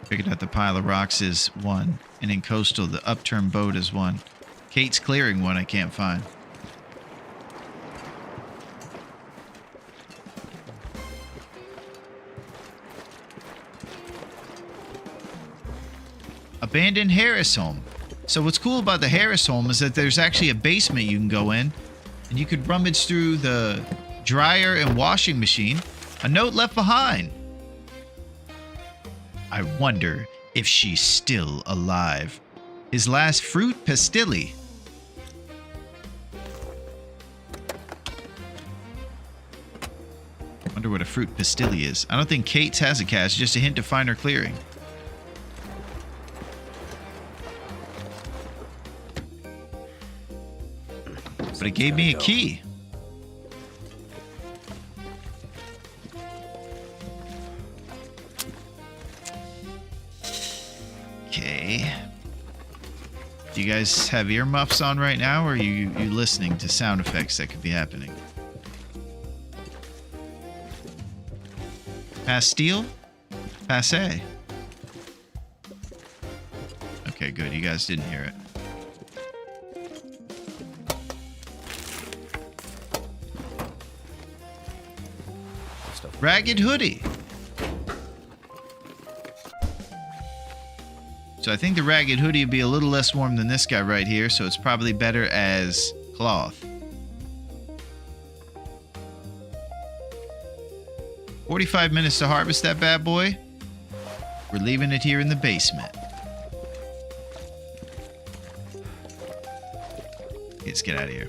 Figured out the pile of rocks is one, and in Coastal, the upturned boat is one. Kate's clearing one I can't find. Abandoned Harris home. So what's cool about the Harris home is that there's actually a basement you can go in, and you could rummage through the dryer and washing machine. A note left behind. I wonder if she's still alive. His last fruit, pastilli. Wonder what a fruit pastilli is. I don't think Kate's has a cache, just a hint to find her clearing. But it gave me a key. Okay. Do you guys have earmuffs on right now, or are you listening to sound effects that could be happening? Pastille? Passe. Okay, good. You guys didn't hear it. Ragged hoodie. So I think the ragged hoodie would be a little less warm than this guy right here, so it's probably better as cloth. 45 minutes to harvest that bad boy. We're leaving it here in the basement. Let's get out of here.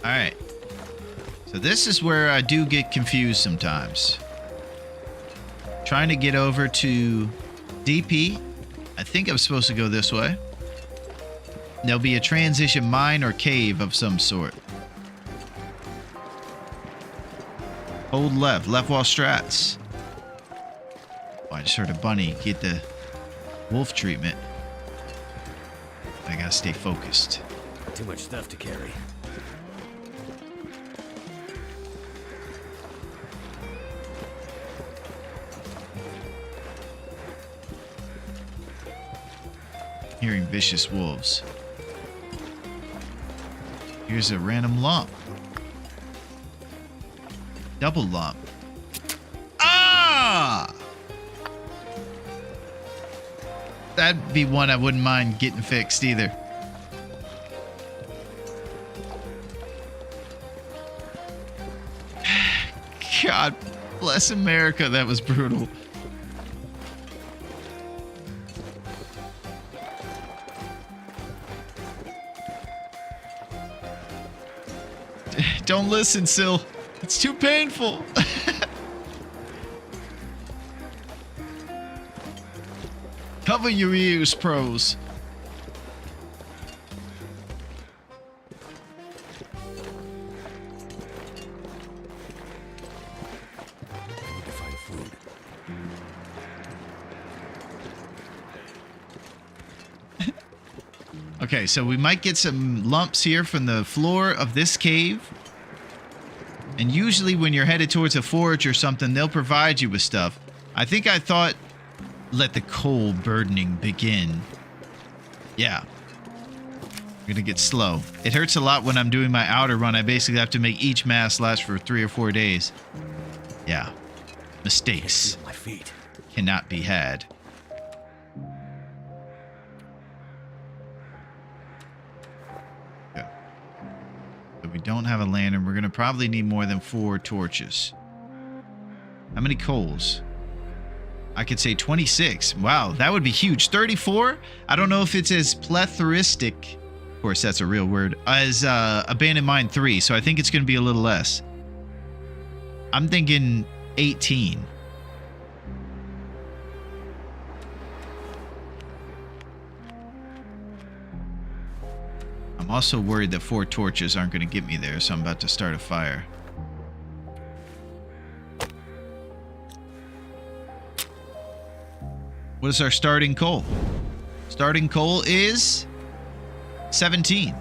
Alright. So this is where I do get confused sometimes. Trying to get over to DP. I think I'm supposed to go this way. There'll be a transition mine or cave of some sort. Hold left. Left wall strats. Oh, I just heard a bunny get the wolf treatment. I gotta stay focused. Too much stuff to carry. Hearing vicious wolves. Here's a random lump. Double lump. Ah! That'd be one I wouldn't mind getting fixed either. God bless America, that was brutal. Don't listen, Sil. It's too painful. Cover your ears, pros. I need to find food. Okay, so we might get some lumps here from the floor of this cave. And usually when you're headed towards a forge or something, they'll provide you with stuff. I think I thought, let the coal burdening begin. Yeah. I'm gonna get slow. It hurts a lot when I'm doing my outer run. I basically have to make each mass last for 3 or 4 days. Yeah. Mistakes My feet. cannot be had. Yeah. But we don't have a lantern. We're gonna probably need more than 4 torches. How many coals? I could say 26. Wow, that would be huge. 34? I don't know if it's as plethoristic, of course that's a real word, as Abandoned Mine 3, so I think it's going to be a little less. I'm thinking 18. I'm also worried that 4 torches aren't going to get me there, so I'm about to start a fire. What is our starting coal? Starting coal is 17.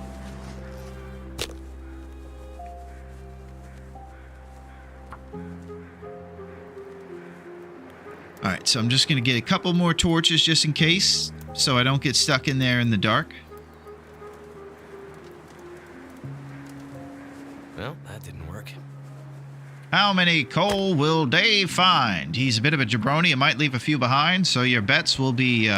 Alright, so I'm just going to get a couple more torches just in case, so I don't get stuck in there in the dark. Well, that didn't work. How many coal will Dave find? He's a bit of a jabroni and might leave a few behind, so your bets will be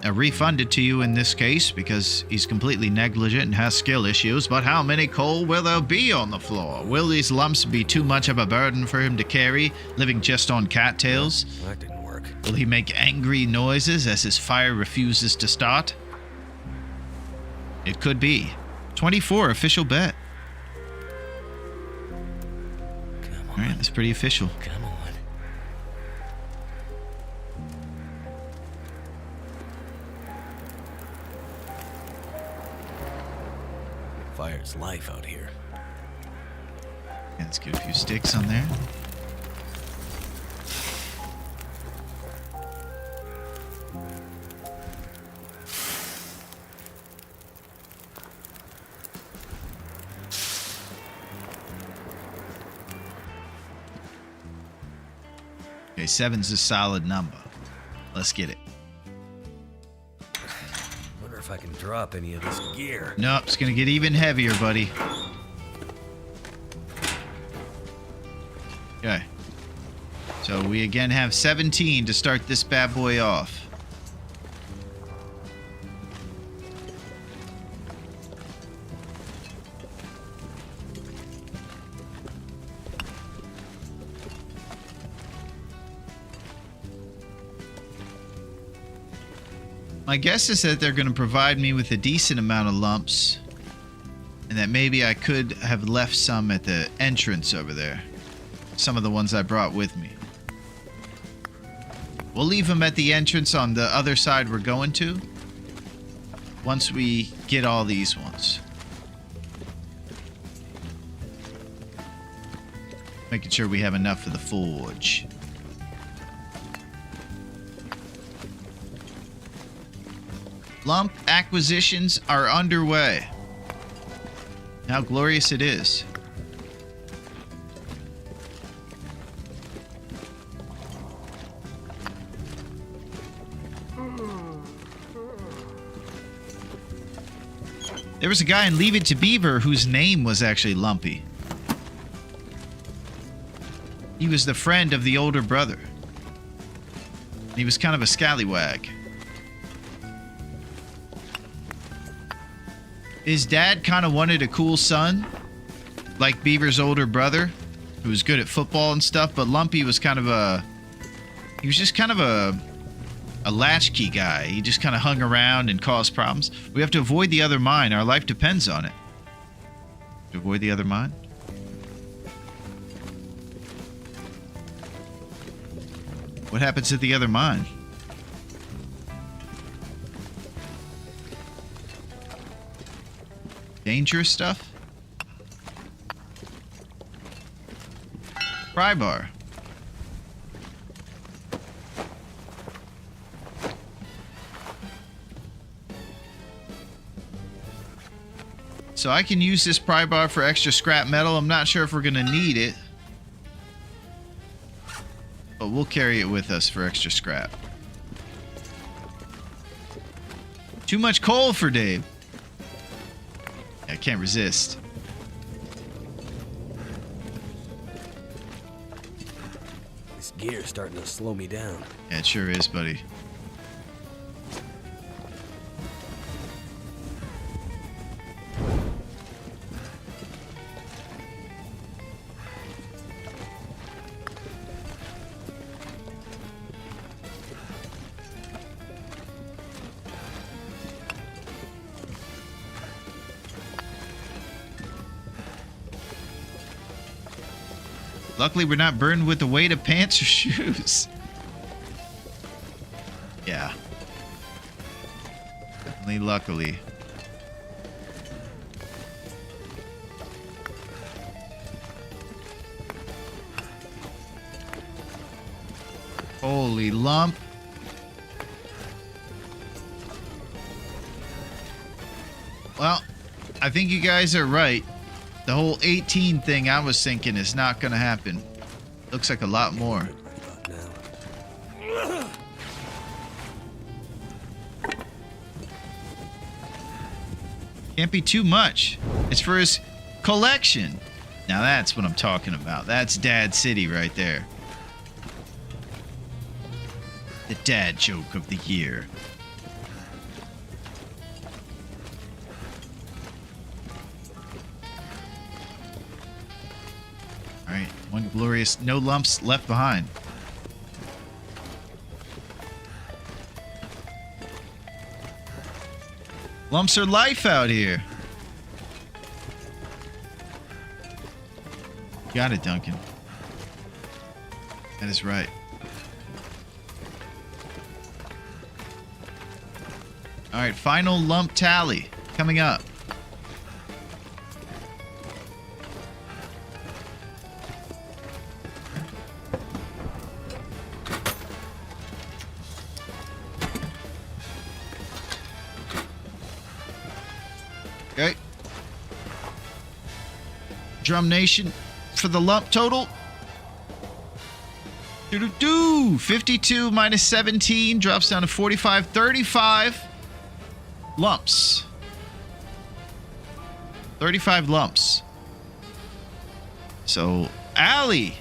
refunded to you in this case because he's completely negligent and has skill issues. But how many coal will there be on the floor? Will these lumps be too much of a burden for him to carry, living just on cattails? That didn't work. Will he make angry noises as his fire refuses to start? It could be. 24 official bet. All right, that's pretty official. Come on. Fire's life out here. Yeah, let's get a few sticks on there. Okay, 7's a solid number. Let's get it. Wonder if I can drop any of this gear. Nope, it's gonna get even heavier, buddy. Okay. So we again have 17 to start this bad boy off. My guess is that they're going to provide me with a decent amount of lumps, and that maybe I could have left some at the entrance over there. Some of the ones I brought with me. We'll leave them at the entrance on the other side we're going to, once we get all these ones. Making sure we have enough for the forge. Lump acquisitions are underway. How glorious it is. There was a guy in Leave It to Beaver whose name was actually Lumpy. He was the friend of the older brother. He was kind of a scallywag. His dad kind of wanted a cool son, like Beaver's older brother, who was good at football and stuff, but Lumpy was kind of he was just kind of a latchkey guy. He just kind of hung around and caused problems. We have to avoid the other mine. Our life depends on it. To avoid the other mine? What happens at the other mine? Dangerous stuff? Pry bar. So I can use this pry bar for extra scrap metal. I'm not sure if we're gonna need it, but we'll carry it with us for extra scrap. Too much coal for Dave. I can't resist. This gear's starting to slow me down. Yeah, it sure is, buddy. Luckily, we're not burdened with the weight of pants or shoes. Yeah. Definitely luckily. Holy lump. Well, I think you guys are right. The whole 18 thing I was thinking is not going to happen. Looks like a lot more. Can't be too much. It's for his collection. Now that's what I'm talking about. That's Dad City right there. The dad joke of the year. Alright, one glorious, no lumps left behind. Lumps are life out here. Got it, Duncan. That is right. All right, final lump tally coming up. Okay. Drum Nation for the lump total. 52 minus 17 drops down to 45. 35 lumps. 35 lumps. So, Allie,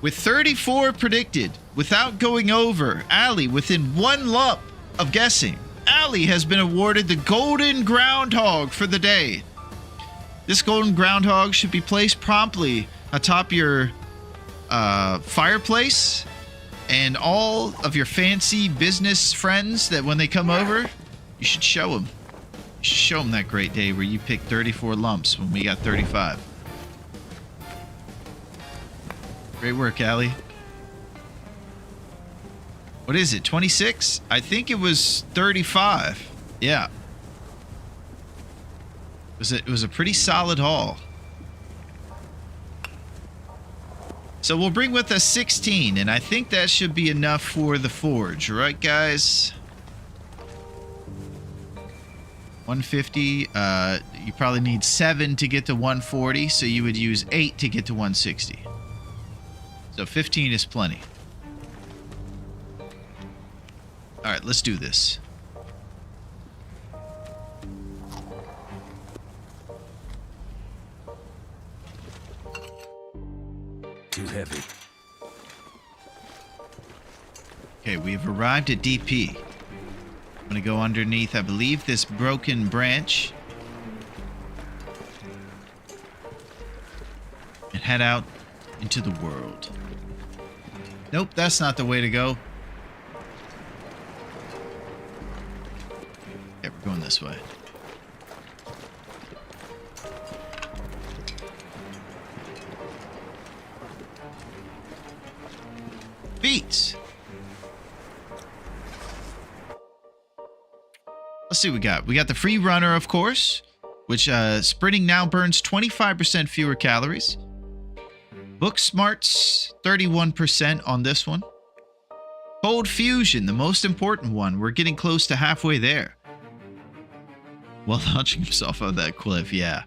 with 34 predicted, without going over, Allie, within one lump of guessing, Allie has been awarded the Golden Groundhog for the day. This Golden Groundhog should be placed promptly atop your fireplace, and all of your fancy business friends that when they come over, you should show them. You should show them that great day where you picked 34 lumps when we got 35. Great work, Allie. What is it, 26? I think it was 35. Yeah. It was a pretty solid haul. So we'll bring with us 16, and I think that should be enough for the forge, right, guys? 150. You probably need 7 to get to 140, so you would use 8 to get to 160. So 15 is plenty. All right, let's do this. Too heavy. Okay, we've arrived at DP. I'm gonna go underneath, I believe, this broken branch and head out into the world. Nope, that's not the way to go. Yeah, we're going this way. Beats. Let's see what we got. We got the free runner, of course, which sprinting now burns 25% fewer calories. Book smarts, 31% on this one. Cold fusion, the most important one. We're getting close to halfway there. While launching himself on that cliff, yeah.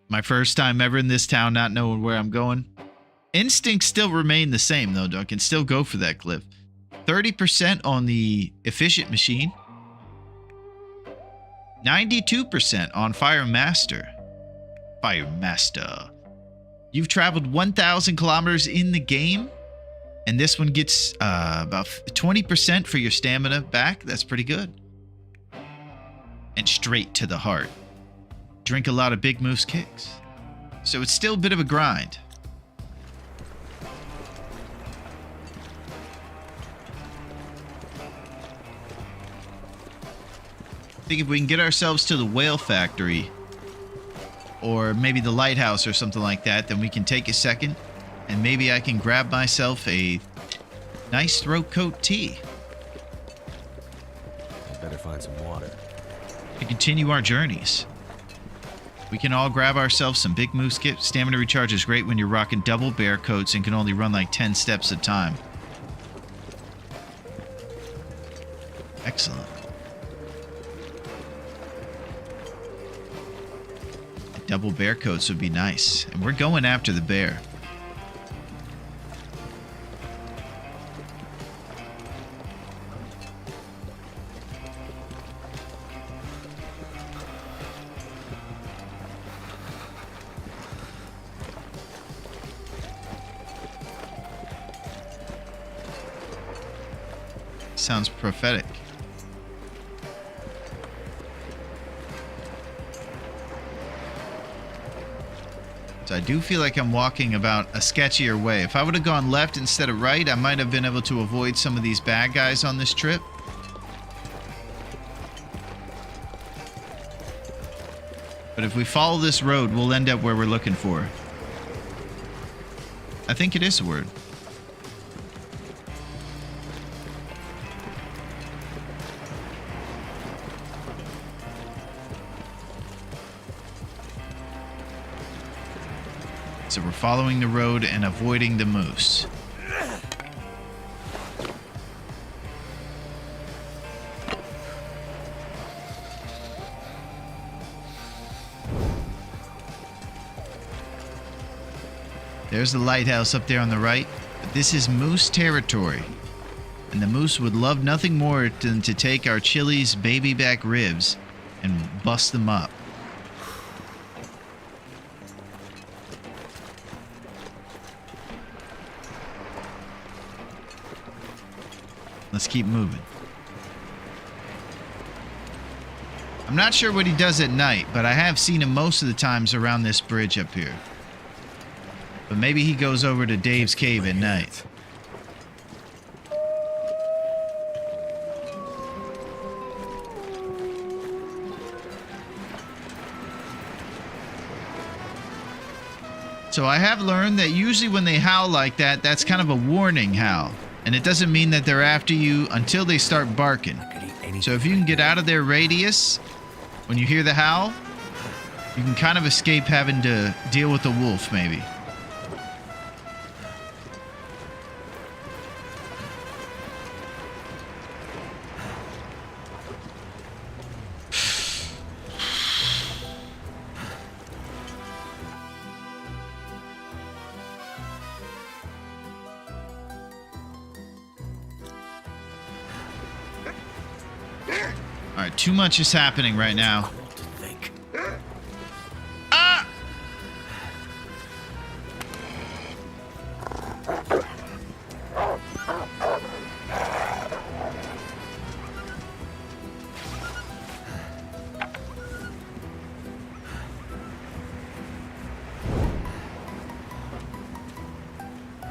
My first time ever in this town, not knowing where I'm going. Instincts still remain the same, though. I can still go for that cliff. 30% on the efficient machine. 92% on Fire Master. Fire Master. You've traveled 1,000 kilometers in the game, and this one gets about 20% for your stamina back. That's pretty good. And straight to the heart. Drink a lot of Big Moose kicks. So it's still a bit of a grind. I think if we can get ourselves to the whale factory, or maybe the lighthouse or something like that, then we can take a second, and maybe I can grab myself a nice throat coat tea. I better find some water. To continue our journeys. We can all grab ourselves some Big Moose kit. Stamina recharge is great when you're rocking double bear coats and can only run like 10 steps at a time. Excellent. Double bear coats would be nice. And we're going after the bear. Sounds prophetic. So I do feel like I'm walking about a sketchier way. If I would have gone left instead of right, I might have been able to avoid some of these bad guys on this trip. But if we follow this road, we'll end up where we're looking for. I think it is a word. So we're following the road and avoiding the moose. There's the lighthouse up there on the right. But this is moose territory. And the moose would love nothing more than to take our Chili's baby back ribs and bust them up. Let's keep moving. I'm not sure what he does at night, but I have seen him most of the times around this bridge up here. But maybe he goes over to Dave's cave at night. So I have learned that usually when they howl like that, that's kind of a warning howl. And it doesn't mean that they're after you until they start barking. So if you can get out of their radius when you hear the howl, you can kind of escape having to deal with the wolf maybe. All right, too much is happening right now. Ah!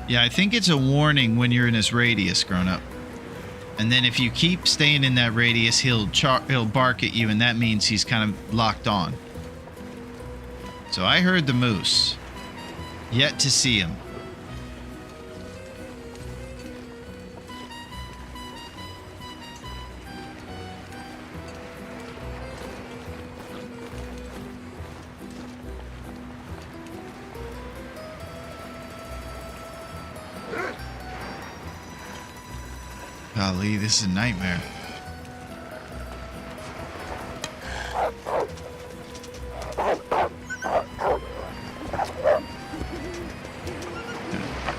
Yeah, I think it's a warning when you're in his radius, grown up. And then if you keep staying in that radius, he'll bark at you, and that means he's kind of locked on. So I heard the moose. Yet to see him. Golly, this is a nightmare.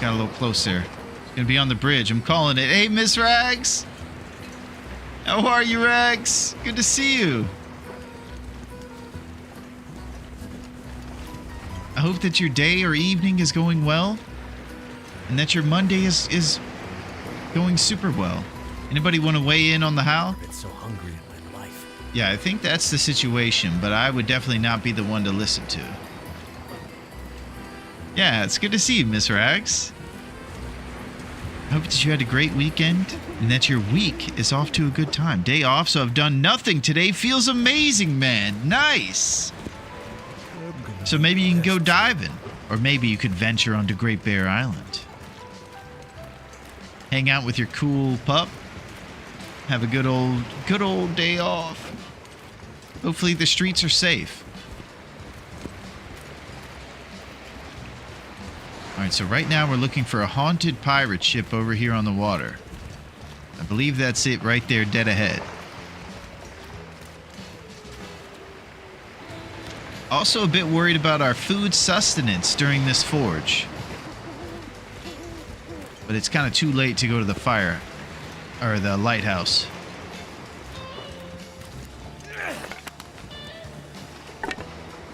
Got a little close there. It's gonna be on the bridge. I'm calling it. Hey, Miss Rags. How are you, Rags? Good to see you. I hope that your day or evening is going well, and that your Monday is going super well. Anybody want to weigh in on the howl? I've been so hungry in my life. Yeah, I think that's the situation, but I would definitely not be the one to listen to. Yeah, it's good to see you, Miss Rags. I hope that you had a great weekend and that your week is off to a good time. Day off, so I've done nothing today. Feels amazing, man. Nice. So maybe you can go diving, or maybe you could venture onto Great Bear Island. Hang out with your cool pup. Have a good old day off. Hopefully the streets are safe. Alright, so right now we're looking for a haunted pirate ship over here on the water. I believe that's it right there, dead ahead. Also a bit worried about our food sustenance during this forge. But it's kind of too late to go to the fire, or the lighthouse.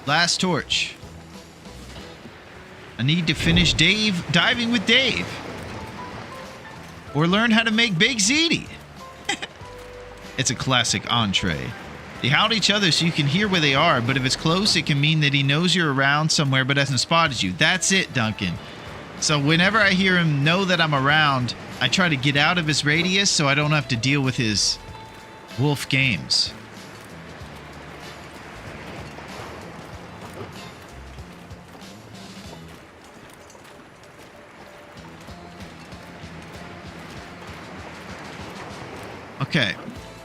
Last torch. I need to finish diving with Dave. Or learn how to make baked ziti. It's a classic entree. They howl at each other so you can hear where they are, but if it's close, it can mean that he knows you're around somewhere but hasn't spotted you. That's it, Duncan. So whenever I hear him know that I'm around, I try to get out of his radius so I don't have to deal with his wolf games. Okay.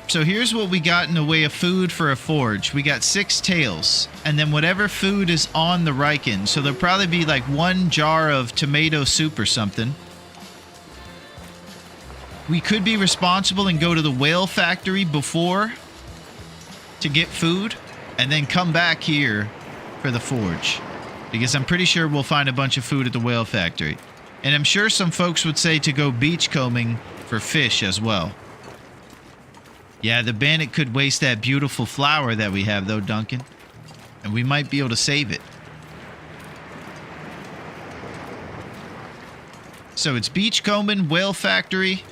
So here's what we got in the way of food for a forge. We got 6 tails, and then whatever food is on the Riken. So there'll probably be like 1 jar of tomato soup or something. We could be responsible and go to the whale factory before to get food, and then come back here for the forge. Because I'm pretty sure we'll find a bunch of food at the whale factory. And I'm sure some folks would say to go beachcombing for fish as well. Yeah, the bandit could waste that beautiful flower that we have, though, Duncan. And we might be able to save it. So it's beachcombing, whale factory.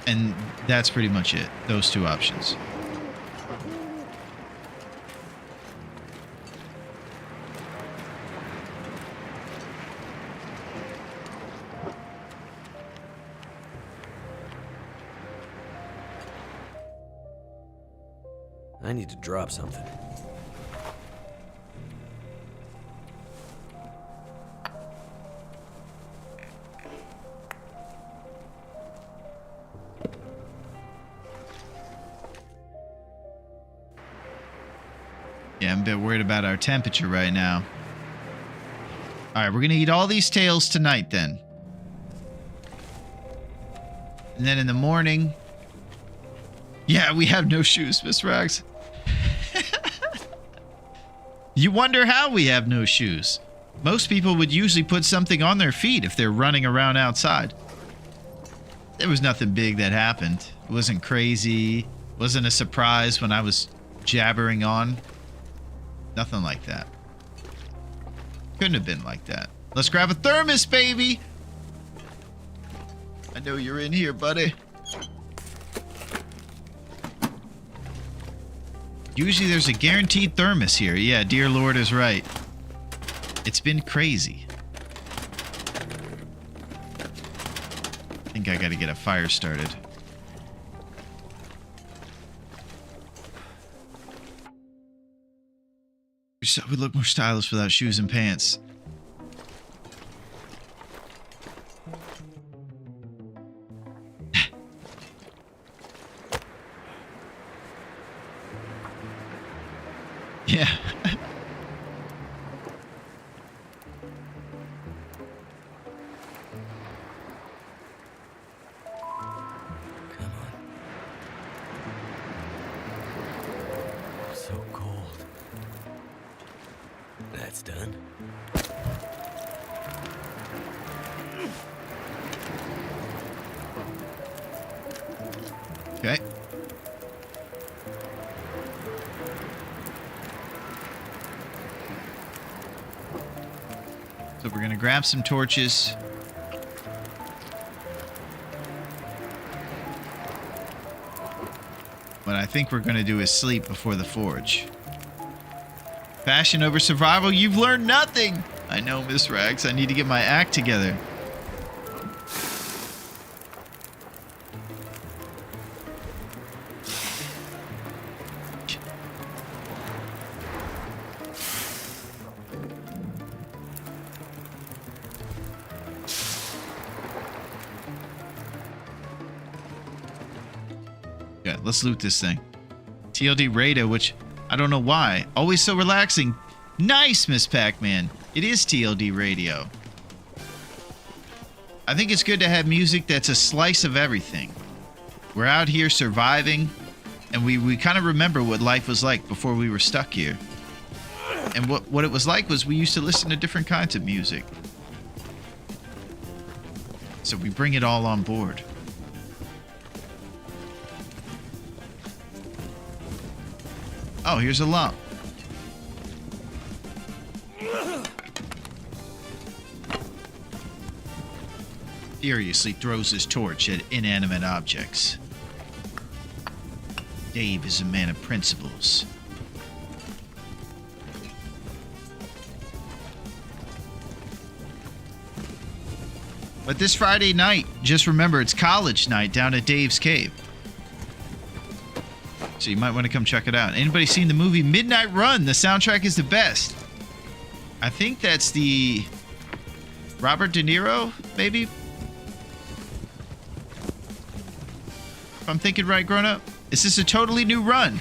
And that's pretty much it. Those 2 options. I need to drop something. Yeah, I'm a bit worried about our temperature right now. Alright, we're going to eat all these tails tonight then. And then in the morning... Yeah, we have no shoes, Miss Rags. You wonder how we have no shoes. Most people would usually put something on their feet if they're running around outside. There was nothing big that happened. It wasn't crazy. It wasn't a surprise when I was jabbering on. Nothing like that. Couldn't have been like that. Let's grab a thermos, baby! I know you're in here, buddy. Usually there's a guaranteed thermos here. Yeah, dear Lord is right. It's been crazy. I think I gotta get a fire started. So we look more stylish without shoes and pants. Yeah. Come on. So cold. That's done. Okay. So we're gonna grab some torches. What I think we're gonna do is sleep before the forge. Fashion over survival, you've learned nothing! I know, Miss Rags, I need to get my act together. Yeah, let's loot this thing. TLD radio, which I don't know why. Always so relaxing. Nice, Miss Pac-Man. It is TLD radio. I think it's good to have music that's a slice of everything. We're out here surviving, and we kind of remember what life was like before we were stuck here. And what it was like was we used to listen to different kinds of music. So we bring it all on board. Oh, here's a lump. Furiously throws his torch at inanimate objects. Dave is a man of principles. But this Friday night, just remember it's college night down at Dave's Cave. So you might want to come check it out. Anybody seen the movie Midnight Run? The soundtrack is the best. I think that's the Robert De Niro, maybe? If I'm thinking right, grown up. Is this a totally new run?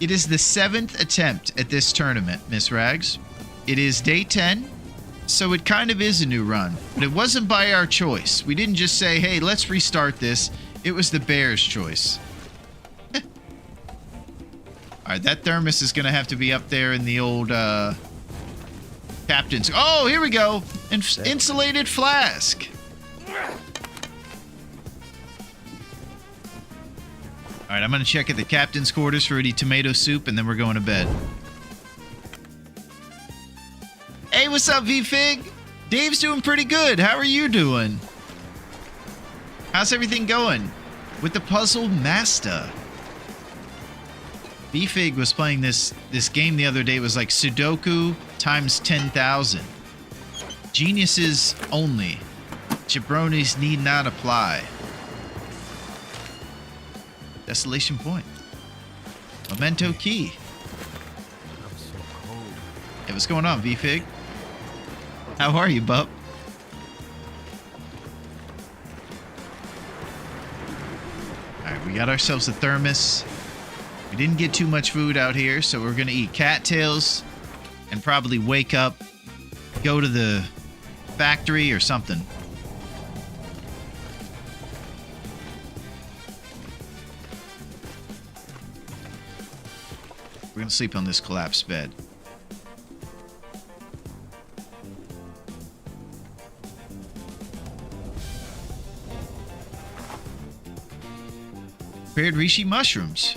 It is the 7th attempt at this tournament, Miss Rags. It is day 10, so it kind of is a new run. But it wasn't by our choice. We didn't just say, hey, let's restart this. It was the bear's choice. All right, that thermos is going to have to be up there in the old captain's. Oh, here we go. Insulated flask. All right, I'm going to check at the captain's quarters for any tomato soup, and then we're going to bed. Hey, what's up, V-Fig? Dave's doing pretty good. How are you doing? How's everything going with the Puzzle Master? V-Fig was playing this game the other day. It was like Sudoku times 10,000. Geniuses only. Jabronis need not apply. Desolation Point. Memento Key. I'm so cold. Hey, what's going on, V-Fig? How are you, bub? Alright, we got ourselves a thermos. We didn't get too much food out here, so we're gonna eat cattails and probably wake up, go to the factory or something. We're gonna sleep on this collapsed bed. Prepared reishi mushrooms.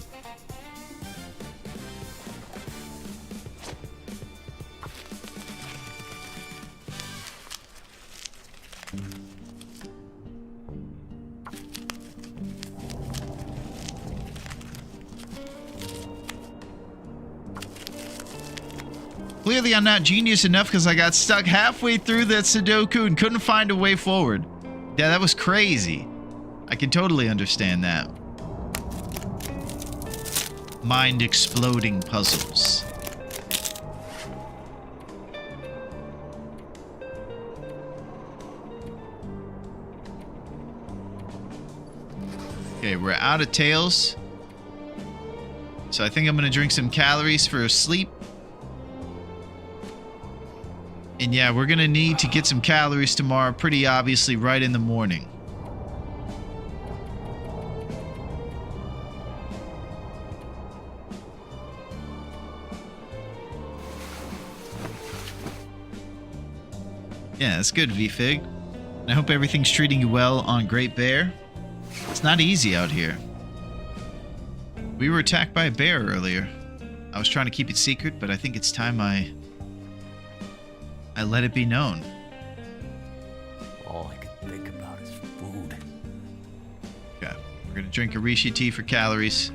Clearly, I'm not genius enough because I got stuck halfway through that Sudoku and couldn't find a way forward. Yeah, that was crazy. I can totally understand that. Mind-exploding puzzles. Okay, we're out of tails. So I think I'm going to drink some calories for sleep. And yeah, we're going to need to get some calories tomorrow, pretty obviously, right in the morning. Yeah, that's good, V-Fig. I hope everything's treating you well on Great Bear. It's not easy out here. We were attacked by a bear earlier. I was trying to keep it secret, but I think it's time I let it be known. All I can think about is food. Okay, we're gonna drink a reishi tea for calories.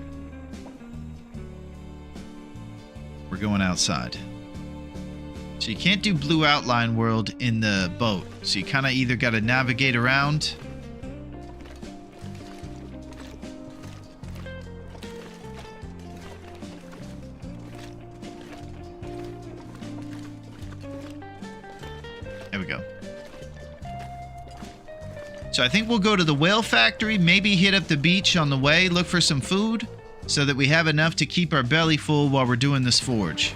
We're going outside. So you can't do blue outline world in the boat. So you kind of either got to navigate around. There we go. So I think we'll go to the whale factory, maybe hit up the beach on the way, look for some food so that we have enough to keep our belly full while we're doing this forge.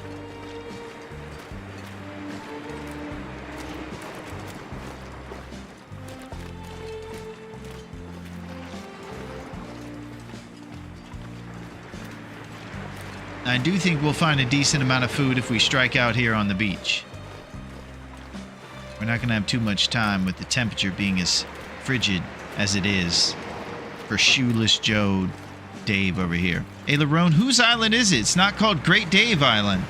I do think we'll find a decent amount of food if we strike out here on the beach. We're not going to have too much time with the temperature being as frigid as it is for Shoeless Joe Dave over here. Hey, Larone, whose island is it? It's not called Great Dave Island.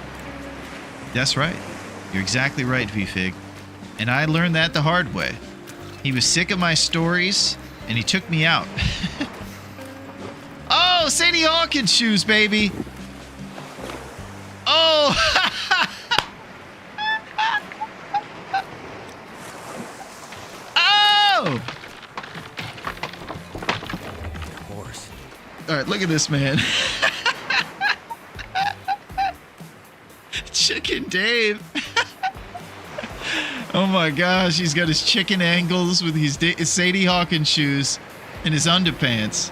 That's right. You're exactly right, V-Fig. And I learned that the hard way. He was sick of my stories, and he took me out. Oh, Sadie Hawkins shoes, baby. Oh! Oh! Horse. All right, look at this man. Chicken Dave. Oh my gosh, he's got his chicken angles with his Sadie Hawkins shoes and his underpants.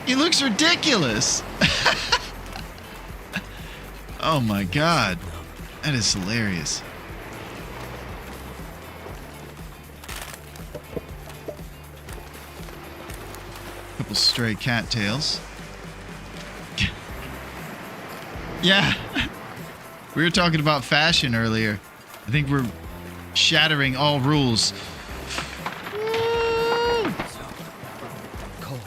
He looks ridiculous. Oh my god. That is hilarious. Couple stray cattails. Yeah. We were talking about fashion earlier. I think we're shattering all rules. Cold.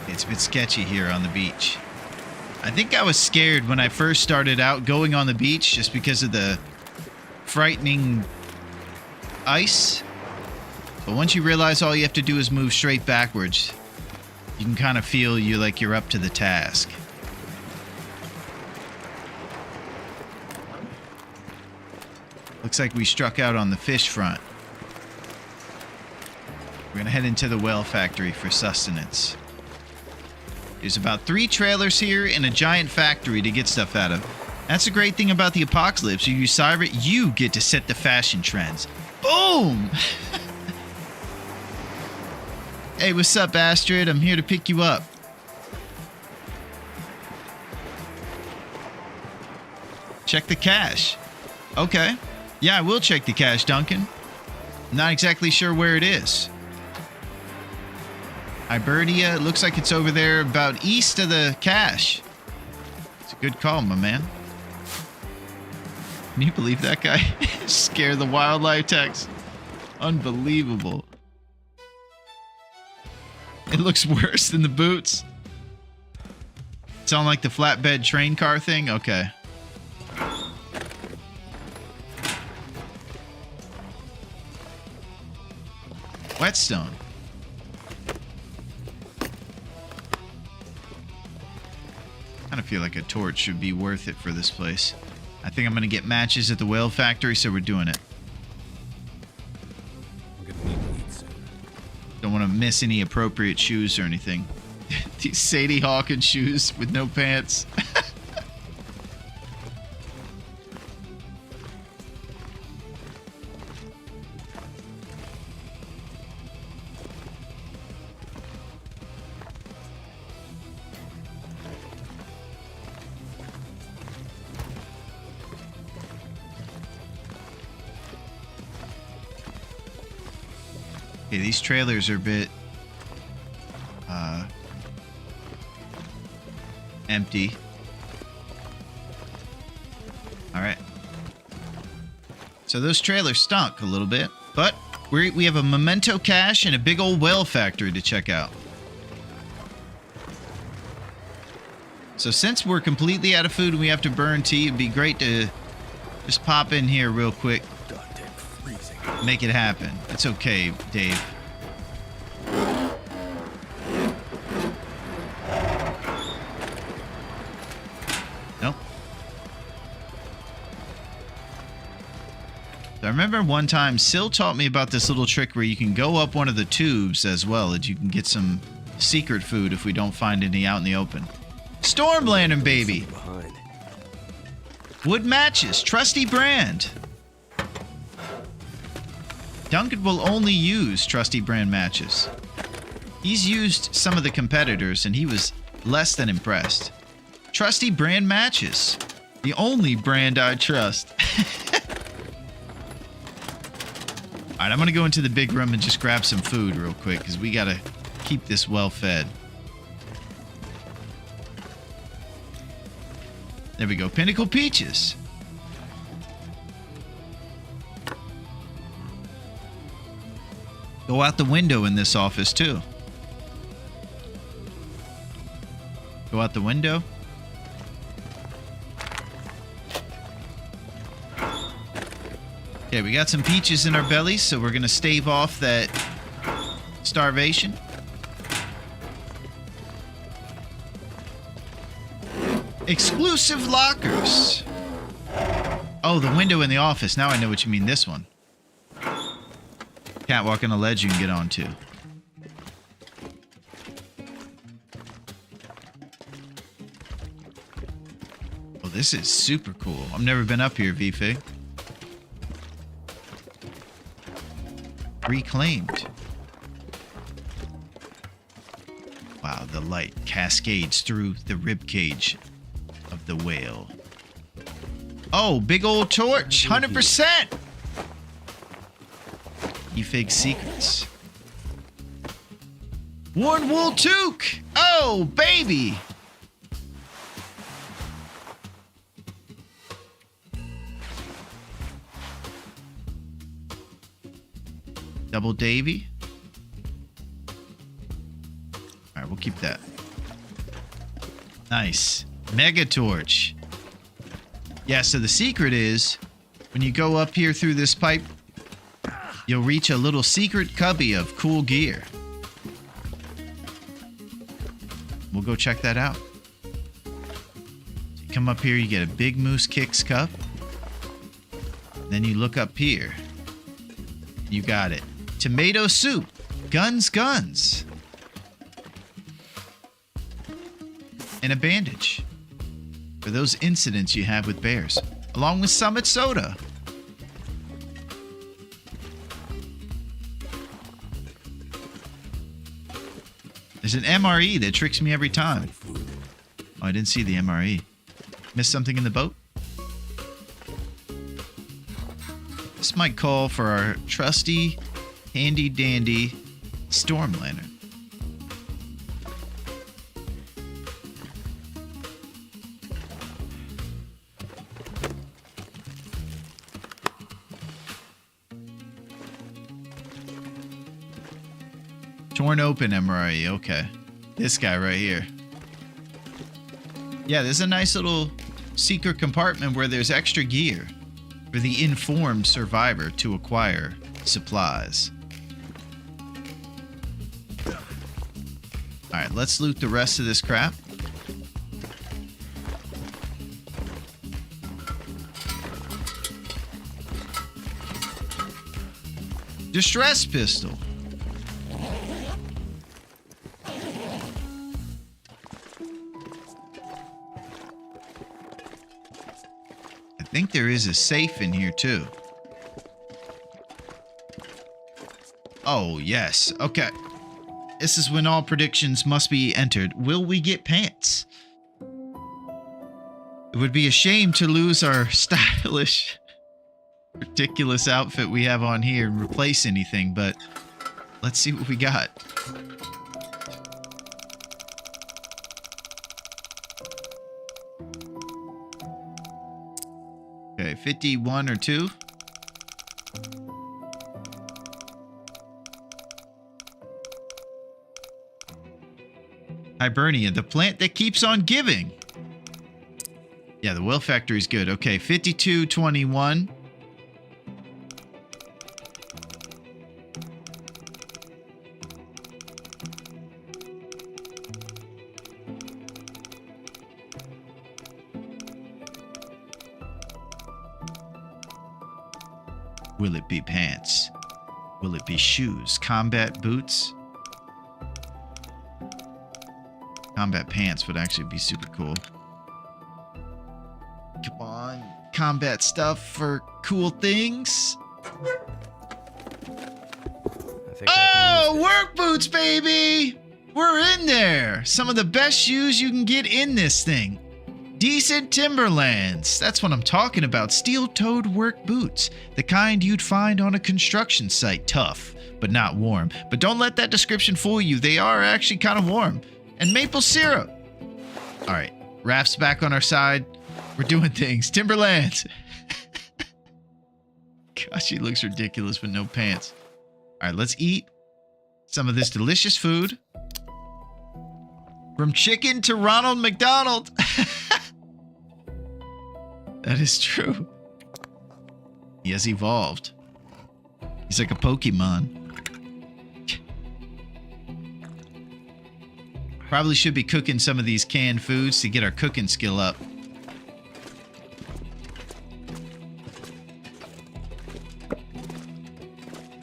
It's a bit sketchy here on the beach. I think I was scared when I first started out going on the beach just because of the frightening ice. But once you realize all you have to do is move straight backwards, you can kind of feel you're up to the task. Looks like we struck out on the fish front. We're gonna head into the whale factory for sustenance. There's about 3 trailers here and a giant factory to get stuff out of. That's the great thing about the apocalypse. You use Cyber, you get to set the fashion trends. Boom! Hey, what's up, Astrid? I'm here to pick you up. Check the cache. Okay. Yeah, I will check the cache, Duncan. I'm not exactly sure where it is. Ibertia, it looks like it's over there about east of the cache. It's a good call, my man. Can you believe that guy scared the wildlife tax? Unbelievable. It looks worse than the boots. Sound like the flatbed train car thing? Okay. Whetstone. Kind of feel like a torch should be worth it for this place. I think I'm going to get matches at the whale factory, so we're doing it. I'm gonna need to eat soon. Don't want to miss any appropriate shoes or anything. These Sadie Hawkins shoes with no pants. Okay, these trailers are a bit empty. All right. So those trailers stunk a little bit, but we have a memento cache and a big old whale factory to check out. So since we're completely out of food and we have to burn tea, it'd be great to just pop in here real quick. Goddamn freezing. Make it happen. It's okay, Dave. Nope. So I remember one time Syl taught me about this little trick where you can go up one of the tubes as well, and you can get some secret food if we don't find any out in the open. Storm Lantern, baby! Behind. Wood matches, trusty brand. Duncan will only use trusty brand matches. He's used some of the competitors and he was less than impressed. Trusty brand matches. The only brand I trust. Alright, I'm gonna go into the big room and just grab some food real quick because we gotta keep this well fed. There we go. Pinnacle Peaches. Go out the window in this office, too. Go out the window. Okay, we got some peaches in our bellies, so we're going to stave off that starvation. Exclusive lockers. Oh, the window in the office. Now I know what you mean, this one. Catwalk on a ledge you can get onto. Oh, this is super cool. I've never been up here, VFig. Reclaimed. Wow, the light cascades through the rib cage of the whale. Oh, big old torch, 100%. Fig secrets. Worn wool toque. Oh, baby. Double Davy. All right, we'll keep that. Nice. Mega torch. Yeah, so the secret is when you go up here through this pipe, you'll reach a little secret cubby of cool gear. We'll go check that out. You come up here, you get a Big Moose Kicks cup. Then you look up here. You got it. Tomato soup. Guns, guns. And a bandage. For those incidents you have with bears. Along with Summit Soda. There's an MRE that tricks me every time. Oh, I didn't see the MRE. Missed something in the boat? This might call for our trusty, handy-dandy storm lantern. Torn open MRE, okay. This guy right here. Yeah, there's a nice little secret compartment where there's extra gear for the informed survivor to acquire supplies. Alright, let's loot the rest of this crap. Distress pistol. I think there is a safe in here too. Oh, yes. Okay. This is when all predictions must be entered. Will we get pants? It would be a shame to lose our stylish, ridiculous outfit we have on here and replace anything, but let's see what we got. Okay, 51 or 2. Hibernia, the plant that keeps on giving. Yeah, the whale factory is good. Okay, 5221. Will it be pants? Will it be shoes? Combat boots? Combat pants would actually be super cool. Come on. Combat stuff for cool things. Oh, work boots, baby! We're in there. Some of the best shoes you can get in this thing. Decent Timberlands. That's what I'm talking about. Steel-toed work boots. The kind you'd find on a construction site. Tough, but not warm. But don't let that description fool you. They are actually kind of warm. And maple syrup. All right. Raft's back on our side. We're doing things. Timberlands. Gosh, he looks ridiculous with no pants. All right, let's eat some of this delicious food. From chicken to Ronald McDonald. That is true. He has evolved. He's like a Pokemon. Probably should be cooking some of these canned foods to get our cooking skill up.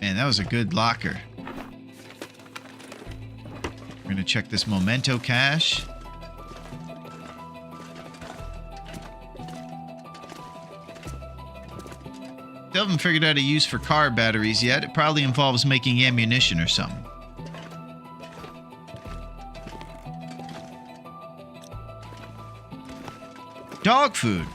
Man, that was a good locker. We're gonna check this memento cache. Still haven't figured out a use for car batteries yet. It probably involves making ammunition or something. Dog food.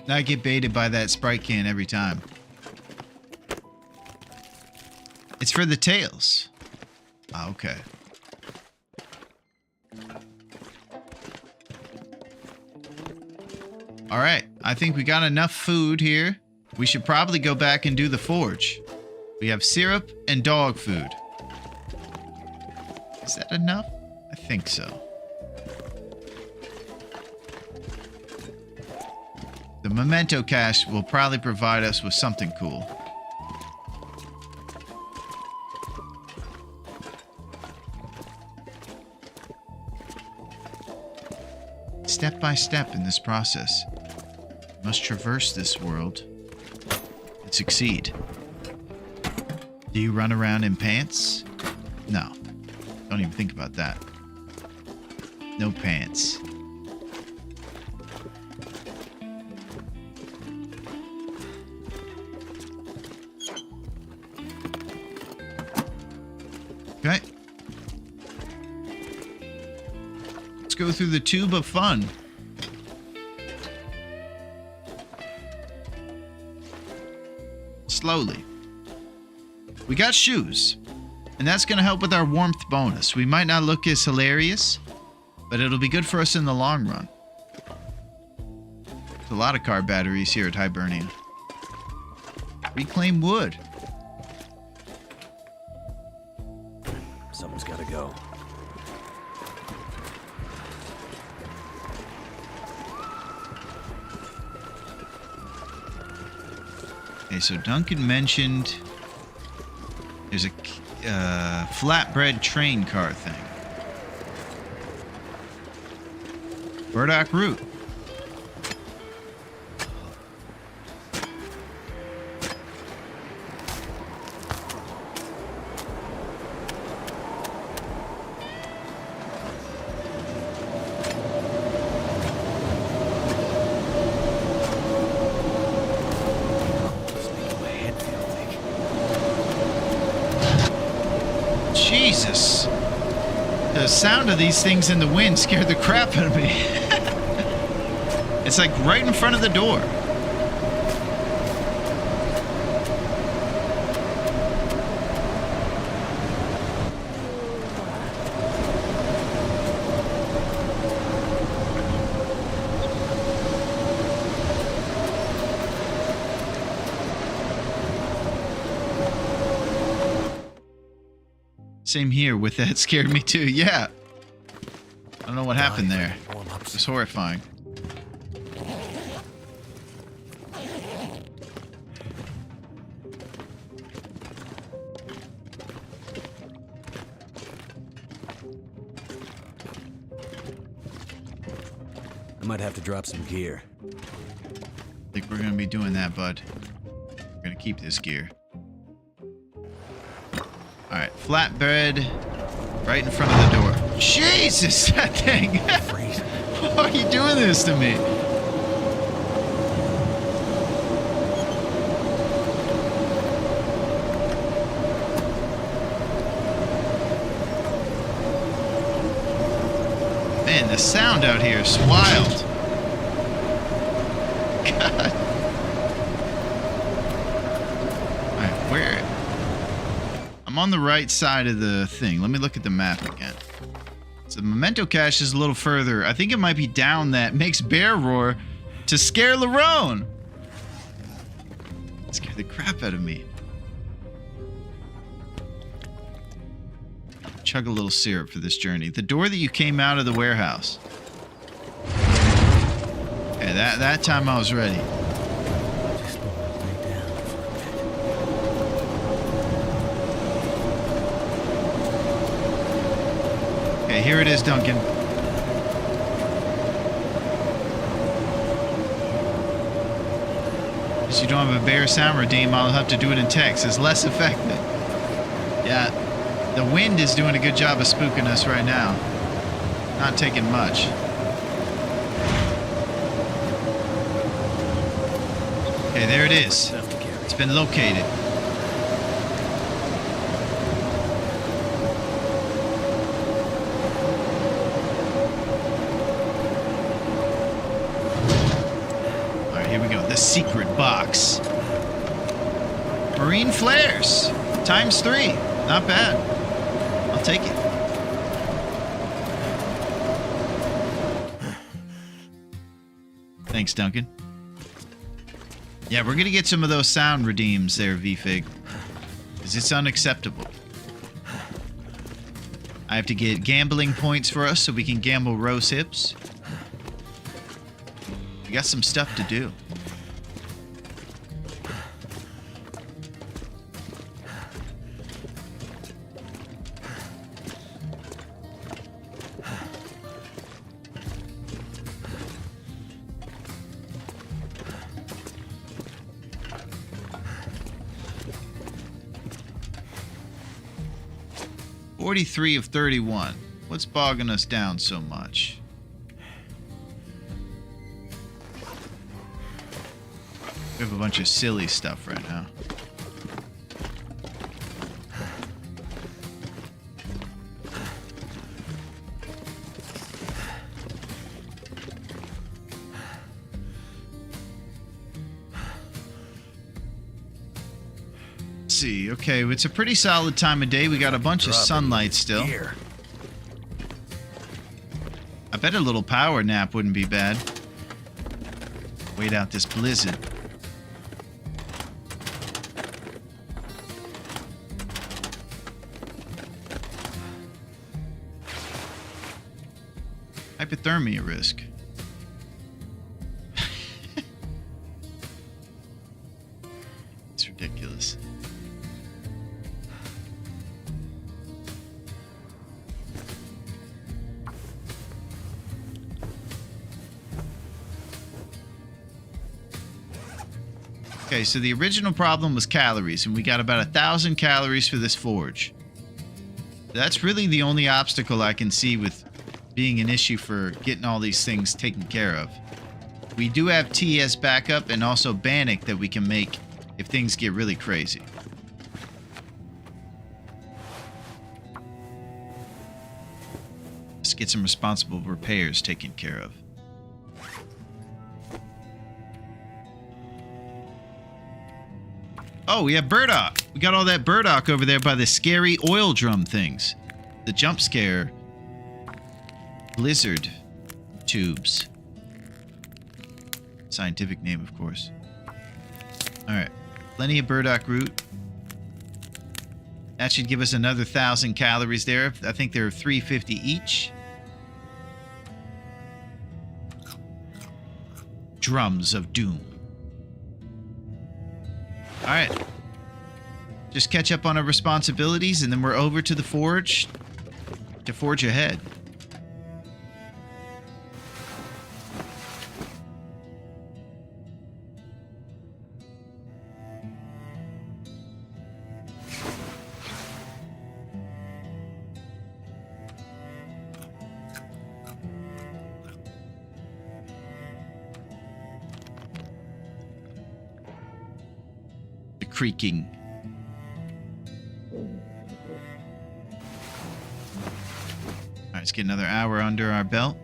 I get baited by that Sprite can every time. It's for the tails. Ah, okay. Alright, I think we got enough food here. We should probably go back and do the forge. We have syrup and dog food. Is that enough? I think so. The memento cache will probably provide us with something cool. Step by step in this process, you must traverse this world and succeed. Do you run around in pants? No. Don't even think about that. No pants. Okay. Let's go through the tube of fun. Slowly. We got shoes, and that's going to help with our warmth bonus. We might not look as hilarious, but it'll be good for us in the long run. There's a lot of car batteries here at Hibernia. Reclaim wood. Someone's gotta go. Okay, so Duncan mentioned there's a flatbread train car thing. Burdock root. Jesus. The sound of these things in the wind scared the crap out of me. It's like right in front of the door. Same here with that. Scared me too. Yeah. I don't know what happened there. It was horrifying. I might have to drop some gear. I think we're going to be doing that, bud. We're going to keep this gear. Alright, flatbread right in front of the door. Jesus, that thing! Why are you doing this to me? Man, the sound out here is wild. God. Alright, where? I'm on the right side of the thing. Let me look at the map again. So the memento cache is a little further. I think it might be down that makes bear roar to scare Larone. Scare the crap out of me. Chug a little syrup for this journey. The door that you came out of the warehouse. Okay, that time I was ready. Okay, here it is, Duncan. If you don't have a bear sound redeem, I'll have to do it in text. It's less effective. Yeah. The wind is doing a good job of spooking us right now. Not taking much. Okay, there it is. It's been located. All right, here we go. The secret box. Marine flares. ×3. Not bad. I'll take it. Thanks, Duncan. Yeah, we're gonna get some of those sound redeems there, VFig. Because it's unacceptable. I have to get gambling points for us so we can gamble rose hips. We got some stuff to do. .43 of 31. What's bogging us down so much? We have a bunch of silly stuff right now. See, okay, it's a pretty solid time of day. We got a bunch of sunlight still. I bet a little power nap wouldn't be bad. Wait out this blizzard. Hypothermia risk. It's ridiculous. Okay, so the original problem was calories, and we got about 1,000 calories for this forge. That's really the only obstacle I can see with being an issue for getting all these things taken care of. We do have tea as backup and also Bannock that we can make if things get really crazy. Let's get some responsible repairs taken care of. Oh, we have burdock. We got all that burdock over there by the scary oil drum things. The jump scare blizzard tubes. Scientific name, of course. Alright. Plenty of burdock root. That should give us another 1,000 calories there. I think there are 350 each. Drums of doom. Alright. Just catch up on our responsibilities, and then we're over to the forge to forge ahead. Creaking. Alright, let's get another hour under our belt.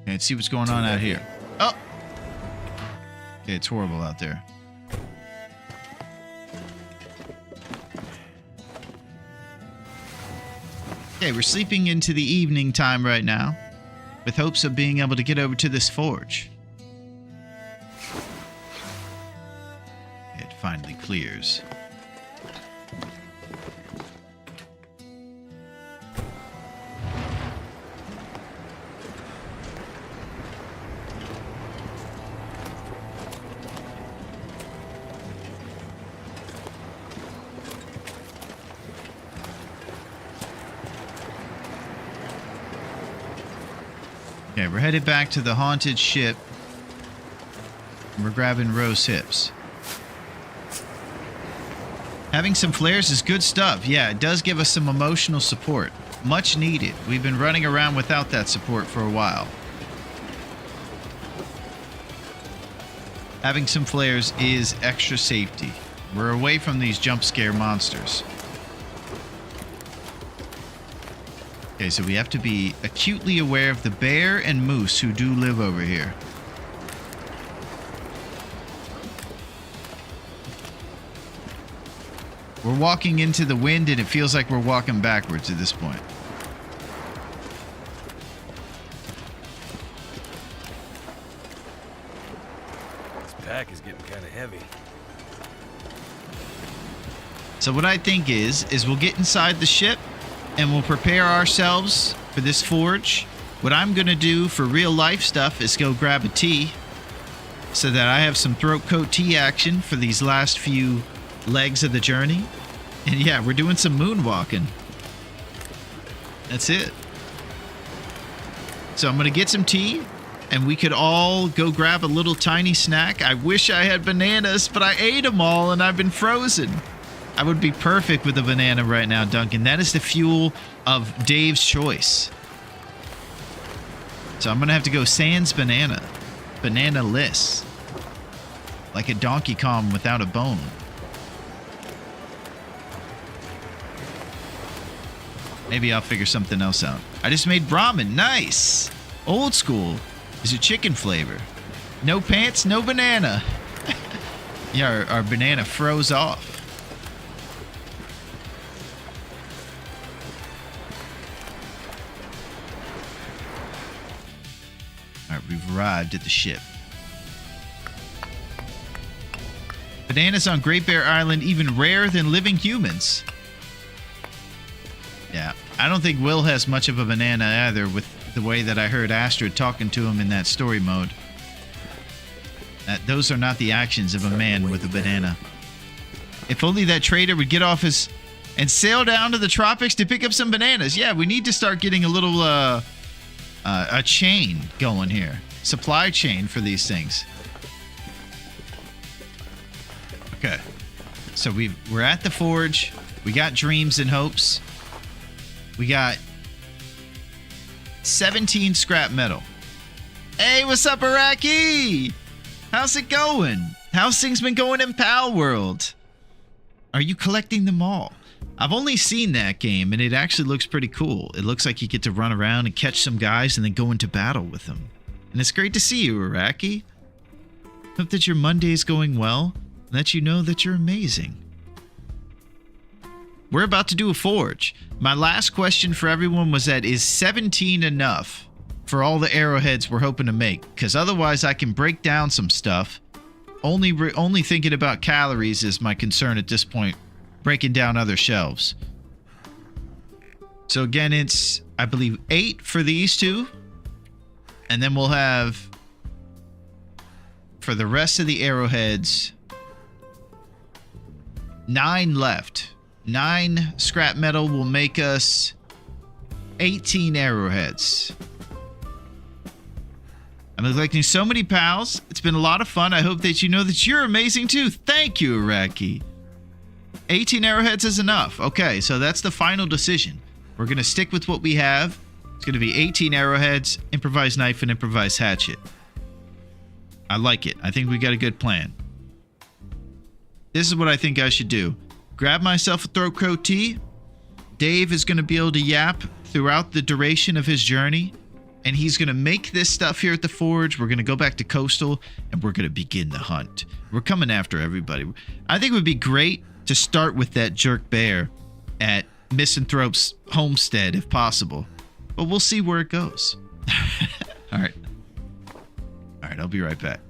Okay, let's see what's going on out here. Oh! Okay, it's horrible out there. Okay, we're sleeping into the evening time right now, with hopes of being able to get over to this forge. It finally clears. Okay, we're headed back to the haunted ship. We're grabbing Rose hips. Having some flares is good stuff. Yeah, it does give us some emotional support. Much needed. We've been running around without that support for a while. Having some flares is extra safety. We're away from these jump scare monsters. Okay, so we have to be acutely aware of the bear and moose who do live over here. We're walking into the wind and it feels like we're walking backwards at this point. This pack is getting kind of heavy. So what I think is we'll get inside the ship and we'll prepare ourselves for this forge. What I'm going to do for real life stuff is go grab a tea so that I have some throat coat tea action for these last few legs of the journey. And yeah, we're doing some moonwalking. That's it. So I'm going to get some tea and we could all go grab a little tiny snack. I wish I had bananas, but I ate them all and I've been frozen. I would be perfect with a banana right now, Duncan. That is the fuel of Dave's choice. So I'm going to have to go sans banana. Banana-less. Like a Donkey Kong without a bone. Maybe I'll figure something else out. I just made ramen. Nice. Old school. Is it chicken flavor? No pants, no banana. Yeah, our banana froze off. All right, we've arrived at the ship. Bananas on Great Bear Island even rarer than living humans. Yeah, I don't think Will has much of a banana either with the way that I heard Astrid talking to him in that story mode. Those are not the actions of a man with a banana. If only that trader would get off his and sail down to the tropics to pick up some bananas. Yeah, we need to start getting a little a chain going here. Supply chain for these things. Okay. So we're at the forge. We got dreams and hopes. We got 17 scrap metal. Hey, what's up, Iraqi? How's it going? How's things been going in Pal World? Are you collecting them all? I've only seen that game, and it actually looks pretty cool. It looks like you get to run around and catch some guys and then go into battle with them. And it's great to see you, Iraqi. Hope that your Monday's going well, and that you know that you're amazing. We're about to do a forge. My last question for everyone was that is 17 enough for all the arrowheads we're hoping to make? Because otherwise I can break down some stuff. Only thinking about calories is my concern at this point. Breaking down other shelves. So again, it's, I believe, 8 for these two. And then we'll have, for the rest of the arrowheads, 9 left. 9 scrap metal will make us 18 arrowheads. I'm collecting so many pals. It's been a lot of fun. I hope that you know that you're amazing too. Thank you, Iraqi. 18 arrowheads is enough. Okay, so that's the final decision. We're going to stick with what we have. It's going to be 18 arrowheads, improvised knife, and improvised hatchet. I like it. I think we got a good plan. This is what I think I should do. Grab myself a throat coat tea. Dave is going to be able to yap throughout the duration of his journey. And he's going to make this stuff here at the forge. We're going to go back to Coastal, and we're going to begin the hunt. We're coming after everybody. I think it would be great to start with that jerk bear at Misanthrope's homestead, if possible. But we'll see where it goes. All right. All right, I'll be right back.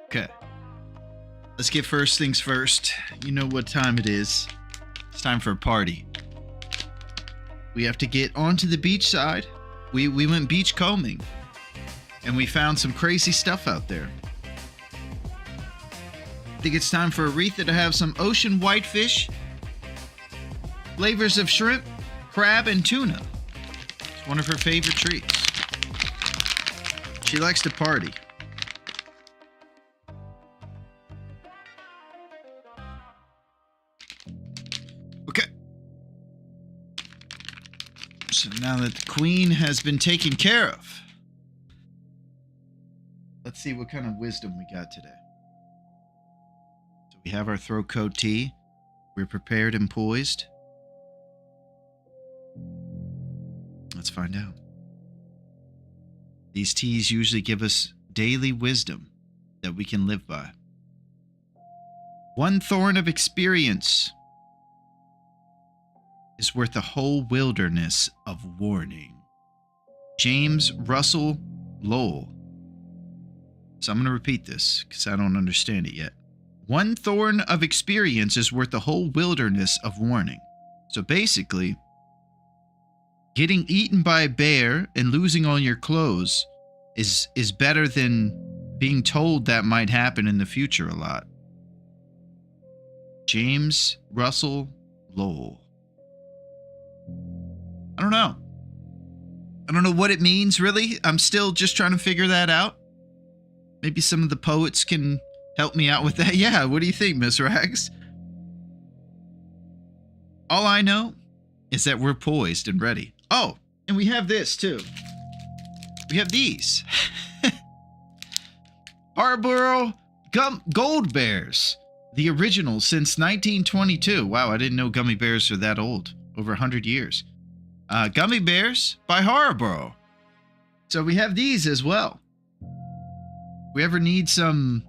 Okay. Let's get first things first. You know what time it is. It's time for a party. We have to get onto the beach side. We went beach combing. And we found some crazy stuff out there. I think it's time for Aretha to have some ocean whitefish, flavors of shrimp, crab, and tuna. It's one of her favorite treats. She likes to party. Okay. So now that the queen has been taken care of, let's see what kind of wisdom we got today. So we have our throat coat tea. We're prepared and poised. Let's find out. These teas usually give us daily wisdom that we can live by. One thorn of experience is worth a whole wilderness of warning. James Russell Lowell. So I'm going to repeat this because I don't understand it yet. One thorn of experience is worth a whole wilderness of warning. So basically, getting eaten by a bear and losing all your clothes is better than being told that might happen in the future a lot. James Russell Lowell. I don't know. I don't know what it means, really. I'm still just trying to figure that out. Maybe some of the poets can help me out with that. Yeah, what do you think, Miss Rags? All I know is that we're poised and ready. Oh, and we have this too. We have these. Harborough Gold Bears. The original since 1922. Wow, I didn't know gummy bears are that old. Over 100 years. Gummy bears by Harborough. So we have these as well. We ever need some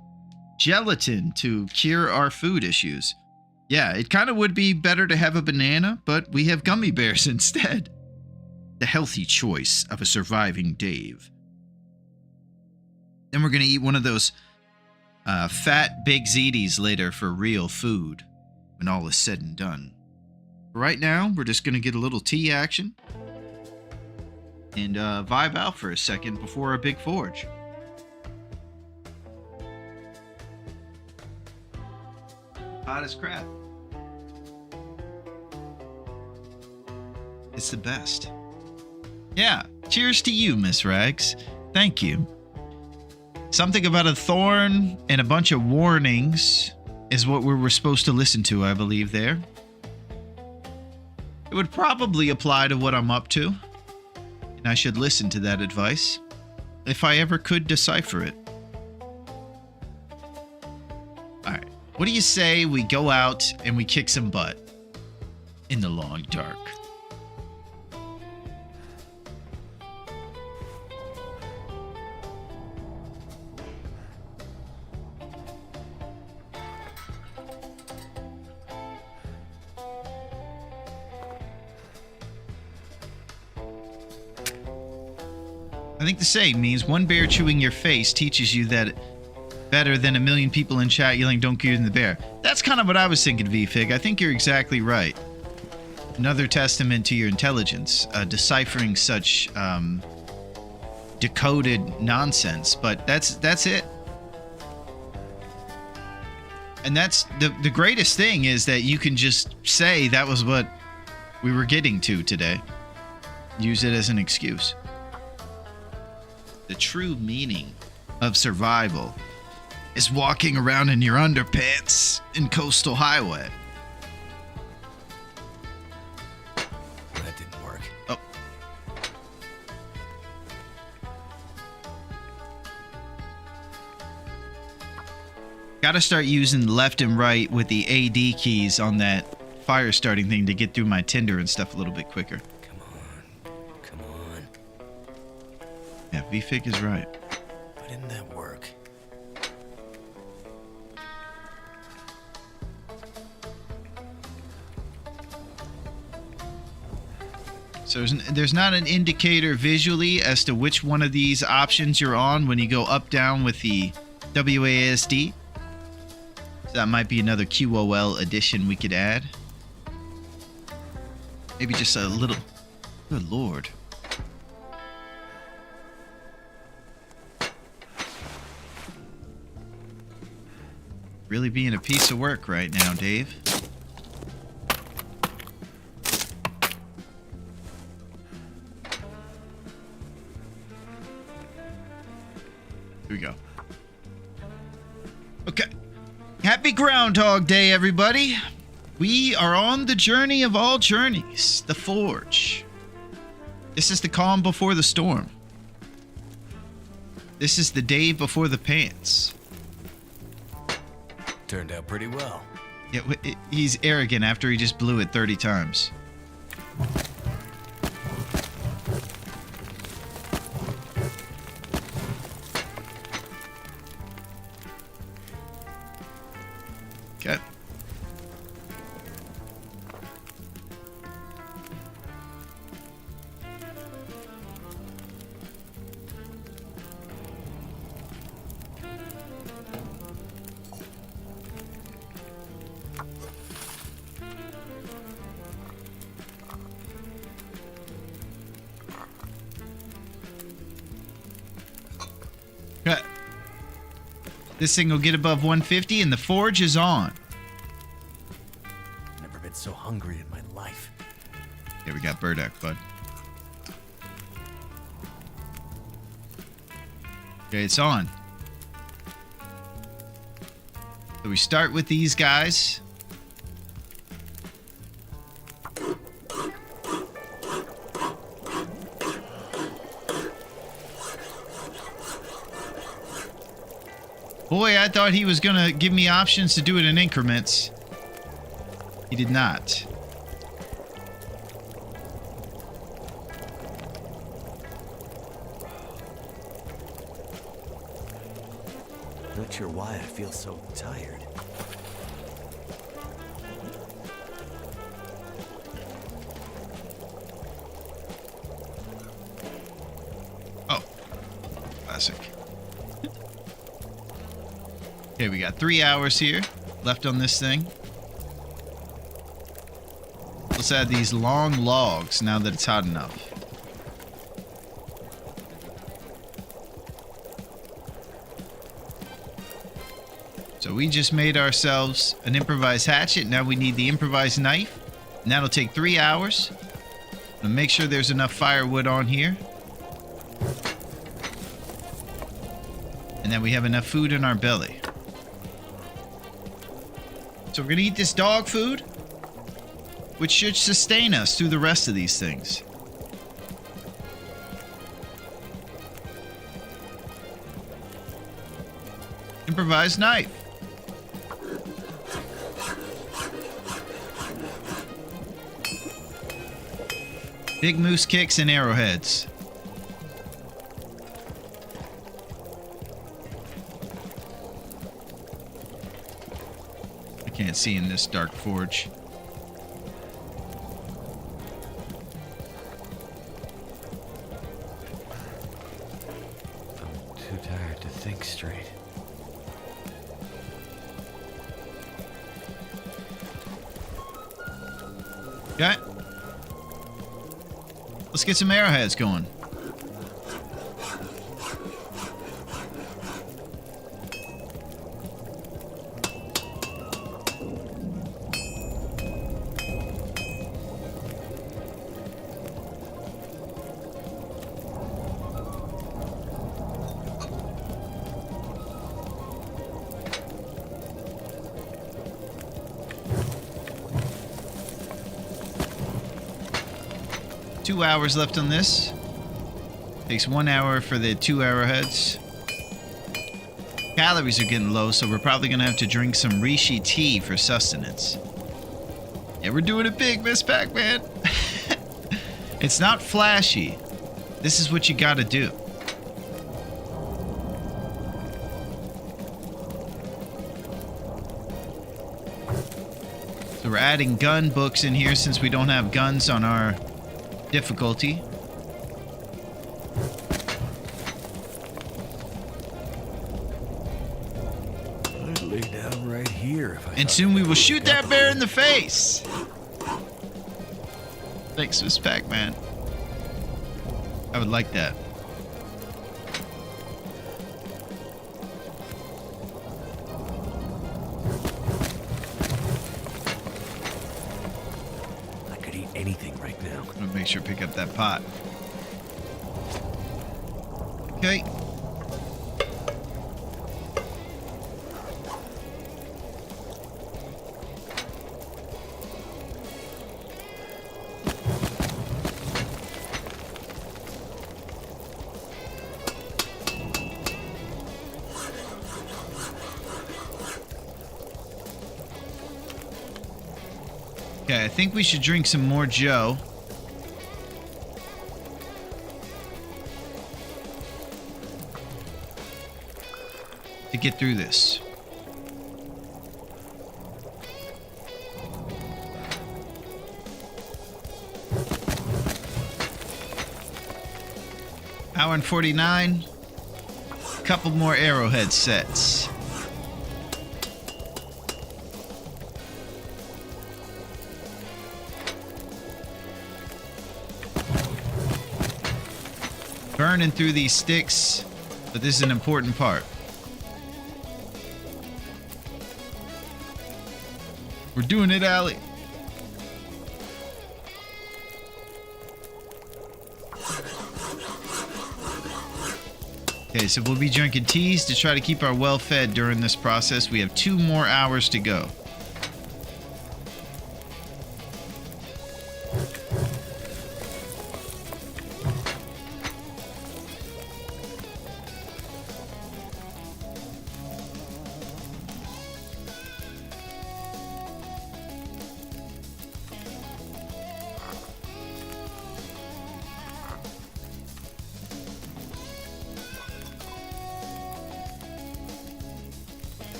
gelatin to cure our food issues. Yeah, it kind of would be better to have a banana, but we have gummy bears instead. The healthy choice of a surviving Dave. Then we're going to eat one of those fat Big Zeddies later for real food when all is said and done. Right now, we're just going to get a little tea action and vibe out for a second before our big forge. Hot as crap. It's the best. Yeah, cheers to you, Miss Rags. Thank you. Something about a thorn and a bunch of warnings is what we were supposed to listen to, I believe, there. It would probably apply to what I'm up to, and I should listen to that advice if I ever could decipher it. Alright, what do you say we go out and we kick some butt in the long dark? I think the saying means one bear chewing your face teaches you that better than a million people in chat yelling don't get in the bear. That's kind of what I was thinking, VFig. I think you're exactly right. Another testament to your intelligence, deciphering such decoded nonsense. But that's it. And that's the greatest thing is that you can just say that was what we were getting to today. Use it as an excuse. The true meaning of survival is walking around in your underpants in Coastal Highway. That didn't work. Oh. Gotta start using left and right with the AD keys on that fire starting thing to get through my Tinder and stuff a little bit quicker. Come on. Yeah, VFig is right. Why didn't that work? So there's not an indicator visually as to which one of these options you're on when you go up, down with the WASD. So that might be another QOL addition we could add. Maybe just a little. Good lord. Really being a piece of work right now, Dave. Here we go. Okay. Happy Groundhog Day, everybody. We are on the journey of all journeys, the Forge. This is the calm before the storm. This is the day before the pants. Turned out pretty well. Yeah, he's arrogant after he just blew it 30 times. Okay. Okay. This thing will get above 150 and the forge is on. Never been so hungry in my life. Okay, we got burdock, bud. Okay, it's on. So we start with these guys. Boy, I thought he was gonna give me options to do it in increments. He did not. Not sure why I feel so tired. Oh, classic. Okay, we got 3 hours here left on this thing. Let's add these long logs now that it's hot enough. So we just made ourselves an improvised hatchet. Now we need the improvised knife. And that'll take 3 hours. And make sure there's enough firewood on here. And then we have enough food in our belly. So we're gonna eat this dog food, which should sustain us through the rest of these things. Improvised knife. Big moose kicks and arrowheads. I can't see in this dark forge. I'm too tired to think straight. Okay. Let's get some arrowheads going. Two hours left on this. Takes 1 hour for the 2 arrowheads. Calories are getting low, so we're probably gonna have to drink some reishi tea for sustenance. Yeah, we're doing it big, Miss Pac-Man. It's not flashy. This is what you gotta do. So we're adding gun books in here since we don't have guns on our difficulty. lay down right here if I And thought soon we will would shoot wake up that bear in again. the face. Thanks, Miss Pac-Man. I would like that. I could eat anything right now. I'm gonna make sure to pick up that pot. Okay. Okay, I think we should drink some more Joe. To get through this. Hour and 49. Couple more arrowhead sets. Burning through these sticks, but this is an important part. We're doing it, Allie. Okay, so we'll be drinking teas to try to keep our well fed during this process. We have 2 more hours to go.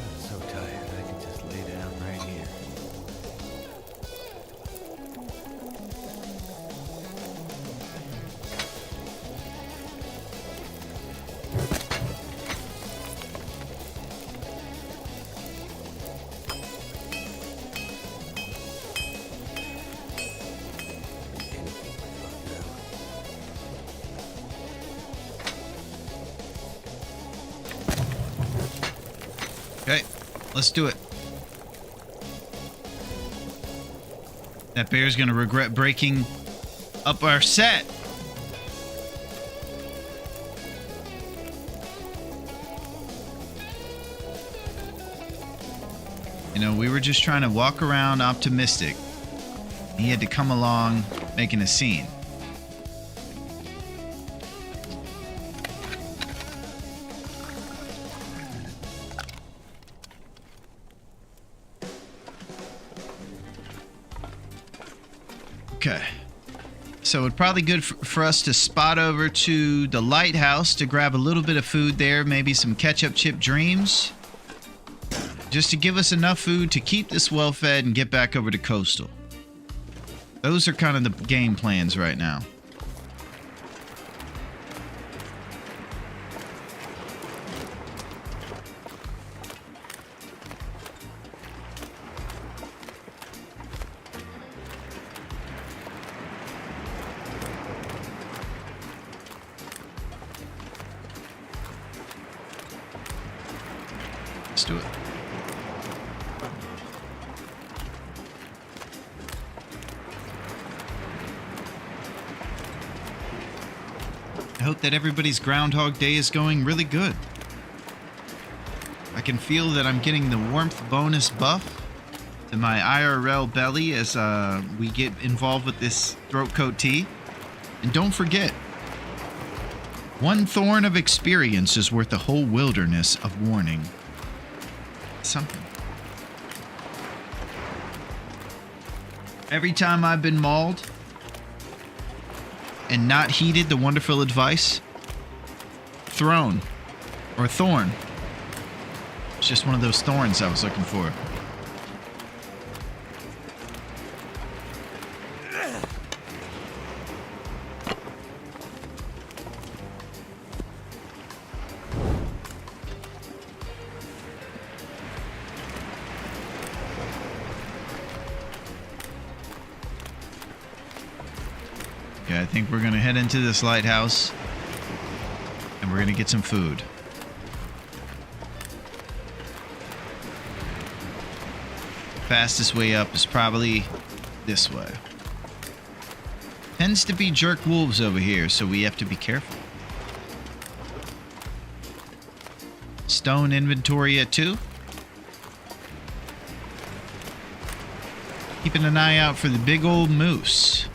I'm so tired, I could just lay down right here. Anything right now. Okay, let's do it. That bear's gonna regret breaking up our set. You know, we were just trying to walk around optimistic. He had to come along making a scene. Okay. So it's probably good for us to spot over to the lighthouse to grab a little bit of food there, maybe some ketchup chip dreams. Just to give us enough food to keep this well fed and get back over to coastal. Those are kind of the game plans right now. Let's do it. I hope that everybody's Groundhog Day is going really good. I can feel that I'm getting the warmth bonus buff to my IRL belly as we get involved with this throat coat tea. And don't forget, one thorn of experience is worth a whole wilderness of warning. Something. Every time I've been mauled and not heeded the wonderful advice, thorn. It's just one of those thorns I was looking for. I think we're going to head into this lighthouse and we're going to get some food. Fastest way up is probably this way. Tends to be jerk wolves over here, so we have to be careful. Stone inventory at 2. Keeping an eye out for the big old moose.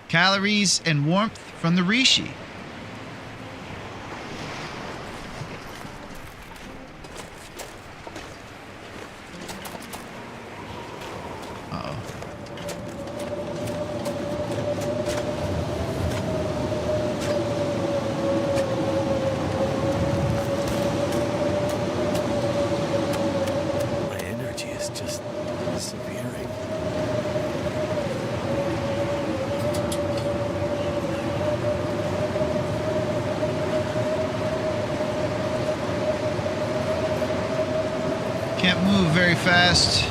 Calories and warmth from the reishi. Uh-oh. My energy is just disappearing. Can't move very fast.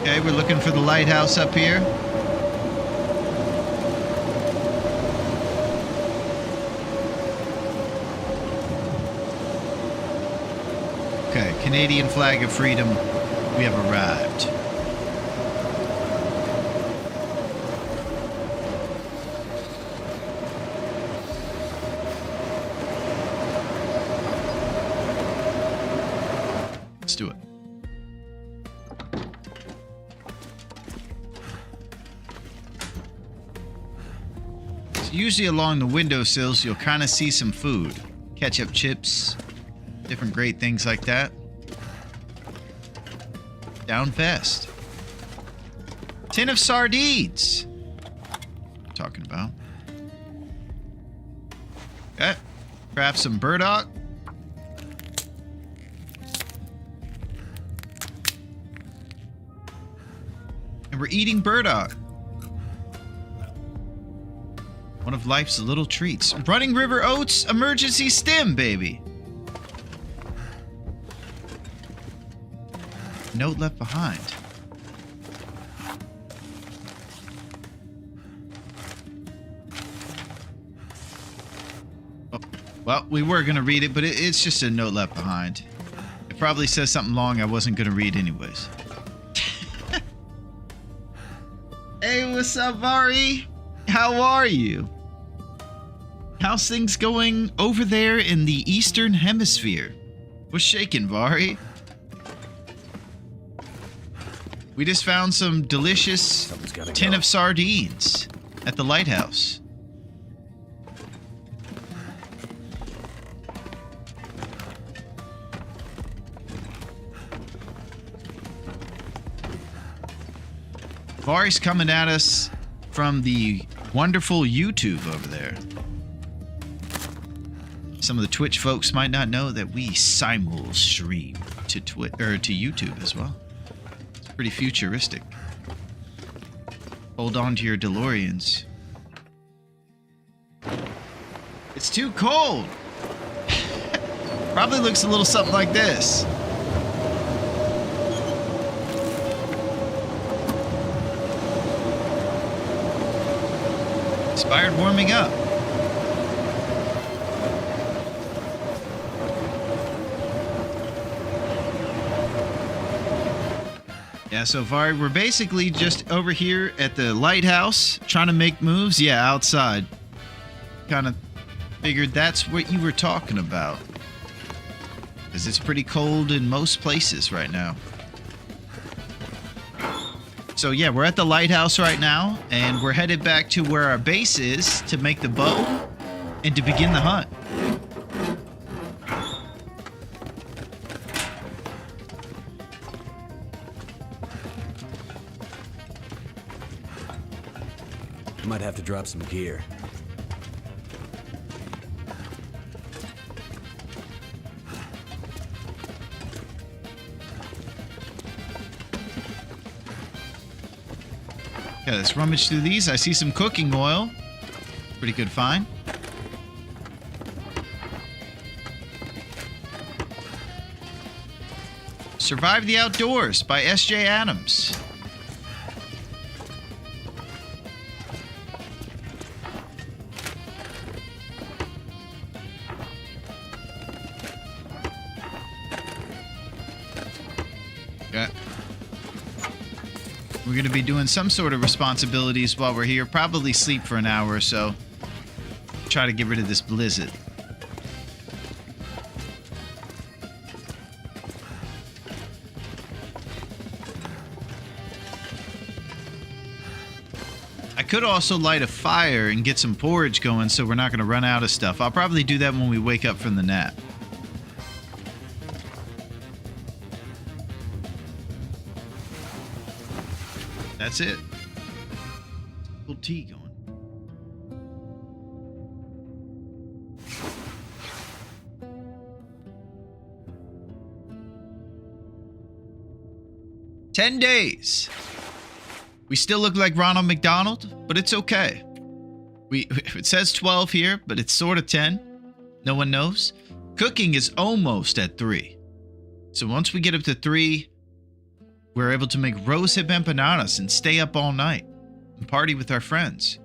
Okay, we're looking for the lighthouse up here. Okay, Canadian flag of freedom. We have arrived. Let's do it. Usually along the windowsills, you'll kind of see some food. Ketchup chips, different great things like that. Down fast. Tin of sardines. Talking about. Okay. Craft some burdock. And we're eating burdock. One of life's little treats. Running River Oats emergency stim, baby. Note left behind. Oh, well, we were going to read it, but it's just a note left behind. It probably says something long I wasn't going to read anyways. Hey, what's up, Vari? How are you? How's things going over there in the Eastern Hemisphere? What's shaking, Vari? We just found some delicious tin of sardines at the lighthouse. Vari's coming at us from the wonderful YouTube over there. Some of the Twitch folks might not know that we simul stream to to YouTube as well. It's pretty futuristic. Hold on to your DeLoreans. It's too cold. Probably looks a little something like this. Inspired warming up. Yeah, so far we're basically just over here at the lighthouse trying to make moves. Yeah, outside. Kind of Figured that's what you were talking about. Because it's pretty cold in most places right now. So yeah, we're at the lighthouse right now, and we're headed back to where our base is to make the bow and to begin the hunt. Might have to drop some gear. Yeah, let's rummage through these. I see some cooking oil. Pretty good find. Survive the Outdoors by S.J. Adams. Okay. We're going to be doing some sort of responsibilities while we're here. Probably sleep for an hour or so. Try to get rid of this blizzard. I could also light a fire and get some porridge going so we're not going to run out of stuff. I'll probably do that when we wake up from the nap. That's it. A little tea going. "10 days. We still look like Ronald McDonald, but it's okay. It says 12 here, but it's sort of 10. No one knows. Cooking is almost at 3. So once we get up to 3, we're able to make rosehip empanadas and stay up all night and party with our friends.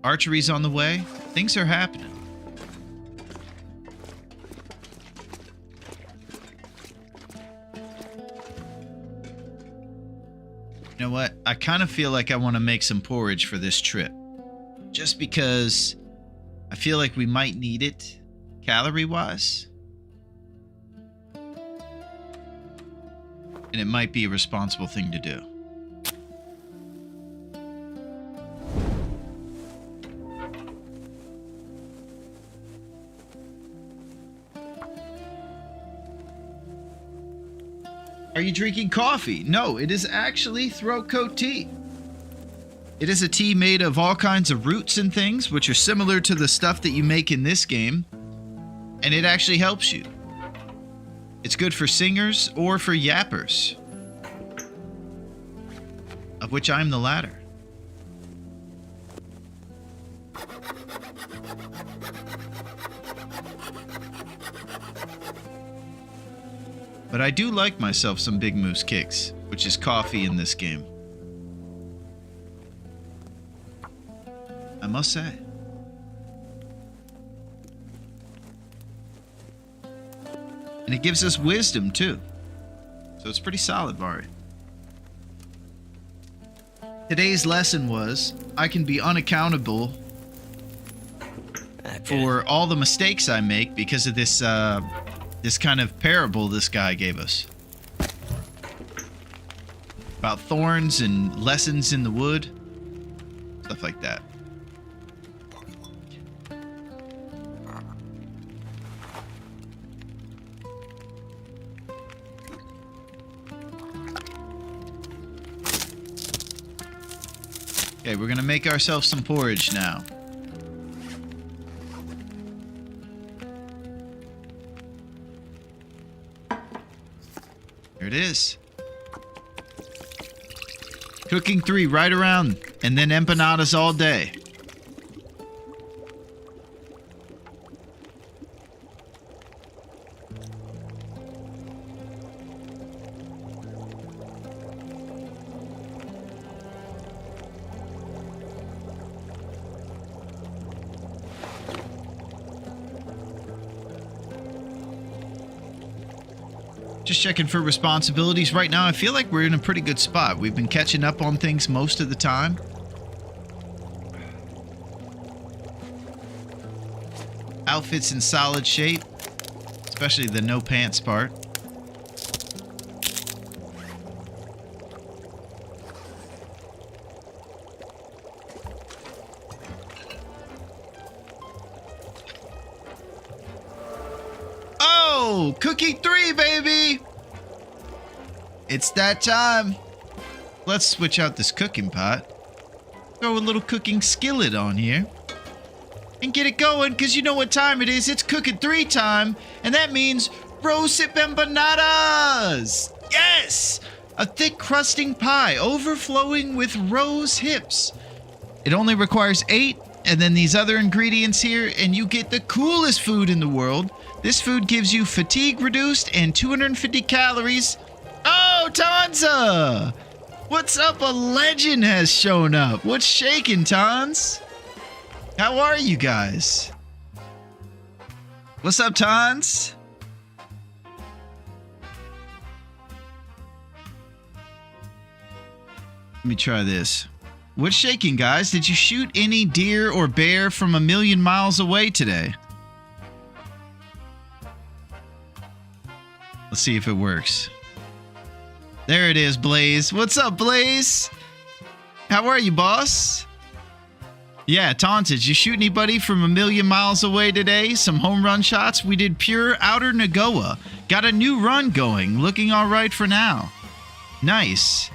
Archery's on the way. Things are happening. You know what? I kind of feel like I want to make some porridge for this trip. Just because I feel like we might need it, calorie-wise. And it might be a responsible thing to do. Are you drinking coffee? No, it is actually throat coat tea. It is a tea made of all kinds of roots and things, which are similar to the stuff that you make in this game. And it actually helps you. It's good for singers or for yappers. Of which I'm the latter. But I do like myself some Big Moose Kicks, which is coffee in this game. I must say. And it gives us wisdom too. So it's pretty solid, Vari. Today's lesson was, I can be unaccountable for all the mistakes I make because of this this kind of parable this guy gave us. About thorns and lessons in the wood. Stuff like that. Okay, we're gonna make ourselves some porridge now. Here it is. Cooking 3 right around, and then empanadas all day. Just checking for responsibilities. Right now, I feel like we're in a pretty good spot. We've been catching up on things most of the time. outfit's in solid shape, especially the no pants part. Oh, cookie 3, baby! It's that time. Let's switch out this cooking pot. Throw a little cooking skillet on here. And get it going, because you know what time it is. It's cooking 3 time. And that means rose hip empanadas. Yes! A thick crusting pie overflowing with rose hips. It only requires 8, and then these other ingredients here, and you get the coolest food in the world. This food gives you fatigue reduced and 250 calories. Oh, Tanza! What's up? A legend has shown up. What's shaking, Tons? How are you guys? What's up, Tons? Let me try this. What's shaking, guys? Did you shoot any deer or bear from a million miles away today? Let's see if it works. There it is, Blaze. What's up, Blaze? How are you, boss? Yeah, Taunted, did you shoot anybody from a million miles away today? Some home run shots? We did pure outer Nagoa. Got a new run going. Looking all right for now. Nice.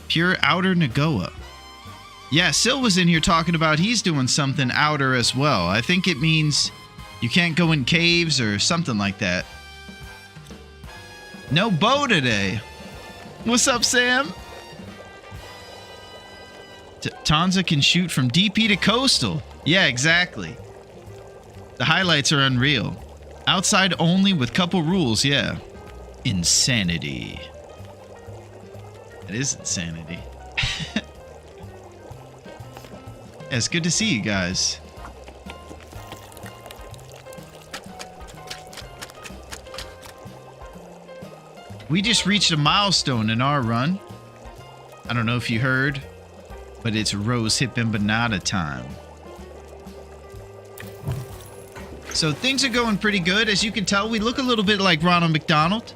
Pure outer Nagoa. Yeah, Sil was in here talking about he's doing something outer as well. I think it means you can't go in caves or something like that. No bow today. What's up, Sam? Tanza can shoot from DP to coastal. Yeah, exactly. The highlights are unreal. Outside only with couple rules, yeah. Insanity. It is insanity. It's good to see you guys. We just reached a milestone in our run. I don't know if you heard, but it's rose hip empanada time. So things are going pretty good. As you can tell, we look a little bit like Ronald McDonald.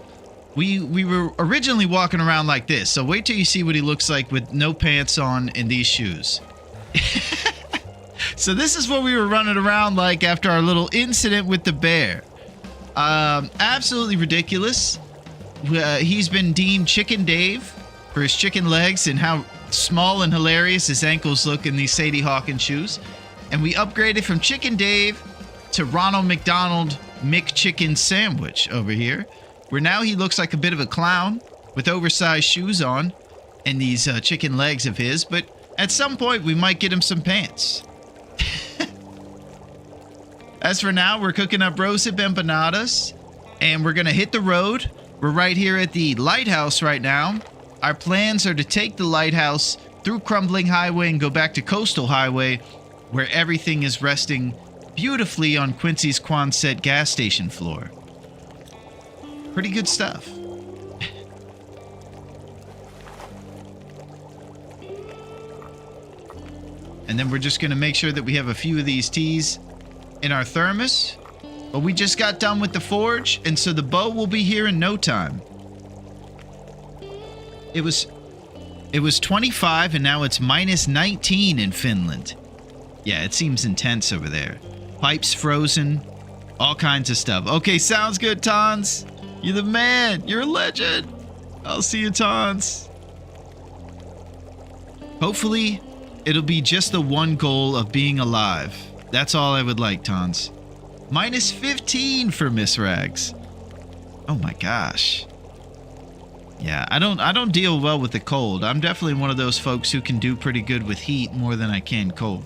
We were originally walking around like this, so wait till you see what he looks like with no pants on and these shoes. So this is what we were running around like after our little incident with the bear. Absolutely ridiculous. He's been deemed Chicken Dave for his chicken legs and how small and hilarious his ankles look in these Sadie Hawkins shoes. And we upgraded from Chicken Dave to Ronald McDonald McChicken Sandwich over here, where now he looks like a bit of a clown with oversized shoes on and these chicken legs of his. But at some point, we might get him some pants. As for now, we're cooking up rose hip empanadas, and we're going to hit the road. We're right here at the lighthouse right now. Our plans are to take the lighthouse through Crumbling Highway and go back to Coastal Highway, where everything is resting beautifully on Quincy's Quonset gas station floor. Pretty good stuff. And then we're just going to make sure that we have a few of these teas in our thermos. But we just got done with the forge, and so the bow will be here in no time. It was 25, and now it's minus 19 in Finland. Yeah, it seems intense over there. Pipes frozen, all kinds of stuff. Okay, sounds good, Tons. You're the man. You're a legend. I'll see you, Tons. Hopefully, it'll be just the one goal of being alive. That's all I would like, Tons. Minus 15 for Miss Rags. Oh my gosh. Yeah, I don't deal well with the cold. I'm definitely one of those folks who can do pretty good with heat more than I can cold.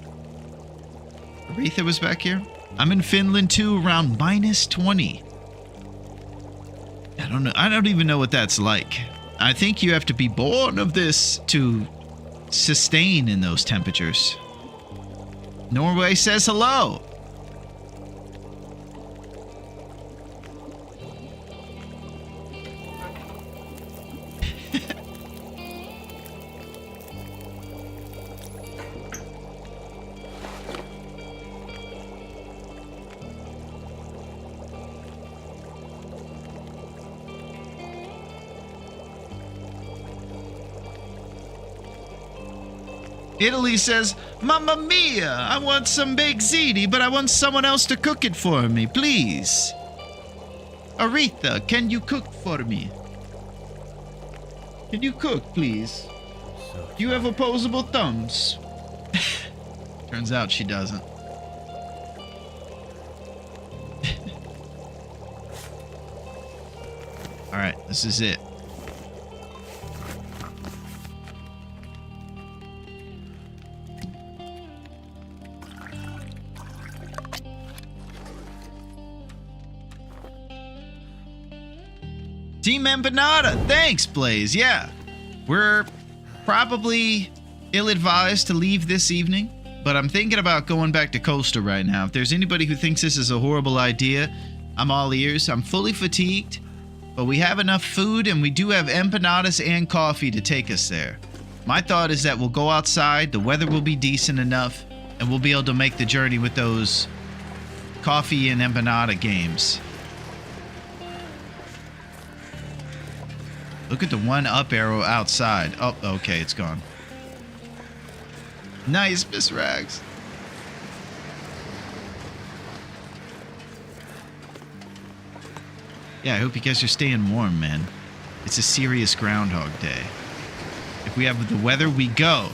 Aretha was back here. I'm in Finland too, around minus 20. I don't know. I don't even know what that's like. I think you have to be born of this to sustain in those temperatures. Norway says hello. Italy says, Mamma mia, I want some baked ziti, but I want someone else to cook it for me, please. Aretha, can you cook for me? Can you cook, please? Do you have opposable thumbs? Turns out she doesn't. Alright, this is it. Team Empanada! Thanks, Blaze. Yeah. We're probably ill-advised to leave this evening, but I'm thinking about going back to Costa right now. If there's anybody who thinks this is a horrible idea, I'm all ears. I'm fully fatigued, but we have enough food and we do have empanadas and coffee to take us there. My thought is that we'll go outside, the weather will be decent enough, and we'll be able to make the journey with those coffee and empanada games. Look at the one up arrow outside. Oh, okay, it's gone. Nice, Miss Rags. Yeah, I hope you guys are staying warm, man. It's a serious Groundhog Day. If we have the weather, we go.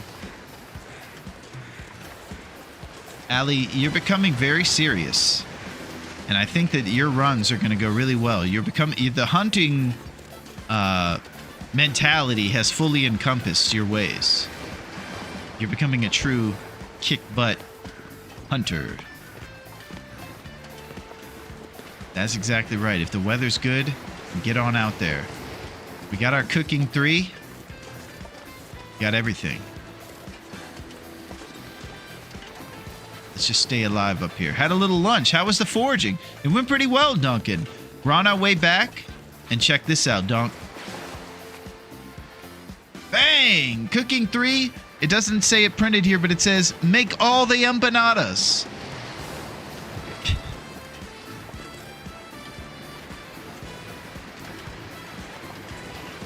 Allie, you're becoming very serious. And I think that your runs are going to go really well. You're becoming... The hunting... mentality has fully encompassed your ways. You're becoming a true kick-butt hunter. That's exactly right. If the weather's good, get on out there. We got our cooking 3. Got everything. Let's just stay alive up here. Had a little lunch. How was the foraging? It went pretty well, Duncan. We're on our way back. And check this out, Dunk. Bang! Cooking 3. It doesn't say it printed here, but it says, make all the empanadas.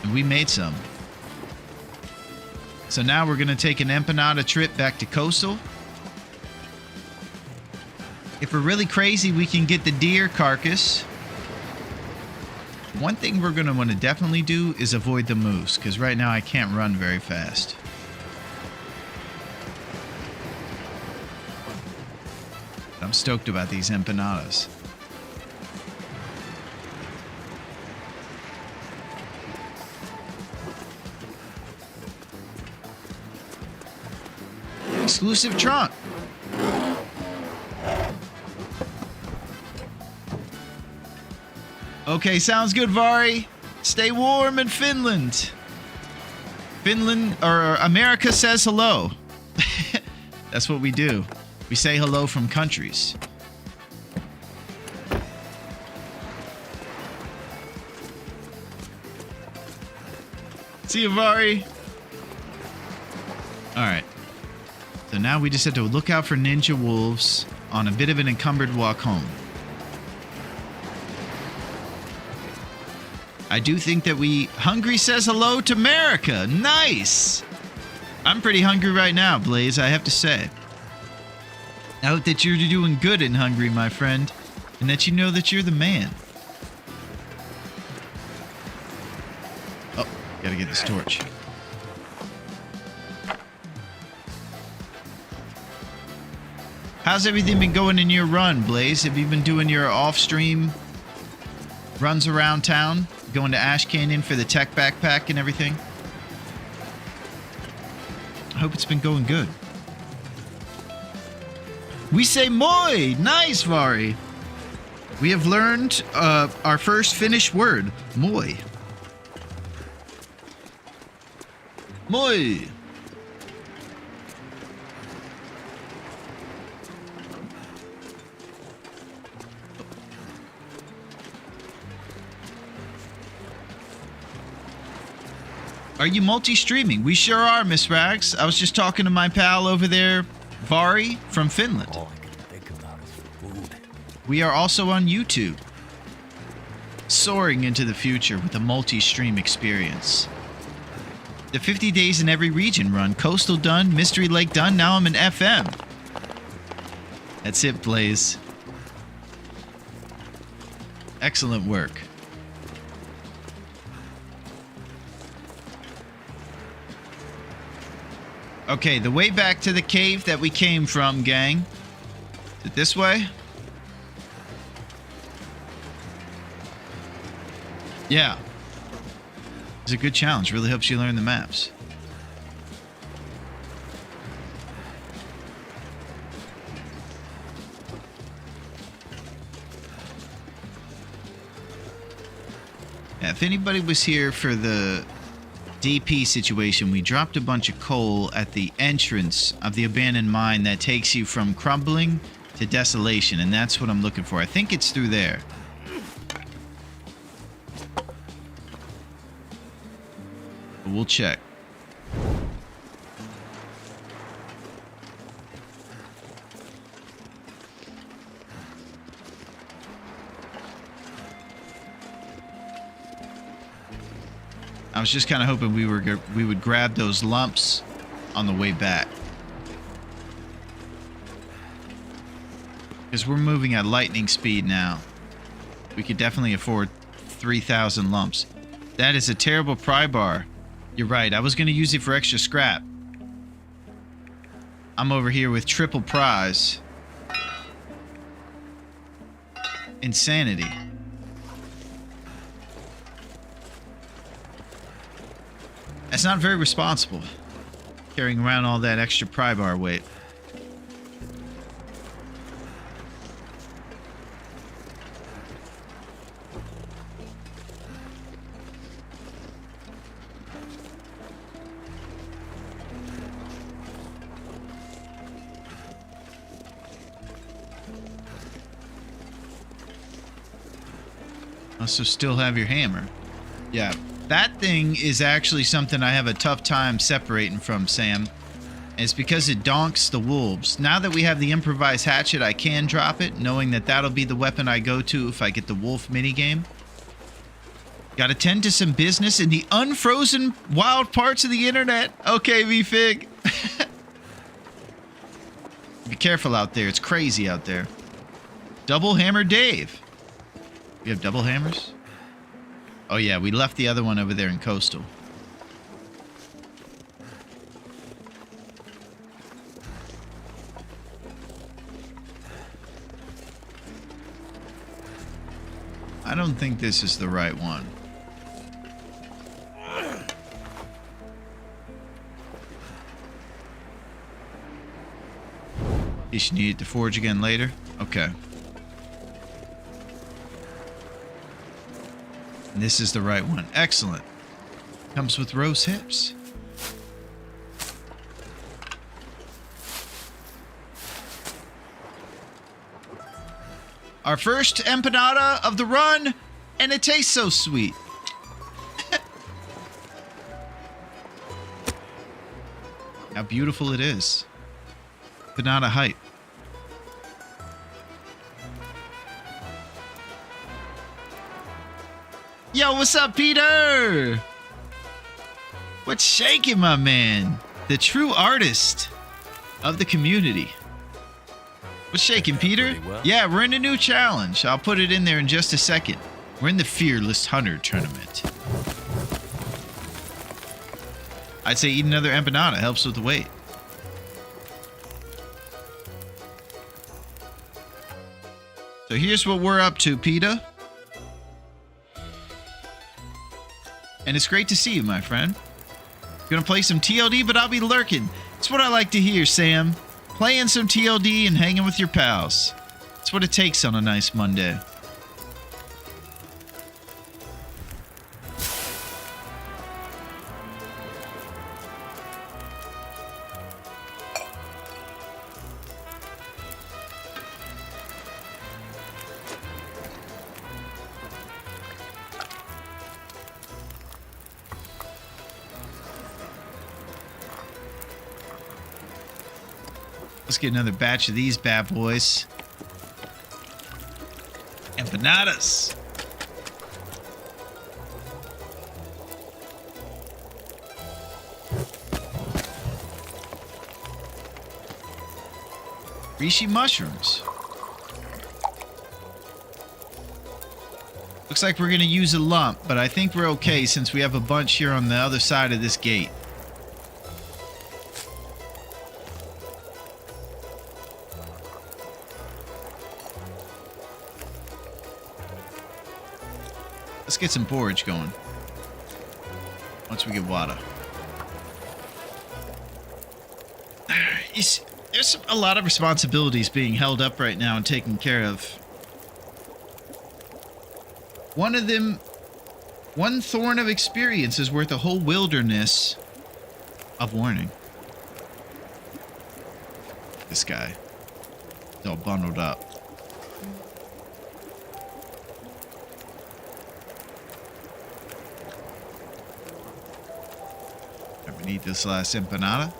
And we made some. So now we're going to take an empanada trip back to Coastal. If we're really crazy, we can get the deer carcass. One thing we're going to want to definitely do is avoid the moose, because right now I can't run very fast. I'm stoked about these empanadas. Exclusive trunk. Okay, sounds good, Vari. Stay warm in Finland. Finland, or America says hello. That's what we do. We say hello from countries. See you, Vari. Alright. So now we just have to look out for ninja wolves on a bit of an encumbered walk home. I do think that Hungry says hello to America. Nice. I'm pretty hungry right now, Blaze, I have to say. I hope that you're doing good in Hungary, my friend, and that you know that you're the man. Oh, gotta get this torch. How's everything been going in your run, Blaze? Have you been doing your off-stream runs around town? Going to Ash Canyon for the tech backpack and everything? I hope it's been going good. We say moi! Nice, Vari! We have learned our first Finnish word. Moi. Moi! Are you multi-streaming? We sure are, Miss Rags. I was just talking to my pal over there, Vari, from Finland. All I can think about is food. We are also on YouTube. Soaring into the future with a multi-stream experience. The 50 days in every region run. Coastal done, Mystery Lake done, now I'm in FM. That's it, Blaze. Excellent work. Okay, the way back to the cave that we came from, gang. Is it this way? Yeah. It's a good challenge. Really helps you learn the maps. Yeah, if anybody was here for the DP situation, we dropped a bunch of coal at the entrance of the abandoned mine that takes you from crumbling to desolation, and that's what I'm looking for. I think it's through there. But we'll check. I was just kind of hoping we would grab those lumps on the way back. Because we're moving at lightning speed now. We could definitely afford 3,000 lumps. That is a terrible pry bar. You're right, I was going to use it for extra scrap. I'm over here with triple prize. Insanity. That's not very responsible, carrying around all that extra pry bar weight. Also still have your hammer. Yeah. That thing is actually something I have a tough time separating from, Sam. And it's because it donks the wolves. Now that we have the improvised hatchet, I can drop it, knowing that that'll be the weapon I go to if I get the wolf minigame. Gotta tend to some business in the unfrozen wild parts of the internet. Okay, VFig. Be careful out there. It's crazy out there. Double Hammer Dave. We have double hammers? Oh yeah, we left the other one over there in Coastal. I don't think this is the right one. You should need it to forge again later? Okay. And this is the right one. Excellent. Comes with rose hips. Our first empanada of the run, and it tastes so sweet. How beautiful it is. Empanada hype. Yo, what's up, Peter? What's shaking, my man? The true artist of the community. What's shaking, Peter? Well. Yeah, we're in a new challenge. I'll put it in there in just a second. We're in the Fearless Hunter tournament. I'd say eat another empanada. Helps with the weight. So here's what we're up to, Peter. And it's great to see you, my friend. Gonna play some TLD, but I'll be lurking. It's what I like to hear, Sam. Playing some TLD and hanging with your pals. That's what it takes on a nice Monday. Let's get another batch of these bad boys. Empanadas. Reishi mushrooms. Looks like we're going to use a lump, but I think we're okay since we have a bunch here on the other side of this gate. Let's get some porridge going. Once we get water. There's a lot of responsibilities being held up right now and taken care of. One of them, one thorn of experience is worth a whole wilderness of warning. This guy is all bundled up. We need this last empanada.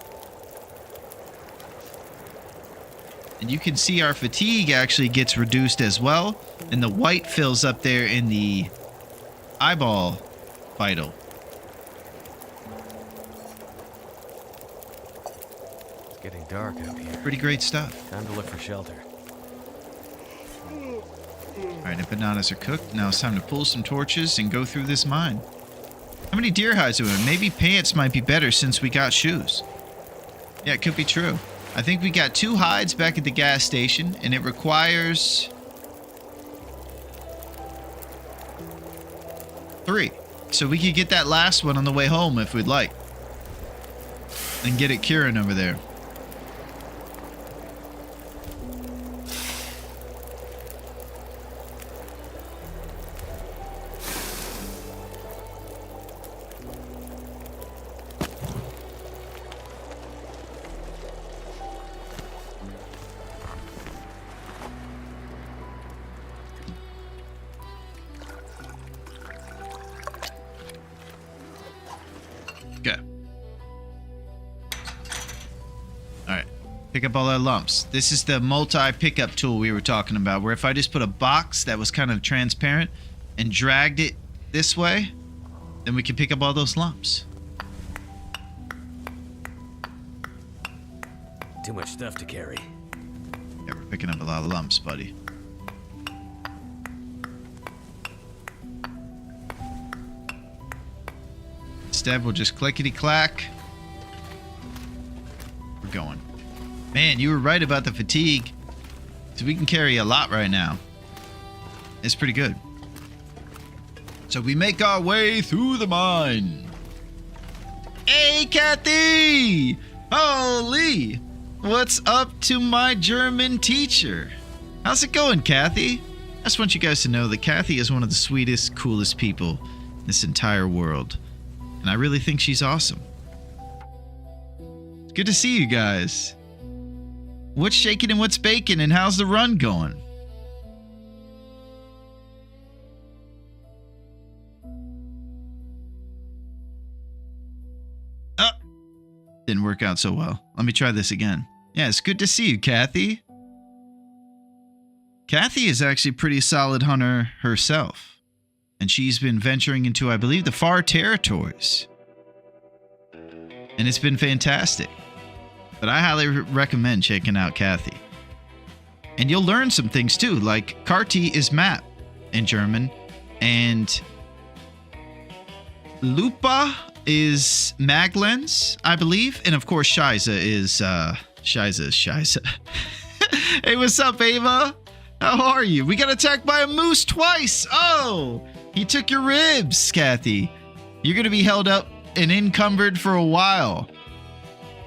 And you can see our fatigue actually gets reduced as well. And the white fills up there in the eyeball vital. It's getting dark out here. Pretty great stuff. Time to look for shelter. Alright, the bananas are cooked. Now it's time to pull some torches and go through this mine. How many deer hides do we have? Maybe pants might be better since we got shoes. Yeah, it could be true. I think we got 2 hides back at the gas station, and it requires 3. So we could get that last one on the way home if we'd like. And get it curing over there. Okay. Alright. Pick up all our lumps. This is the multi-pickup tool we were talking about, where if I just put a box that was kind of transparent and dragged it this way, then we can pick up all those lumps. Too much stuff to carry. Yeah, we're picking up a lot of lumps, buddy. Instead, we'll just clickety-clack. We're going. Man, you were right about the fatigue. So we can carry a lot right now. It's pretty good. So we make our way through the mine. Hey, Kathy! Holy! What's up to my German teacher? How's it going, Kathy? I just want you guys to know that Kathy is one of the sweetest, coolest people in this entire world. And I really think she's awesome. It's good to see you guys. What's shaking and what's baking, and how's the run going? Didn't work out so well. Let me try this again. Yeah, it's good to see you, Kathy. Kathy is actually a pretty solid hunter herself. And she's been venturing into, I believe, the far territories. And it's been fantastic. But I highly recommend checking out Kathy. And you'll learn some things too, like Karte is map in German, and Lupa is Maglens, I believe, and of course Scheisse is Scheisse. Hey, what's up, Ava? How are you? We got attacked by a moose twice. Oh, he took your ribs, Kathy. You're gonna be held up and encumbered for a while.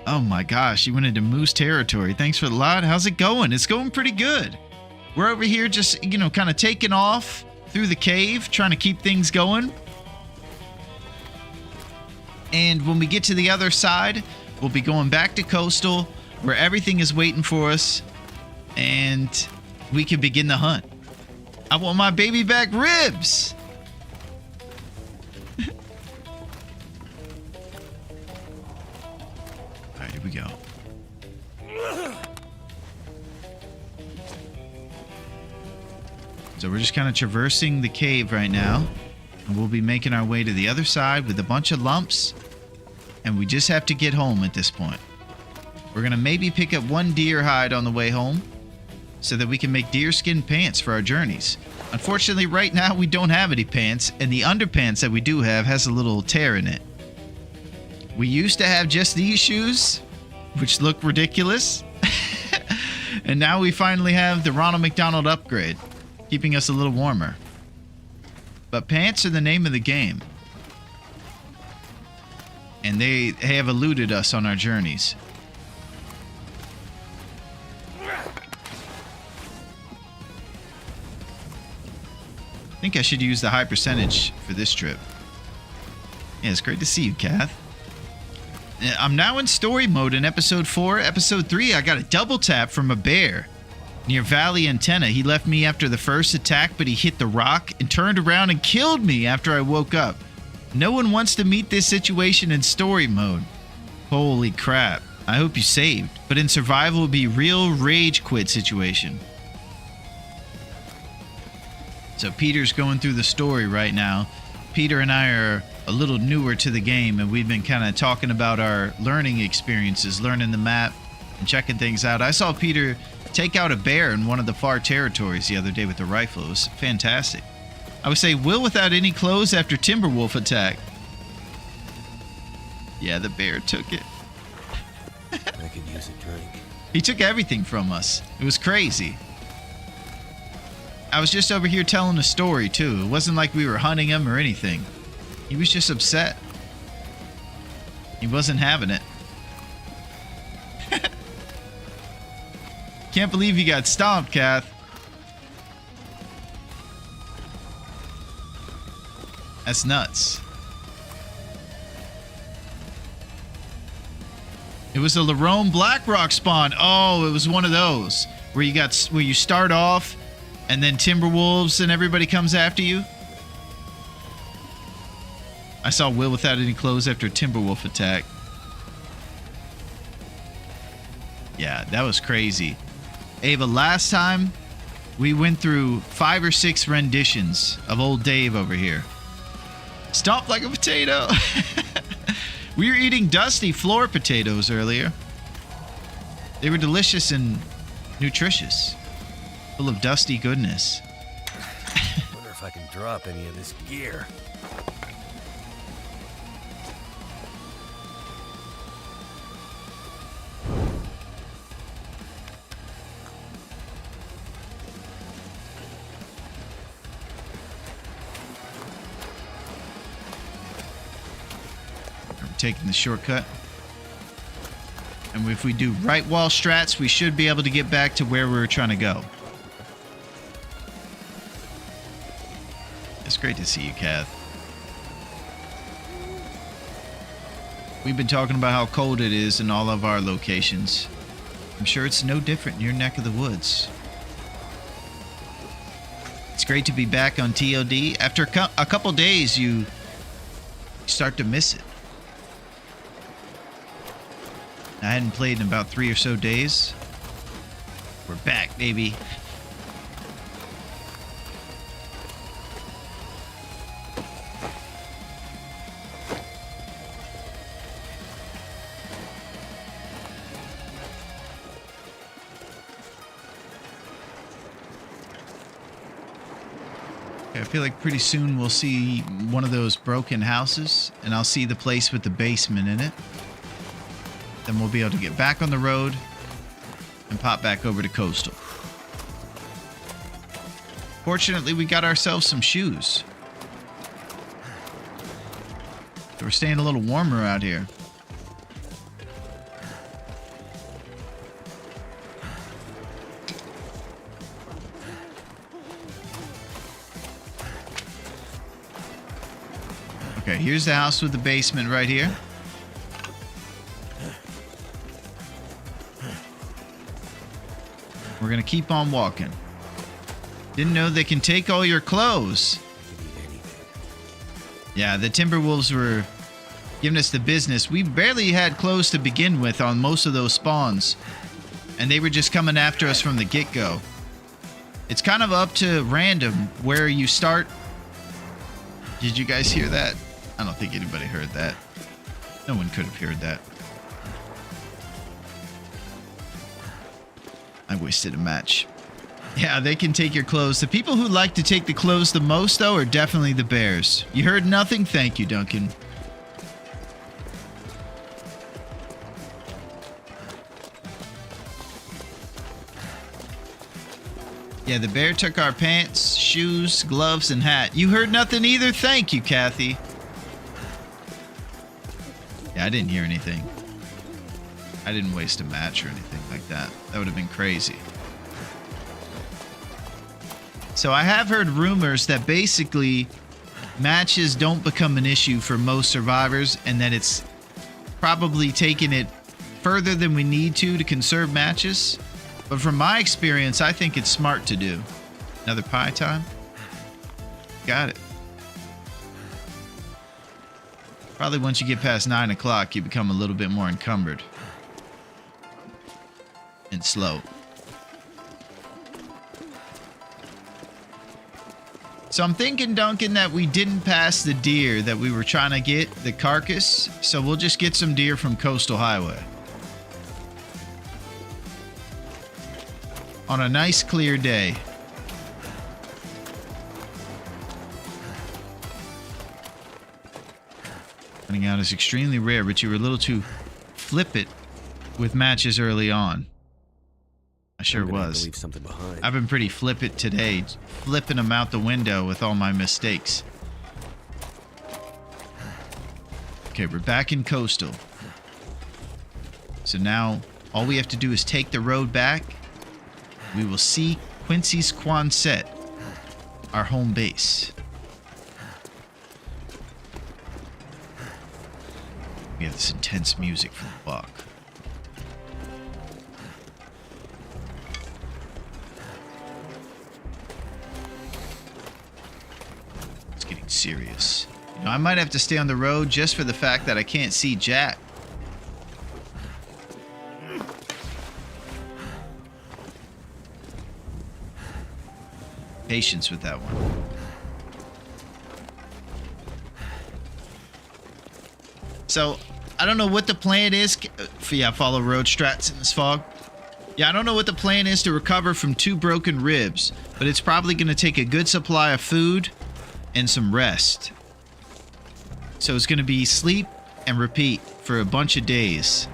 Oh my gosh, you went into moose territory. Thanks for the lot. How's it going? It's going pretty good. We're over here just, kind of taking off through the cave, trying to keep things going. And when we get to the other side, we'll be going back to Coastal, where everything is waiting for us, and we can begin the hunt. I want my baby back ribs. All right, here we go. So we're just kind of traversing the cave right now. And we'll be making our way to the other side with a bunch of lumps. And we just have to get home at this point. We're going to maybe pick up one deer hide on the way home so that we can make deerskin pants for our journeys. Unfortunately, right now we don't have any pants, and the underpants that we do have has a little tear in it. We used to have just these shoes, which look ridiculous. And now we finally have the Ronald McDonald upgrade, keeping us a little warmer. But pants are the name of the game. And they have eluded us on our journeys. I think I should use the high percentage for this trip. Yeah, it's great to see you, Kath. I'm now in story mode in episode 4. Episode 3, I got a double tap from a bear near Valley Antenna. He left me after the first attack, but he hit the rock and turned around and killed me after I woke up. No one wants to meet this situation in story mode. Holy crap. I hope you saved. But in survival, it would be real rage quit situation. So Peter's going through the story right now. Peter and I are a little newer to the game, and we've been kind of talking about our learning experiences, learning the map and checking things out. I saw Peter take out a bear in one of the far territories the other day with the rifle. It was fantastic. I would say Will without any clothes after Timberwolf attack. Yeah, the bear took it. I could use a drink. He took everything from us. It was crazy. I was just over here telling a story too. It wasn't like we were hunting him or anything. He was just upset. He wasn't having it. Can't believe he got stomped, Kath. That's nuts. It was a Larone Blackrock spawn. Oh, it was one of those where you start off and then Timberwolves and everybody comes after you. I saw Will without any clothes after a Timberwolf attack. Yeah, that was crazy. Ava, last time we went through 5 or 6 renditions of old Dave over here. Stomped like a potato. We were eating dusty floor potatoes earlier. They were delicious and nutritious. Full of dusty goodness. Wonder if I can drop any of this gear. Taking the shortcut. And if we do right wall strats, we should be able to get back to where we were trying to go. It's great to see you, Kath. We've been talking about how cold it is in all of our locations. I'm sure it's no different in your neck of the woods. It's great to be back on TOD. After a couple days, you start to miss it. I hadn't played in about 3 or so days. We're back, baby. Okay, I feel like pretty soon we'll see one of those broken houses, and I'll see the place with the basement in it. Then we'll be able to get back on the road and pop back over to Coastal. Fortunately, we got ourselves some shoes. So we're staying a little warmer out here. Okay, here's the house with the basement right here. We're gonna keep on walking. Didn't know they can take all your clothes. Yeah, the Timberwolves were giving us the business. We barely had clothes to begin with on most of those spawns. And they were just coming after us from the get-go. It's kind of up to random where you start. Did you guys hear that? I don't think anybody heard that. No one could have heard that. I wasted a match. Yeah, they can take your clothes. The people who like to take the clothes the most, though, are definitely the bears. You heard nothing? Thank you, Duncan. Yeah, the bear took our pants, shoes, gloves, and hat. You heard nothing either? Thank you, Kathy. Yeah, I didn't hear anything. I didn't waste a match or anything like that. That would have been crazy. So I have heard rumors that basically matches don't become an issue for most survivors, and that it's probably taking it further than we need to conserve matches. But from my experience, I think it's smart to do. Another pie time? Got it. Probably once you get past 9 o'clock, you become a little bit more encumbered. And slow. So I'm thinking, Duncan, that we didn't pass the deer that we were trying to get, the carcass. So we'll just get some deer from Coastal Highway. On a nice clear day. Running out is extremely rare, but you were a little too flippant with matches early on. I sure was. Leave something behind. I've been pretty flippant today, flipping them out the window with all my mistakes. Okay, we're back in Coastal. So now all we have to do is take the road back. We will see Quincy's Quonset, our home base. We have this intense music from the walk. It's getting serious. You know, I might have to stay on the road just for the fact that I can't see Jack. Patience with that one. So, I don't know what the plan is. Follow road strats in this fog. Yeah, I don't know what the plan is to recover from 2 broken ribs, but it's probably going to take a good supply of food and some rest. So it's going to be sleep and repeat for a bunch of days.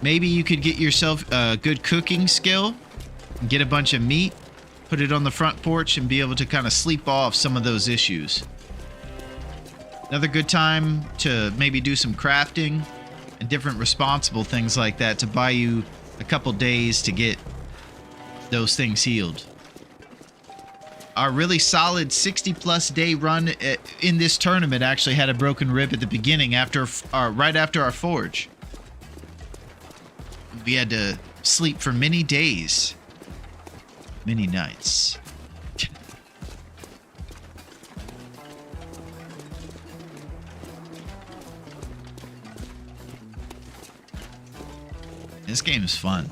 Maybe you could get yourself a good cooking skill, and get a bunch of meat, put it on the front porch, and be able to kind of sleep off some of those issues. Another good time to maybe do some crafting and different responsible things like that to buy you a couple days to get those things healed. Our really solid 60-plus day run in this tournament actually had a broken rib at the beginning right after our forge. We had to sleep for many days. Many nights. This game is fun.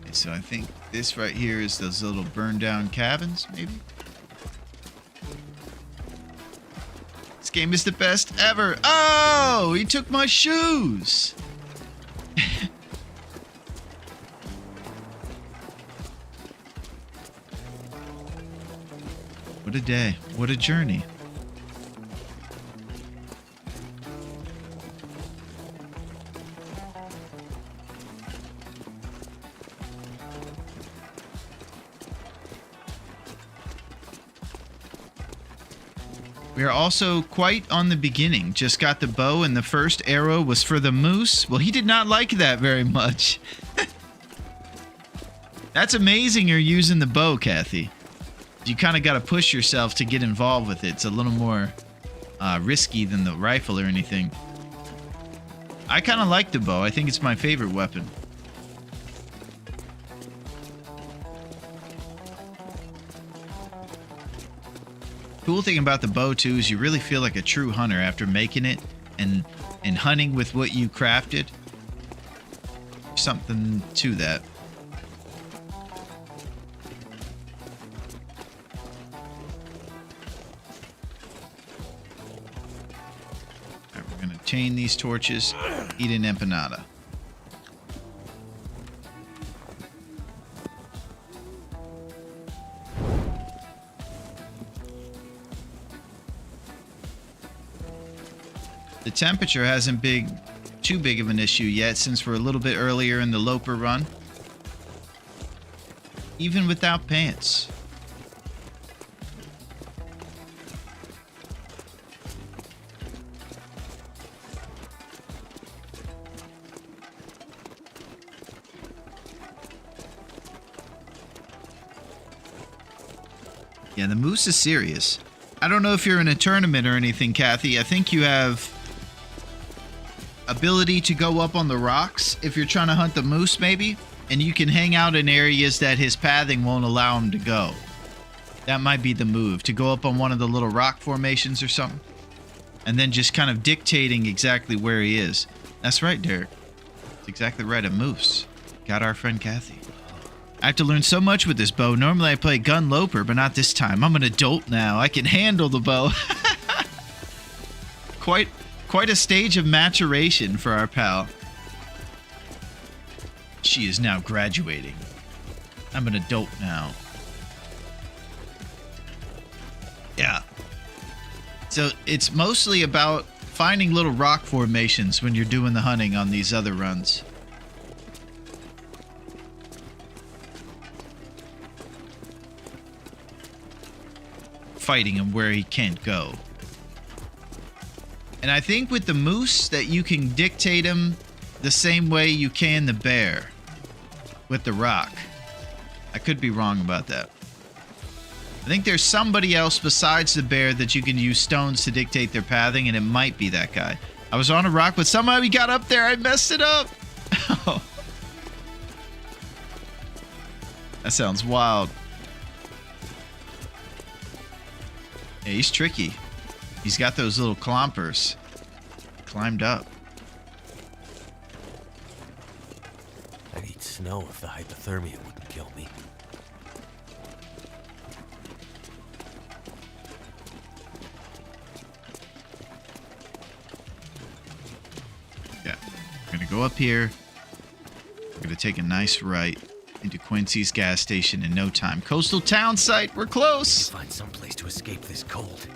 Okay, so I think this right here is those little burned down cabins, maybe? This game is the best ever. Oh, he took my shoes. What a day. What a journey. We are also quite on the beginning. Just got the bow, and the first arrow was for the moose. Well, he did not like that very much. That's amazing you're using the bow, Kathy. You kind of got to push yourself to get involved with it. It's a little more risky than the rifle or anything. I kind of like the bow. I think it's my favorite weapon. Cool thing about the bow too is you really feel like a true hunter after making it and hunting with what you crafted. Something to that. Obtain these torches. Eat an empanada. The temperature hasn't been too big of an issue yet since we're a little bit earlier in the Loper run. Even without pants. Yeah, the moose is serious. I don't know if you're in a tournament or anything, Kathy. I think you have ability to go up on the rocks if you're trying to hunt the moose, maybe. And you can hang out in areas that his pathing won't allow him to go. That might be the move, to go up on one of the little rock formations or something. And then just kind of dictating exactly where he is. That's right, Derek. That's exactly right, a moose. Got our friend Kathy. I have to learn so much with this bow. Normally I play gun loper, but not this time. I'm an adult now. I can handle the bow. Quite a stage of maturation for our pal. She is now graduating. I'm an adult now. Yeah. So it's mostly about finding little rock formations when you're doing the hunting on these other runs. Fighting him where he can't go. And I think with the moose that you can dictate him the same way you can the bear with the rock. I could be wrong about that. I think there's somebody else besides the bear that you can use stones to dictate their pathing, and it might be that guy. I was on a rock, but somehow he got up there. I messed it up. That sounds wild. Yeah, he's tricky. He's got those little clompers. Climbed up. I'd eat snow if the hypothermia wouldn't kill me. Yeah. We're going to go up here. We're going to take a nice right into Quincy's gas station in no time. Coastal town site. We're close. Find some place to escape this cold.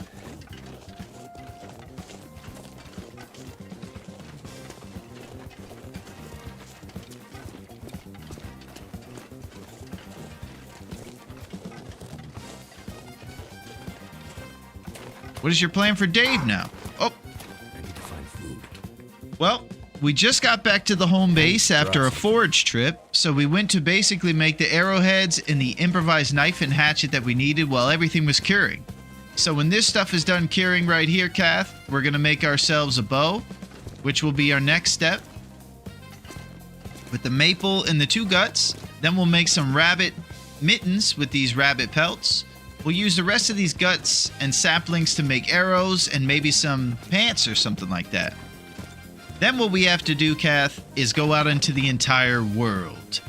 What is your plan for Dave now? Oh, I need to find food. well, we just got back to the home base after a forage trip, so we went to basically make the arrowheads and the improvised knife and hatchet that we needed while everything was curing. So when this stuff is done curing right here, Kath, we're going to make ourselves a bow, which will be our next step. With the maple and the 2 guts, then we'll make some rabbit mittens with these rabbit pelts. We'll use the rest of these guts and saplings to make arrows and maybe some pants or something like that. Then what we have to do, Kath, is go out into the entire world.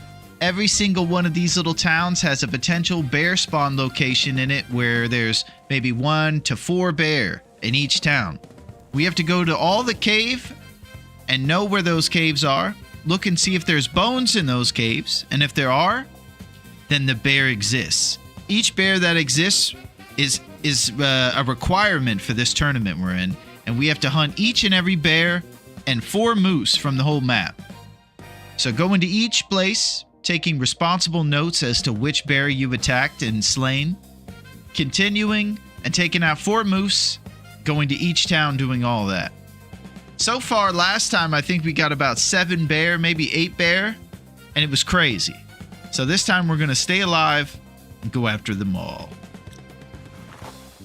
Every single one of these little towns has a potential bear spawn location in it where there's maybe 1 to 4 bear in each town. We have to go to all the cave and know where those caves are. Look and see if there's bones in those caves. And if there are, then the bear exists. Each bear that exists is a requirement for this tournament we're in, and we have to hunt each and every bear and 4 moose from the whole map. So go into each place, taking responsible notes as to which bear you've attacked and slain, continuing and taking out 4 moose, going to each town doing all that. So far, last time I think we got about 7 bear, maybe 8 bear, and it was crazy. So this time we're going to stay alive and go after them all.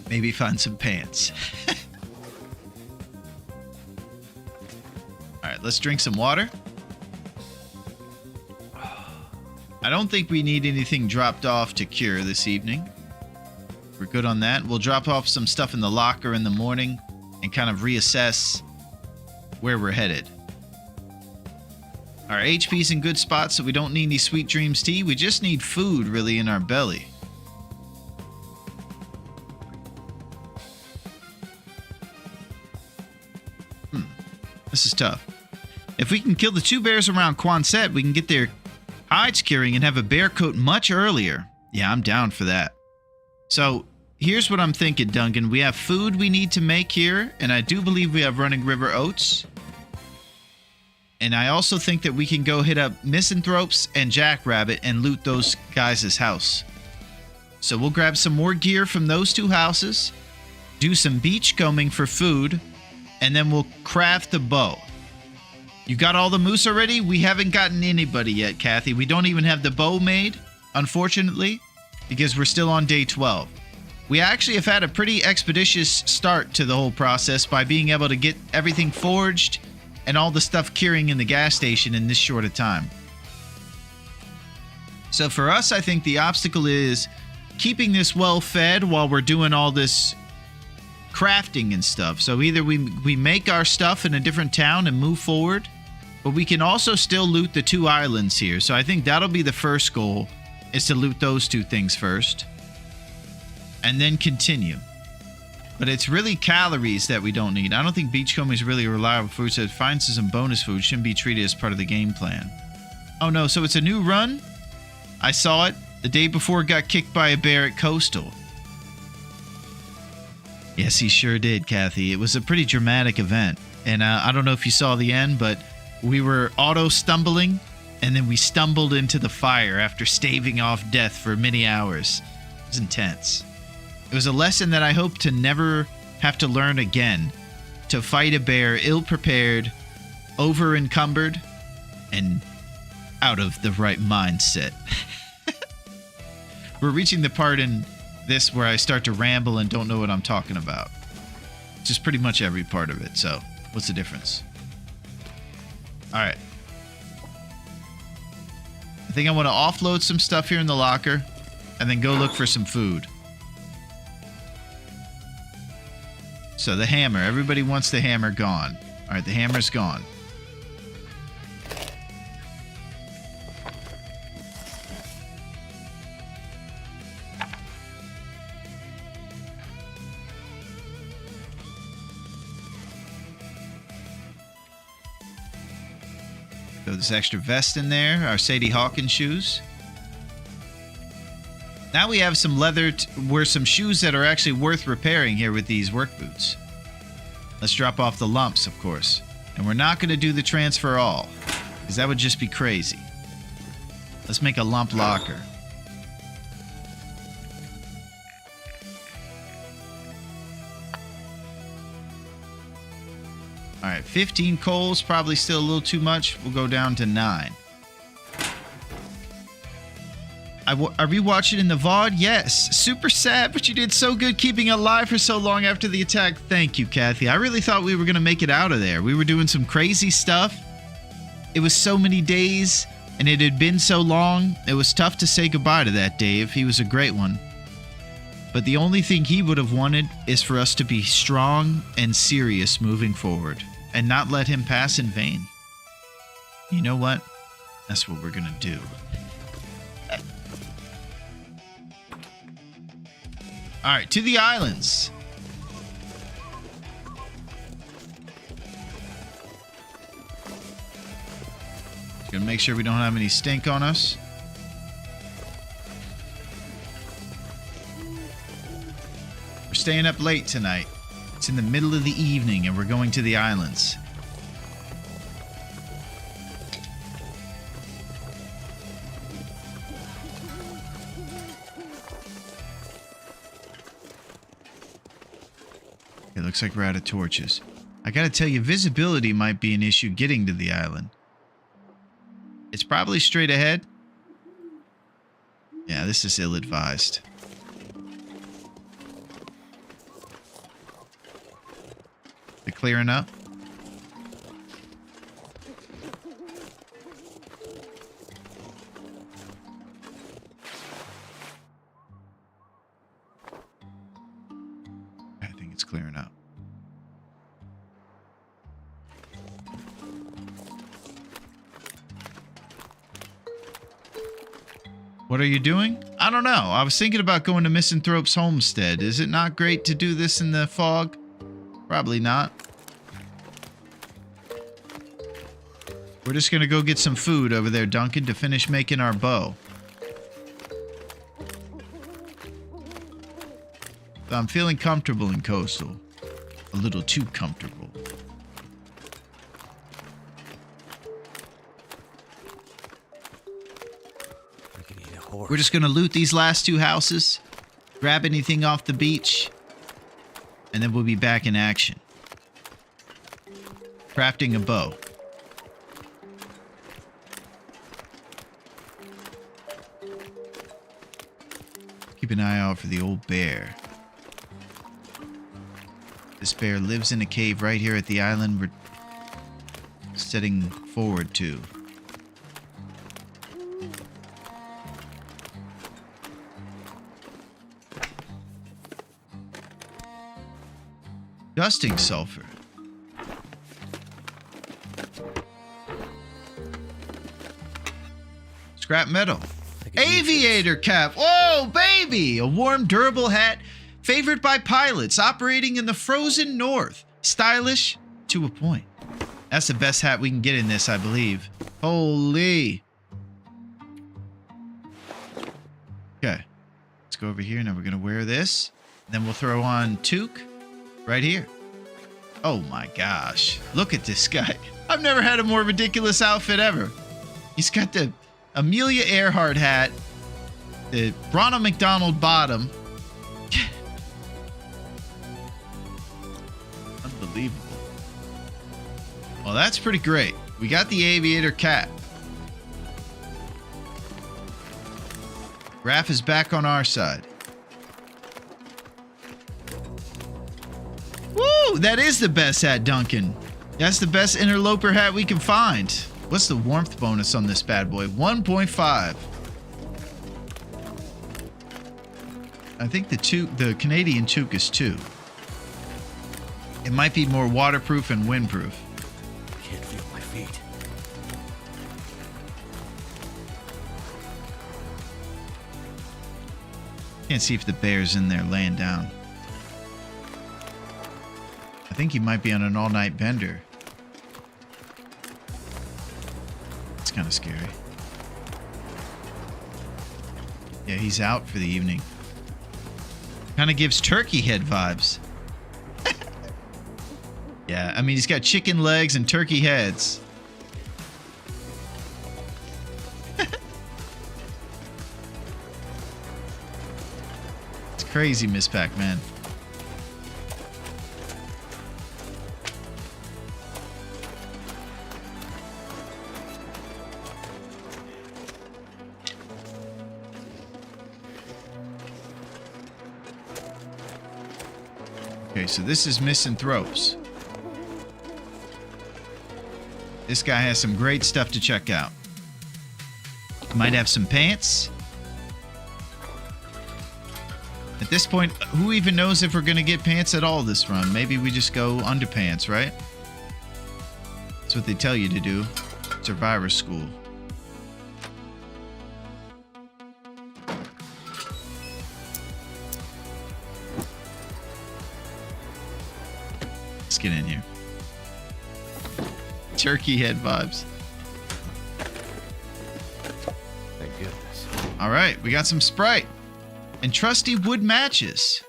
Maybe find some pants. Alright, let's drink some water. I don't think we need anything dropped off to cure this evening. We're good on that. We'll drop off some stuff in the locker in the morning and kind of reassess where we're headed. Our HP's in good spots, so we don't need any Sweet Dreams tea. We just need food, really, in our belly. tough. If we can kill the 2 bears around Quonset, we can get their hides curing and have a bear coat much earlier. Yeah, I'm down for that. So, here's what I'm thinking, Duncan. We have food we need to make here, and I do believe we have running river oats. And I also think that we can go hit up Misanthropes and Jackrabbit and loot those guys' house. So we'll grab some more gear from those 2 houses, do some beachcombing for food, and then we'll craft the bow. You got all the moose already? We haven't gotten anybody yet, Kathy. We don't even have the bow made, unfortunately, because we're still on day 12. We actually have had a pretty expeditious start to the whole process by being able to get everything forged and all the stuff curing in the gas station in this short a time. So for us, I think the obstacle is keeping this well fed while we're doing all this crafting and stuff. So either we make our stuff in a different town and move forward, but we can also still loot the 2 islands here. So I think that'll be the first goal, is to loot those 2 things first and then continue. But it's really calories that we don't need. I don't think beachcombing is really a reliable food, so it finds some bonus food. Shouldn't be treated as part of the game plan. Oh no, so it's a new run? I saw it the day before it got kicked by a bear at Coastal. Yes, he sure did, Kathy. It was a pretty dramatic event. And I don't know if you saw the end, but we were auto-stumbling, and then we stumbled into the fire after staving off death for many hours. It was intense. It was a lesson that I hope to never have to learn again. To fight a bear ill-prepared, over-encumbered, and out of the right mindset. We're reaching the part in this where I start to ramble and don't know what I'm talking about. Just pretty much every part of it, so what's the difference? Alright. I think I want to offload some stuff here in the locker and then go look for some food. So the hammer. Everybody wants the hammer gone. Alright, the hammer's gone. Throw this extra vest in there. Our Sadie Hawkins shoes. Now we have some leather, wear some shoes that are actually worth repairing here with these work boots. Let's drop off the lumps, of course. And we're not going to do the transfer all, because that would just be crazy. Let's make a lump locker. Alright, 15 coals, probably still a little too much. We'll go down to 9. Are we watching in the VOD? Yes. Super sad, but you did so good keeping it alive for so long after the attack. Thank you, Kathy. I really thought we were going to make it out of there. We were doing some crazy stuff. It was so many days, and it had been so long. It was tough to say goodbye to that Dave. He was a great one. But the only thing he would have wanted is for us to be strong and serious moving forward, and not let him pass in vain. You know what? That's what we're going to do. Alright, to the islands. Gonna make sure we don't have any stink on us. We're staying up late tonight. It's in the middle of the evening and we're going to the islands. It looks like we're out of torches. I gotta tell you, visibility might be an issue getting to the island. It's probably straight ahead. Yeah, this is ill-advised. They're clearing up. I think it's clearing up. What are you doing? I don't know. I was thinking about going to Misanthrope's homestead. Is it not great to do this in the fog? Probably not. We're just going to go get some food over there, Duncan, to finish making our bow. So I'm feeling comfortable in Coastal. A little too comfortable. I can eat a horse. We're just going to loot these last two houses, grab anything off the beach, and then we'll be back in action. Crafting a bow. Keep an eye out for the old bear. This bear lives in a cave right here at the island we're setting forward to. Dusting sulfur. Scrap metal. Aviator cap. Whoa, baby! A warm, durable hat favored by pilots operating in the frozen north. Stylish to a point. That's the best hat we can get in this, I believe. Holy. Okay. Let's go over here. Now we're going to wear this. Then we'll throw on toque right here. Oh my gosh. Look at this guy. I've never had a more ridiculous outfit ever. He's got the Amelia Earhart hat, the Ronald McDonald bottom. Unbelievable. Well, that's pretty great. We got the aviator cap. Raph is back on our side. Woo! That is the best hat, Duncan. That's the best interloper hat we can find. What's the warmth bonus on this bad boy? 1.5. I think the Canadian toque is 2. It might be more waterproof and windproof. Can't feel my feet. Can't see if the bear's in there laying down. I think he might be on an all-night bender. It's kind of scary. Yeah, he's out for the evening. Kind of gives turkey head vibes. Yeah, I mean, he's got chicken legs and turkey heads. It's crazy, Miss Pac-Man. Okay, so this is Misanthropes. This guy has some great stuff to check out. Might have some pants. At this point, who even knows if we're going to get pants at all this run? Maybe we just go underpants, right? That's what they tell you to do. Survivor School. Let's get in here. Turkey head vibes. Thank goodness. All right, we got some Sprite and trusty wood matches.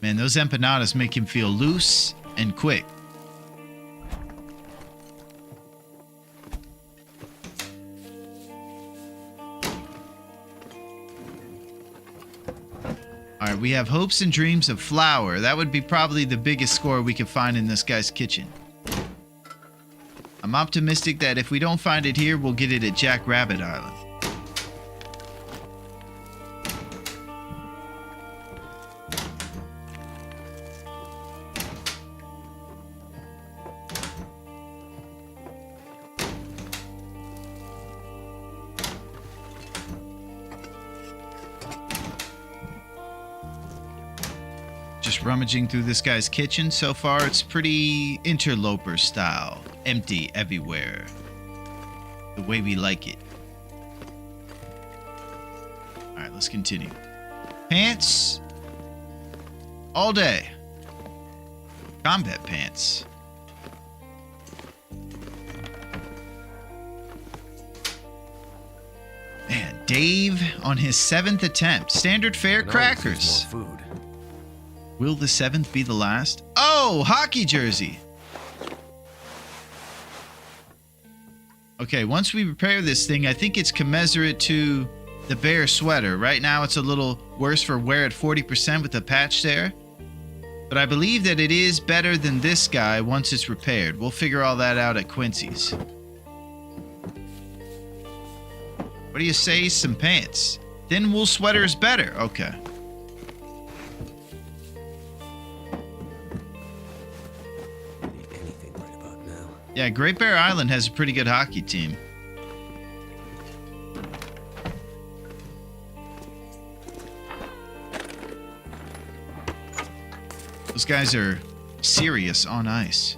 Man, those empanadas make him feel loose and quick. Alright, we have hopes and dreams of flour. That would be probably the biggest score we could find in this guy's kitchen. I'm optimistic that if we don't find it here, we'll get it at Jack Rabbit Island. Just rummaging through this guy's kitchen. So far, it's pretty interloper style. Empty everywhere. The way we like it. Alright, let's continue. Pants. All day. Combat pants. Man, Dave on his 7th attempt. Standard fare Can always use crackers. more food. Will the 7th be the last? Oh, hockey jersey. Okay, once we repair this thing, I think it's commensurate to the bear sweater. Right now, it's a little worse for wear at 40% with the patch there. But I believe that it is better than this guy once it's repaired. We'll figure all that out at Quincy's. What do you say? Some pants. Thin wool sweater is better. Okay. Need anything right about now. Yeah, Great Bear Island has a pretty good hockey team. Those guys are serious on ice.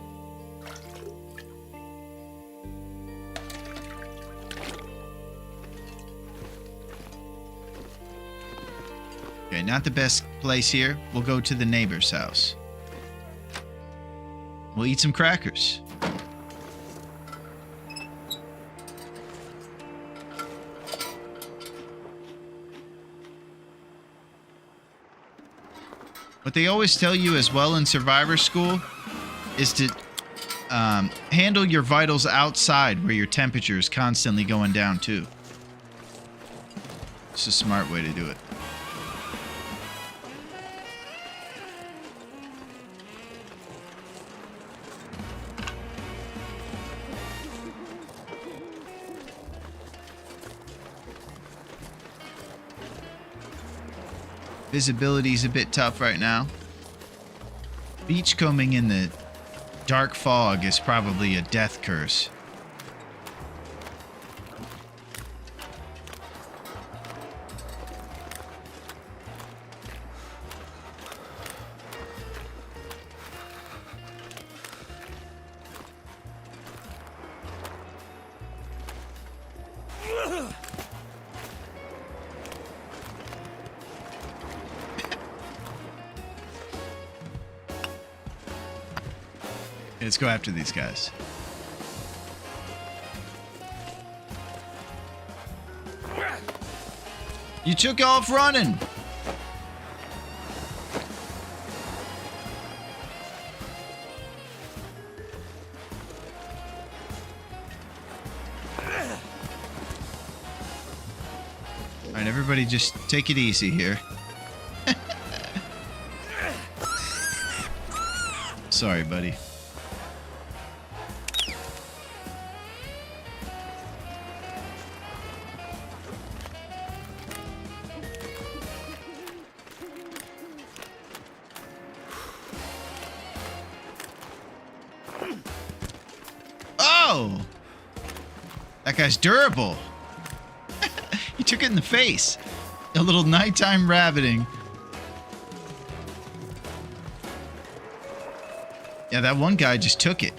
Okay, not the best place here. We'll go to the neighbor's house. We'll eat some crackers. What they always tell you as well in Survivor School is to handle your vitals outside where your temperature is constantly going down too. It's a smart way to do it. Visibility's a bit tough right now. Beachcombing in the dark fog is probably a death curse. Let's go after these guys. You took off running. All right, everybody just take it easy here. Sorry, buddy. Oh! That guy's durable. He took it in the face. A little nighttime rabbiting. Yeah, that one guy just took it.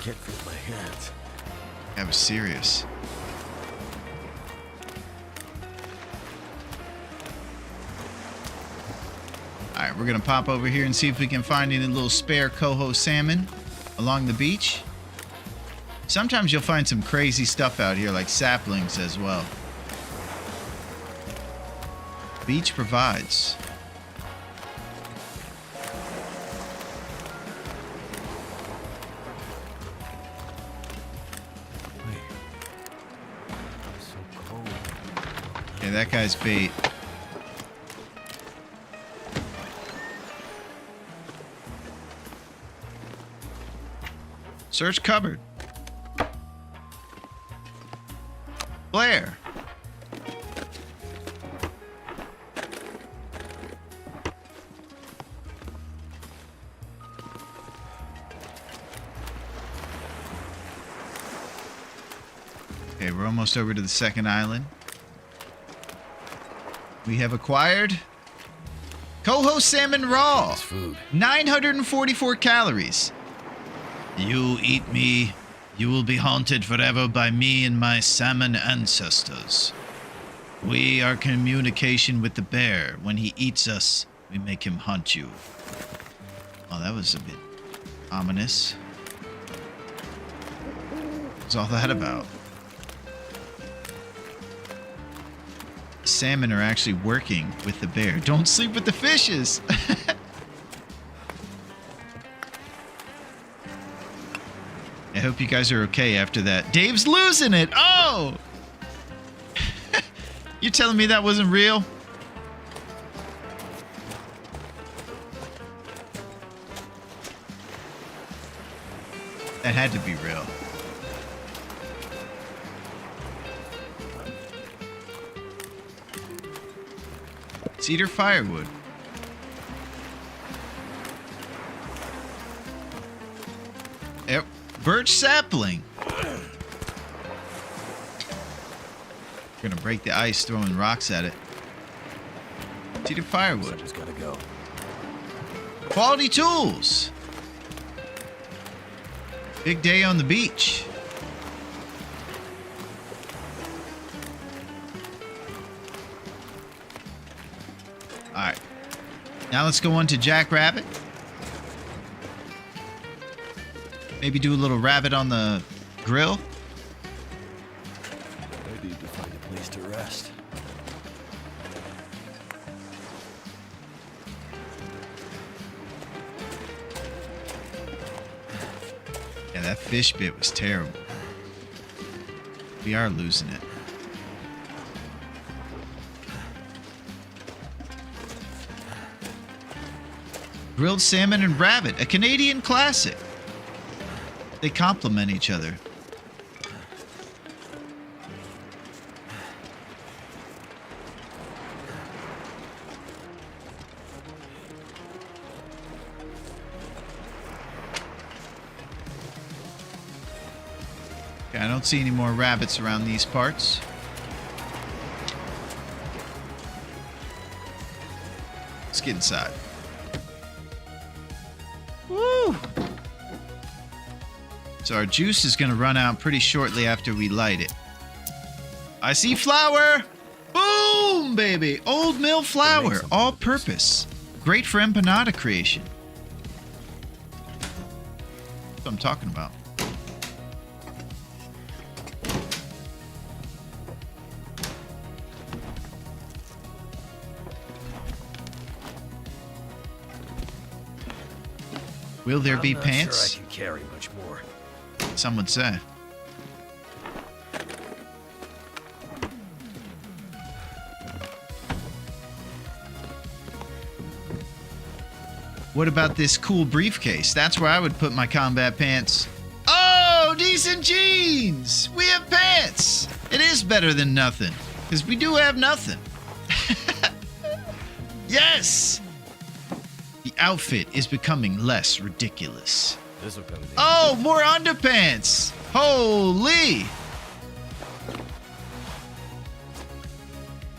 Can't feel my hands. That was serious. Alright, we're gonna pop over here and see if we can find any little spare coho salmon along the beach. Sometimes you'll find some crazy stuff out here, like saplings as well. Beach provides. Wait. It's so cold. Yeah, that guy's bait. Search cupboard. Blair. Okay, we're almost over to the second island. We have acquired coho salmon raw. It's food. 944 calories. You eat me, you will be haunted forever by me and my salmon ancestors. We are communication with the bear. When he eats us, we make him hunt you. Oh, that was a bit ominous. What's all that about? Salmon are actually working with the bear. Don't sleep with the fishes. I hope you guys are okay after that. Dave's losing it. Oh! You telling me that wasn't real? That had to be real. Cedar firewood. Yep. Birch sapling. We're gonna break the ice throwing rocks at it. Cedar firewood. Just gotta go. Quality tools. Big day on the beach. Alright. Now let's go on to Jackrabbit. Maybe do a little rabbit on the grill. I need to find a place to rest. Yeah, that fish bit was terrible. We are losing it. Grilled salmon and rabbit, a Canadian classic. They complement each other. Okay, I don't see any more rabbits around these parts. Let's get inside. Woo! So our juice is going to run out pretty shortly after we light it. I see flour! Boom, baby! Old mill flour, all purpose. Great for empanada creation. That's what I'm talking about. Will there be pants? I'm not sure I can carry much more. Some would say. What about this cool briefcase? That's where I would put my combat pants. Oh, decent jeans! We have pants! It is better than nothing, because we do have nothing. Yes! The outfit is becoming less ridiculous. This will come in. Oh, more underpants! Holy!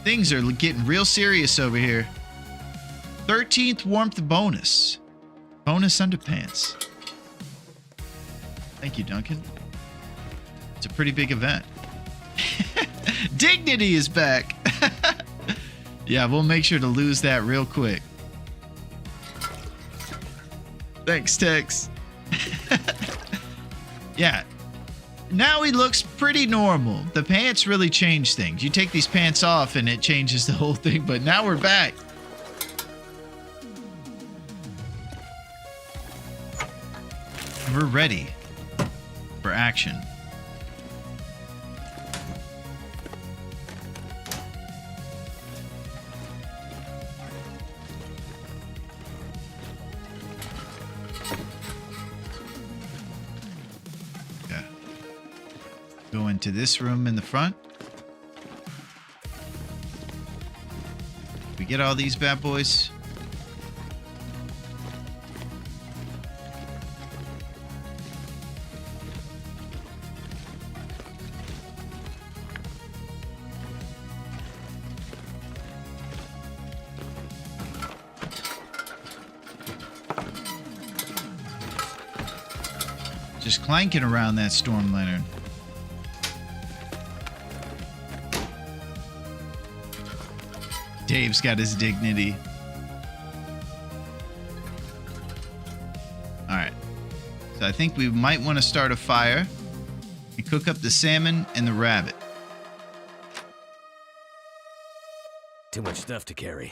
Things are getting real serious over here. 13th warmth bonus. Bonus underpants. Thank you, Duncan. It's a pretty big event. Dignity is back. Yeah, we'll make sure to lose that real quick. Thanks, Tex. Yeah. Now he looks pretty normal. The pants really change things. You take these pants off and it changes the whole thing, but now we're back. We're ready for action. Okay. Go into this room in the front. We get all these bad boys. Just clanking around that storm lantern. Dave's got his dignity. All right. So I think we might want to start a fire and cook up the salmon and the rabbit. Too much stuff to carry.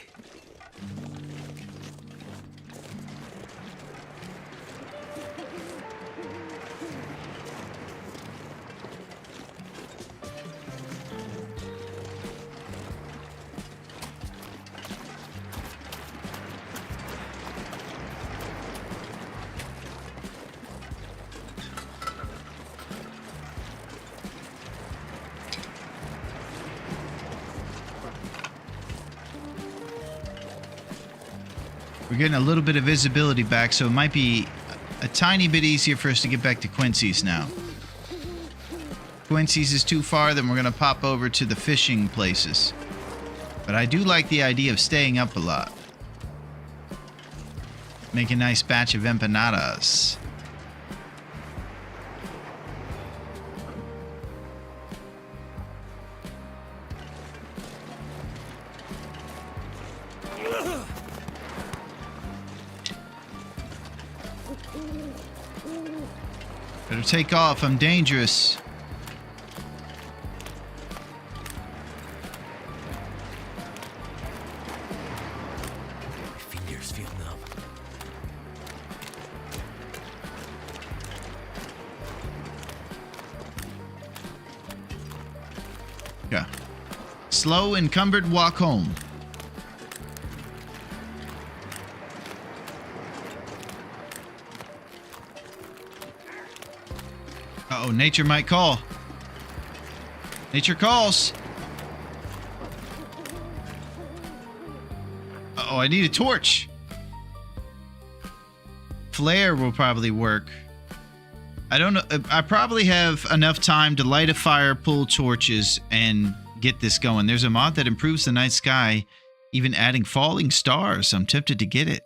We're getting a little bit of visibility back, so it might be a tiny bit easier for us to get back to Quincy's now. Quincy's is too far, then we're going to pop over to the fishing places. But I do like the idea of staying up a lot. Make a nice batch of empanadas. Better take off, I'm dangerous. My fingers feel numb. Yeah. Slow, encumbered walk home. Uh-oh, nature might call. Nature calls. Uh-oh, I need a torch. Flare will probably work. I don't know. I probably have enough time to light a fire, pull torches, and get this going. There's a mod that improves the night sky, even adding falling stars. I'm tempted to get it.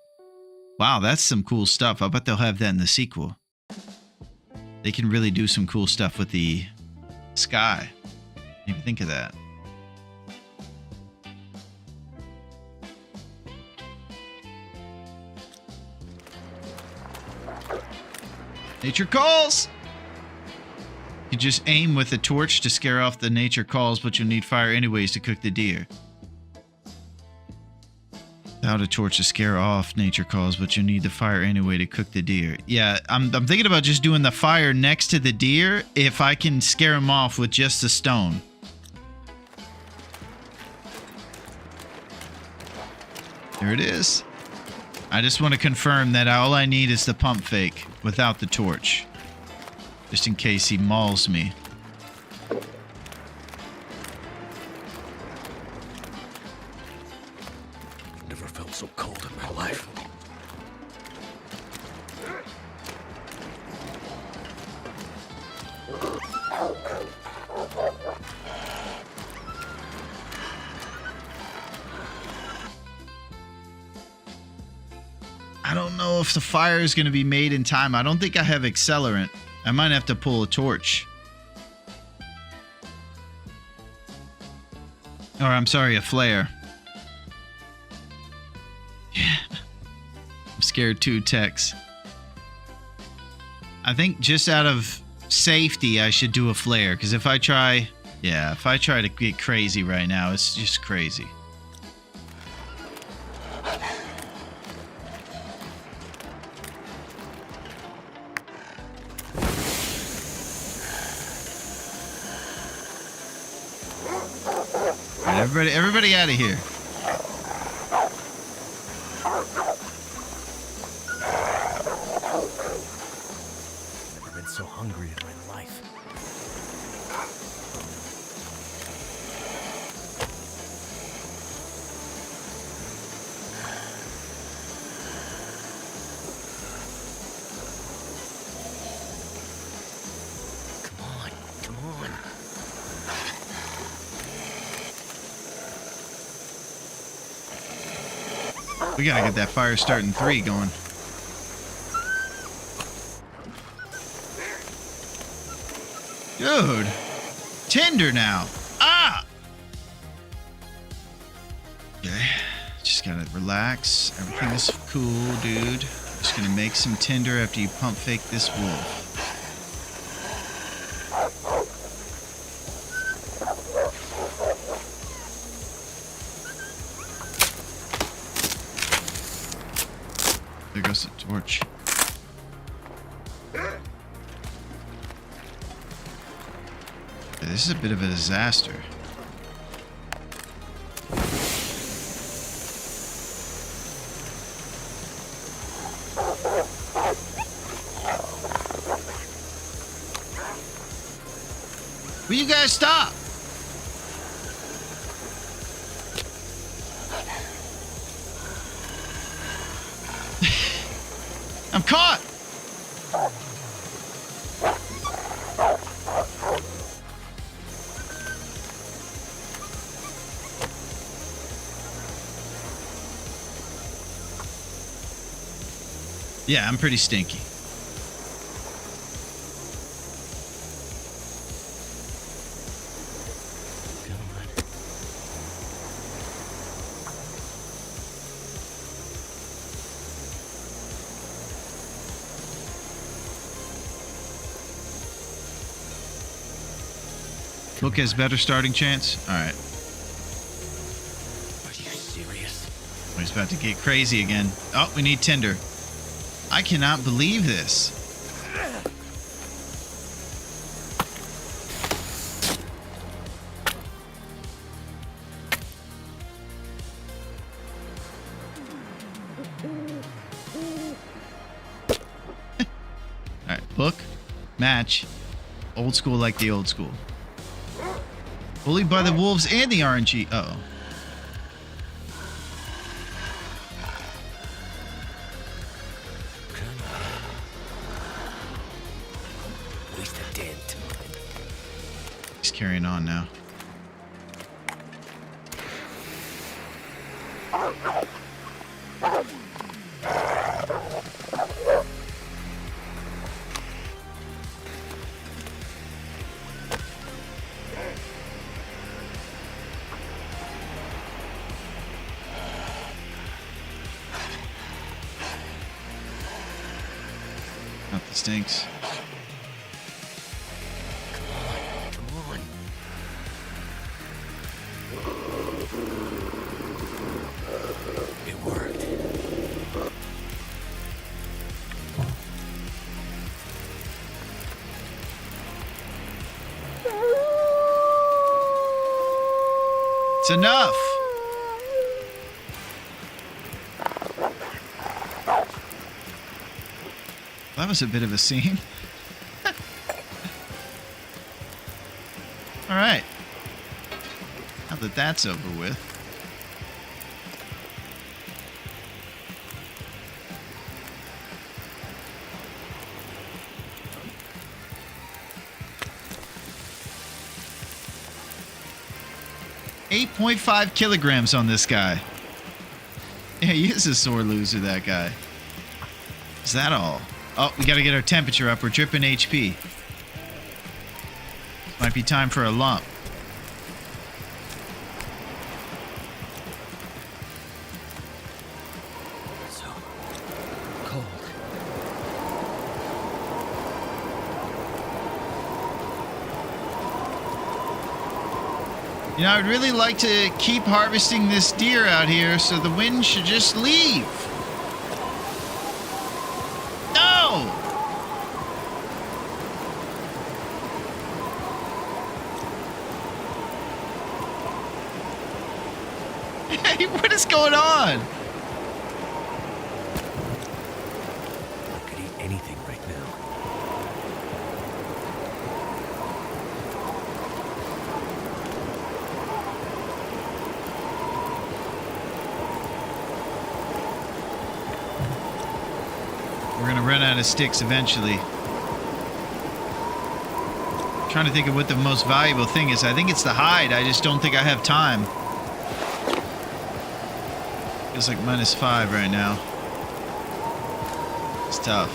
Wow, that's some cool stuff. I bet they'll have that in the sequel. They can really do some cool stuff with the sky. Didn't even think of that. Nature calls! You just aim with a torch to scare off the nature calls, but you'll need fire anyways to cook the deer. Without a torch to scare off nature calls, but you need the fire anyway to cook the deer. Yeah, I'm thinking about just doing the fire next to the deer if I can scare him off with just the stone. There it is. I just want to confirm that all I need is the pump fake without the torch. Just in case he mauls me. Never felt so cold in my life. I don't know if the fire is going to be made in time. I don't think I have accelerant. I might have to pull a torch. Or I'm sorry, a flare. Yeah. I'm scared too, Tex. I think just out of safety, I should do a flare. Because if I try... Yeah, if I try to get crazy right now, it's just crazy. All right, everybody out of here. Never been so hungry in my life. Come on, come on. We gotta get that fire starting 3 going. Dude. Tinder now. Ah! Okay. Just gotta relax. Everything is cool, dude. Just gonna make some tinder after you pump fake this wolf. There goes the torch. This is a bit of a disaster. Will you guys stop? I'm caught! Yeah, I'm pretty stinky. Come on. Book has better starting chance. All right. Are you serious? He's about to get crazy again. Oh, we need tinder. I cannot believe this. Alright, book, match, old school like the old school. Bullied by the wolves and the RNG. Uh-oh. Waste a dent. He's carrying on now. Not the stinks. Come on. It worked. It's enough. That was a bit of a scene. All right. Now that that's over with. .5 kilograms on this guy. Yeah, he is a sore loser, that guy. Is that all? Oh, we gotta get our temperature up. We're dripping HP. Might be time for a lump. So cold. You know, I'd really like to keep harvesting this deer out here, so the wind should just leave. No! Hey, what is going on? I could eat anything right now. We're gonna run out of sticks eventually. Trying to think of what the most valuable thing is. I think it's the hide. I just don't think I have time. Feels like -5 right now. It's tough.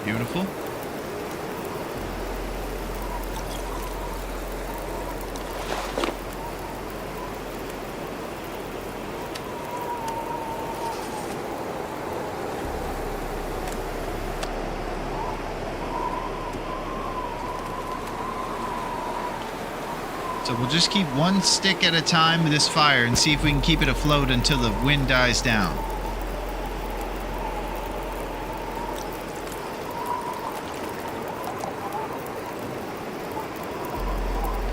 Beautiful. So we'll just keep one stick at a time with this fire and see if we can keep it afloat until the wind dies down.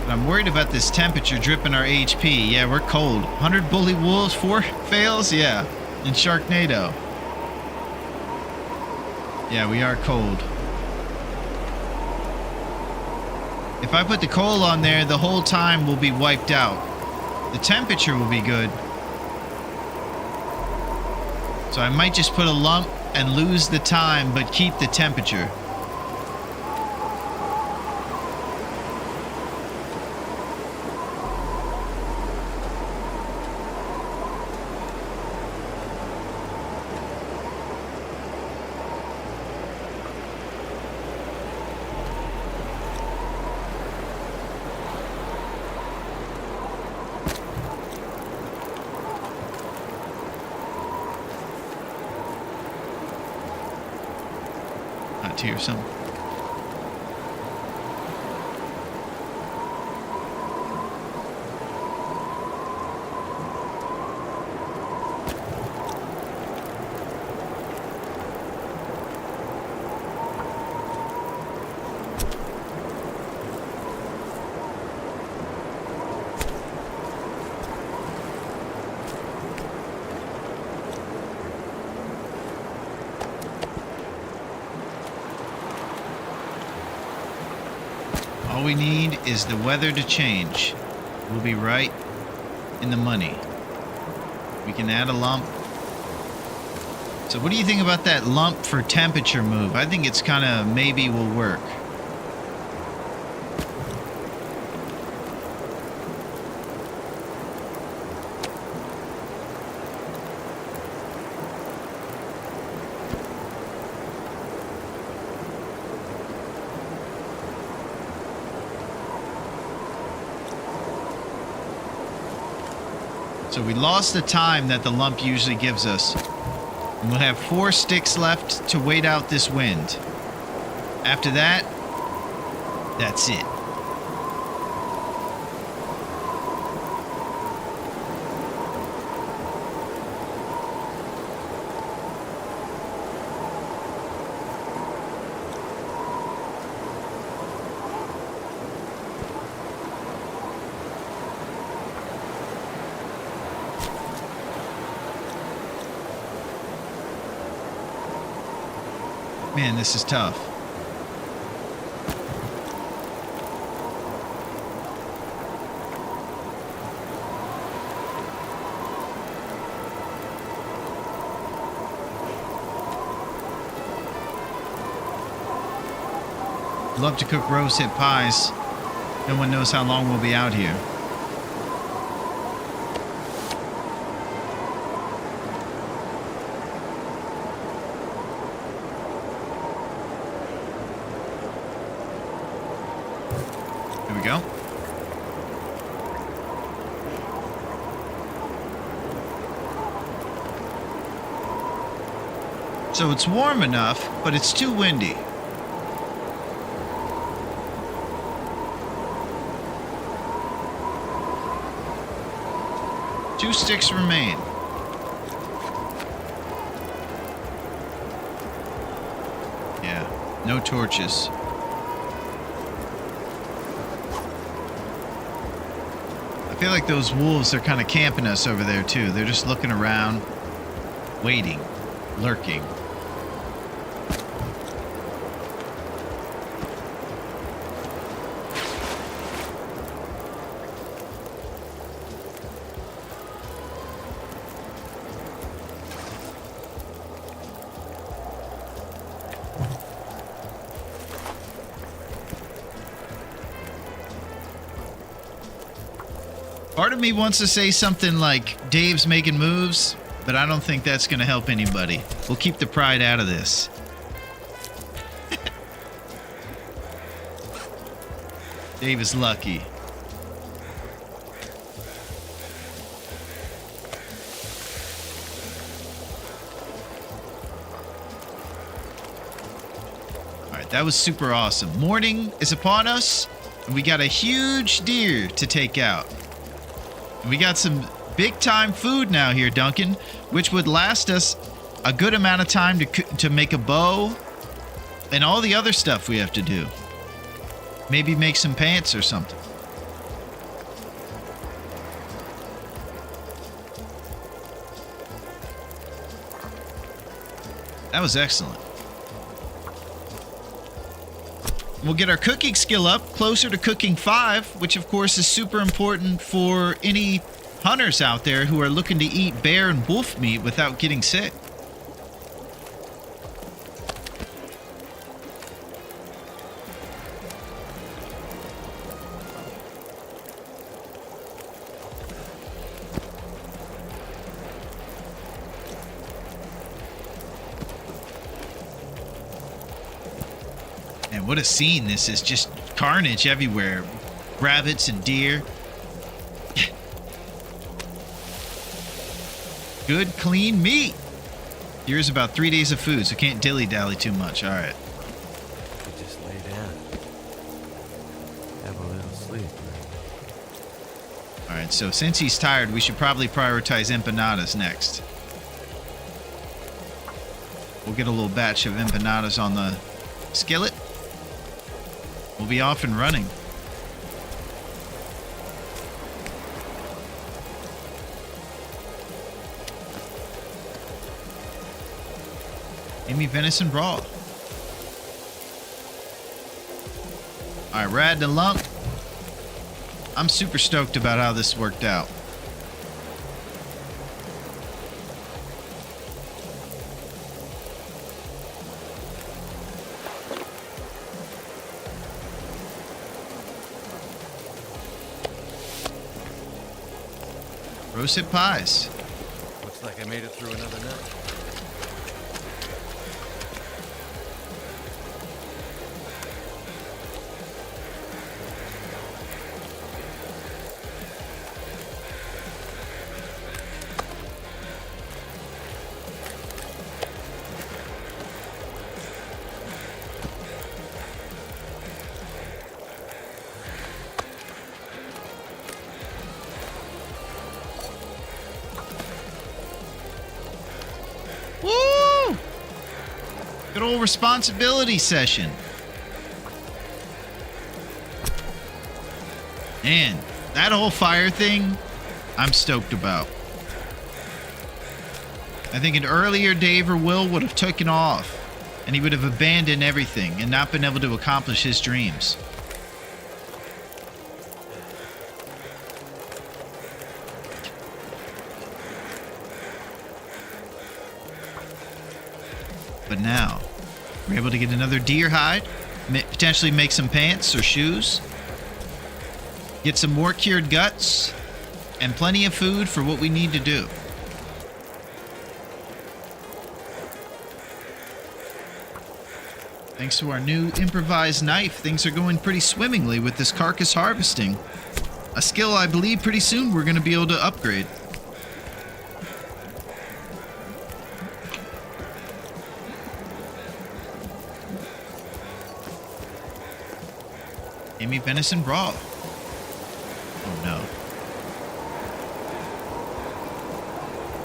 But I'm worried about this temperature dripping our HP. Yeah, we're cold. 100 bully wolves, 4 fails? Yeah. And Sharknado. Yeah, we are cold. If I put the coal on there, the whole time will be wiped out. The temperature will be good. So I might just put a lump and lose the time, but keep the temperature. Or something. All we need is the weather to change. We'll be right in the money. We can add a lump. So what do you think about that lump for temperature move? I think it's kind of maybe will work. So we lost the time that the lump usually gives us. And we'll have 4 sticks left to wait out this wind. After that, that's it. Man, this is tough. Love to cook rose hip pies. No one knows how long we'll be out here. Here we go. So it's warm enough, but it's too windy. Two sticks remain. Yeah, no torches. I feel like those wolves are kind of camping us over there too. They're just looking around, waiting, lurking. Part of me wants to say something like Dave's making moves, but I don't think that's going to help anybody. We'll keep the pride out of this. Dave is lucky. Alright, that was super awesome. Morning is upon us, and we got a huge deer to take out. And we got some big time food now here, Duncan, which would last us a good amount of time to make a bow and all the other stuff we have to do. Maybe make some pants or something. That was excellent. We'll get our cooking skill up closer to cooking 5, which of course is super important for any hunters out there who are looking to eat bear and wolf meat without getting sick. And what a scene this is. Just carnage everywhere. Rabbits and deer. Good, clean meat. Here's about 3 days of food, so can't dilly-dally too much. All right. Could just lay down. Have a little sleep, right? All right, so since he's tired, we should probably prioritize empanadas next. We'll get a little batch of empanadas on the skillet. We'll be off and running. Amy venison raw. Alright, rad the lump. I'm super stoked about how this worked out. Roasted pies. Looks like I made it through another night. Woo! Good old responsibility session. Man, that whole fire thing, I'm stoked about. I think an earlier Dave or Will would have taken off, and he would have abandoned everything and not been able to accomplish his dreams. But now, we're able to get another deer hide, potentially make some pants or shoes, get some more cured guts, and plenty of food for what we need to do. Thanks to our new improvised knife, things are going pretty swimmingly with this carcass harvesting. A skill I believe pretty soon we're going to be able to upgrade. Amy venison raw. Oh no.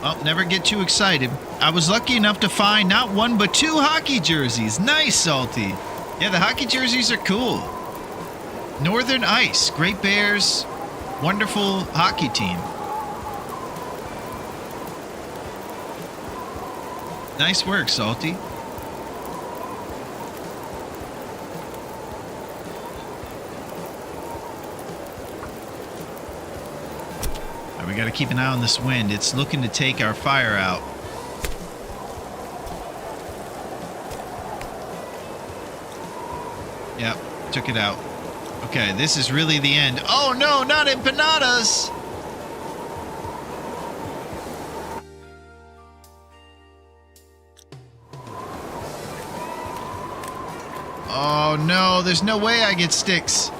Well, never get too excited. I was lucky enough to find not one but 2 hockey jerseys. Nice, Salty. Yeah, the hockey jerseys are cool. Northern Ice, Great Bears, wonderful hockey team. Nice work, Salty. We got to keep an eye on this wind. It's looking to take our fire out. Yep, took it out. Okay, this is really the end. Oh no, not empanadas! Oh no, there's no way I get sticks.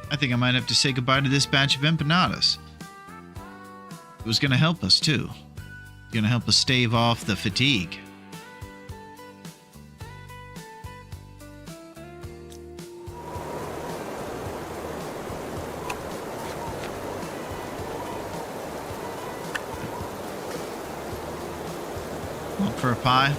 I think I might have to say goodbye to this batch of empanadas. It was going to help us, too. Going to help us stave off the fatigue. Want for a pie?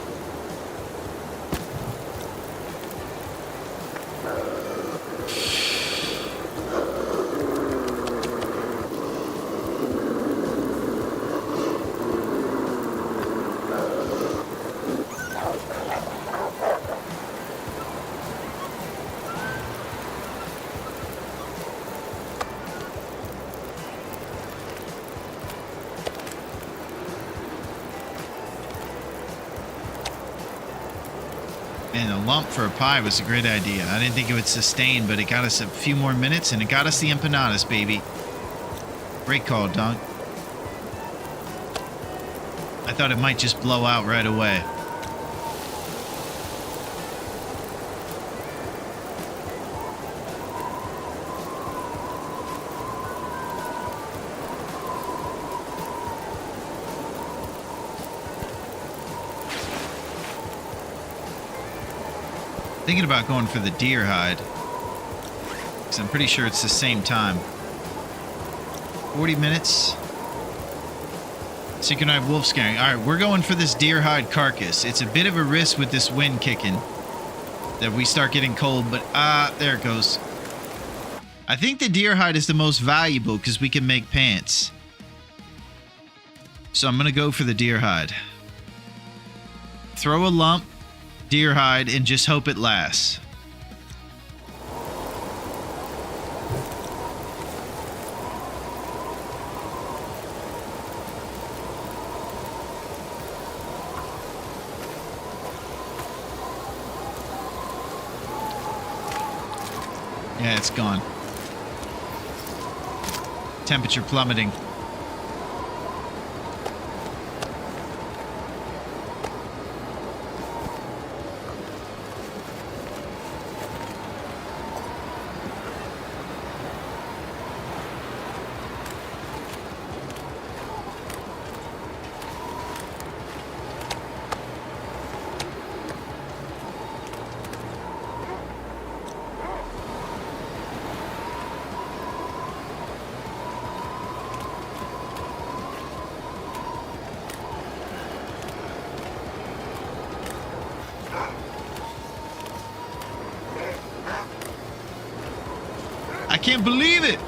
And a lump for a pie was a great idea. I didn't think it would sustain, but it got us a few more minutes, and it got us the empanadas, baby. Great call, Dunk. I thought it might just blow out right away. Thinking about going for the deer hide, because I'm pretty sure it's the same time. 40 minutes. Synchronized wolf scaring. All right, we're going for this deer hide carcass. It's a bit of a risk with this wind kicking that we start getting cold, but there it goes. I think the deer hide is the most valuable because we can make pants. So I'm going to go for the deer hide. Throw a lump. Deer hide and just hope it lasts. Yeah, it's gone. Temperature plummeting. I can't believe it!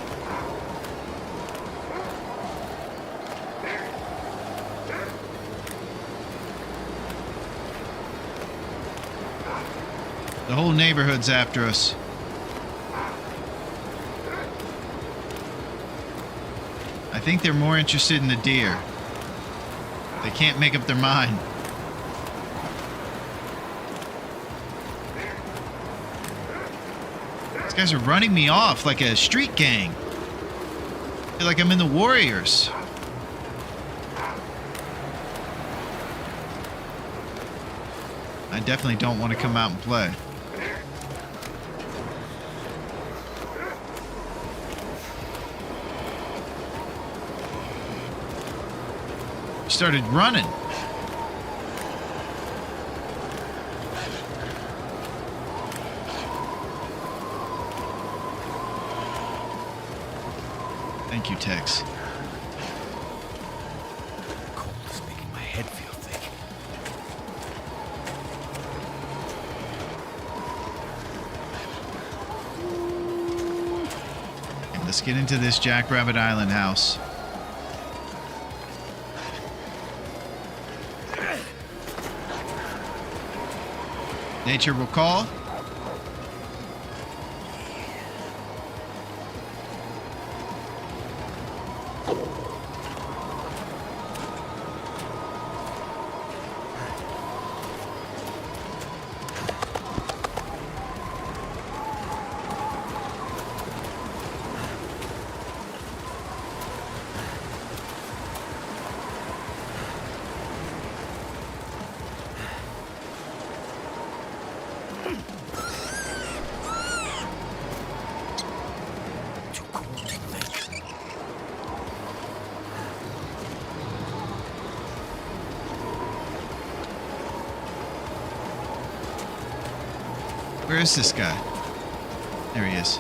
The whole neighborhood's after us. I think they're more interested in the deer. They can't make up their mind. These guys are running me off like a street gang. I feel like I'm in the Warriors. I definitely don't want to come out and play. Started running. Thank you, Tex. Cold is making my head feel thick. Okay, let's get into this Jackrabbit Island house. Nature will call. Where is this guy? There he is.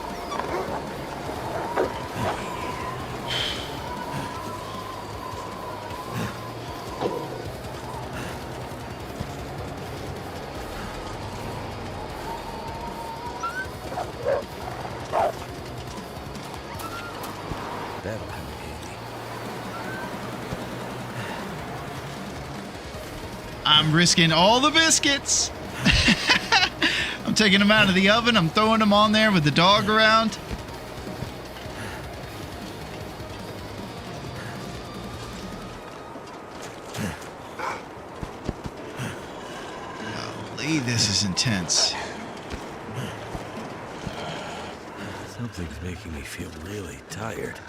That'll come in handy. I'm risking all the biscuits. I'm taking them out of the oven. I'm throwing them on there with the dog around. Golly, this is intense. Something's making me feel really tired.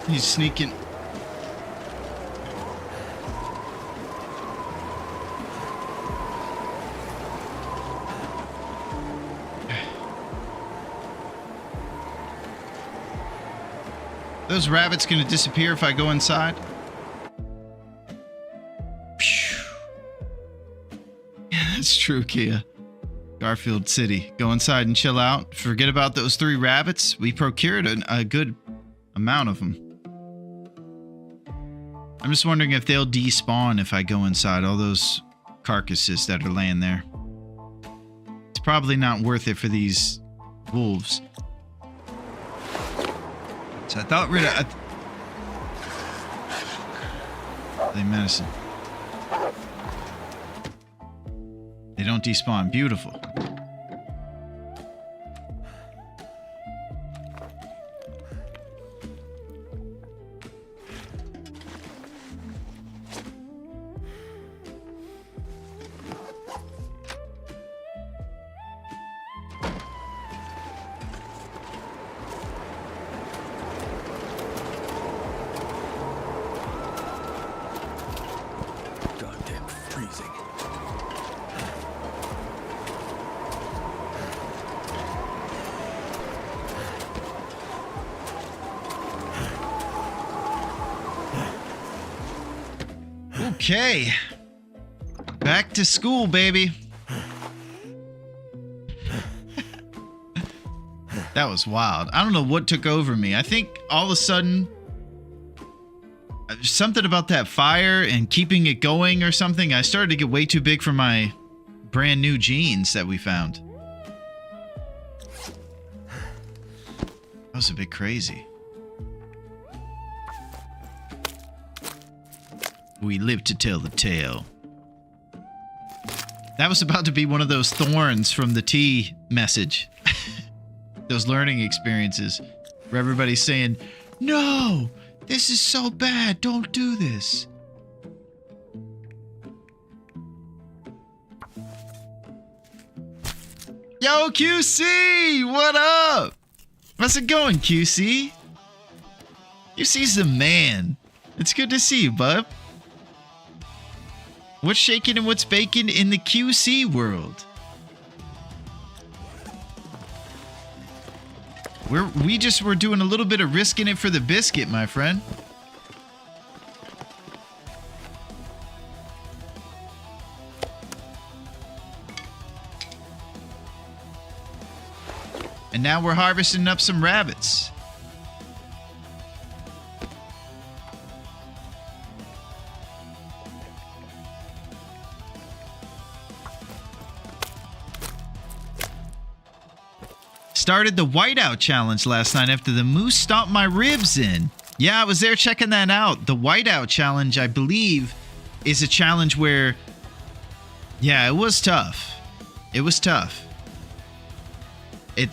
He's sneaking. Those rabbits gonna disappear if I go inside? Phew. Yeah, that's true, Kia. Garfield City. Go inside and chill out. Forget about those 3 rabbits. We procured a good amount of them. I'm just wondering if they'll despawn if I go inside. All those carcasses that are laying there. It's probably not worth it for these wolves. So I thought rid of... They medicine. They don't despawn. Beautiful. Goddamn freezing. Okay. Back to school, baby. That was wild. I don't know what took over me. I think all of a sudden, something about that fire and keeping it going or something. I started to get way too big for my brand new jeans that we found. That was a bit crazy. We live to tell the tale. That was about to be one of those thorns from the T message. Those learning experiences where everybody's saying, no, this is so bad. Don't do this. Yo, QC, what up? How's it going, QC? QC's the man. It's good to see you, bub. What's shaking and what's baking in the QC world? We're doing a little bit of risking it for the biscuit, my friend. And now we're harvesting up some rabbits. Started the whiteout challenge last night after the moose stomped my ribs in. Yeah, I was there checking that out. The whiteout challenge, I believe, is a challenge where, yeah, it was tough. It was tough.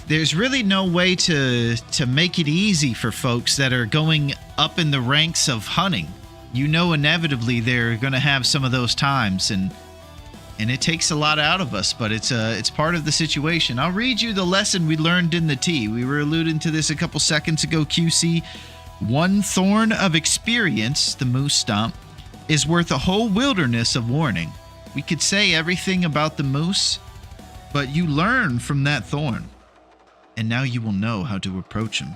There's really no way to make it easy for folks that are going up in the ranks of hunting. You know, inevitably they're going to have some of those times, and it takes a lot out of us, but it's part of the situation. I'll read you the lesson we learned in the T. We were alluding to this a couple seconds ago, QC. One thorn of experience, the moose stump, is worth a whole wilderness of warning. We could say everything about the moose, but you learn from that thorn, and now you will know how to approach him.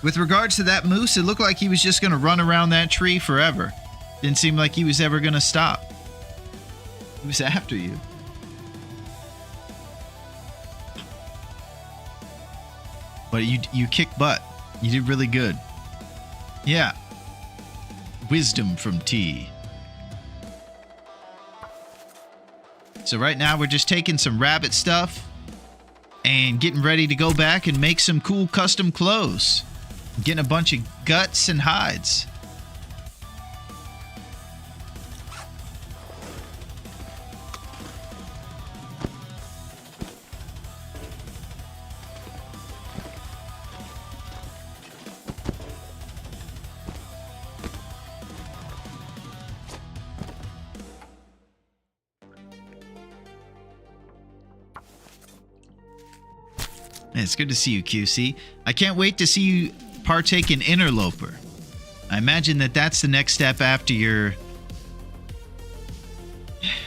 With regards to that moose, it looked like he was just going to run around that tree forever. Didn't seem like he was ever going to stop. He was after you. But you kicked butt. You did really good. Yeah. Wisdom from T. So right now we're just taking some rabbit stuff and getting ready to go back and make some cool custom clothes. Getting a bunch of guts and hides. It's good to see you, QC. I can't wait to see you partake in Interloper. I imagine that that's the next step after your...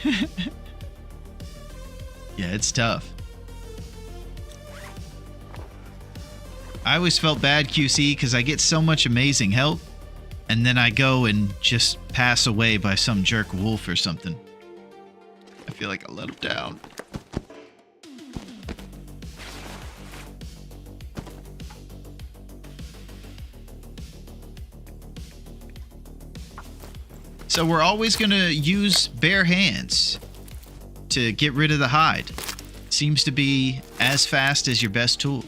Yeah, it's tough. I always felt bad, QC, because I get so much amazing help, and then I go and just pass away by some jerk wolf or something. I feel like I let him down. So we're always going to use bare hands to get rid of the hide. Seems to be as fast as your best tool,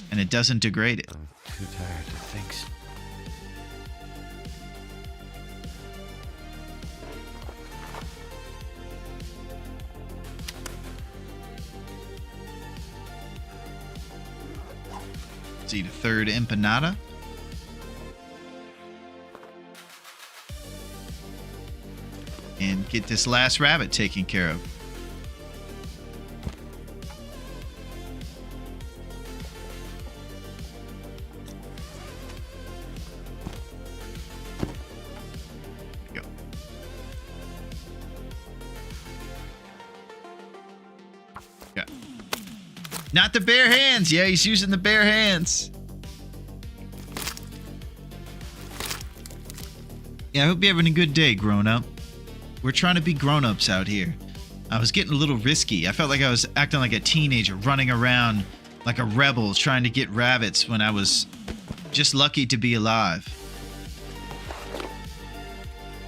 and it doesn't degrade it. I'm too tired to think. See the third empanada. And get this last rabbit taken care of. There we go. Yeah. Not the bare hands. Yeah, he's using the bare hands. Yeah, I hope you're having a good day, grown up. We're trying to be grown-ups out here. I was getting a little risky. I felt like I was acting like a teenager, running around like a rebel trying to get rabbits when I was just lucky to be alive.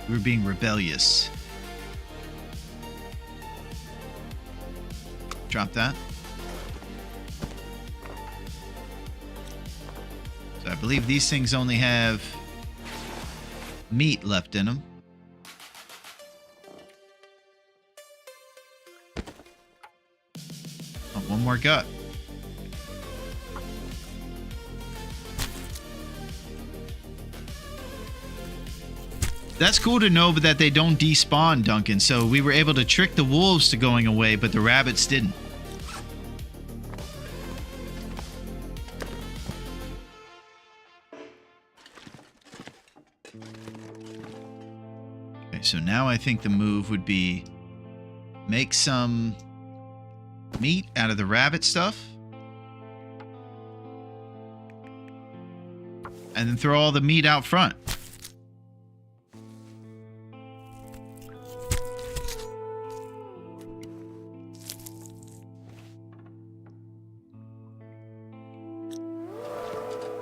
We were being rebellious. Drop that. So I believe these things only have meat left in them. One more gut. That's cool to know, but that they don't despawn, Duncan. So we were able to trick the wolves to going away, but the rabbits didn't. Okay, so now I think the move would be make some meat out of the rabbit stuff, and then throw all the meat out front.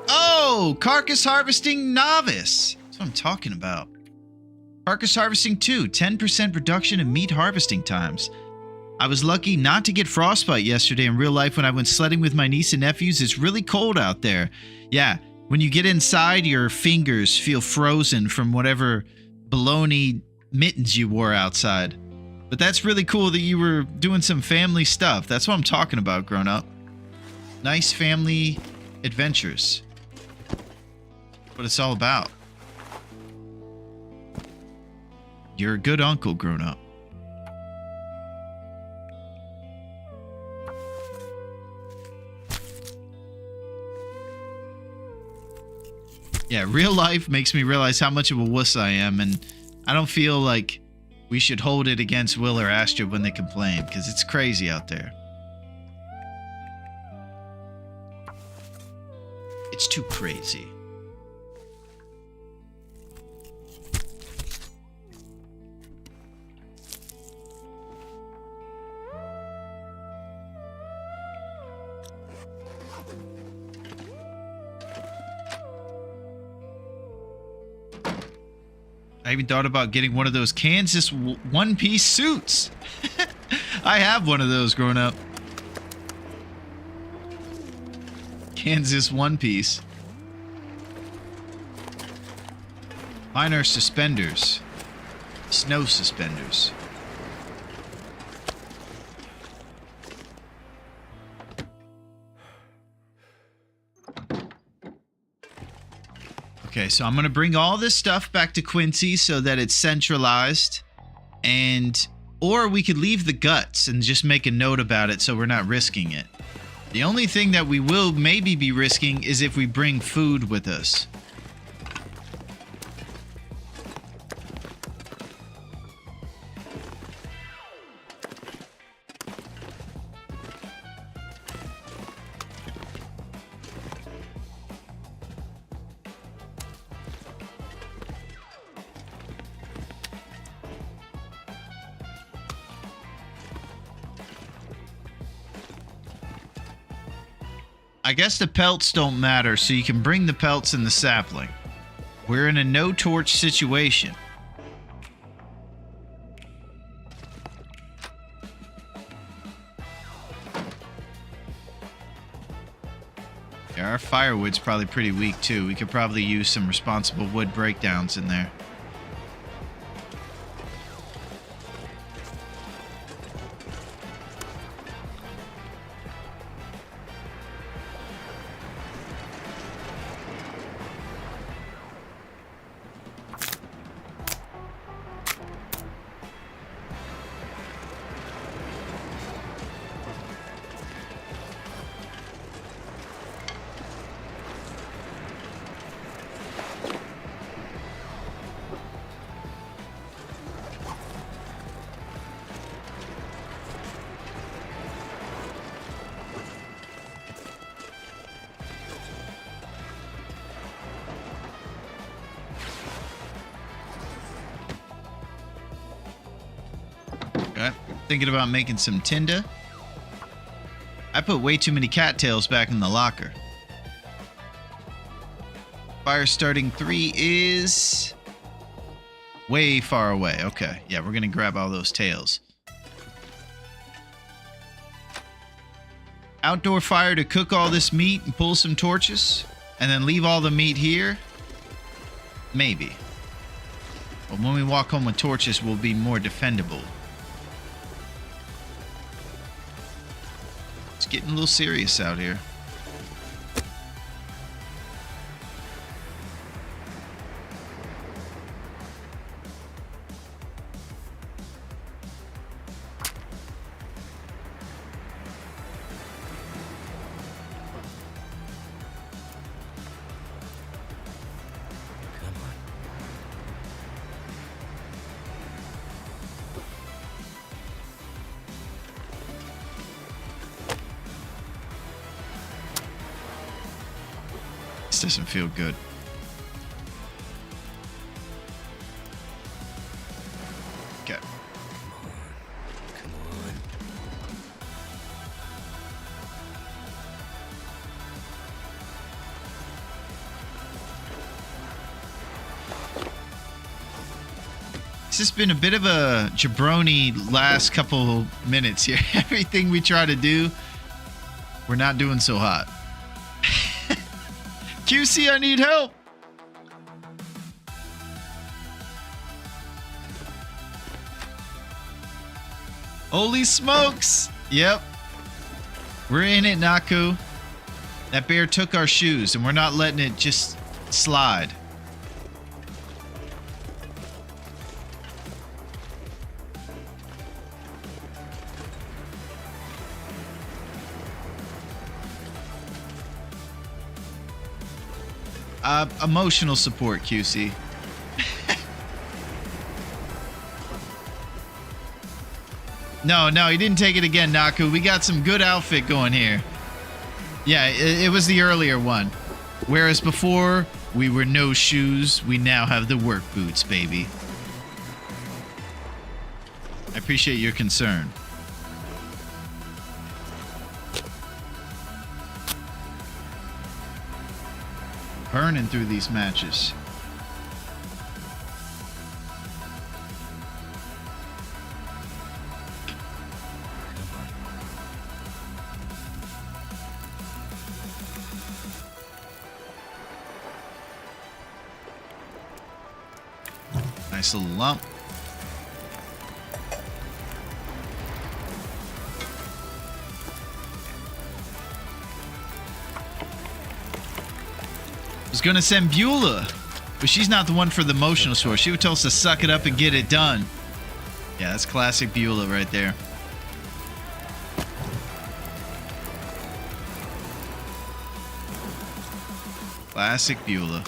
Oh, carcass harvesting novice. That's what I'm talking about. Carcass harvesting 2, 10% reduction in meat harvesting times. I was lucky not to get frostbite yesterday in real life when I went sledding with my niece and nephews. It's really cold out there. Yeah, when you get inside, your fingers feel frozen from whatever baloney mittens you wore outside. But that's really cool that you were doing some family stuff. That's what I'm talking about, grown up. Nice family adventures. What it's all about. You're a good uncle, grown up. Yeah, real life makes me realize how much of a wuss I am, and I don't feel like we should hold it against Will or Astrid when they complain, because it's crazy out there. It's too crazy. I even thought about getting one of those Kansas one-piece suits. I have one of those growing up. Kansas one-piece. Mine are suspenders. Snow suspenders. Okay, so I'm going to bring all this stuff back to Quincy so that it's centralized. Or we could leave the guts and just make a note about it so we're not risking it. The only thing that we will maybe be risking is if we bring food with us. I guess the pelts don't matter, so you can bring the pelts and the sapling. We're in a no-torch situation. Yeah, our firewood's probably pretty weak, too. We could probably use some responsible wood breakdowns in there. Okay. Thinking about making some tinder. I put way too many cattails back in the locker. Fire starting 3 is way far away. Okay. Yeah, we're going to grab all those tails. Outdoor fire to cook all this meat and pull some torches. And then leave all the meat here. Maybe. But when we walk home with torches, we'll be more defendable. It's getting a little serious out here. This doesn't feel good. Okay. Come on. This has been a bit of a jabroni last couple minutes here. Everything we try to do, we're not doing so hot. QC, I need help. Holy smokes. Yep. We're in it, Naku. That bear took our shoes, and we're not letting it just slide. Emotional support, QC. No, he didn't take it again, Naku. We got some good outfit going here. Yeah, it was the earlier one. Whereas before, we were no shoes, we now have the work boots, baby. I appreciate your concern. Burning through these matches. Nice little lump. I was gonna send Beulah, but she's not the one for the emotional source. She would tell us to suck it up and get it done. Yeah, that's classic Beulah right there. Classic Beulah.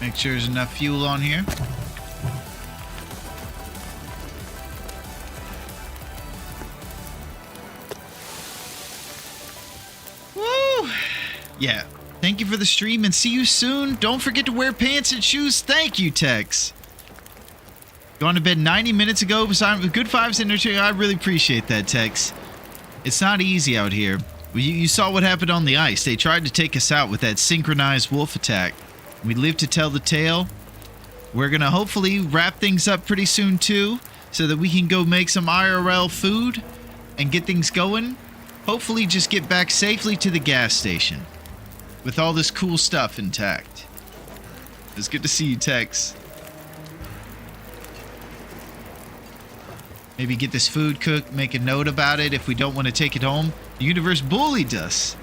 Make sure there's enough fuel on here. Woo! Yeah. Thank you for the stream and see you soon. Don't forget to wear pants and shoes. Thank you, Tex. Gone to bed 90 minutes ago. Good vibes in there. I really appreciate that, Tex. It's not easy out here. You saw what happened on the ice. They tried to take us out with that synchronized wolf attack. We live to tell the tale. We're going to hopefully wrap things up pretty soon too, so that we can go make some IRL food and get things going. Hopefully just get back safely to the gas station with all this cool stuff intact. It's good to see you, Tex. Maybe get this food cooked, make a note about it if we don't want to take it home. The universe bullied us.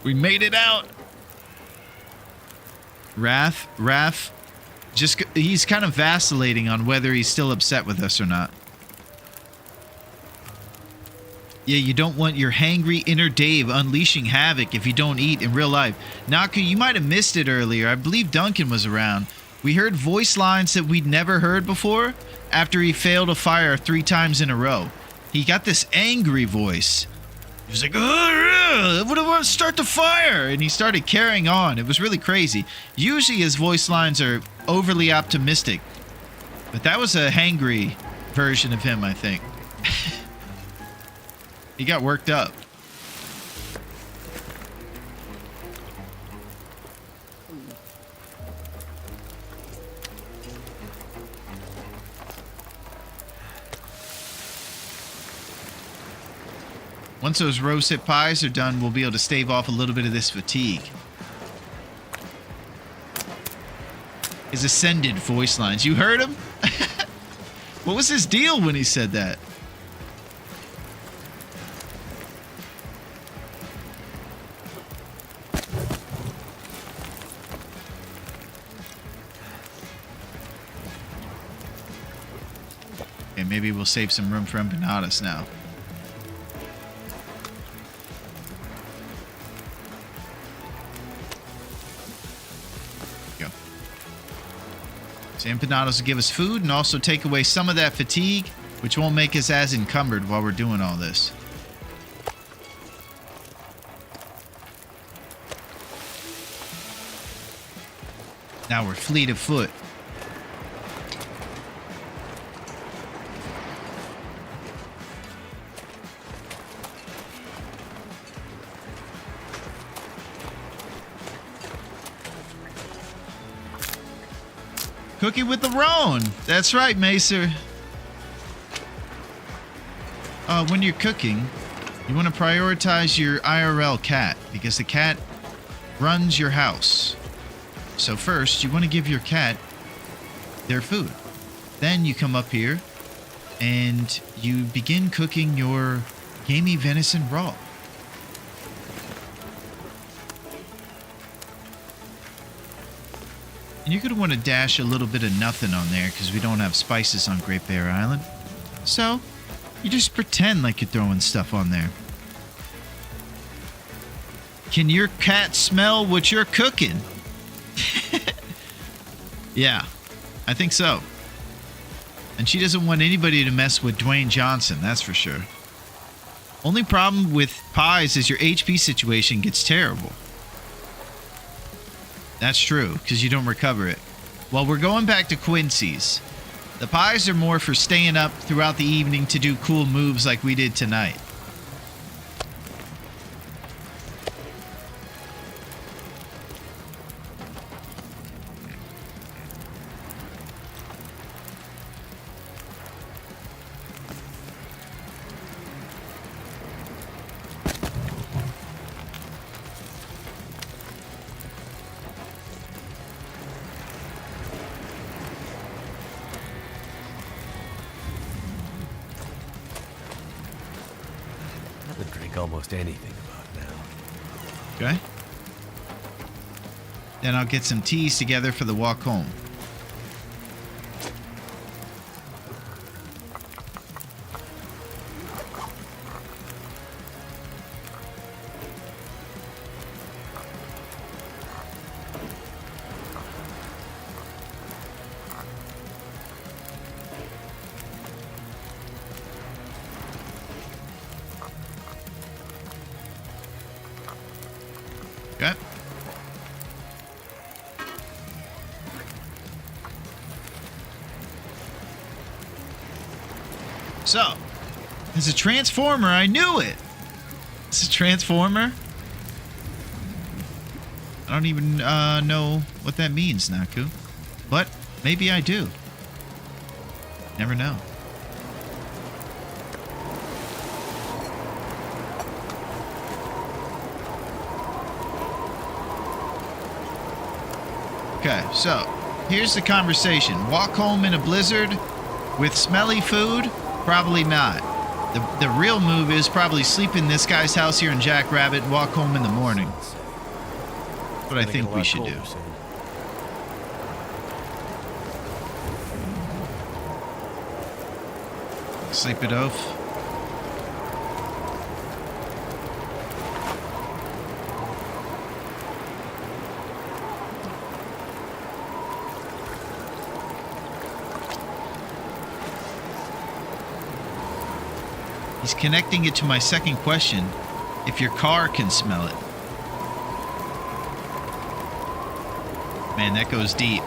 We made it out. Wrath, he's kind of vacillating on whether he's still upset with us or not. Yeah, you don't want your hangry inner Dave unleashing havoc if you don't eat in real life. Naku, you might have missed it earlier. I believe Duncan was around. We heard voice lines that we'd never heard before after he failed a fire 3 times in a row. He got this angry voice. He was like, I want to start the fire. And he started carrying on. It was really crazy. Usually his voice lines are overly optimistic. But that was a hangry version of him, I think. He got worked up. Once those roasted pies are done, we'll be able to stave off a little bit of this fatigue. His ascended voice lines. You heard him? What was his deal when he said that? Okay, maybe we'll save some room for empanadas now. So empanadas will give us food and also take away some of that fatigue, which won't make us as encumbered while we're doing all this. Now we're fleet of foot. Cooking with Larone. That's right, Macer. When you're cooking, you want to prioritize your IRL cat because the cat runs your house. So first, you want to give your cat their food. Then you come up here and you begin cooking your gamey venison raw. And you're going to want to dash a little bit of nothing on there because we don't have spices on Great Bear Island. So, you just pretend like you're throwing stuff on there. Can your cat smell what you're cooking? Yeah, I think so. And she doesn't want anybody to mess with Dwayne Johnson, that's for sure. Only problem with pies is your HP situation gets terrible. That's true, because you don't recover it. Well, we're going back to Quincy's. The pies are more for staying up throughout the evening to do cool moves like we did tonight. I could drink almost anything about now. Okay? Then I'll get some teas together for the walk home. Okay. So, it's a transformer. I knew it. It's a transformer. I don't even know what that means, Naku. But maybe I do. Never know. Okay, so here's the conversation. Walk home in a blizzard with smelly food? Probably not. The real move is probably sleep in this guy's house here in Jackrabbit and walk home in the morning. What I think we should do. Sleep it off. He's connecting it to my second question, if your car can smell it. Man, that goes deep.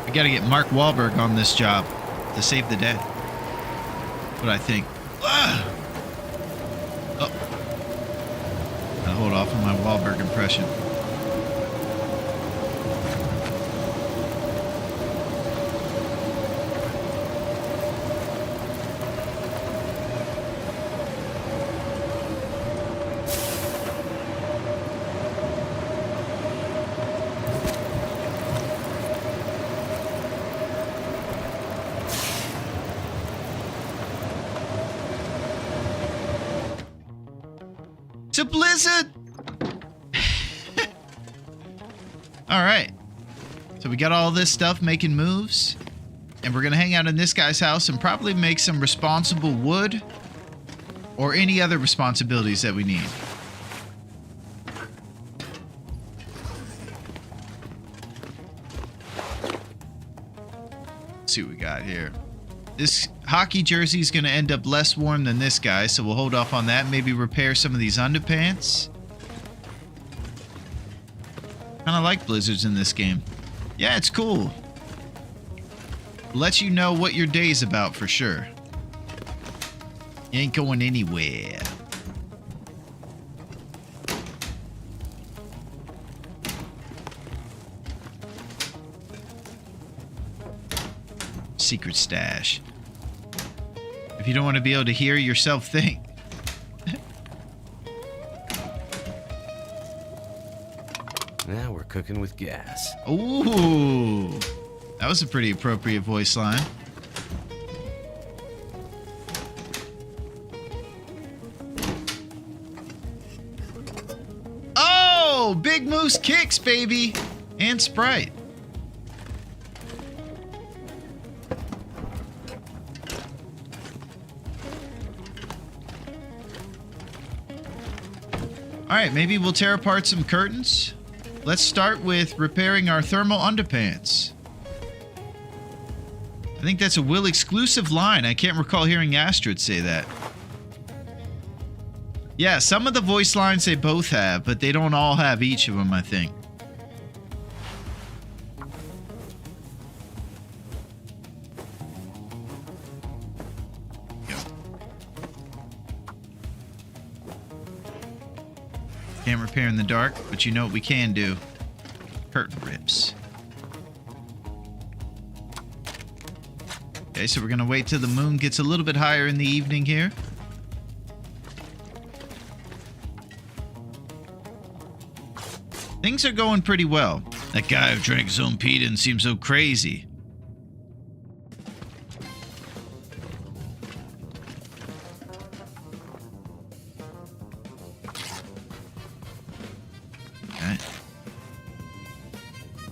We gotta get Mark Wahlberg on this job to save the day. What I think. Ah! Oh. I'll hold off on my Wahlberg impression. It's a blizzard! Alright. So we got all this stuff making moves. And we're going to hang out in this guy's house and probably make some responsible wood. Or any other responsibilities that we need. Let's see what we got here. This hockey jersey is going to end up less warm than this guy, so we'll hold off on that. Maybe repair some of these underpants. Kind of like blizzards in this game. Yeah, it's cool. Lets you know what your day's about for sure. You ain't going anywhere. Secret stash. If you don't want to be able to hear yourself think. Now we're cooking with gas. Ooh, that was a pretty appropriate voice line. Oh, Big Moose kicks, baby, and Sprite. All right, maybe we'll tear apart some curtains. Let's start with repairing our thermal underpants. I think that's a Will exclusive line. I can't recall hearing Astrid say that. Yeah, some of the voice lines they both have, but they don't all have each of them, I think. Can't repair in the dark, but you know what we can do. Curtain rips. Okay, so we're gonna wait till the moon gets a little bit higher in the evening here. Things are going pretty well. That guy who drank his own pee didn't seem so crazy.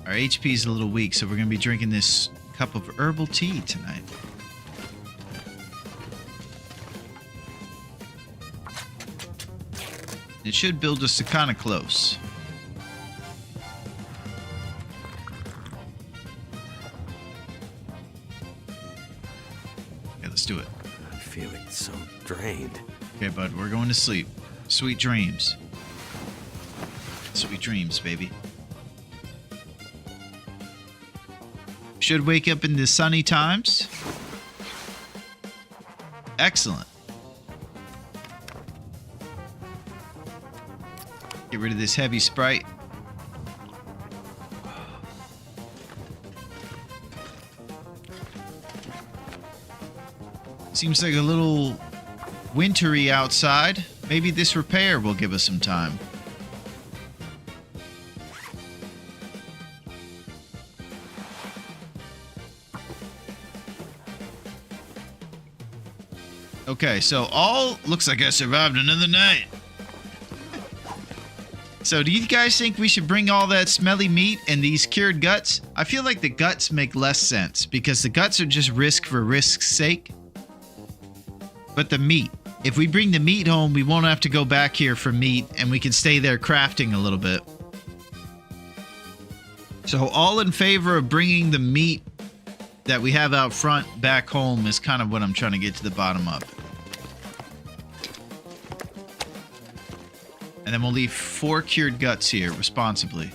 Our HP is a little weak, so we're going to be drinking this cup of herbal tea tonight. It should build us to kind of close. Okay, let's do it. I'm feeling so drained. Okay, bud, we're going to sleep. Sweet dreams. Sweet dreams, baby. Should wake up in the sunny times. Excellent. Get rid of this heavy Sprite. Seems like a little wintry outside. Maybe this repair will give us some time. Okay, so all looks like I survived another night. So do you guys think we should bring all that smelly meat and these cured guts? I feel like the guts make less sense because the guts are just risk for risk's sake. But the meat, if we bring the meat home, we won't have to go back here for meat and we can stay there crafting a little bit. So all in favor of bringing the meat that we have out front back home is kind of what I'm trying to get to the bottom of. And then we'll leave 4 cured guts here responsibly.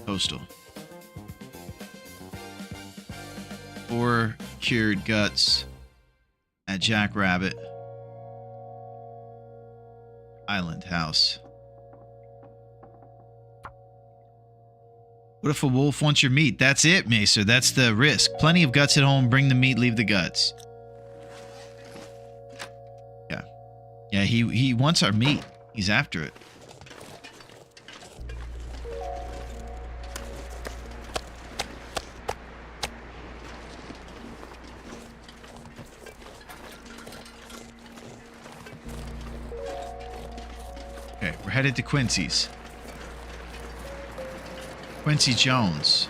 Postal. 4 cured guts at Jackrabbit Island House. What if a wolf wants your meat? That's it, Macer. That's the risk. Plenty of guts at home. Bring the meat, leave the guts. Yeah, he wants our meat. He's after it. Okay, we're headed to Quincy's. Quincy Jones.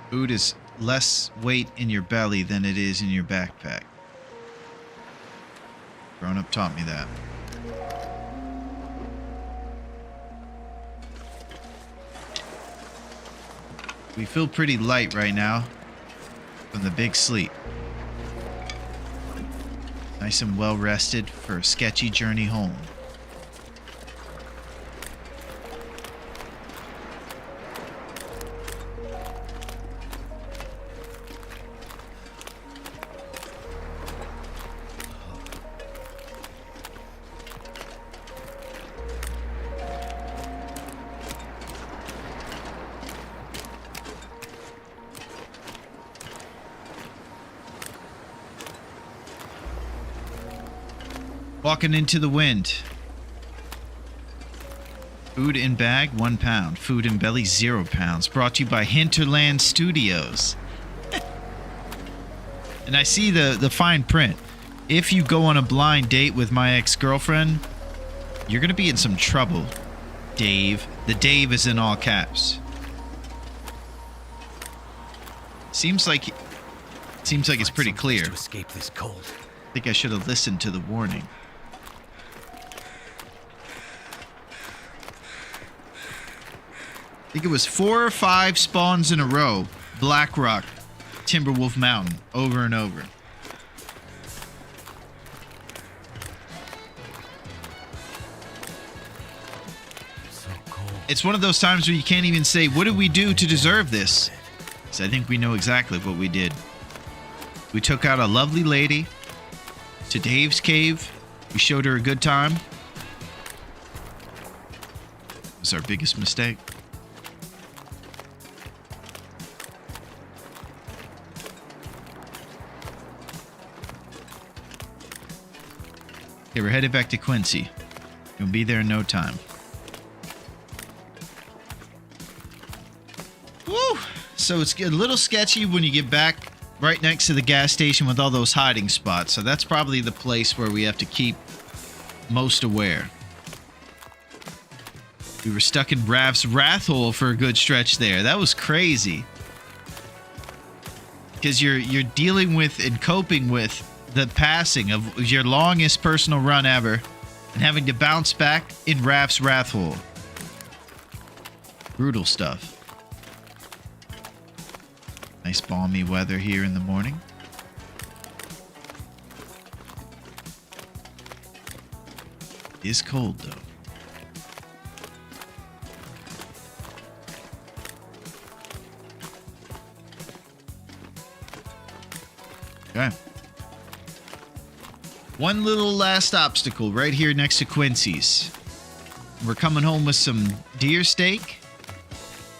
Food is less weight in your belly than it is in your backpack. Grown up taught me that. We feel pretty light right now from the big sleep. Nice and well rested for a sketchy journey home. Walking into the wind. Food in bag, 1 pound. Food in belly, 0 pounds. Brought to you by Hinterland Studios. And I see the fine print. If you go on a blind date with my ex-girlfriend, you're going to be in some trouble, Dave. The Dave is in all caps. Seems like it's pretty clear. To escape this cold. I think I should have listened to the warning. I think it was 4 or 5 spawns in a row. Black Rock, Timberwolf Mountain, over and over. So cold. It's one of those times where you can't even say, what did we do to deserve this? So I think we know exactly what we did. We took out a lovely lady to Dave's cave. We showed her a good time. It was our biggest mistake. Okay, we're headed back to Quincy. You'll be there in no time. Woo! So it's a little sketchy when you get back right next to the gas station with all those hiding spots. So that's probably the place where we have to keep most aware. We were stuck in Rav's wrath hole for a good stretch there. That was crazy. Because you're dealing with and coping with the passing of your longest personal run ever and having to bounce back in Rav's wrath hole. Brutal stuff. Nice balmy weather here in the morning. It is cold though. Okay. One little last obstacle right here next to Quincy's. We're coming home with some deer steak.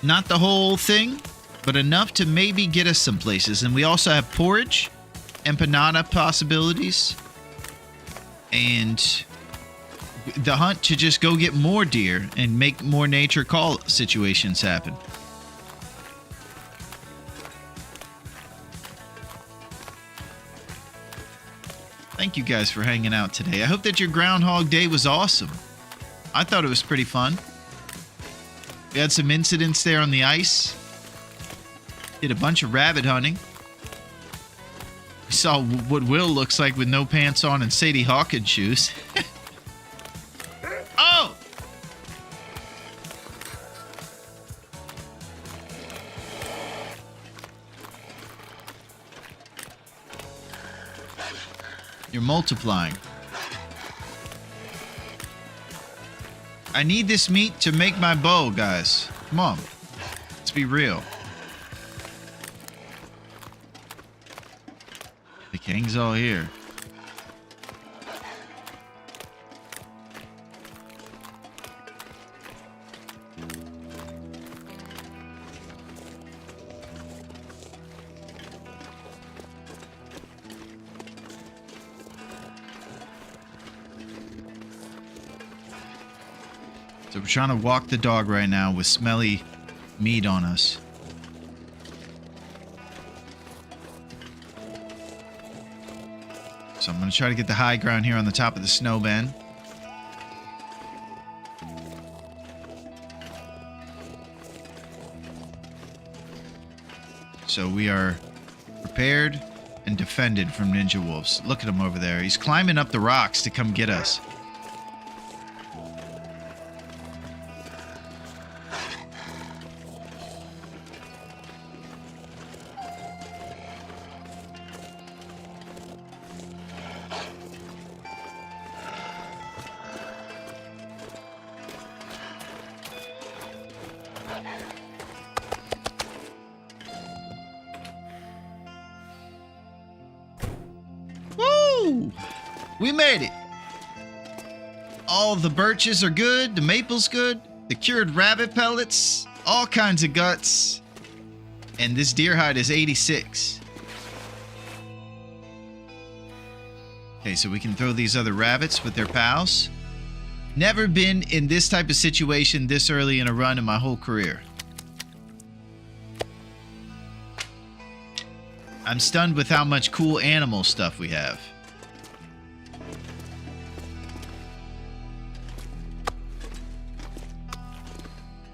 Not the whole thing, but enough to maybe get us some places. And we also have porridge, empanada possibilities, and the hunt to just go get more deer and make more nature call situations happen. Thank you guys for hanging out today. I hope that your Groundhog Day was awesome. I thought it was pretty fun. We had some incidents there on the ice. Did a bunch of rabbit hunting. We saw what Will looks like with no pants on and Sadie Hawkins shoes. Oh! You're multiplying. I need this meat to make my bow, guys. Come on. Let's be real. The king's all here. So we're trying to walk the dog right now with smelly meat on us. So I'm going to try to get the high ground here on the top of the snow bend. So we are prepared and defended from ninja wolves. Look at him over there. He's climbing up the rocks to come get us. Woo! We made it. All the birches are good. The maple's good. The cured rabbit pellets. All kinds of guts. And this deer hide is 86. Okay, so we can throw these other rabbits with their pals. Never been in this type of situation this early in a run in my whole career. I'm stunned with how much cool animal stuff we have.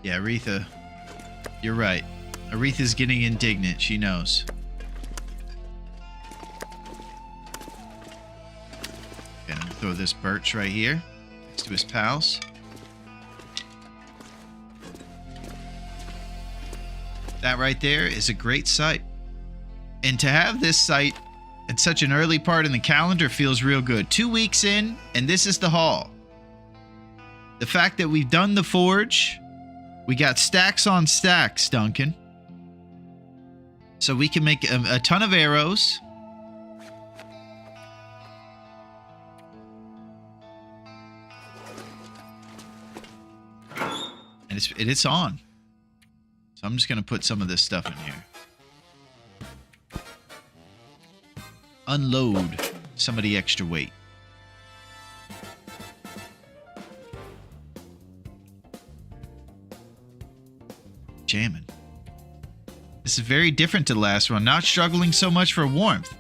Yeah, Aretha, you're right. Aretha's getting indignant. She knows. Okay, I'm gonna throw this birch right here next to his pals. That right there is a great sight. And to have this site at such an early part in the calendar feels real good. 2 weeks in, and this is the haul. The fact that we've done the forge, we got stacks on stacks, Duncan. So we can make a ton of arrows. And it's on. So I'm just going to put some of this stuff in here. Unload some of the extra weight. Jamming. This is very different to the last one. Not struggling so much for warmth.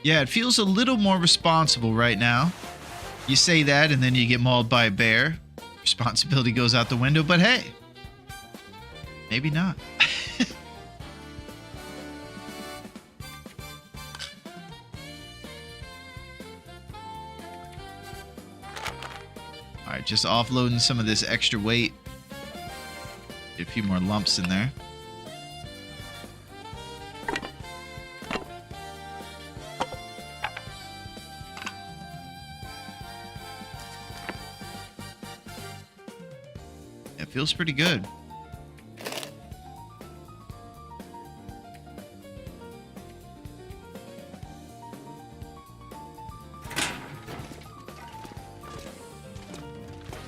Yeah, it feels a little more responsible right now. You say that and then you get mauled by a bear. Responsibility goes out the window, but hey. Maybe not. Alright, just offloading some of this extra weight. Get a few more lumps in there. It feels pretty good.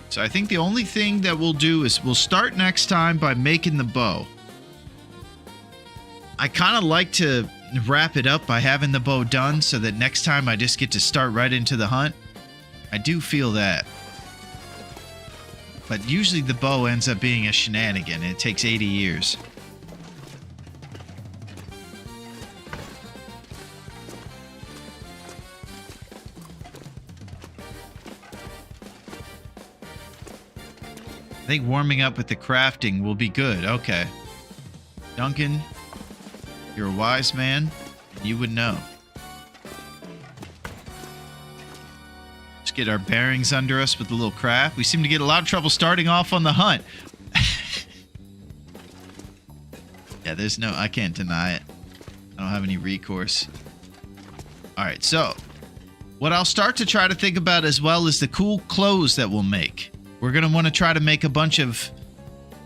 So I think the only thing that we'll do is we'll start next time by making the bow. I kind of like to wrap it up by having the bow done so that next time I just get to start right into the hunt. I do feel that. But usually the bow ends up being a shenanigan and it takes 80 years. I think warming up with the crafting will be good. Okay. Duncan, you're a wise man. You would know. Let's get our bearings under us with a little craft. We seem to get a lot of trouble starting off on the hunt. Yeah, there's no... I can't deny it. I don't have any recourse. Alright, so... what I'll start to try to think about as well is the cool clothes that we'll make. We're going to want to try to make a bunch of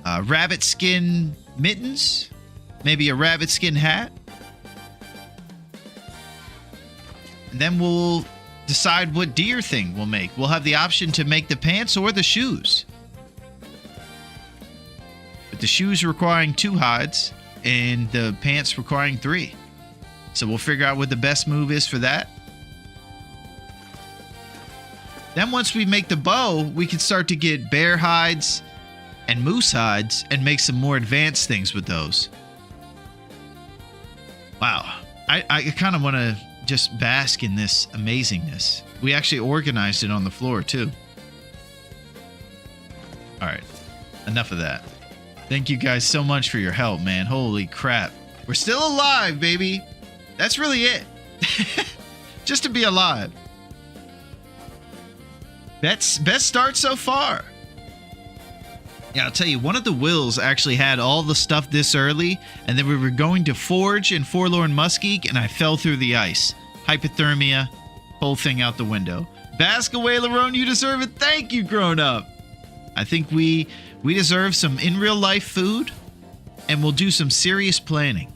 rabbit skin mittens. Maybe a rabbit skin hat. And then we'll decide what deer thing we'll make. We'll have the option to make the pants or the shoes. With the shoes requiring 2 hides and the pants requiring 3. So we'll figure out what the best move is for that. Then once we make the bow, we can start to get bear hides and moose hides and make some more advanced things with those. Wow. I kind of want to just bask in this amazingness. We actually organized it on the floor, too. All right. Enough of that. Thank you guys so much for your help, man. Holy crap. We're still alive, baby. That's really it. Just to be alive. Best start so far. Yeah, I'll tell you, one of the wills actually had all the stuff this early, and then we were going to forge in Forlorn Muskeg, and I fell through the ice. Hypothermia, whole thing out the window. Bask away, Larone, you deserve it. Thank you, grown up. I think we deserve some in real life food, and we'll do some serious planning.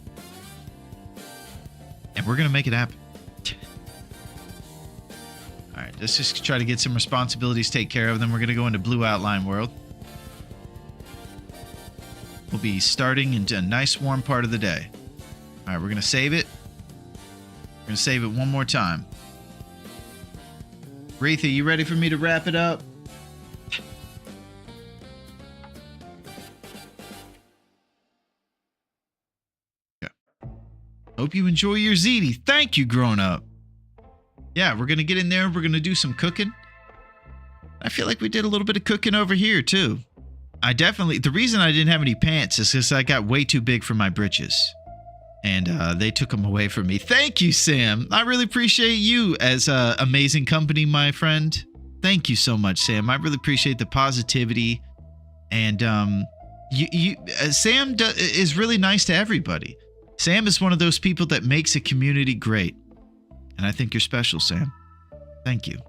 And we're going to make it happen. All right, let's just try to get some responsibilities taken care of. Then we're going to go into Blue Outline World. We'll be starting into a nice warm part of the day. All right, we're going to save it. We're going to save it one more time. Retha, you ready for me to wrap it up? Yeah. Hope you enjoy your ziti. Thank you, grown up. Yeah, we're going to get in there. We're going to do some cooking. I feel like we did a little bit of cooking over here, too. The reason I didn't have any pants is because I got way too big for my britches. And they took them away from me. Thank you, Sam. I really appreciate you as amazing company, my friend. Thank you so much, Sam. I really appreciate the positivity. And Sam is really nice to everybody. Sam is one of those people that makes a community great. And I think you're special, Sam. Thank you.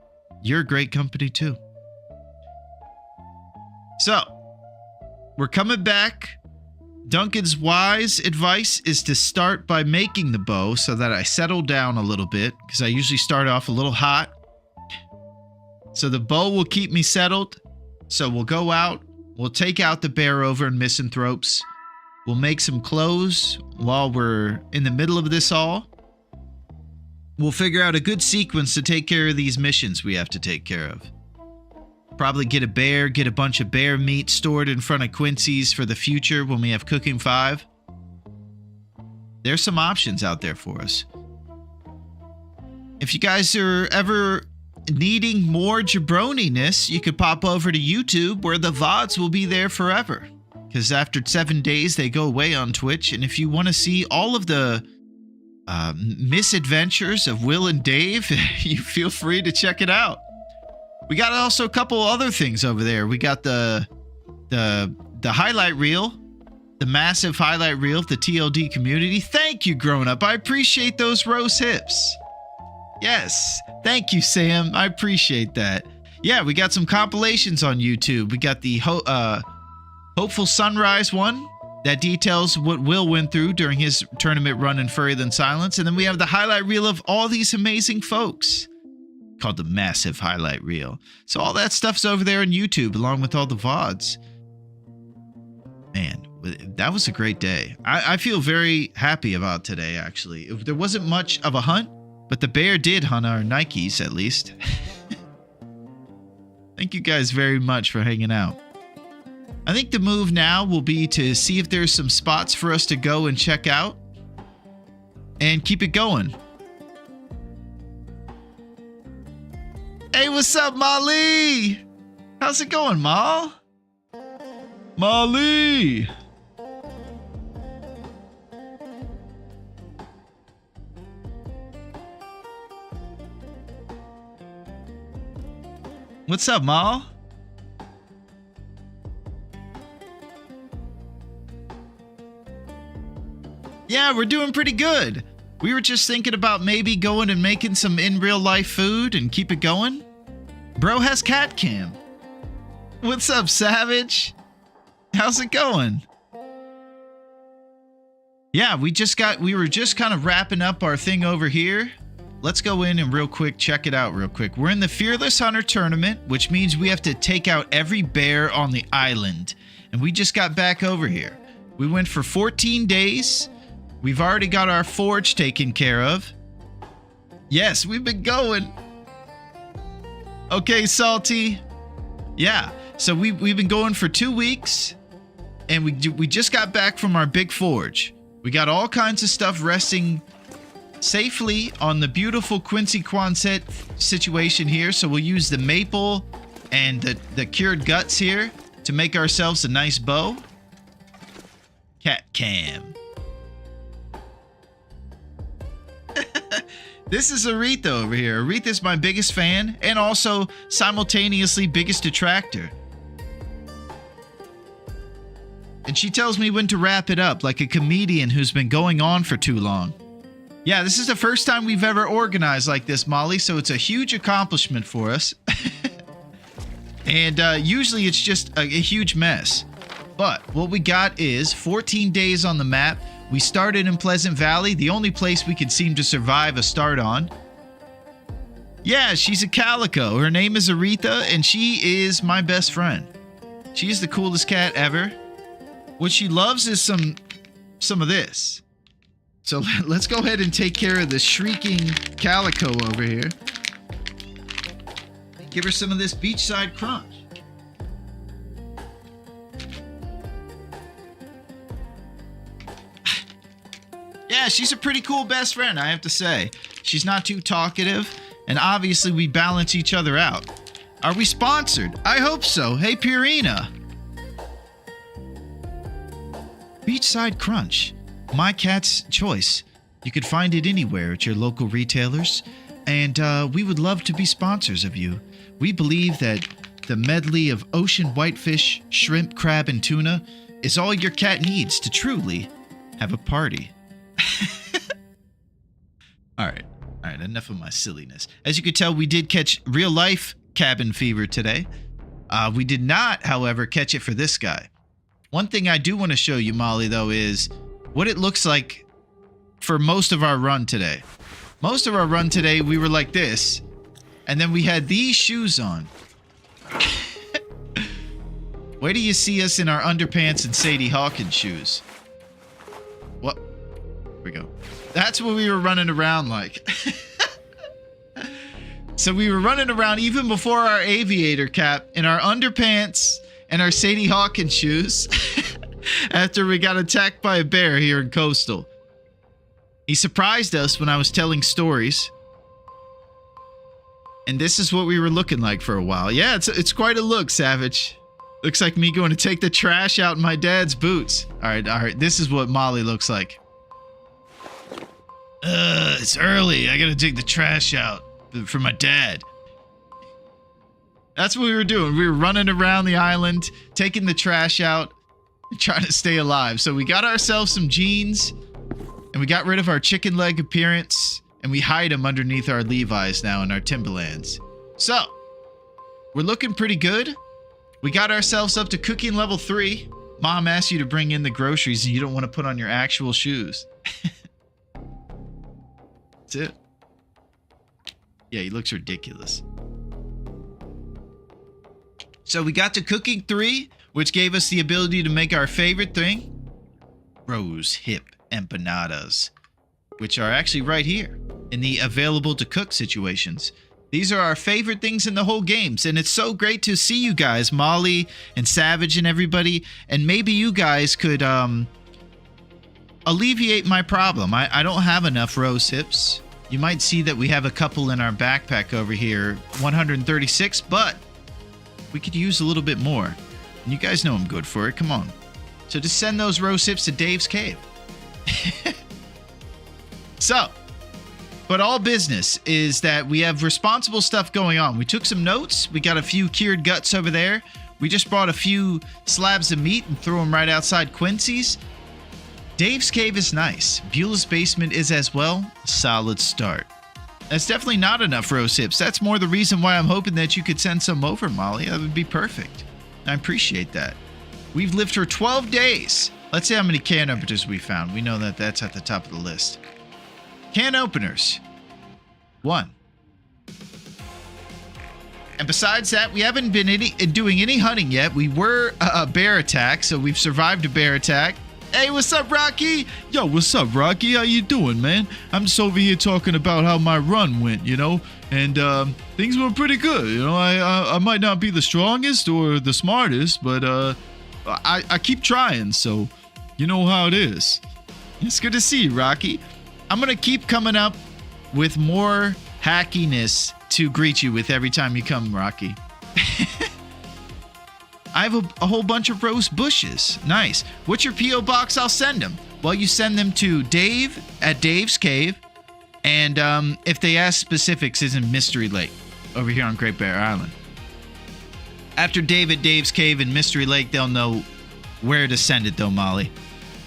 You're a great company, too. So, we're coming back. Duncan's wise advice is to start by making the bow so that I settle down a little bit, because I usually start off a little hot. So the bow will keep me settled. So we'll go out. We'll take out the bear over and misanthropes. We'll make some clothes while we're in the middle of this all. We'll figure out a good sequence to take care of these missions we have to take care of. Probably get a bunch of bear meat stored in front of Quincy's for the future when we have Cooking 5. There's some options out there for us. If you guys are ever needing more jabroniness, you could pop over to YouTube where the VODs will be there forever. Because after 7 days, they go away on Twitch. And if you want to see all of the misadventures of Will and Dave, you feel free to check it out. We got also a couple other things over there. We got the highlight reel, the massive highlight reel of the TLD community. Thank you, grown up. I appreciate those rose hips. Yes. Thank you, Sam. I appreciate that. Yeah, we got some compilations on YouTube. We got the Hopeful Sunrise one that details what Will went through during his tournament run in Furrier Than Silence. And then we have the highlight reel of all these amazing folks, called the Massive Highlight Reel. So all that stuff's over there on YouTube along with all the VODs. Man, that was a great day. I feel very happy about today, actually. There wasn't much of a hunt, but the bear did hunt our Nikes, at least. Thank you guys very much for hanging out. I think the move now will be to see if there's some spots for us to go and check out and keep it going. Hey, what's up, Molly? How's it going, Mal? Molly! What's up, Mal? Yeah, we're doing pretty good. We were just thinking about maybe going and making some in real life food and keep it going. Bro has cat cam. What's up, Savage? How's it going? Yeah, we were just kind of wrapping up our thing over here. Let's go in and real quick check it out real quick. We're in the Fearless Hunter tournament, which means we have to take out every bear on the island. And we just got back over here. We went for 14 days. We've already got our forge taken care of. Yes, we've been going. Okay, Salty. Yeah, so we've been going for 2 weeks. And we just got back from our big forge. We got all kinds of stuff resting safely on the beautiful Quincy Quonset situation here. So we'll use the maple and the cured guts here to make ourselves a nice bow. Cat cam. This is Aretha over here. Aretha's my biggest fan and also simultaneously biggest detractor. And she tells me when to wrap it up like a comedian who's been going on for too long. Yeah, this is the first time we've ever organized like this, Molly, so it's a huge accomplishment for us. And usually it's just a huge mess. But what we got is 14 days on the map. We started in Pleasant Valley, the only place we could seem to survive a start on. Yeah, she's a calico. Her name is Aretha, and she is my best friend. She is the coolest cat ever. What she loves is some of this. So let's go ahead and take care of the shrieking calico over here. Give her some of this beachside crunch. Yeah, she's a pretty cool best friend, I have to say. She's not too talkative, and obviously we balance each other out. Are we sponsored? I hope so. Hey, Purina. Beachside Crunch. My cat's choice. You could find it anywhere at your local retailers, and we would love to be sponsors of you. We believe that the medley of ocean whitefish, shrimp, crab, and tuna is all your cat needs to truly have a party. All right, enough of my silliness. As you could tell, we did catch real life cabin fever today. We did not, however, catch it for this guy. One thing I do want to show you, Molly, though, is what it looks like for most of our run today. Most of our run today, we were like this, and then we had these shoes on. Where do you see us in our underpants and Sadie Hawkins shoes? What? Here we go. That's what we were running around like. So we were running around even before our aviator cap in our underpants and our Sadie Hawkins shoes after we got attacked by a bear here in Coastal. He surprised us when I was telling stories. And this is what we were looking like for a while. Yeah, it's quite a look, Savage. Looks like me going to take the trash out in my dad's boots. All right. This is what Molly looks like. It's early. I gotta take the trash out for my dad. That's what we were doing. We were running around the island, taking the trash out, and trying to stay alive. So we got ourselves some jeans, and we got rid of our chicken leg appearance, and we hide them underneath our Levi's now in our Timberlands. So, we're looking pretty good. We got ourselves up to cooking level 3. Mom asked you to bring in the groceries, and you don't want to put on your actual shoes. That's it. Yeah, he looks ridiculous. So we got to cooking 3, which gave us the ability to make our favorite thing, rose hip empanadas, which are actually right here in the available to cook situations. These are our favorite things in the whole games, and it's so great to see you guys, Molly and Savage and everybody, and maybe you guys could alleviate my problem. I don't have enough rose hips. You might see that we have a couple in our backpack over here, 136, but we could use a little bit more. And you guys know I'm good for it. Come on. So just send those rose hips to Dave's cave. So, but all business is that we have responsible stuff going on. We took some notes. We got a few cured guts over there. We just brought a few slabs of meat and threw them right outside Quincy's. Dave's cave is nice. Beulah's basement is as well. Solid start. That's definitely not enough rose hips. That's more the reason why I'm hoping that you could send some over, Molly. That would be perfect. I appreciate that. We've lived for 12 days. Let's see how many can openers we found. We know that that's at the top of the list. Can openers. 1. And besides that, we haven't been doing any hunting yet. We were a bear attack, so we've survived a bear attack. Hey, what's up, Rocky? Yo, what's up, Rocky? How you doing, man? I'm just over here talking about how my run went, you know? And things went pretty good, you know? I might not be the strongest or the smartest, but I keep trying, so you know how it is. It's good to see you, Rocky. I'm going to keep coming up with more hackiness to greet you with every time you come, Rocky. I have a whole bunch of rose bushes. Nice. What's your P.O. box? I'll send them. Well, you send them to Dave at Dave's Cave. And if they ask specifics, is in Mystery Lake over here on Great Bear Island. After Dave at Dave's Cave and Mystery Lake, they'll know where to send it, though, Molly.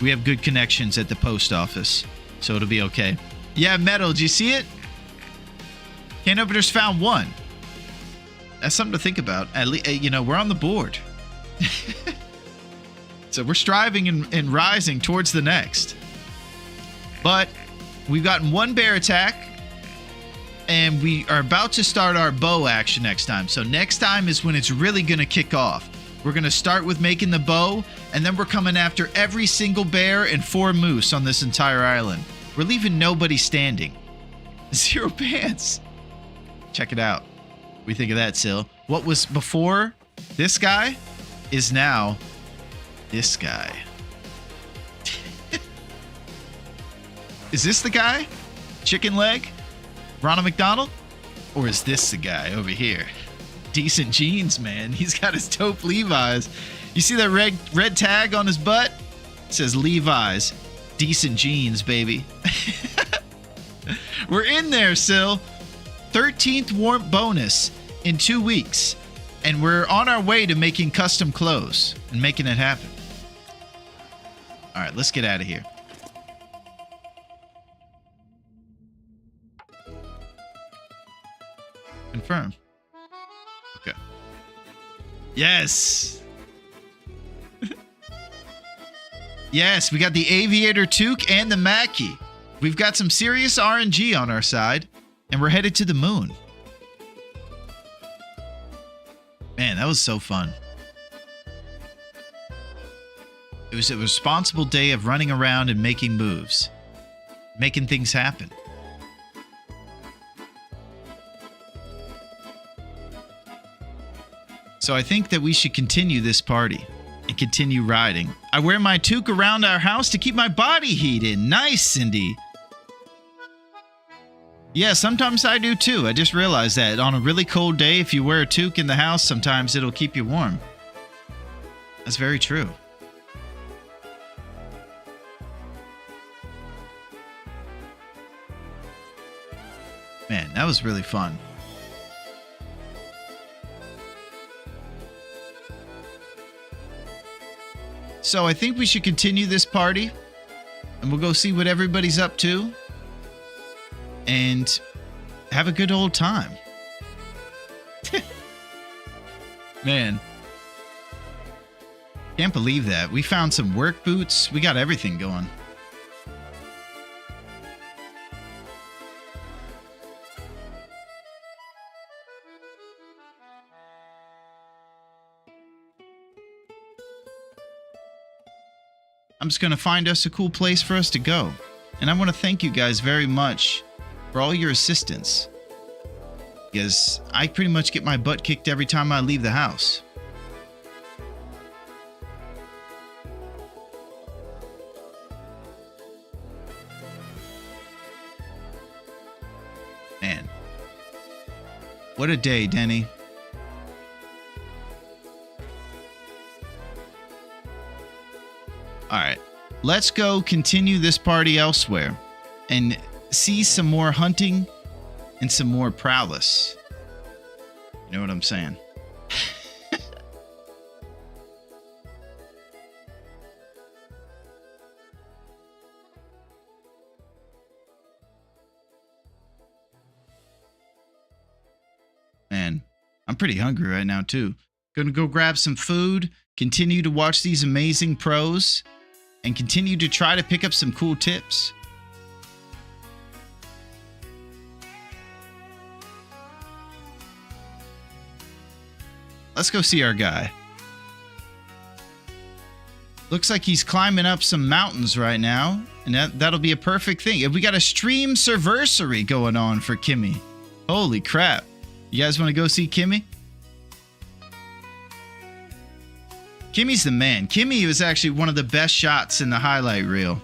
We have good connections at the post office, so it'll be okay. Yeah, Metal, did you see it? Can openers found 1. That's something to think about. At least, you know, we're on the board. So we're striving and rising towards the next. But we've gotten 1 bear attack, and we are about to start our bow action next time. So next time is when it's really going to kick off. We're going to start with making the bow, and then we're coming after every single bear and 4 moose on this entire island. We're leaving nobody standing. 0 pants. Check it out. We think of that, Sil. What was before this guy is now this guy. Is this the guy? Chicken leg? Ronald McDonald? Or is this the guy over here? Decent jeans, man. He's got his taupe Levi's. You see that red tag on his butt? It says Levi's. Decent jeans, baby. We're in there, Sil. 13th warmth bonus in 2 weeks. And we're on our way to making custom clothes and making it happen. All right, let's get out of here. Confirm. Okay. Yes. Yes, we got the Aviator Toque and the Mackie. We've got some serious RNG on our side, and we're headed to the moon. Man, that was so fun. It was a responsible day of running around and making moves, making things happen. So I think that we should continue this party and continue riding. I wear my toque around our house to keep my body heat in. Nice, Cindy. Yeah, sometimes I do too. I just realized that on a really cold day, if you wear a toque in the house, sometimes it'll keep you warm. That's very true. Man, that was really fun. So I think we should continue this party, and we'll go see what everybody's up to and have a good old time. Man, can't believe that. We found some work boots. We got everything going. I'm just going to find us a cool place for us to go. And I want to thank you guys very much for all your assistance. Because I pretty much get my butt kicked every time I leave the house. Man. What a day, Denny. Alright, let's go continue this party elsewhere and see some more hunting and some more prowess. You know what I'm saying? Man, I'm pretty hungry right now too. Gonna go grab some food, continue to watch these amazing pros, and continue to try to pick up some cool tips. Let's go see our guy. Looks like he's climbing up some mountains right now, and that'll be a perfect thing. And we got a stream serversary going on for Kimmy. Holy crap. You guys want to go see Kimmy? Kimmy's the man. Kimmy was actually one of the best shots in the highlight reel.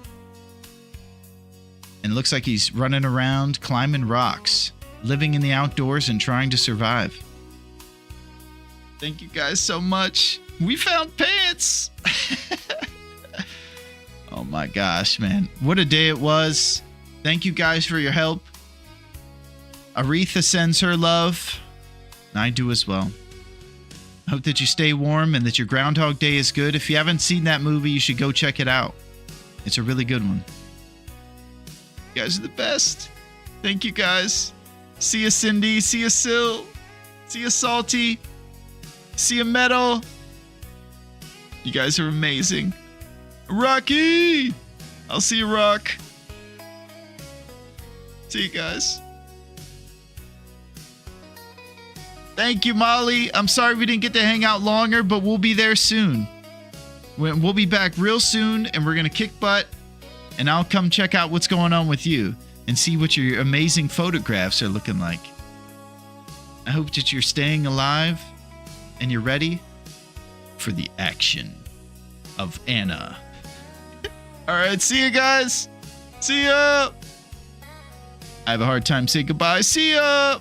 And it looks like he's running around, climbing rocks, living in the outdoors and trying to survive. Thank you guys so much. We found pants. Oh my gosh, man. What a day it was. Thank you guys for your help. Aretha sends her love. And I do as well. Hope that you stay warm and that your Groundhog Day is good. If you haven't seen that movie, you should go check it out. It's a really good one. You guys are the best. Thank you guys. See ya, Cindy. See ya, Sil. See ya, Salty. See ya, Metal. You guys are amazing. Rocky! I'll see you, Rock. See you guys. Thank you, Molly. I'm sorry we didn't get to hang out longer, but we'll be there soon. We'll be back real soon, and we're going to kick butt, and I'll come check out what's going on with you and see what your amazing photographs are looking like. I hope that you're staying alive and you're ready for the action of Anna. All right, see you guys. See ya. I have a hard time saying goodbye. See ya.